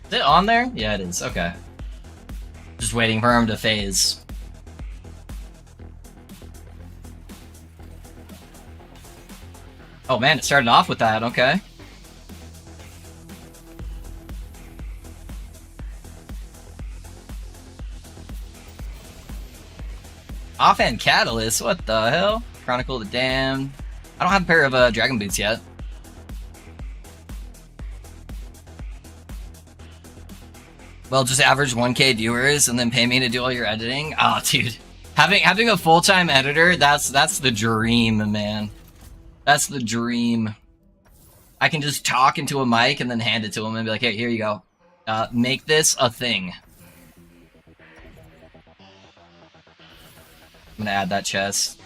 Is it on there? Yeah, it is. Okay. Just waiting for him to phase. Oh man, it started off with that. Okay. Offhand Catalyst? What the hell? Chronicle of the Damned. I don't have a pair of Dragon Boots yet. Well, just average 1K viewers and then pay me to do all your editing. Oh, dude. Having a full-time editor, that's the dream, man. That's the dream. I can just talk into a mic and then hand it to him and be like, hey, here you go. Make this a thing. I'm gonna add that chest.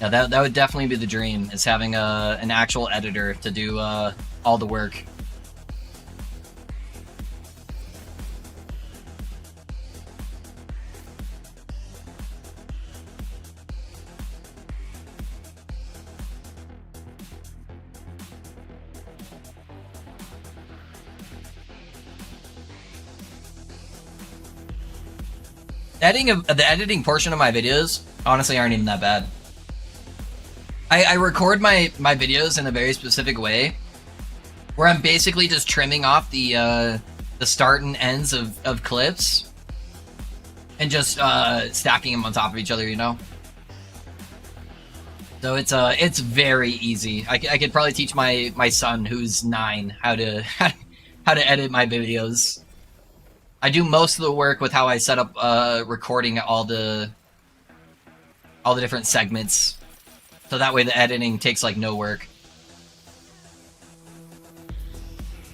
Yeah, that would definitely be the dream, is having an actual editor to do all the work. The editing portion of my videos honestly aren't even that bad. I record my videos in a very specific way, where I'm basically just trimming off the start and ends of clips, and just stacking them on top of each other, you know. So it's very easy. I could probably teach my son, who's 9, how to edit my videos. I do most of the work with how I set up recording all the different segments, so that way the editing takes like no work.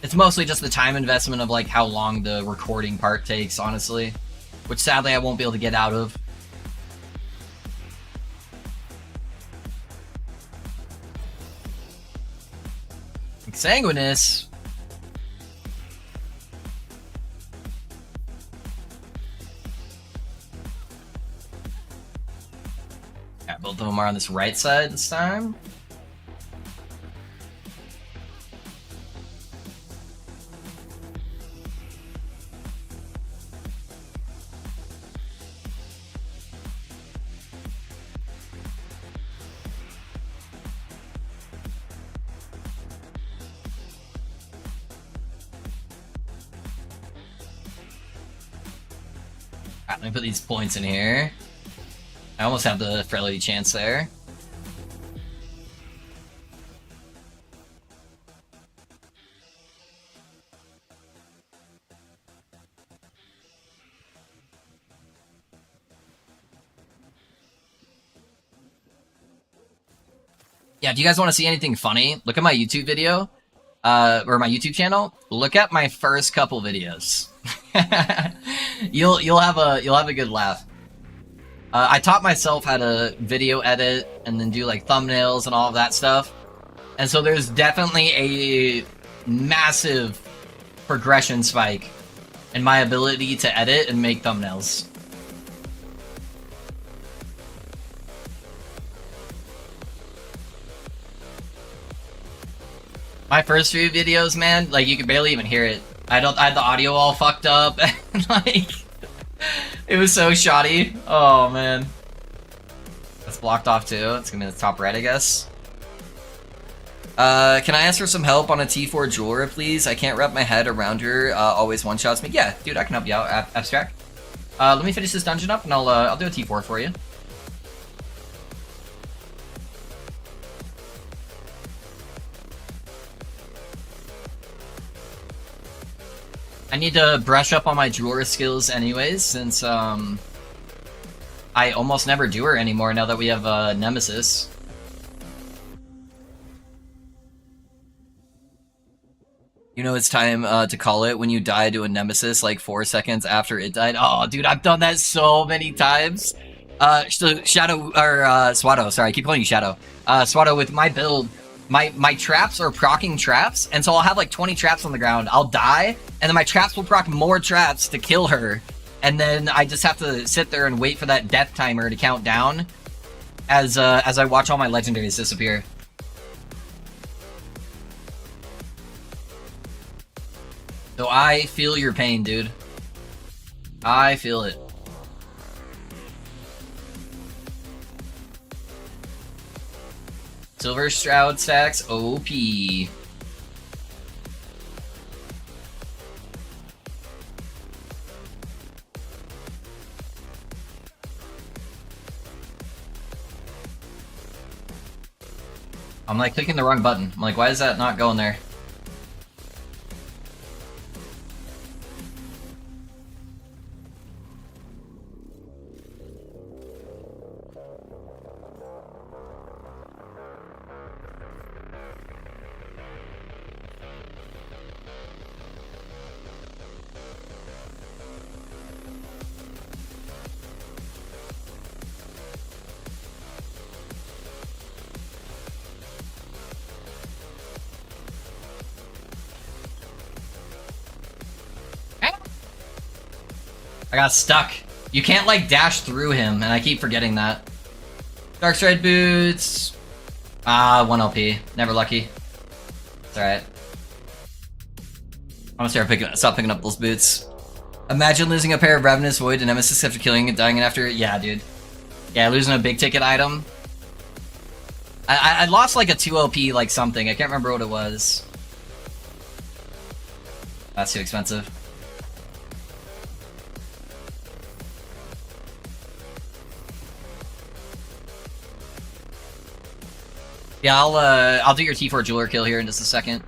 It's mostly just the time investment of like how long the recording part takes, honestly, which sadly I won't be able to get out of. Sanguinous. Yeah, both of them are on this right side this time. Let me put these points in here. I almost have the Frailty chance there. Yeah, if you guys want to see anything funny, look at my YouTube video, or my YouTube channel. Look at my first couple videos. you'll have a good laugh. I taught myself how to video edit and then do like thumbnails and all of that stuff, and so there's definitely a massive progression spike in my ability to edit and make thumbnails. My first few videos, man, like you could barely even hear it. I had the audio all fucked up, and like it was so shoddy. Oh man, that's blocked off too. It's gonna be the top right, I guess. Can I ask for some help on a T4 jeweler, please? I can't wrap my head around her. Always one shots me. Yeah, dude, I can help you out. Abstract. Let me finish this dungeon up, and I'll do a T4 for you. I need to brush up on my jeweler skills anyways, since I almost never do her anymore now that we have Nemesis. You know it's time to call it when you die to a Nemesis like 4 seconds after it died. Oh, dude, I've done that so many times. So Shadow, or Swato, sorry, I keep calling you Shadow. Swato, with my build, my traps are proccing traps, and so I'll have like 20 traps on the ground. I'll die, and then my traps will proc more traps to kill her, and then I just have to sit there and wait for that death timer to count down as I watch all my legendaries disappear. So I feel your pain, dude. I feel it. Silver Shroud stacks, OP. I'm like clicking the wrong button. I'm like, why is that not going there? I got stuck. You can't like dash through him, and I keep forgetting that. Dark Stride Boots. 1 LP. Never lucky. It's alright. I'm gonna stop picking up those boots. Imagine losing a pair of Ravenous Void to Nemesis after killing it, dying after. Yeah, dude. Yeah, losing a big ticket item. I lost like a 2 OP like something. I can't remember what it was. That's too expensive. Yeah, I'll do your T4 jeweler kill here in just a second.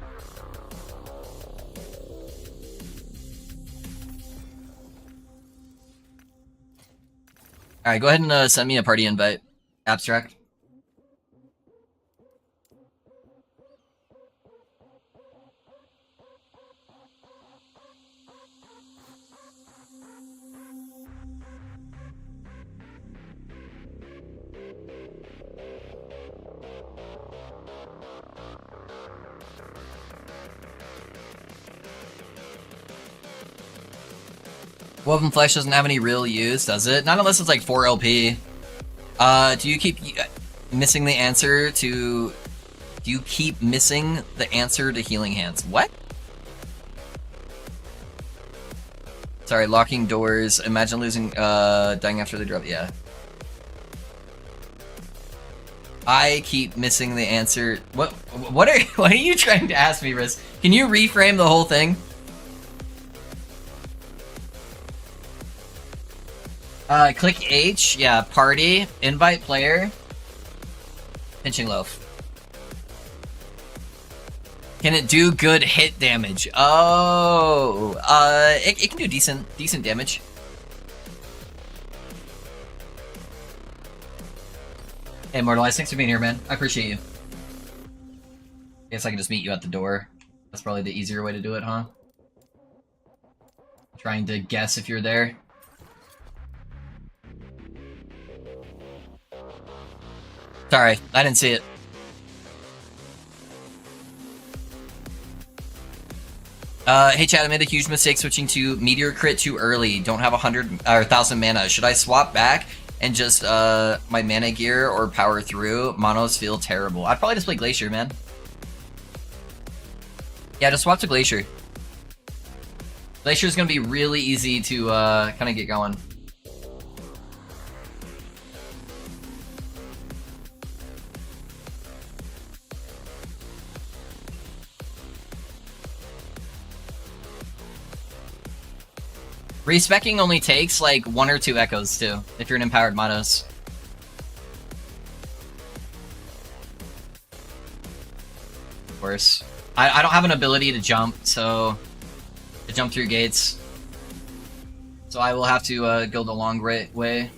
Alright, go ahead and send me a party invite. Abstract. Woven Flesh doesn't have any real use, does it? Not unless it's like 4 LP. Do you keep missing the answer to... Do you keep missing the answer to Healing Hands? What? Sorry, locking doors. Imagine losing, dying after the drop. Yeah. I keep missing the answer. What are you trying to ask me, Riz? Can you reframe the whole thing? Click H, yeah, party, invite player, pinching loaf. Can it do good hit damage? Oh, it can do decent damage. Hey, Immortalized, thanks for being here, man. I appreciate you. I guess I can just meet you at the door. That's probably the easier way to do it, huh? Trying to guess if you're there. Sorry, I didn't see it. Hey chat, I made a huge mistake switching to Meteor Crit too early. Don't have 100 or 1,000 mana. Should I swap back and just my mana gear or power through? Monos feel terrible. I'd probably just play Glacier, man. Yeah, just swap to Glacier. Glacier's gonna be really easy to kind of get going. Respecking only takes like 1 or 2 echoes too, if you're an empowered Monos. Of course. I don't have an ability to jump, so to jump through gates. So I will have to go the long way.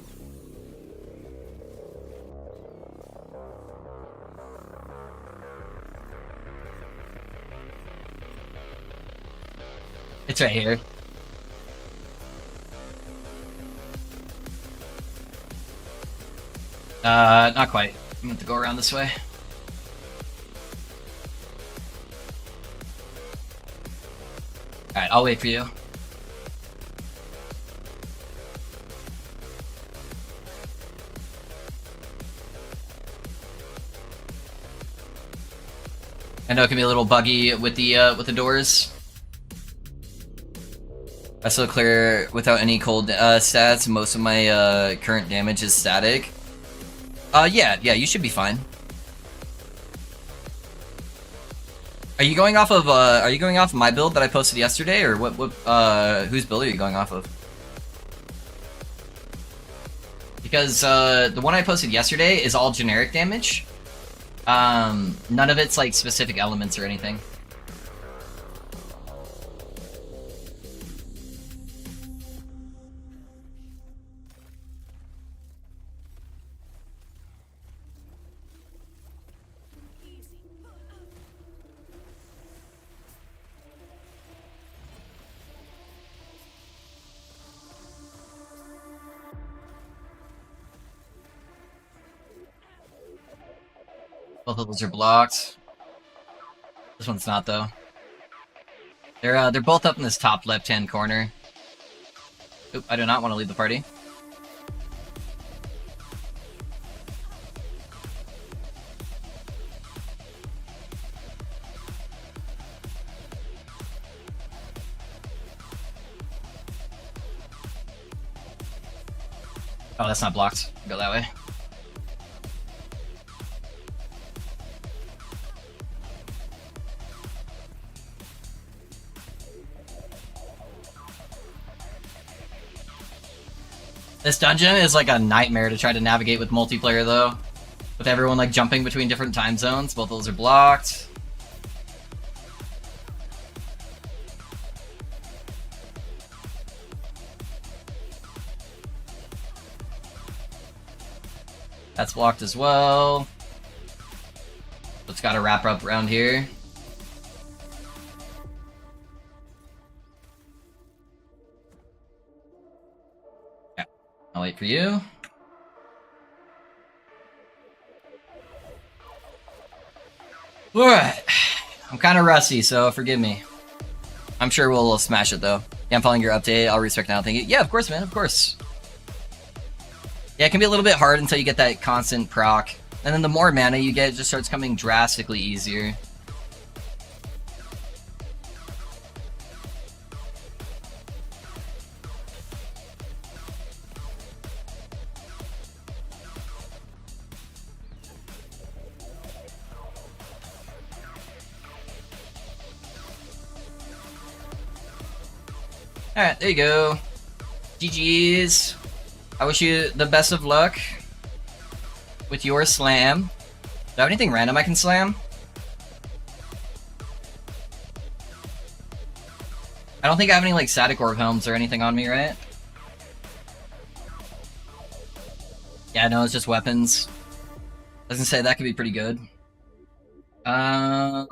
It's right here. Not quite. I'm gonna have to go around this way. Alright, I'll wait for you. I know it can be a little buggy with the doors. I still clear without any cold stats. Most of my current damage is static. Yeah, you should be fine. Are you going off of my build that I posted yesterday, or whose build are you going off of? Because the one I posted yesterday is all generic damage. None of it's like specific elements or anything. Both of those are blocked. This one's not though. They're both up in this top left-hand corner. Oop, I do not want to leave the party. Oh, that's not blocked. Go that way. This dungeon is like a nightmare to try to navigate with multiplayer though. With everyone like jumping between different time zones. Both of those are blocked. That's blocked as well. It's got to wrap up around here. Yeah, I'll wait for you. Alright. I'm kind of rusty, so forgive me. I'm sure we'll smash it though. Yeah, I'm following your update. I'll respect now. Thank you. Yeah, of course, man. Of course. Yeah, it can be a little bit hard until you get that constant proc. And then the more mana you get, it just starts coming drastically easier. Alright, there you go. GG's. I wish you the best of luck with your slam. Do I have anything random I can slam? I don't think I have any like static orb helms or anything on me, right? Yeah, no, it's just weapons. I was gonna say that could be pretty good. Oh,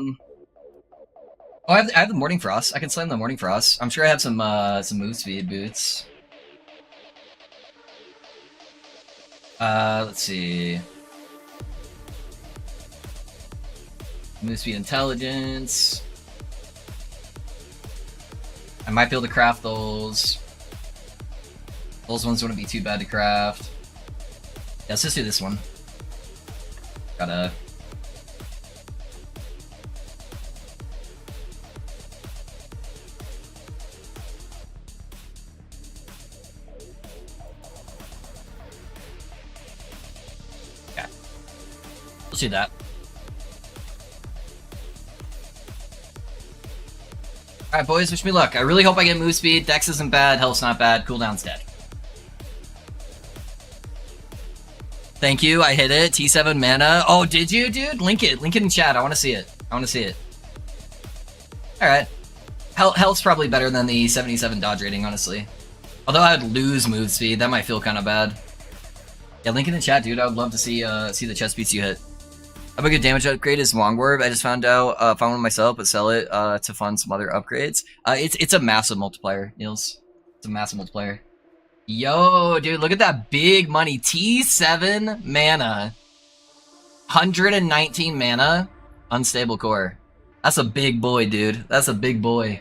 I have the Morning Frost. I can slam the Morning Frost. I'm sure I have some move speed boots. Let's see. Move speed intelligence. I might be able to craft those. Those ones wouldn't be too bad to craft. Yeah, let's just do this one. Gotta... Let's do that. Alright, boys, wish me luck. I really hope I get move speed. Dex isn't bad, health's not bad, cooldown's dead. Thank you, I hit it. T7 mana. Oh, did you, dude? Link it. Link it in chat. I want to see it. I want to see it. Alright. Health's probably better than the 77 dodge rating, honestly. Although I'd lose move speed, that might feel kind of bad. Yeah, link it in chat, dude. I would love to see the chest beats you hit. A good damage upgrade is Longwarp. I just found out, found one myself, but sell it to fund some other upgrades. It's a massive multiplier, Niels. It's a massive multiplier. Yo, dude, look at that big money. T7 mana. 119 mana. Unstable core. That's a big boy, dude. That's a big boy.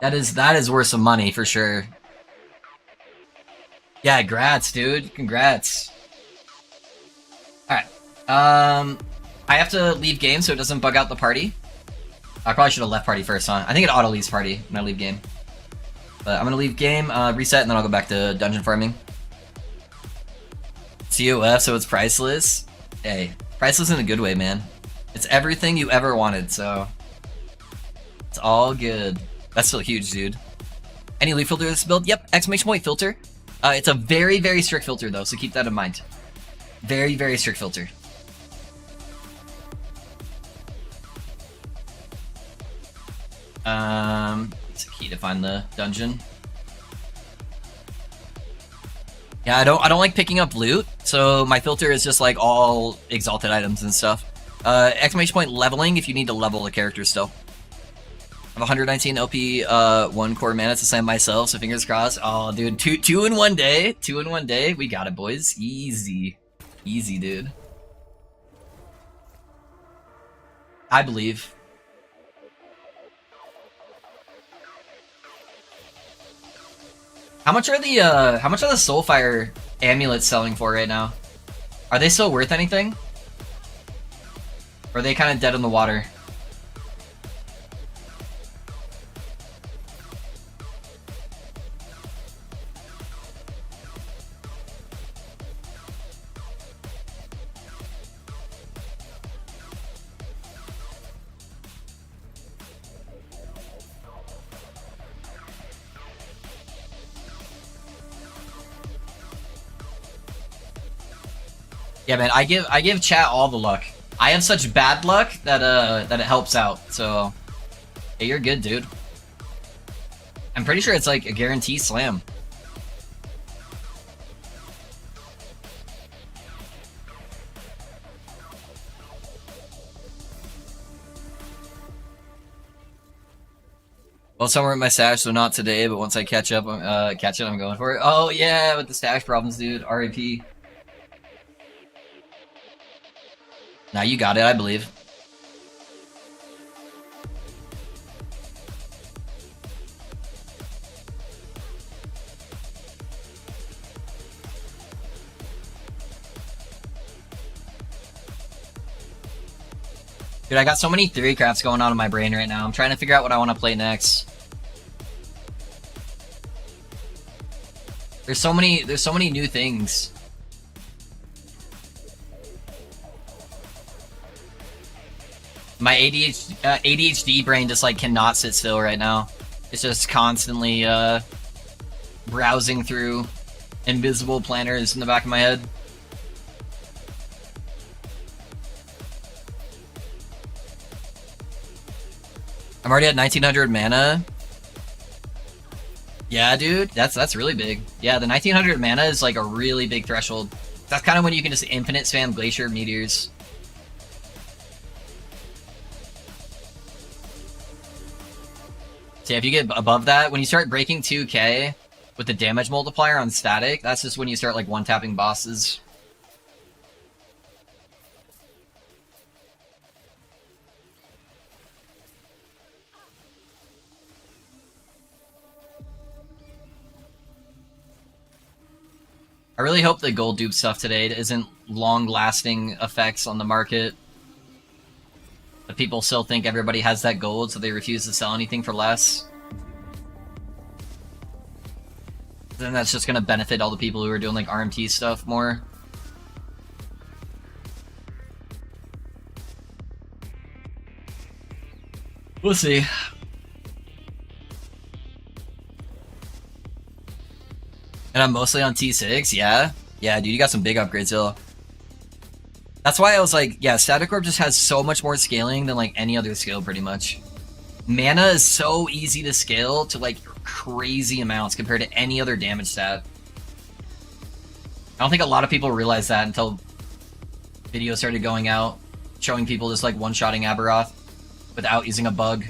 That is worth some money for sure. Yeah, congrats, dude. Congrats. Alright. I have to leave game so it doesn't bug out the party. I probably should have left party first, huh? I think it auto leaves party when I leave game. But I'm gonna leave game, reset, and then I'll go back to dungeon farming. COF, so it's priceless. Hey, priceless in a good way, man. It's everything you ever wanted, so it's all good. That's still huge, dude. Any leaf filter this build? Yep, exclamation point filter. It's a very, very strict filter though, so keep that in mind. Very, very strict filter. It's a key to find the dungeon. Yeah, I don't like picking up loot, so my filter is just like all exalted items and stuff. Exclamation point leveling if you need to level a character still. I have 119 LP, 1 core mana to slam myself, so fingers crossed. Oh, dude, two in one day. 2 in 1 day. We got it, boys. Easy. Easy, dude. I believe. How much are the Soulfire amulets selling for right now? Are they still worth anything? Or are they kind of dead in the water? Yeah, man, I give chat all the luck. I have such bad luck that that it helps out. So, yeah, you're good, dude. I'm pretty sure it's like a guarantee slam. Well, somewhere in my stash, so not today, but once I catch up, I'm going for it. Oh yeah, with the stash problems, dude. RIP. Now you got it, I believe. Dude, I got so many theory crafts going on in my brain right now. I'm trying to figure out what I want to play next. There's so many new things. My ADHD brain just like cannot sit still right now. It's just constantly browsing through invisible planners in the back of my head. I'm already at 1900 mana. Yeah, dude, that's really big. Yeah, the 1900 mana is like a really big threshold. That's kind of when you can just infinite spam Glacier Meteors. So yeah, if you get above that, when you start breaking 2k with the damage multiplier on static, that's just when you start like one-tapping bosses. I really hope the gold dupe stuff today isn't long-lasting effects on the market. The people still think everybody has that gold, so they refuse to sell anything for less. Then that's just gonna benefit all the people who are doing like RMT stuff more. We'll see. And I'm mostly on T6, yeah? Yeah, dude, you got some big upgrades, still. That's why I was like, yeah, Static Orb just has so much more scaling than like any other skill, pretty much. Mana is so easy to scale to like crazy amounts compared to any other damage stat. I don't think a lot of people realize that until videos started going out, showing people just like one-shotting Aberoth without using a bug.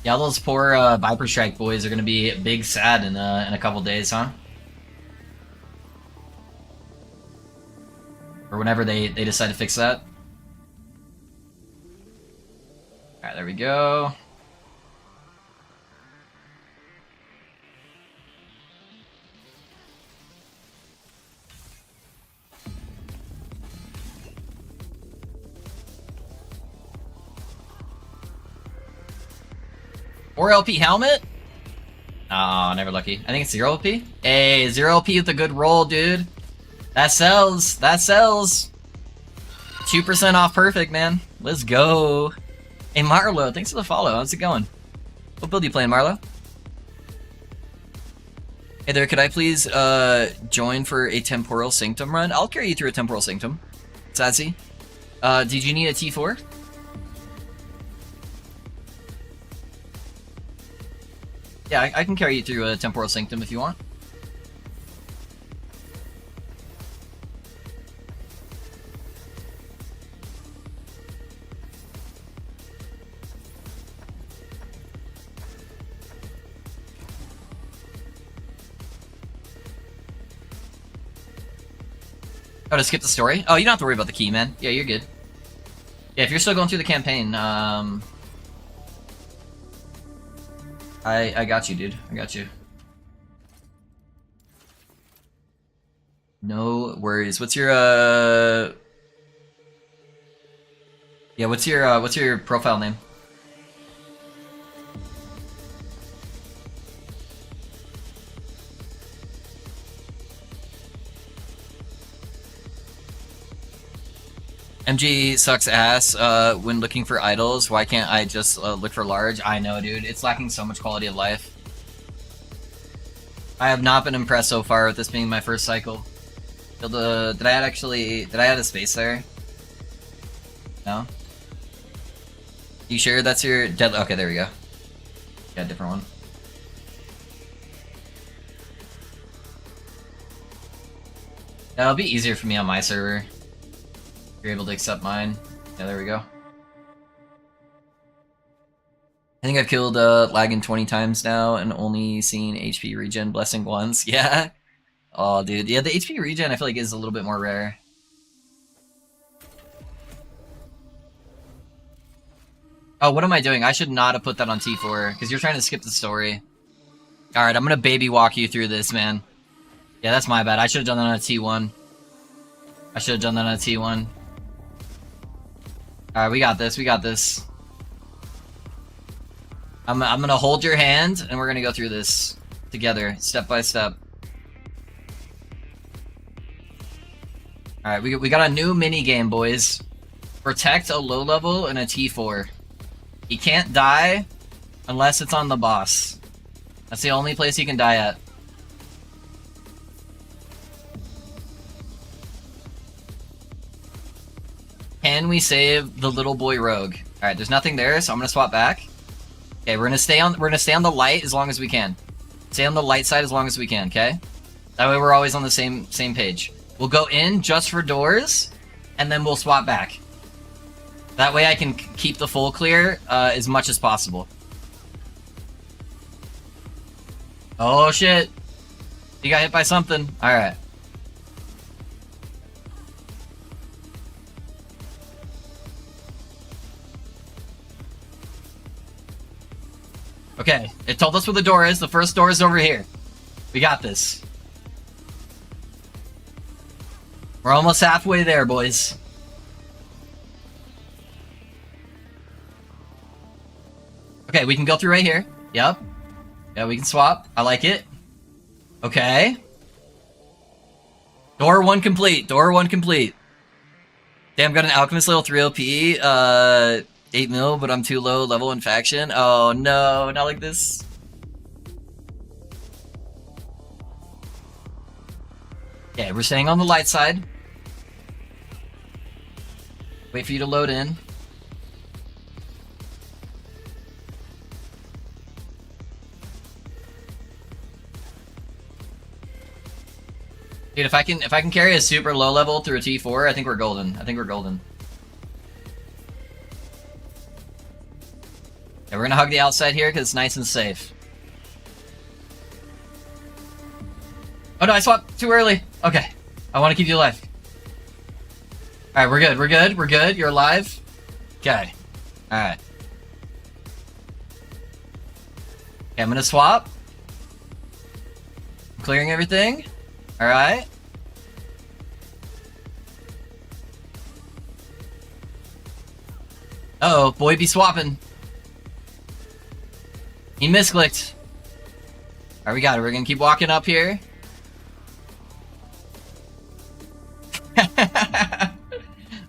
Yeah, those poor Viper Strike boys are gonna be big sad in a couple days, huh? Or whenever they decide to fix that. Alright, there we go. Or LP helmet? Oh, never lucky. I think it's 0 P. Hey, 0 P with a good roll, dude. That sells. That sells. 2% off perfect, man. Let's go. Hey, Marlo, thanks for the follow. How's it going? What build you playing, Marlo? Hey there, could I please join for a Temporal Sanctum run? I'll carry you through a Temporal Sanctum. Sassy. Did you need a T4? Yeah, I can carry you through a Temporal Sanctum if you want. Oh, to skip the story? Oh, you don't have to worry about the key, man. Yeah, you're good. Yeah, if you're still going through the campaign, I got you, dude. I got you. No worries. What's your yeah, what's your profile name? MG sucks ass when looking for idols. Why can't I just look for large? I know, dude. It's lacking so much quality of life. I have not been impressed so far with this being my first cycle. Did I add a space there? No? You sure that's your dead? Okay, there we go. Yeah, different one. That'll be easier for me on my server. You're able to accept mine. Yeah, there we go. I think I've killed Laggin 20 times now and only seen HP regen blessing once. Yeah. Oh, dude. Yeah, the HP regen I feel like is a little bit more rare. Oh, what am I doing? I should not have put that on T4 because you're trying to skip the story. Alright, I'm gonna baby walk you through this, man. Yeah, that's my bad. I should have done that on a T1. I should have done that on a T1. Alright, we got this. We got this. I'm gonna hold your hand, and we're gonna go through this together, step by step. Alright, we got a new mini game, boys. Protect a low level and a T4. He can't die unless it's on the boss. That's the only place he can die at. Can we save the little boy rogue? Alright, there's nothing there, so I'm gonna swap back. Okay, we're gonna stay on the light as long as we can. Stay on the light side as long as we can, okay? That way we're always on the same page. We'll go in just for doors, and then we'll swap back. That way I can keep the full clear as much as possible. Oh shit. You got hit by something. Alright. Okay, it told us where the door is. The first door is over here. We got this. We're almost halfway there, boys. Okay, we can go through right here. Yep. Yeah, we can swap. I like it. Okay. Door 1 complete. Door 1 complete. Damn, got an Alchemist level 3 OP. 8 mil, but I'm too low level in faction. Oh no, not like this. Okay, we're staying on the light side. Wait for you to load in. Dude, if I can carry a super low level through a T4, I think we're golden. I think we're golden. Yeah, we're gonna hug the outside here because it's nice and safe. Oh no, I swapped too early. Okay, I want to keep you alive. All right, we're good. We're good. We're good. You're alive. Okay. All right. Okay, I'm gonna swap. I'm clearing everything. All right. Uh oh, boy be swapping. He misclicked. Alright, we got it. We're gonna keep walking up here.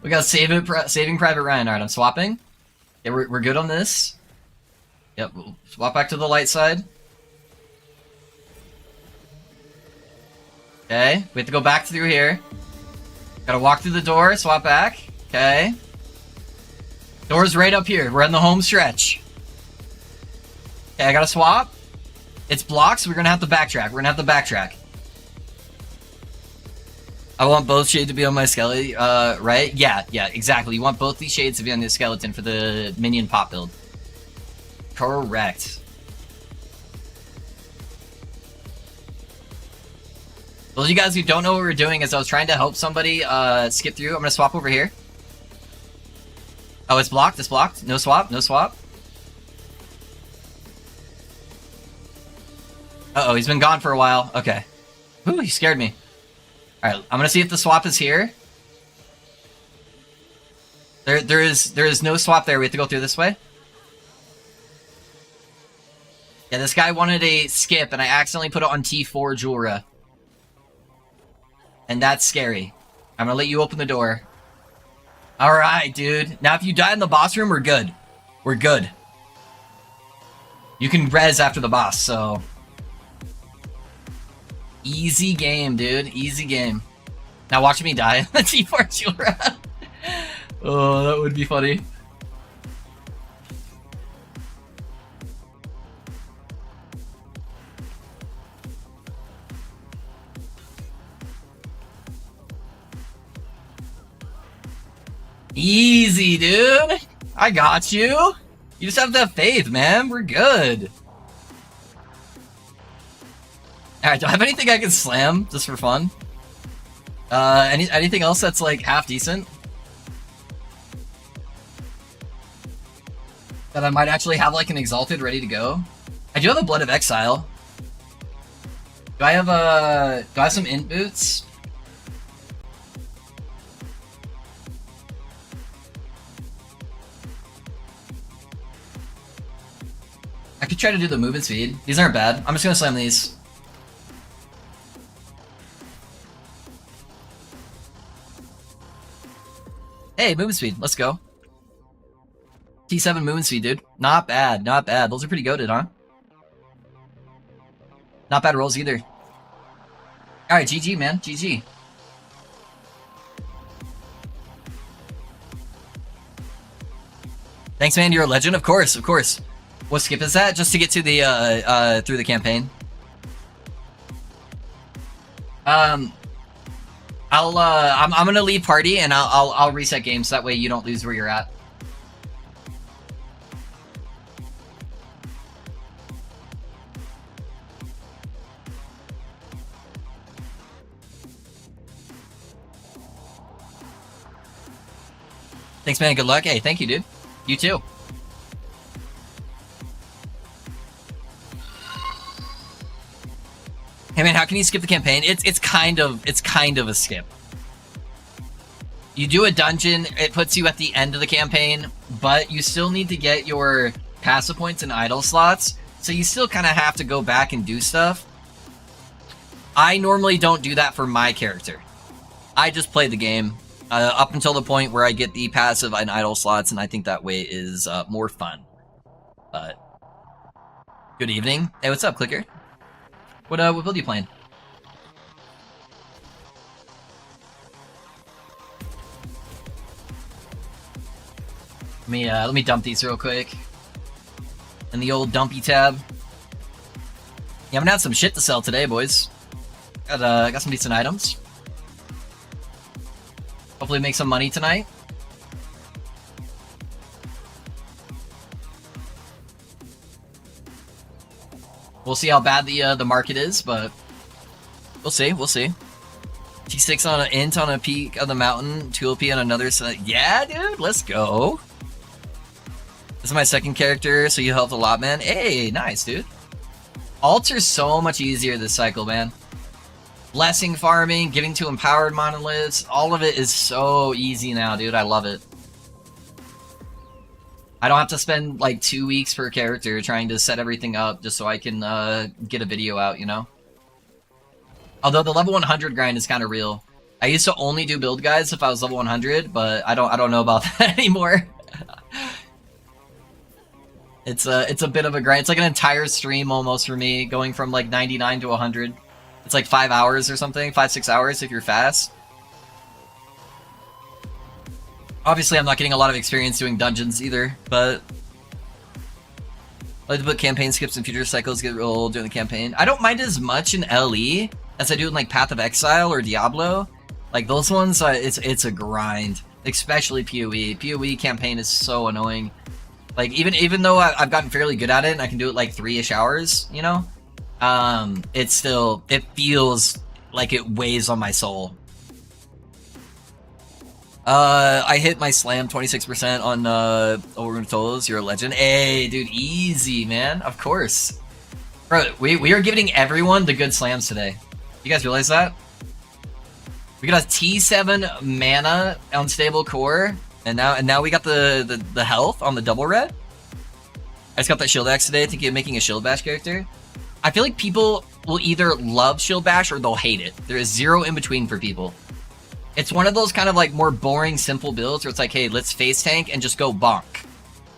We got Saving Private Ryan. Alright, I'm swapping. Yeah, we're good on this. Yep, we'll swap back to the light side. Okay, we have to go back through here. Gotta walk through the door, swap back. Okay. Door's right up here. We're in the home stretch. Okay, I gotta swap. It's blocked, so we're gonna have to backtrack. I want both shades to be on my skeleton, right? Yeah, exactly. You want both these shades to be on the skeleton for the minion pop build. Correct. Those of you guys who don't know what we're doing is I was trying to help somebody skip through. I'm gonna swap over here. Oh, it's blocked, No swap. Uh-oh, he's been gone for a while. Okay. Ooh, he scared me. Alright, I'm gonna see if the swap is here. There is no swap there. We have to go through this way. Yeah, this guy wanted a skip, and I accidentally put it on T4 Julra. And that's scary. I'm gonna let you open the door. Alright, dude. Now, if you die in the boss room, we're good. We're good. You can res after the boss, so... Easy game, dude. Easy game. Now watch me die. T4 Julra. Oh, that would be funny. Easy, dude. I got you. You just have to have faith, man. We're good. Alright, do I have anything I can slam just for fun? Anything else that's like half decent? That I might actually have like an Exalted ready to go? I do have a Blood of Exile. Do I have some int boots? I could try to do the movement speed. These aren't bad. I'm just gonna slam these. Hey, movement speed. Let's go. T7 movement speed, dude. Not bad. Not bad. Those are pretty goated, huh? Not bad rolls either. Alright, GG, man. GG. Thanks, man. You're a legend. Of course, of course. What skip is that? Just to get to the, through the campaign. I'm gonna leave party and I'll reset games so that way you don't lose where you're at. Thanks, man. Good luck. Hey, thank you, dude. You too. Hey man, how can you skip the campaign? It's kind of a skip. You do a dungeon, it puts you at the end of the campaign, but you still need to get your passive points and idle slots, so you still kind of have to go back and do stuff. I normally don't do that for my character. I just play the game up until the point where I get the passive and idle slots, and I think that way is more fun. But good evening. Hey, what's up, Clicker? What build are you playing? Let me dump these real quick. In the old dumpy tab. Yeah, I'm gonna have some shit to sell today, boys. Got some decent items. Hopefully make some money tonight. We'll see how bad the market is, but we'll see. T6 on an int on a peak of the mountain, 2LP on another side. Yeah, dude, let's go. This is my second character, so you helped a lot, man. Hey, nice, dude. Alts are so much easier this cycle, man. Blessing farming, getting to empowered monoliths, all of it is so easy now, dude. I love it. I don't have to spend like 2 weeks per character trying to set everything up just so I can get a video out, you know? Although the level 100 grind is kind of real. I used to only do build guides if I was level 100, but I don't know about that anymore. It's a bit of a grind. It's like an entire stream almost for me, going from like 99 to 100. It's like 5 hours or something, 5-6 hours if you're fast. Obviously, I'm not getting a lot of experience doing dungeons either, but I like to put campaign skips and future cycles get rolled during the campaign. I don't mind as much in LE as I do in like Path of Exile or Diablo. Like those ones, it's a grind, especially PoE. PoE campaign is so annoying. Like even though I've gotten fairly good at it and I can do it like 3-ish hours, you know, it feels like it weighs on my soul. I hit my slam 26% on Overrun Tolls. You're a legend. Hey, dude, easy, man. Of course. Bro, we are giving everyone the good slams today. You guys realize that? We got a T7 mana unstable core, and now we got the health on the double red. I just got that shield axe today, thinking of making a shield bash character. I feel like people will either love shield bash or they'll hate it. There is zero in between for people. It's one of those kind of like more boring, simple builds where it's like, hey, let's face tank and just go bonk.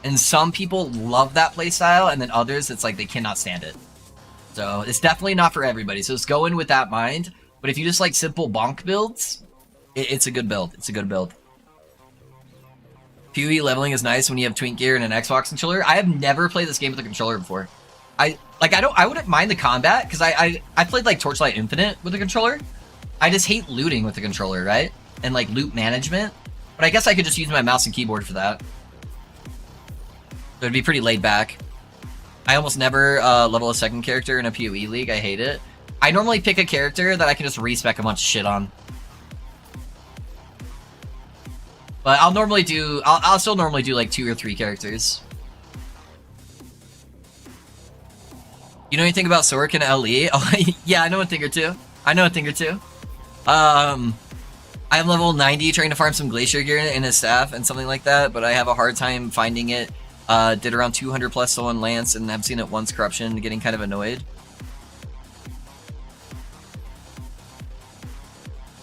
And some people love that playstyle, and then others, it's like they cannot stand it. So it's definitely not for everybody. So just go in with that mind. But if you just like simple bonk builds, it's a good build. It's a good build. PoE leveling is nice when you have Twink gear and an Xbox controller. I have never played this game with a controller before. I wouldn't mind the combat because I played like Torchlight Infinite with a controller. I just hate looting with the controller, right? And like loot management. But I guess I could just use my mouse and keyboard for that. So it'd be pretty laid back. I almost never level a second character in a PoE league. I hate it. I normally pick a character that I can just respec a bunch of shit on. But I'll still normally do like 2 or 3 characters. You know anything about sorc and LE? Oh, yeah, I know a thing or two. I'm level 90 trying to farm some glacier gear in a staff and something like that, but I have a hard time finding it. Did around 200 plus on Lance and I've seen it once corruption, getting kind of annoyed.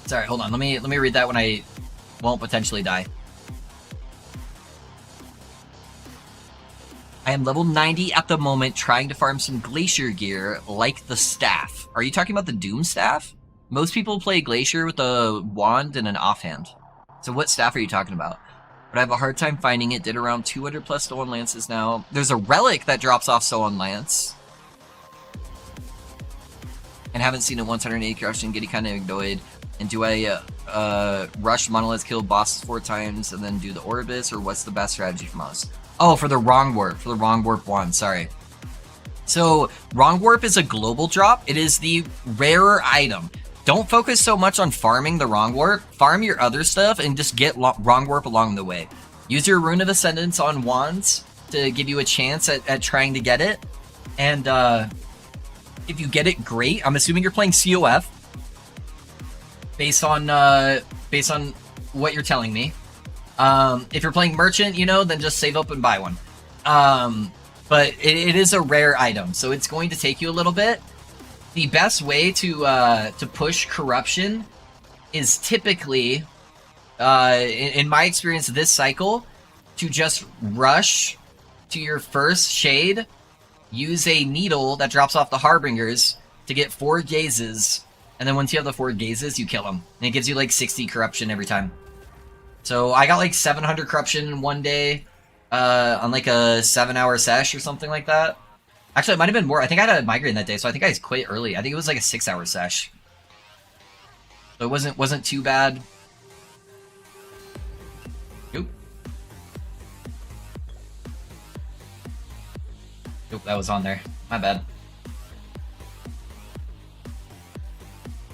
Sorry, hold on. Let me read that when I won't potentially die. I am level 90 at the moment trying to farm some glacier gear like the staff. Are you talking about the Doom staff? Most people play Glacier with a wand and an offhand. So what staff are you talking about? But I have a hard time finding it. Did around 200 plus stolen lances now. There's a relic that drops off stolen lance. And haven't seen it 180 corruption, getting kind of annoyed. And do I rush monoliths, kill bosses 4 times, and then do the Orbis, or what's the best strategy for most? Oh, for the wrong warp one, sorry. So, wrong warp is a global drop. It is the rarer item. Don't focus so much on farming the wrong warp. Farm your other stuff and just get wrong warp along the way. Use your Rune of Ascendance on wands to give you a chance at trying to get it. And if you get it, great. I'm assuming you're playing COF. Based on what you're telling me. If you're playing Merchant, you know, then just save up and buy one. But it is a rare item, so it's going to take you a little bit. The best way to push corruption is typically, in my experience this cycle, to just rush to your first shade, use a needle that drops off the Harbingers to get 4 gazes, and then once you have the 4 gazes, you kill them. And it gives you like 60 corruption every time. So I got like 700 corruption in one day, on like a 7-hour sesh or something like that. Actually, it might have been more. I think I had a migraine that day, so I think I quit early. I think it was like a 6-hour sesh. So it wasn't too bad. Oop. Oop, that was on there. My bad.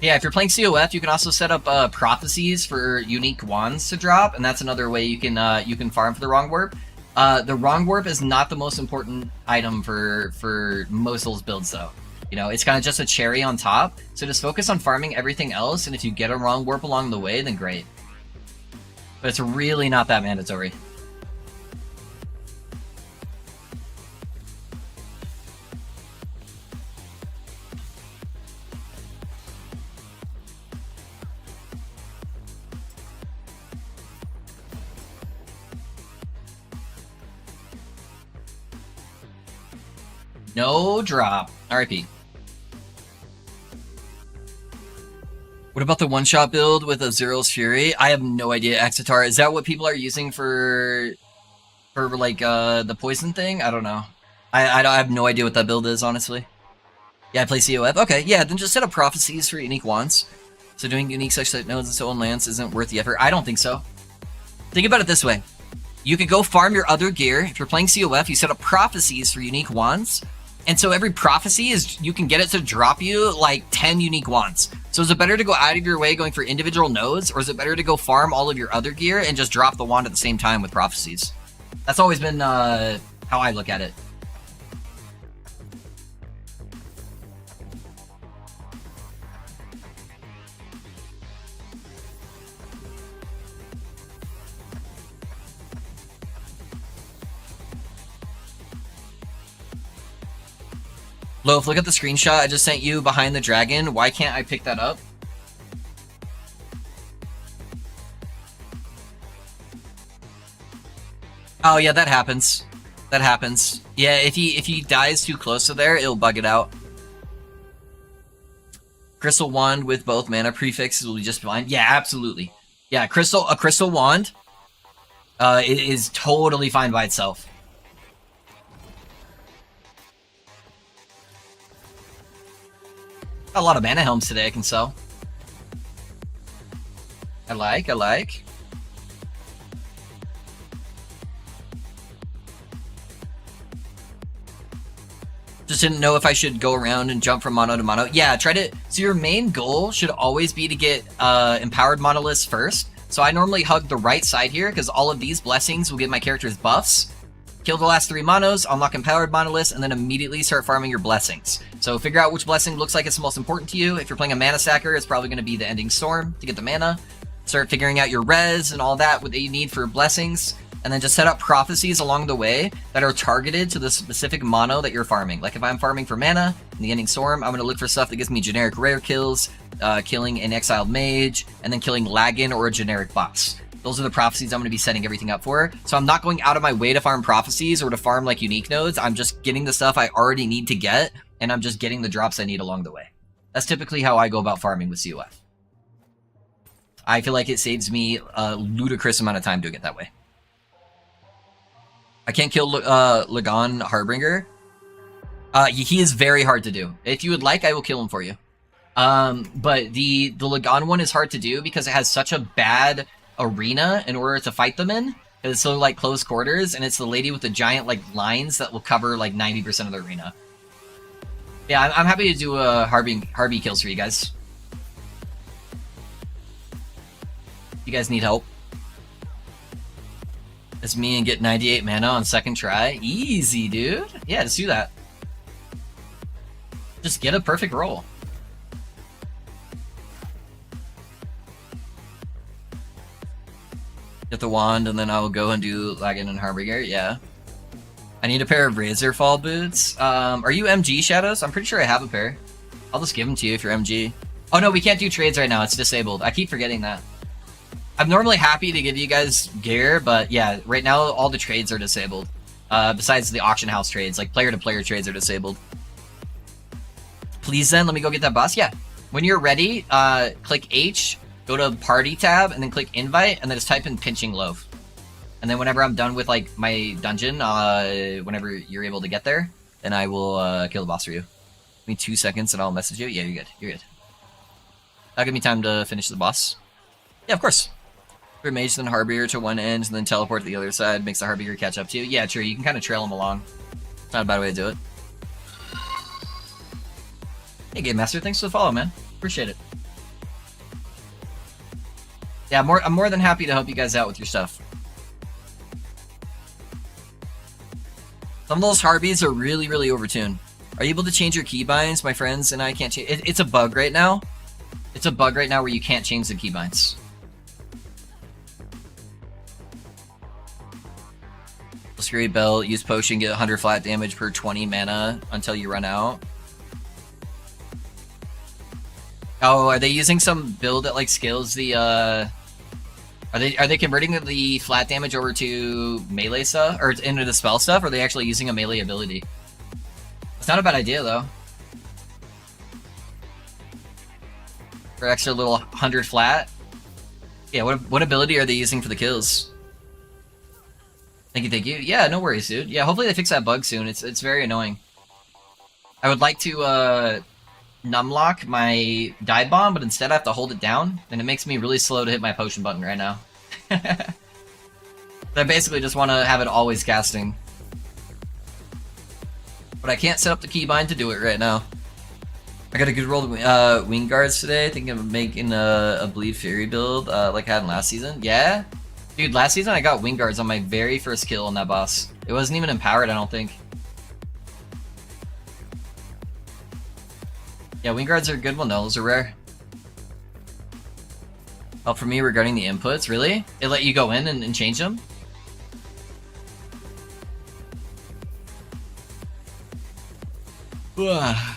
Yeah, if you're playing COF, you can also set up prophecies for unique wands to drop, and that's another way you can farm for the wrong warp. The wrong warp is not the most important item for most of those builds, though. You know, it's kind of just a cherry on top. So just focus on farming everything else, and if you get a wrong warp along the way, then great. But it's really not that mandatory. No drop. RIP. What about the one-shot build with a Zero's Fury? I have no idea, Exitar. Is that what people are using for like, the poison thing? I don't know. I have no idea what that build is, honestly. Yeah, I play COF. Okay, yeah, then just set up prophecies for unique wands. So doing unique such that nodes and so on lands isn't worth the effort. I don't think so. Think about it this way. You could go farm your other gear. If you're playing COF, you set up prophecies for unique wands. And so every prophecy is, you can get it to drop you like 10 unique wands. So is it better to go out of your way going for individual nodes, or is it better to go farm all of your other gear and just drop the wand at the same time with prophecies? That's always been how I look at it. Loaf, look at the screenshot I just sent you behind the dragon. Why can't I pick that up? Oh yeah, that happens. That happens. Yeah, if he dies too close to there, it'll bug it out. Crystal wand with both mana prefixes will be just fine. Yeah, absolutely. Yeah, a crystal wand is totally fine by itself. Got a lot of mana helms today I can sell. I like. Just didn't know if I should go around and jump from mono to mono. Yeah, try to... So your main goal should always be to get empowered monoliths first. So I normally hug the right side here, because all of these blessings will give my characters buffs. Kill the last 3 monos, unlock empowered monoliths, and then immediately start farming your blessings. So figure out which blessing looks like it's the most important to you. If you're playing a mana stacker, it's probably going to be the Ending Storm to get the mana. Start figuring out your res and all that, what you need for blessings. And then just set up prophecies along the way that are targeted to the specific mono that you're farming. Like if I'm farming for mana in the Ending Storm, I'm going to look for stuff that gives me generic rare kills, killing an exiled mage, and then killing Lagan or a generic boss. Those are the prophecies I'm going to be setting everything up for. So I'm not going out of my way to farm prophecies or to farm like unique nodes. I'm just getting the stuff I already need to get, and I'm just getting the drops I need along the way. That's typically how I go about farming with COF. I feel like it saves me a ludicrous amount of time doing it that way. I can't kill Lagan Harbinger. He is very hard to do. If you would like, I will kill him for you. But the Lagan one is hard to do because it has such a bad arena in order to fight them in. It's so like close quarters, and it's the lady with the giant like lines that will cover like 90% of the arena. Yeah, I'm happy to do a Harby kills for you guys. You guys need help? It's me and get 98 mana on second try. Easy, dude. Yeah, just do that. Just get a perfect roll. Get the wand, and then I will go and do Lagan and Harbinger. Yeah. I need a pair of Razorfall boots. Are you MG, Shadows? I'm pretty sure I have a pair. I'll just give them to you if you're MG. Oh no, we can't do trades right now. It's disabled. I keep forgetting that. I'm normally happy to give you guys gear, but yeah, right now all the trades are disabled. Besides the auction house trades, like player-to-player trades are disabled. Please then, let me go get that boss. Yeah. When you're ready, click H, go to Party tab, and then click Invite, and then just type in Pinching Loaf. And then whenever I'm done with like my dungeon, whenever you're able to get there, then I will kill the boss for you. Give me 2 seconds and I'll message you. Yeah, you're good. You're good. That'll give me time to finish the boss. Yeah, of course. Mage then Harbinger to one end and then teleport to the other side, makes the Harbinger catch up to you. Yeah, true, you can kind of trail him along. It's not a bad way to do it. Hey Game Master, thanks for the follow, man. Appreciate it. Yeah, I'm more than happy to help you guys out with your stuff. Some of those Harbies are really, really overtuned. Are you able to change your keybinds? My friends and I can't change. It's a bug right now. It's a bug right now where you can't change the keybinds. Scary Belt, use potion, get 100 flat damage per 20 mana until you run out. Oh, are they using some build that like scales the are they converting the flat damage over to melee stuff or into the spell stuff, or are they actually using a melee ability? It's not a bad idea, though. For extra little 100 flat. Yeah, what ability are they using for the kills? Thank you, thank you. Yeah, no worries, dude. Yeah, hopefully they fix that bug soon. It's very annoying. I would like to numlock my dive bomb, but instead I have to hold it down, and it makes me really slow to hit my potion button right now. I basically just want to have it always casting. But I can't set up the keybind to do it right now. I got a good roll of wing guards today, thinking of making a bleed fury build like I had in last season. Yeah? Dude, last season I got wing guards on my very first kill on that boss. It wasn't even empowered, I don't think. Yeah, wing guards are a good one though, those are rare. Help for me regarding the inputs, really? It let you go in and change them? Ugh.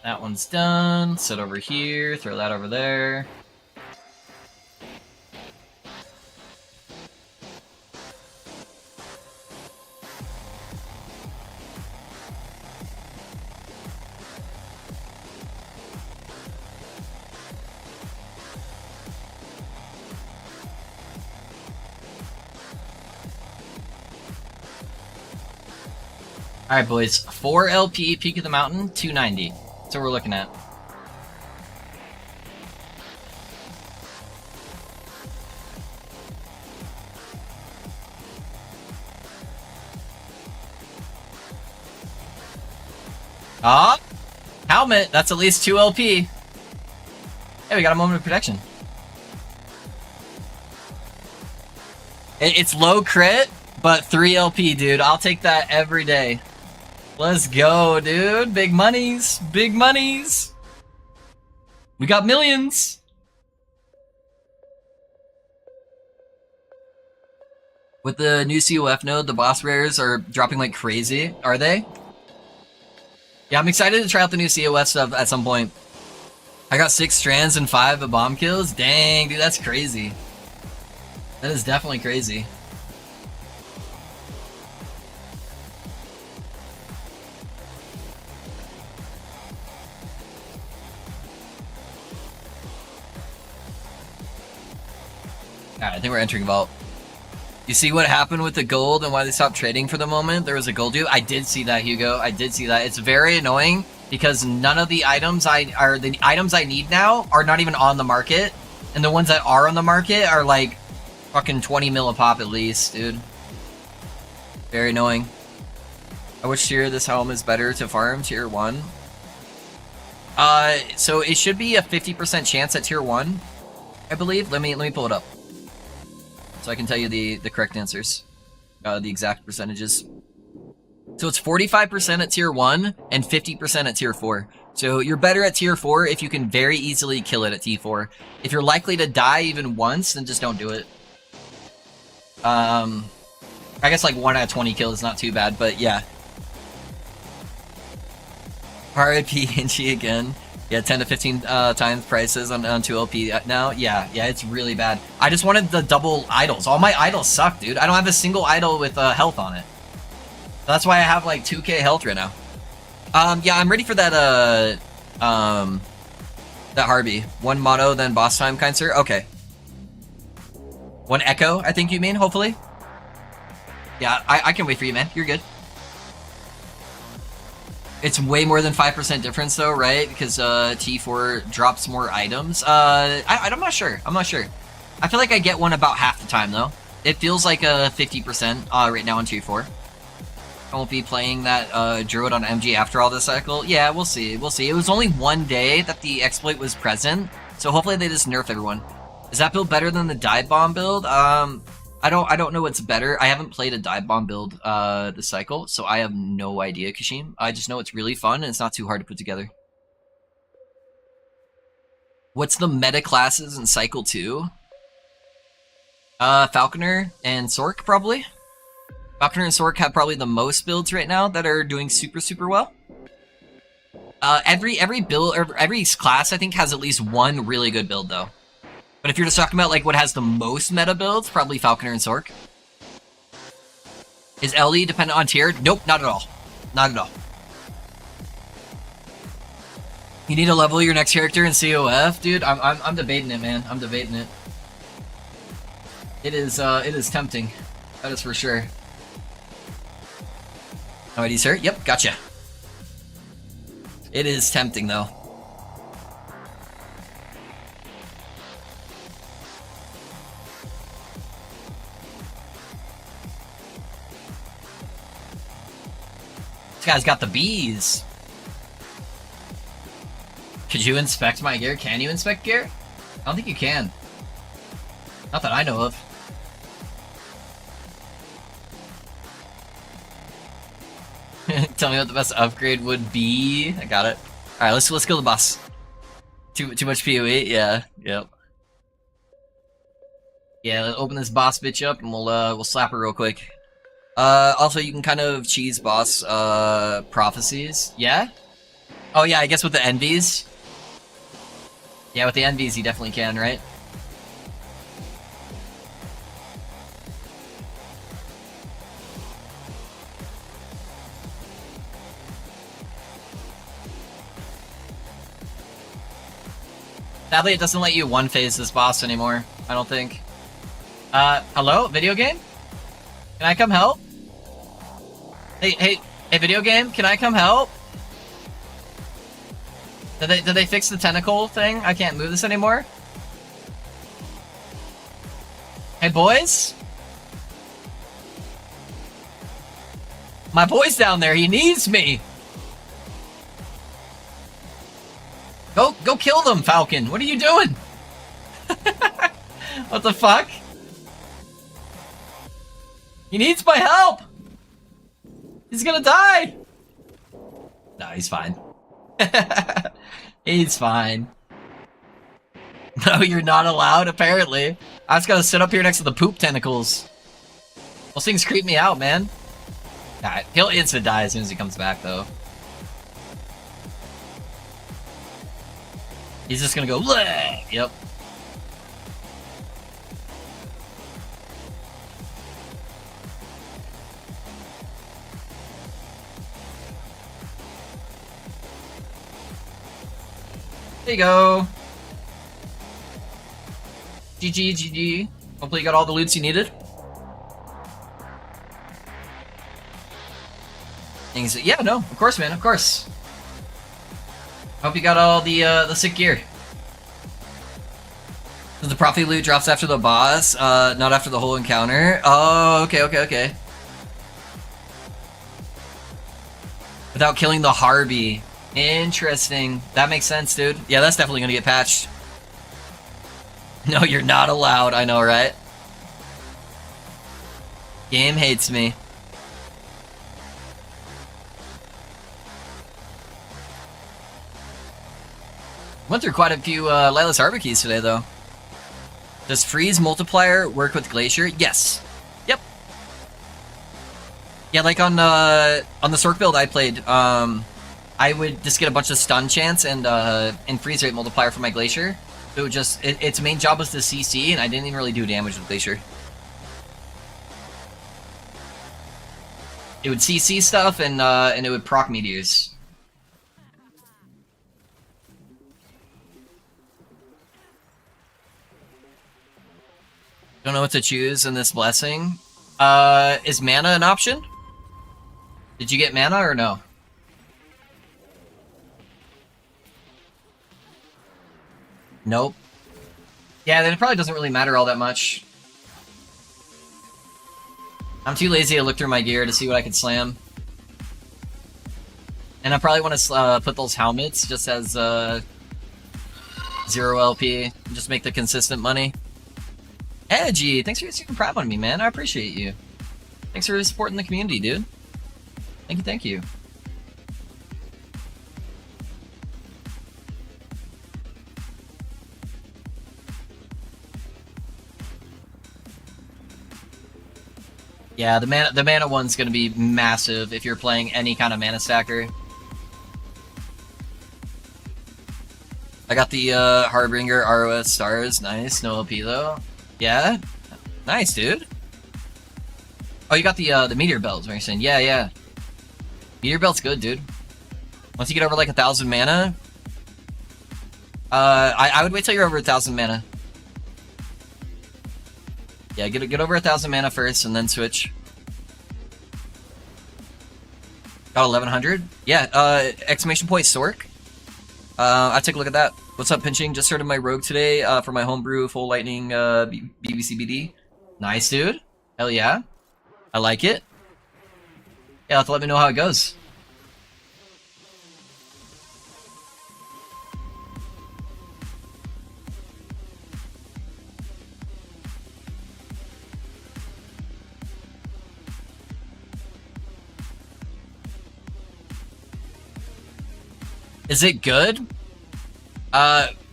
That one's done. Sit over here, throw that over there. Alright boys, 4 LP, Peak of the Mountain, 290. That's what we're looking at. Ah! Helmet! That's at least 2 LP. Hey, we got a moment of protection. It's low crit, but 3 LP, dude. I'll take that every day. Let's go, dude. Big monies. Big monies. We got millions. With the new COF node, the boss rares are dropping like crazy. Are they? Yeah, I'm excited to try out the new COF stuff at some point. I got 6 strands and 5 bomb kills. Dang, dude, that's crazy. That is definitely crazy. Alright, I think we're entering Vault. You see what happened with the gold and why they stopped trading for the moment? There was a gold due. I did see that, Hugo. I did see that. It's very annoying because none of the items I need now are not even on the market, and the ones that are on the market are like fucking 20 mil a pop at least, dude. Very annoying. At which tier this helm is better to farm? Tier 1. So it should be a 50% chance at tier 1, I believe. Let me pull it up so I can tell you the correct answers, the exact percentages. So it's 45% at tier 1 and 50% at tier 4. So you're better at tier 4 if you can very easily kill it at T4. If you're likely to die even once, then just don't do it. I guess like 1 out of 20 kills is not too bad, but yeah. RIP Inchi again. Yeah, 10 to 15 times prices on 2LP now. Yeah, it's really bad. I just wanted the double idols. All my idols suck, dude. I don't have a single idol with health on it. That's why I have like 2k health right now. Yeah, I'm ready for that that Harvey. 1 motto, then boss time, kind sir. Okay. 1 echo, I think you mean, hopefully. Yeah, I can wait for you, man. You're good. It's way more than 5% difference though, right? Because T4 drops more items. I'm not sure. I'm not sure. I feel like I get one about half the time though. It feels like a 50% right now on T4. I won't be playing that Druid on MG after all this cycle. Yeah, we'll see. We'll see. It was only one day that the exploit was present, so hopefully they just nerf everyone. Is that build better than the dive bomb build? I don't know what's better. I haven't played a dive bomb build this cycle, so I have no idea, Kashim. I just know it's really fun and it's not too hard to put together. What's the meta classes in cycle 2? Falconer and Sorc, probably. Falconer and Sorc have probably the most builds right now that are doing super well. Every build or every class I think has at least one really good build though. But if you're just talking about like what has the most meta builds, probably Falconer and Sorc. Is LE dependent on tier? Nope, not at all. Not at all. You need to level your next character in COF, dude. I'm debating it, man. I'm debating it. It is tempting. That is for sure. Alrighty, sir. Yep, gotcha. It is tempting, though. This guy's got the bees. Could you inspect my gear? Can you inspect gear? I don't think you can. Not that I know of. Tell me what the best upgrade would be. I got it. All right, let's kill the boss. Too much PoE. Yeah. Yep. Yeah. Let's open this boss bitch up, and we'll slap her real quick. Also, you can kind of cheese boss prophecies. Yeah. Oh yeah, I guess with the envies. Yeah, with the envies, you definitely can, right? Sadly, it doesn't let you one-phase this boss anymore, I don't think. Hello? Video game? Can I come help? Hey, video game, can I come help? Did they fix the tentacle thing? I can't move this anymore? Hey, boys? My boy's down there, he needs me! Go kill them, Falcon. What are you doing? What the fuck? He needs my help. He's gonna die. No, he's fine. He's fine. No, you're not allowed, apparently. I just gotta sit up here next to the poop tentacles. Those things creep me out, man. Alright, he'll instant die as soon as he comes back, though. He's just gonna go, bleh! Yep. There you go. GG, GG. Hopefully you got all the loots you needed. Things. Yeah, no, of course, man, of course. Hope you got all the sick gear. The prophecy loot drops after the boss, not after the whole encounter. Oh, okay. Without killing the Harvey. Interesting. That makes sense, dude. Yeah, that's definitely gonna get patched. No, you're not allowed. I know, right? Game hates me. Went through quite a few Lilas Harbor keys today, though. Does freeze multiplier work with Glacier? Yes. Yep. Yeah, like on the sorc build I played, I would just get a bunch of stun chance and freeze rate multiplier for my Glacier. It would just its main job was to CC, and I didn't even really do damage with Glacier. It would CC stuff and it would proc meteors. Don't know what to choose in this blessing. Is mana an option? Did you get mana or no? Nope. Yeah, then it probably doesn't really matter all that much. I'm too lazy to look through my gear to see what I can slam. And I probably want to put those helmets just as 0 LP. Just make the consistent money. Edgy, thanks for your super proud on me, man. I appreciate you. Thanks for supporting the community, dude. Thank you, thank you. Yeah, the mana one's gonna be massive if you're playing any kind of mana stacker. I got the Harbinger ROS stars. Nice, no LP though. Yeah, nice, dude. Oh, you got the meteor belt. What you're saying? Yeah, yeah. Meteor belt's good, dude. Once you get over like 1,000 mana, I would wait till you're over 1,000 mana. Yeah, get over 1,000 mana first, and then switch. Got 1,100. Yeah. Exclamation point sorc. I take a look at that. What's up, pinching? Just started my rogue today for my homebrew full lightning BBCBD. Nice, dude. Hell yeah. I like it. Yeah, you'll have to let me know how it goes. Is it good?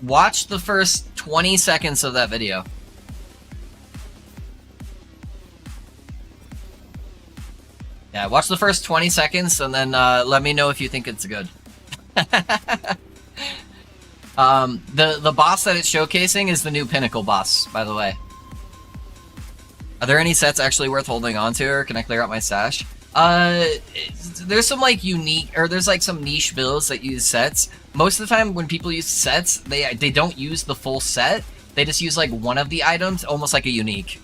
Watch the first 20 seconds of that video. Yeah, watch the first 20 seconds and then let me know if you think it's good. The boss that it's showcasing is the new Pinnacle boss, by the way. Are there any sets actually worth holding on to, or can I clear out my stash? There's some like unique, or there's like some niche builds that use sets. Most of the time when people use sets, they don't use the full set. They just use like one of the items, almost like a unique.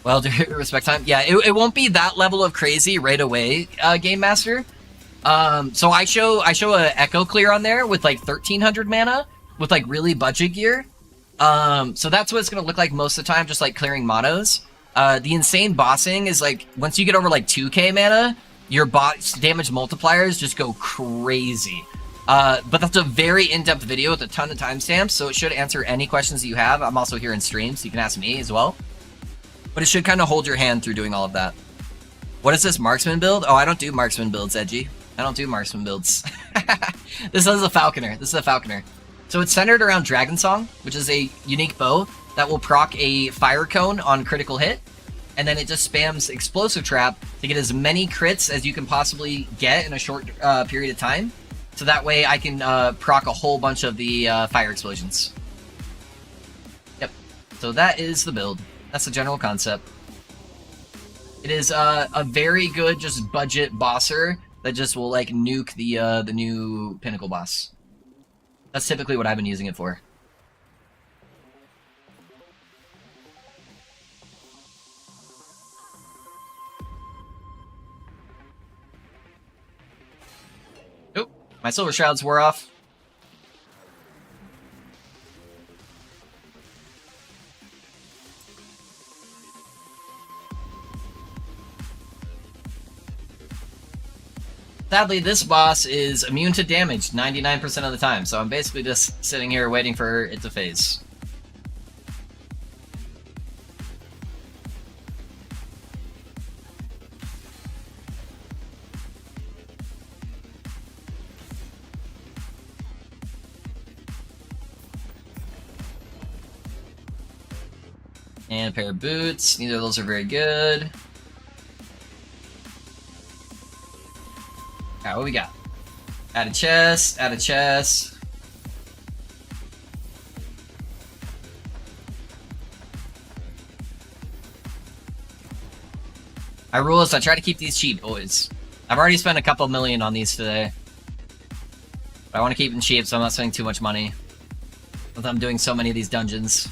Well, respect time. Yeah, it won't be that level of crazy right away, Game Master. So I show a Echo Clear on there with like 1,300 mana with like really budget gear. So that's what it's gonna look like most of the time, just like clearing monos. The insane bossing is like once you get over like 2k mana, your boss damage multipliers just go crazy. But that's a very in-depth video with a ton of timestamps, so it should answer any questions that you have. I'm also here in stream, so you can ask me as well. But it should kind of hold your hand through doing all of that. What is this marksman build? Oh, I don't do marksman builds, Edgy. I don't do marksman builds. This is a falconer. This is a falconer. So it's centered around Dragon Song, which is a unique bow that will proc a fire cone on critical hit. And then it just spams explosive trap to get as many crits as you can possibly get in a short period of time. So that way I can proc a whole bunch of the fire explosions. Yep. So that is the build. That's the general concept. It is a very good just budget bosser that just will like nuke the new Pinnacle boss. That's typically what I've been using it for. Oh, my silver shrouds wore off. Sadly, this boss is immune to damage 99% of the time, so I'm basically just sitting here waiting for it to phase. And a pair of boots. Neither of those are very good. Alright, what we got? Add a chest, add a chest. My rule is I try to keep these cheap always. I've already spent a couple million on these today. But I want to keep them cheap so I'm not spending too much money. With I'm doing so many of these dungeons.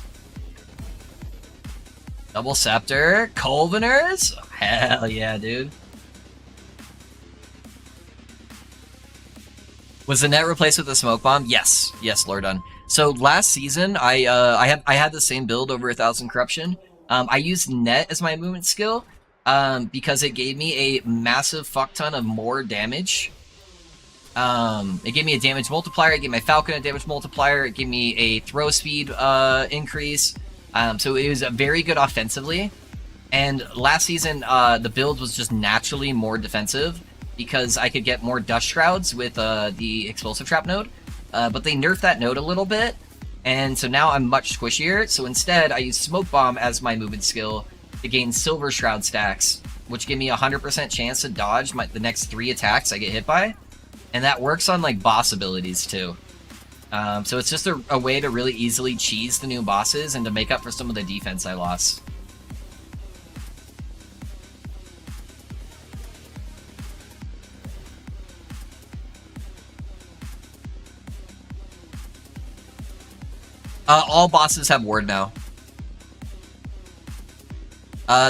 Double Scepter, Colveners? Hell yeah, dude. Was the net replaced with the smoke bomb? Yes. Yes, Lordun. So last season, I had the same build over 1,000 corruption. I used net as my movement skill because it gave me a massive fuck ton of more damage. It gave me a damage multiplier. It gave my Falcon a damage multiplier. It gave me a throw speed increase. So it was very good offensively. And last season, the build was just naturally more defensive because I could get more Dust Shrouds with the Explosive Trap node. But they nerfed that node a little bit, and so now I'm much squishier. So instead, I use Smoke Bomb as my movement skill to gain Silver Shroud stacks, which give me a 100% chance to dodge the next 3 attacks I get hit by. And that works on like boss abilities too. So it's just a way to really easily cheese the new bosses and to make up for some of the defense I lost. All bosses have ward now.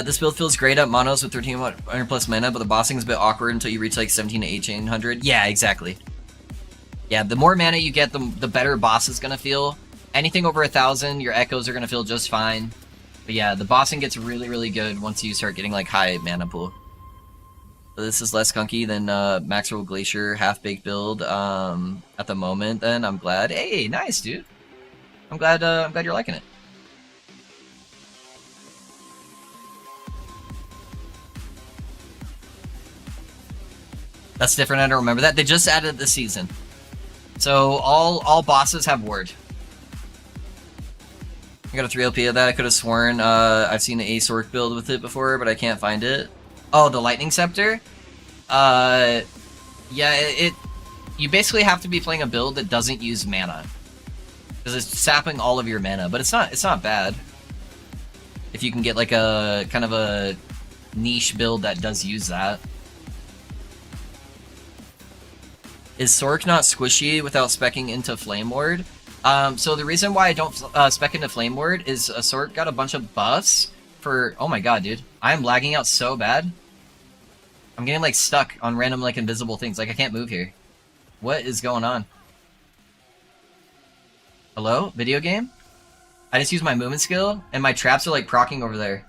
This build feels great at monos with 1300 plus mana, but the bossing is a bit awkward until you reach like 17 to 1800. Yeah, exactly. Yeah, the more mana you get, the better boss is gonna feel. Anything over 1,000, your echoes are gonna feel just fine. But yeah, the bossing gets really, really good once you start getting like high mana pool. So this is less gunky than Maxwell Glacier half-baked build at the moment. Then I'm glad. Hey, nice, dude. I'm glad you're liking it. That's different. I don't remember that. They just added it this season. So all bosses have ward. I got a 3 LP of that. I could have sworn I've seen an sorc build with it before, but I can't find it. Oh, the Lightning Scepter? Yeah, you basically have to be playing a build that doesn't use mana. Because it's sapping all of your mana, but it's not bad. If you can get like a kind of a niche build that does use that. Is sorc not squishy without speccing into Flame Ward? So the reason why I don't spec into Flame Ward is sorc got a bunch of buffs for... Oh my god, dude. I am lagging out so bad. I'm getting like stuck on random like invisible things. Like I can't move here. What is going on? Hello? Video game? I just used my movement skill and my traps are like proccing over there.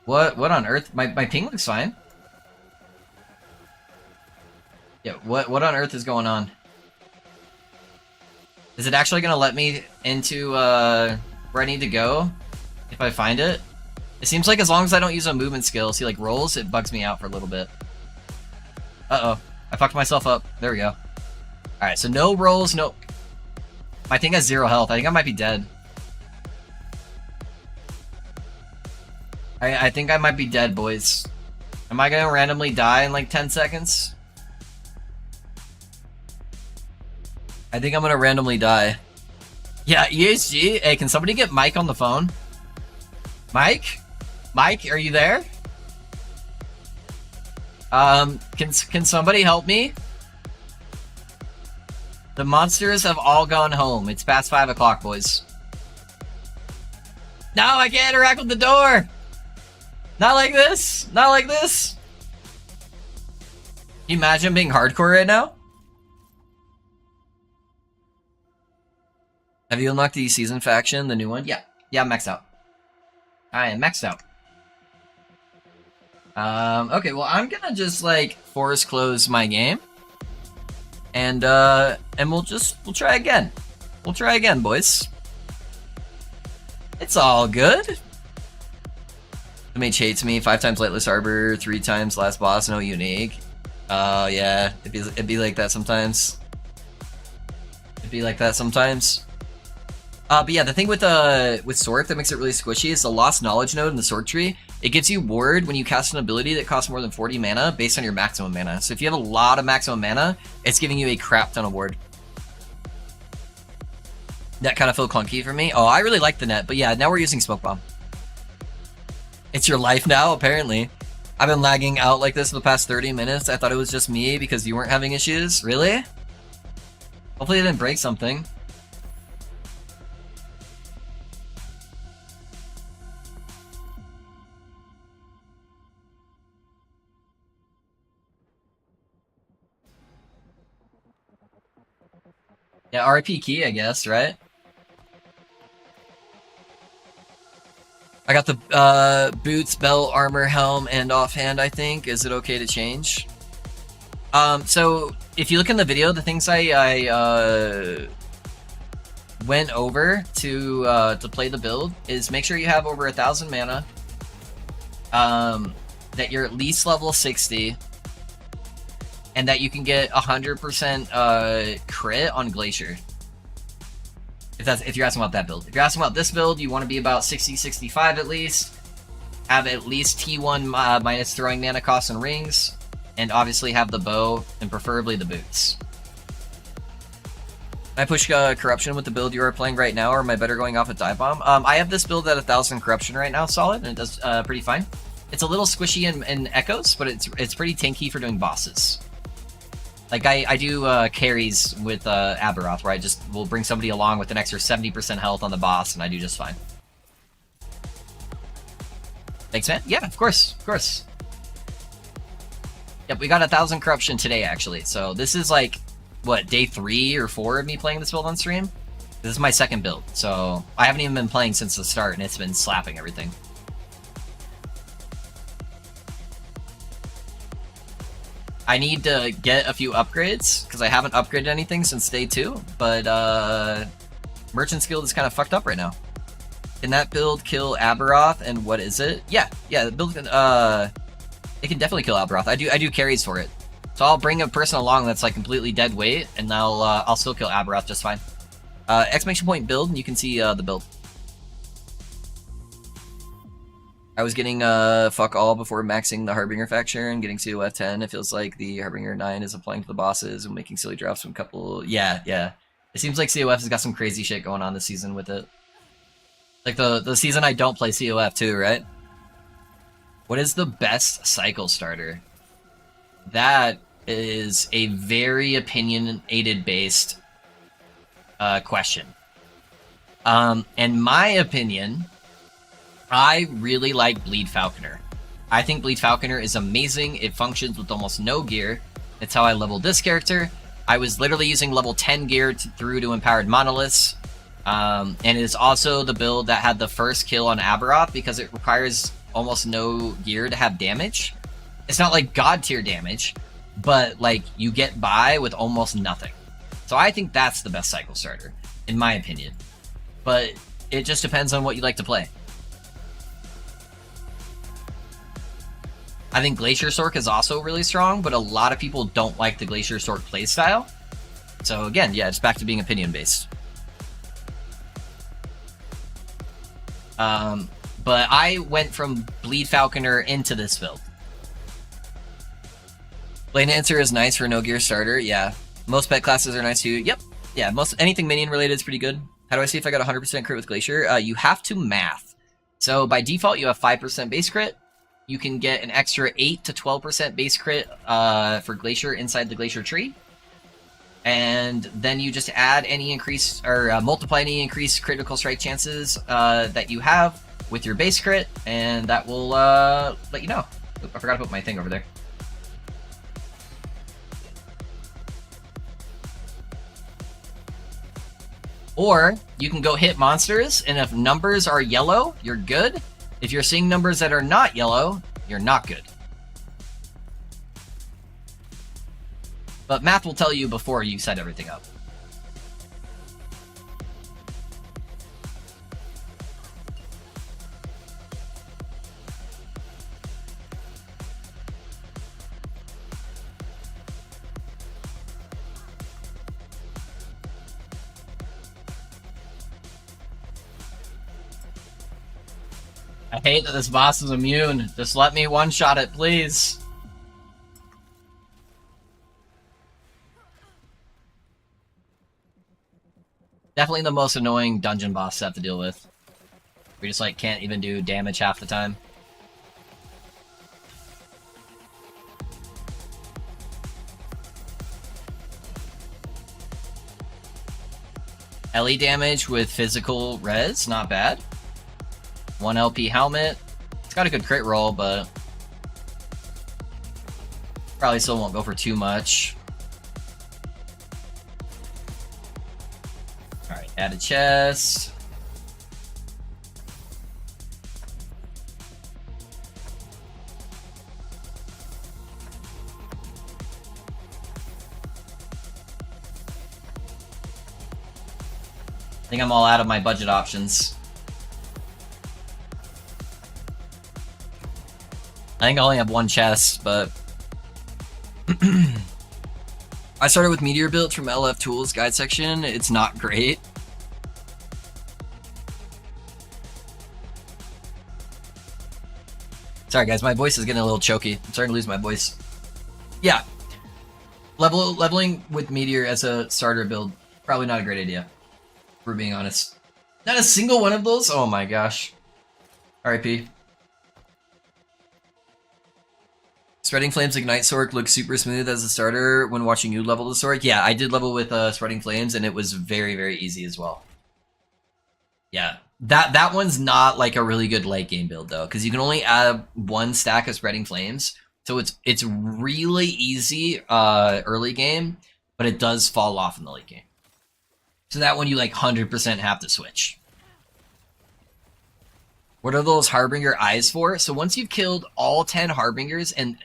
What on earth? My ping looks fine. Yeah, what on earth is going on? Is it actually gonna let me into where I need to go if I find it? It seems like as long as I don't use a movement skill, see like rolls, it bugs me out for a little bit. Uh-oh. I fucked myself up. There we go. Alright, so no rolls, no... My thing has 0 health. I think I might be dead. I think I might be dead, boys. Am I gonna randomly die in like 10 seconds? I think I'm gonna randomly die. Yeah, ESG. Hey, can somebody get Mike on the phone? Mike? Mike, are you there? Can somebody help me? The monsters have all gone home. It's past 5 o'clock, boys. No, I can't interact with the door! Not like this! Not like this! Can you imagine being hardcore right now? Have you unlocked the season faction, the new one? Yeah. Yeah, I'm maxed out. I am maxed out. Okay, well, I'm gonna just, like, force close my game. And we'll try again. We'll try again, boys. It's all good. The mage hates me. 5 times Lightless Arbor, 3 times Last Boss, no unique. Oh, yeah. It'd be like that sometimes. It'd be like that sometimes. But yeah, the thing with sorc that makes it really squishy is the Lost Knowledge node in the sorc tree. It gives you ward when you cast an ability that costs more than 40 mana based on your maximum mana. So if you have a lot of maximum mana, it's giving you a crap ton of ward. That kind of felt clunky for me. Oh, I really like the net, but yeah, now we're using Smoke Bomb. It's your life now, apparently. I've been lagging out like this for the past 30 minutes. I thought it was just me because you weren't having issues. Really? Hopefully it didn't break something. Yeah, RP key, I guess, right? I got the boots, belt, armor, helm, and offhand, I think. Is it okay to change? So if you look in the video, the things I went over to play the build is make sure you have over 1,000 mana, that you're at least level 60, and that you can get 100% crit on Glacier. If you're asking about that build. If you're asking about this build, you want to be about 60-65 at least. Have at least T1 minus throwing mana costs and rings, and obviously have the bow and preferably the boots. Can I push corruption with the build you are playing right now, or am I better going off a dive bomb? I have this build at 1,000 corruption right now, solid, and it does pretty fine. It's a little squishy in echoes, but it's pretty tanky for doing bosses. Like I do carries with Aberoth, where I just will bring somebody along with an extra 70% health on the boss, and I do just fine. Thanks, man. Yeah, of course, of course. Yep, we got 1,000 corruption today, actually. So this is like, what, day 3 or 4 of me playing this build on stream? This is my second build, so I haven't even been playing since the start, and it's been slapping everything. I need to get a few upgrades, because I haven't upgraded anything since day 2, but Merchant's Guild is kind of fucked up right now. Can that build kill Aberoth, and what is it? Yeah, the build can, it can definitely kill Aberoth. I do carries for it. So I'll bring a person along that's like completely dead weight, and I'll still kill Aberoth just fine. Exclamation point build, and you can see the build. I was getting fuck all before maxing the Harbinger Factor and getting COF 10. It feels like the Harbinger 9 is applying to the bosses and making silly drops from a couple... Yeah. It seems like COF has got some crazy shit going on this season with it. Like the season I don't play COF too, right? What is the best cycle starter? That is a very opinionated based question. In my opinion, I really like Bleed Falconer. I think Bleed Falconer is amazing. It functions with almost no gear. It's how I leveled this character. I was literally using level 10 gear through to Empowered Monoliths. And it is also the build that had the first kill on Aberoth because it requires almost no gear to have damage. It's not like god tier damage, but like you get by with almost nothing. So I think that's the best cycle starter, in my opinion. But it just depends on what you like to play. I think Glacier Sorc is also really strong, but a lot of people don't like the Glacier Sorc playstyle. So again, yeah, it's back to being opinion based. But I went from Bleed Falconer into this build. Lane Answer is nice for no gear starter, yeah. Most pet classes are nice too, yep. Yeah, anything minion related is pretty good. How do I see if I got 100% crit with Glacier? You have to math. So by default, you have 5% base crit. You can get an extra 8 to 12% base crit for Glacier inside the Glacier tree. And then you just add any increase, or multiply any increased critical strike chances that you have with your base crit, and that will let you know. Oop, I forgot to put my thing over there. Or you can go hit monsters, and if numbers are yellow, you're good. If you're seeing numbers that are not yellow, you're not good. But math will tell you before you set everything up. I hate that this boss is immune. Just let me one-shot it, please. Definitely the most annoying dungeon boss to have to deal with. We just like can't even do damage half the time. LE damage with physical res, not bad. 1 LP helmet. It's got a good crit roll, but probably still won't go for too much. Add a chest. I think I'm all out of my budget options. I think I only have one chest, but I started with meteor build from LF Tools guide section. It's not great. Sorry guys, my voice is getting a little choky. I'm starting to lose my voice. Yeah. Leveling with meteor as a starter build, probably not a great idea. If we're being honest. Not a single one of those? Oh my gosh. RIP. Spreading Flames Ignite Sorc looks super smooth as a starter when watching you level the Sorc. Yeah, I did level with Spreading Flames and it was very, very easy as well. Yeah, that one's not like a really good late game build though, because you can only add one stack of Spreading Flames. So it's really easy early game, but it does fall off in the late game. So that one you like 100% have to switch. What are those Harbinger eyes for? So once you've killed all 10 Harbingers and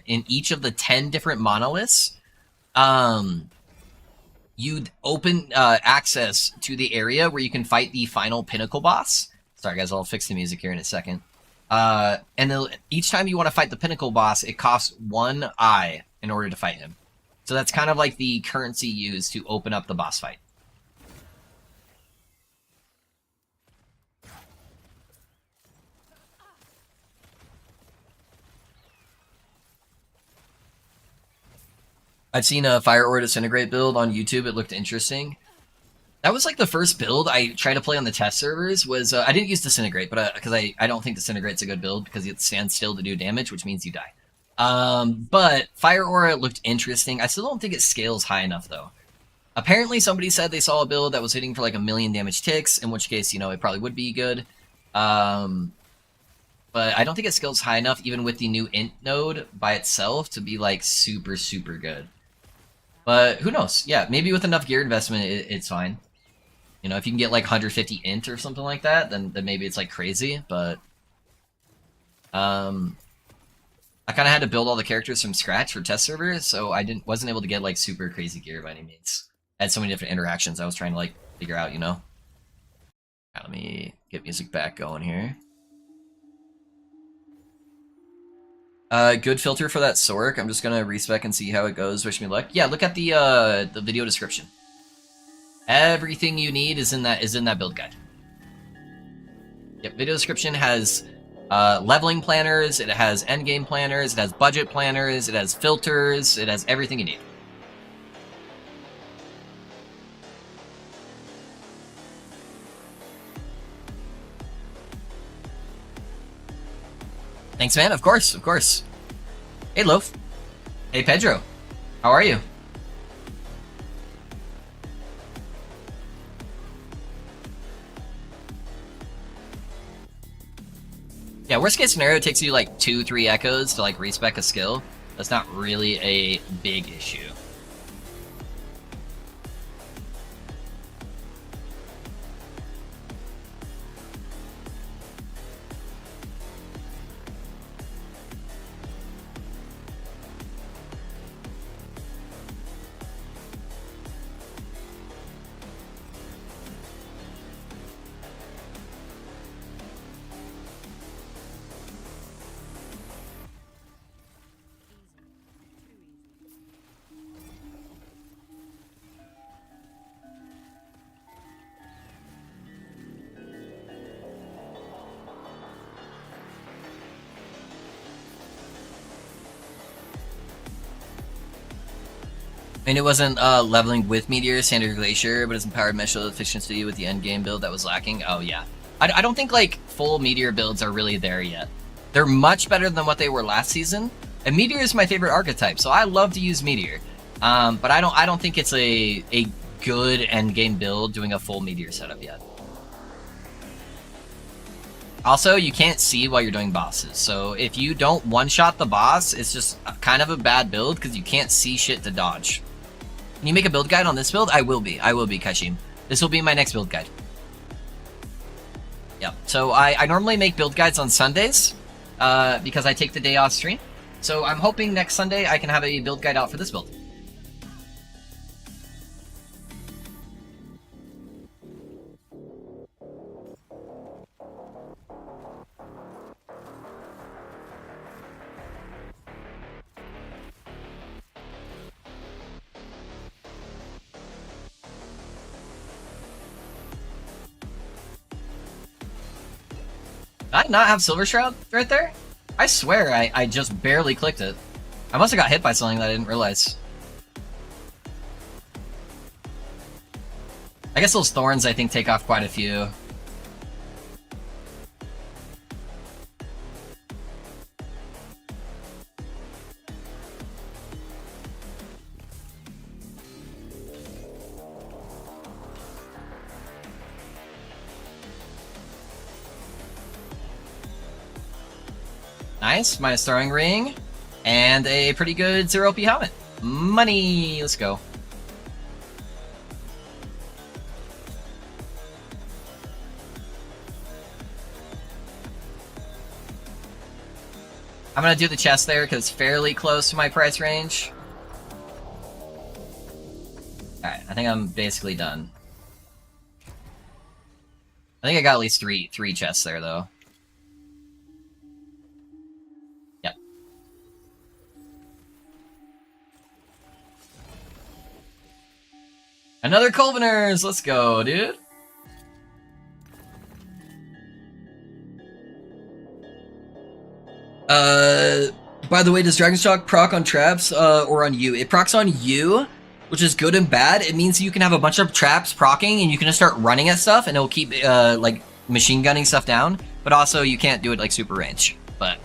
in each of the 10 different monoliths, you'd open access to the area where you can fight the final pinnacle boss. Sorry guys, I'll fix the music here in a second. And then each time you want to fight the pinnacle boss, it costs 1 eye in order to fight him. So that's kind of like the currency used to open up the boss fight. I've seen a Fire or Disintegrate build on YouTube. It looked interesting. That was like the first build I tried to play on the test servers. Was I didn't use Disintegrate, but because I don't think Disintegrate's a good build because it stands still to do damage, which means you die. But Fire Aura looked interesting. I still don't think it scales high enough though. Apparently somebody said they saw a build that was hitting for like 1,000,000 damage ticks, in which case, you know, it probably would be good. But I don't think it scales high enough even with the new int node by itself to be like super, super good. But who knows? Yeah, maybe with enough gear investment, it's fine. You know, if you can get like 150 int or something like that, then maybe it's like crazy. But I kind of had to build all the characters from scratch for test servers, so I wasn't able to get like super crazy gear by any means. I had so many different interactions I was trying to like figure out, you know. Let me get music back going here. Good filter for that sorc. I'm just gonna respec and see how it goes. Wish me luck. Yeah, look at the video description. Everything you need is in that build guide. Yep, video description has leveling planners, it has endgame planners, it has budget planners, it has filters, it has everything you need. Thanks, man. Of course, of course. Hey, Loaf. Hey, Pedro. How are you? Yeah, worst case scenario, it takes you like 2-3 echoes to like respec a skill. That's not really a big issue. And it wasn't leveling with Meteor, Standard Glacier, but it's empowered Meshal efficiency with the endgame build that was lacking. Oh yeah. I don't think like full Meteor builds are really there yet. They're much better than what they were last season. And Meteor is my favorite archetype, so I love to use Meteor. But I don't think it's a good endgame build doing a full Meteor setup yet. Also, you can't see while you're doing bosses, so if you don't one-shot the boss, it's just kind of a bad build because you can't see shit to dodge. Can you make a build guide on this build? I will be, Kashim. This will be my next build guide. Yep. So I normally make build guides on Sundays because I take the day off stream. So I'm hoping next Sunday I can have a build guide out for this build. Did I not have Silver Shroud right there? I swear I just barely clicked it. I must have got hit by something that I didn't realize. I guess those thorns, I think, take off quite a few. Nice, minus throwing ring, and a pretty good 0p helmet. Money, let's go. I'm gonna do the chest there because it's fairly close to my price range. Alright, I think I'm basically done. I think I got at least three chests there though. Yep. Another Culviners! Let's go, dude! By the way, does Dragonshock proc on traps, or on you? It procs on you, which is good and bad. It means you can have a bunch of traps procking, and you can just start running at stuff, and it'll keep, like, machine gunning stuff down. But also, you can't do it, like, super range. But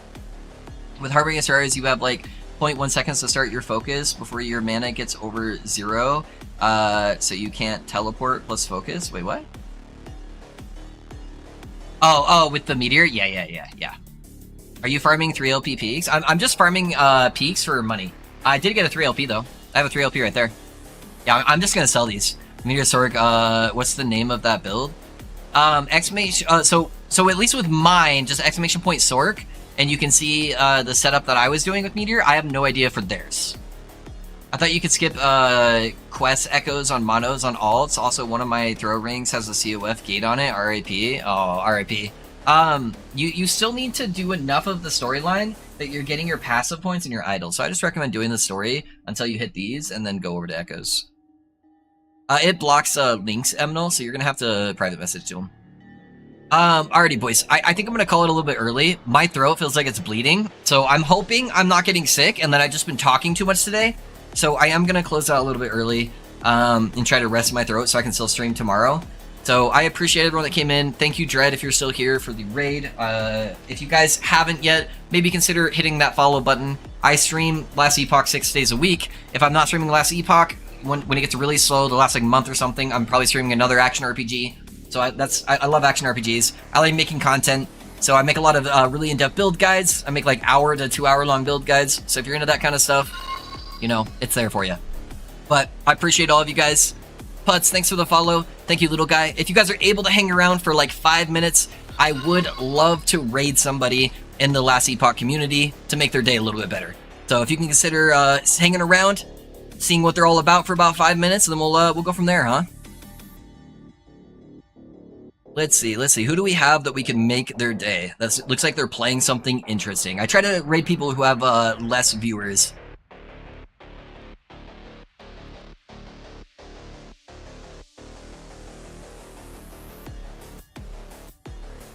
with Harboring Stars, you have, like, 0.1 seconds to start your focus before your mana gets over 0. So you can't teleport plus focus. Wait, what? Oh, with the meteor? Yeah. Are you farming 3LP peaks? I'm just farming peaks for money. I did get a 3LP though. I have a 3LP right there. Yeah, I'm just gonna sell these. Meteor Sorc, what's the name of that build? Exclamation, so at least with mine, just exclamation point Sorc, and you can see the setup that I was doing with Meteor. I have no idea for theirs. I thought you could skip quest echoes on monos on alts. Also, one of my throw rings has a COF gate on it. RIP. Oh, RIP. You still need to do enough of the storyline that you're getting your passive points and your idle. So I just recommend doing the story until you hit these and then go over to echoes. It blocks links, Emnal, so you're gonna have to private message to him. Alrighty, boys. I think I'm gonna call it a little bit early. My throat feels like it's bleeding, so I'm hoping I'm not getting sick and that I've just been talking too much today. So I am gonna close out a little bit early and try to rest my throat so I can still stream tomorrow. So I appreciate everyone that came in. Thank you, Dread, if you're still here for the raid. If you guys haven't yet, maybe consider hitting that follow button. I stream Last Epoch 6 days a week. If I'm not streaming Last Epoch, when it gets really slow, the last like month or something, I'm probably streaming another action RPG. So I love action RPGs. I like making content. So I make a lot of really in-depth build guides. I make like hour to 2 hour long build guides. So if you're into that kind of stuff, you know, it's there for you. But I appreciate all of you guys. Putz, thanks for the follow. Thank you, little guy. If you guys are able to hang around for like 5 minutes, I would love to raid somebody in the Last Epoch community to make their day a little bit better. So if you can consider hanging around, seeing what they're all about for about 5 minutes, then we'll go from there, huh? Let's see. Who do we have that we can make their day? That looks like they're playing something interesting. I try to raid people who have less viewers.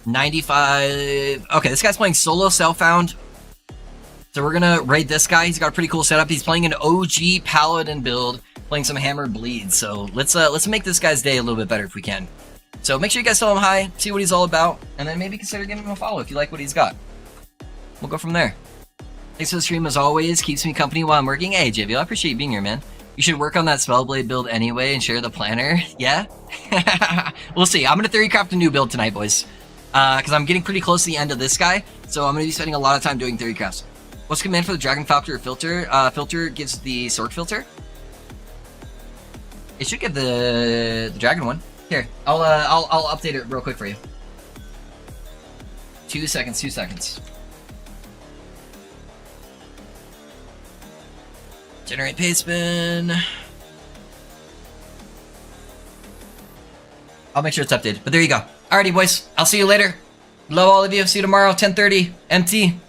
$95. Okay, this guy's playing solo self-found. So we're gonna raid this guy. He's got a pretty cool setup. He's playing an OG paladin build, playing some hammered bleed. So let's make this guy's day a little bit better if we can. So make sure you guys tell him hi, see what he's all about, and then maybe consider giving him a follow if you like what he's got. We'll go from there. Thanks for the stream as always. Keeps me company while I'm working. Hey, JV, I appreciate you being here, man. You should work on that Spellblade build anyway and share the planner. Yeah? We'll see. I'm gonna theorycraft a new build tonight, boys. Because I'm getting pretty close to the end of this guy, so I'm going to be spending a lot of time doing theory crafts. What's the command for the Dragon Falcon filter? Filter gives the sorc filter. It should give the dragon one. Here, I'll update it real quick for you. 2 seconds, 2 seconds. Generate pay spin. I'll make sure it's updated, but there you go. Alrighty, boys. I'll see you later. Love all of you. See you tomorrow, 10:30 MT.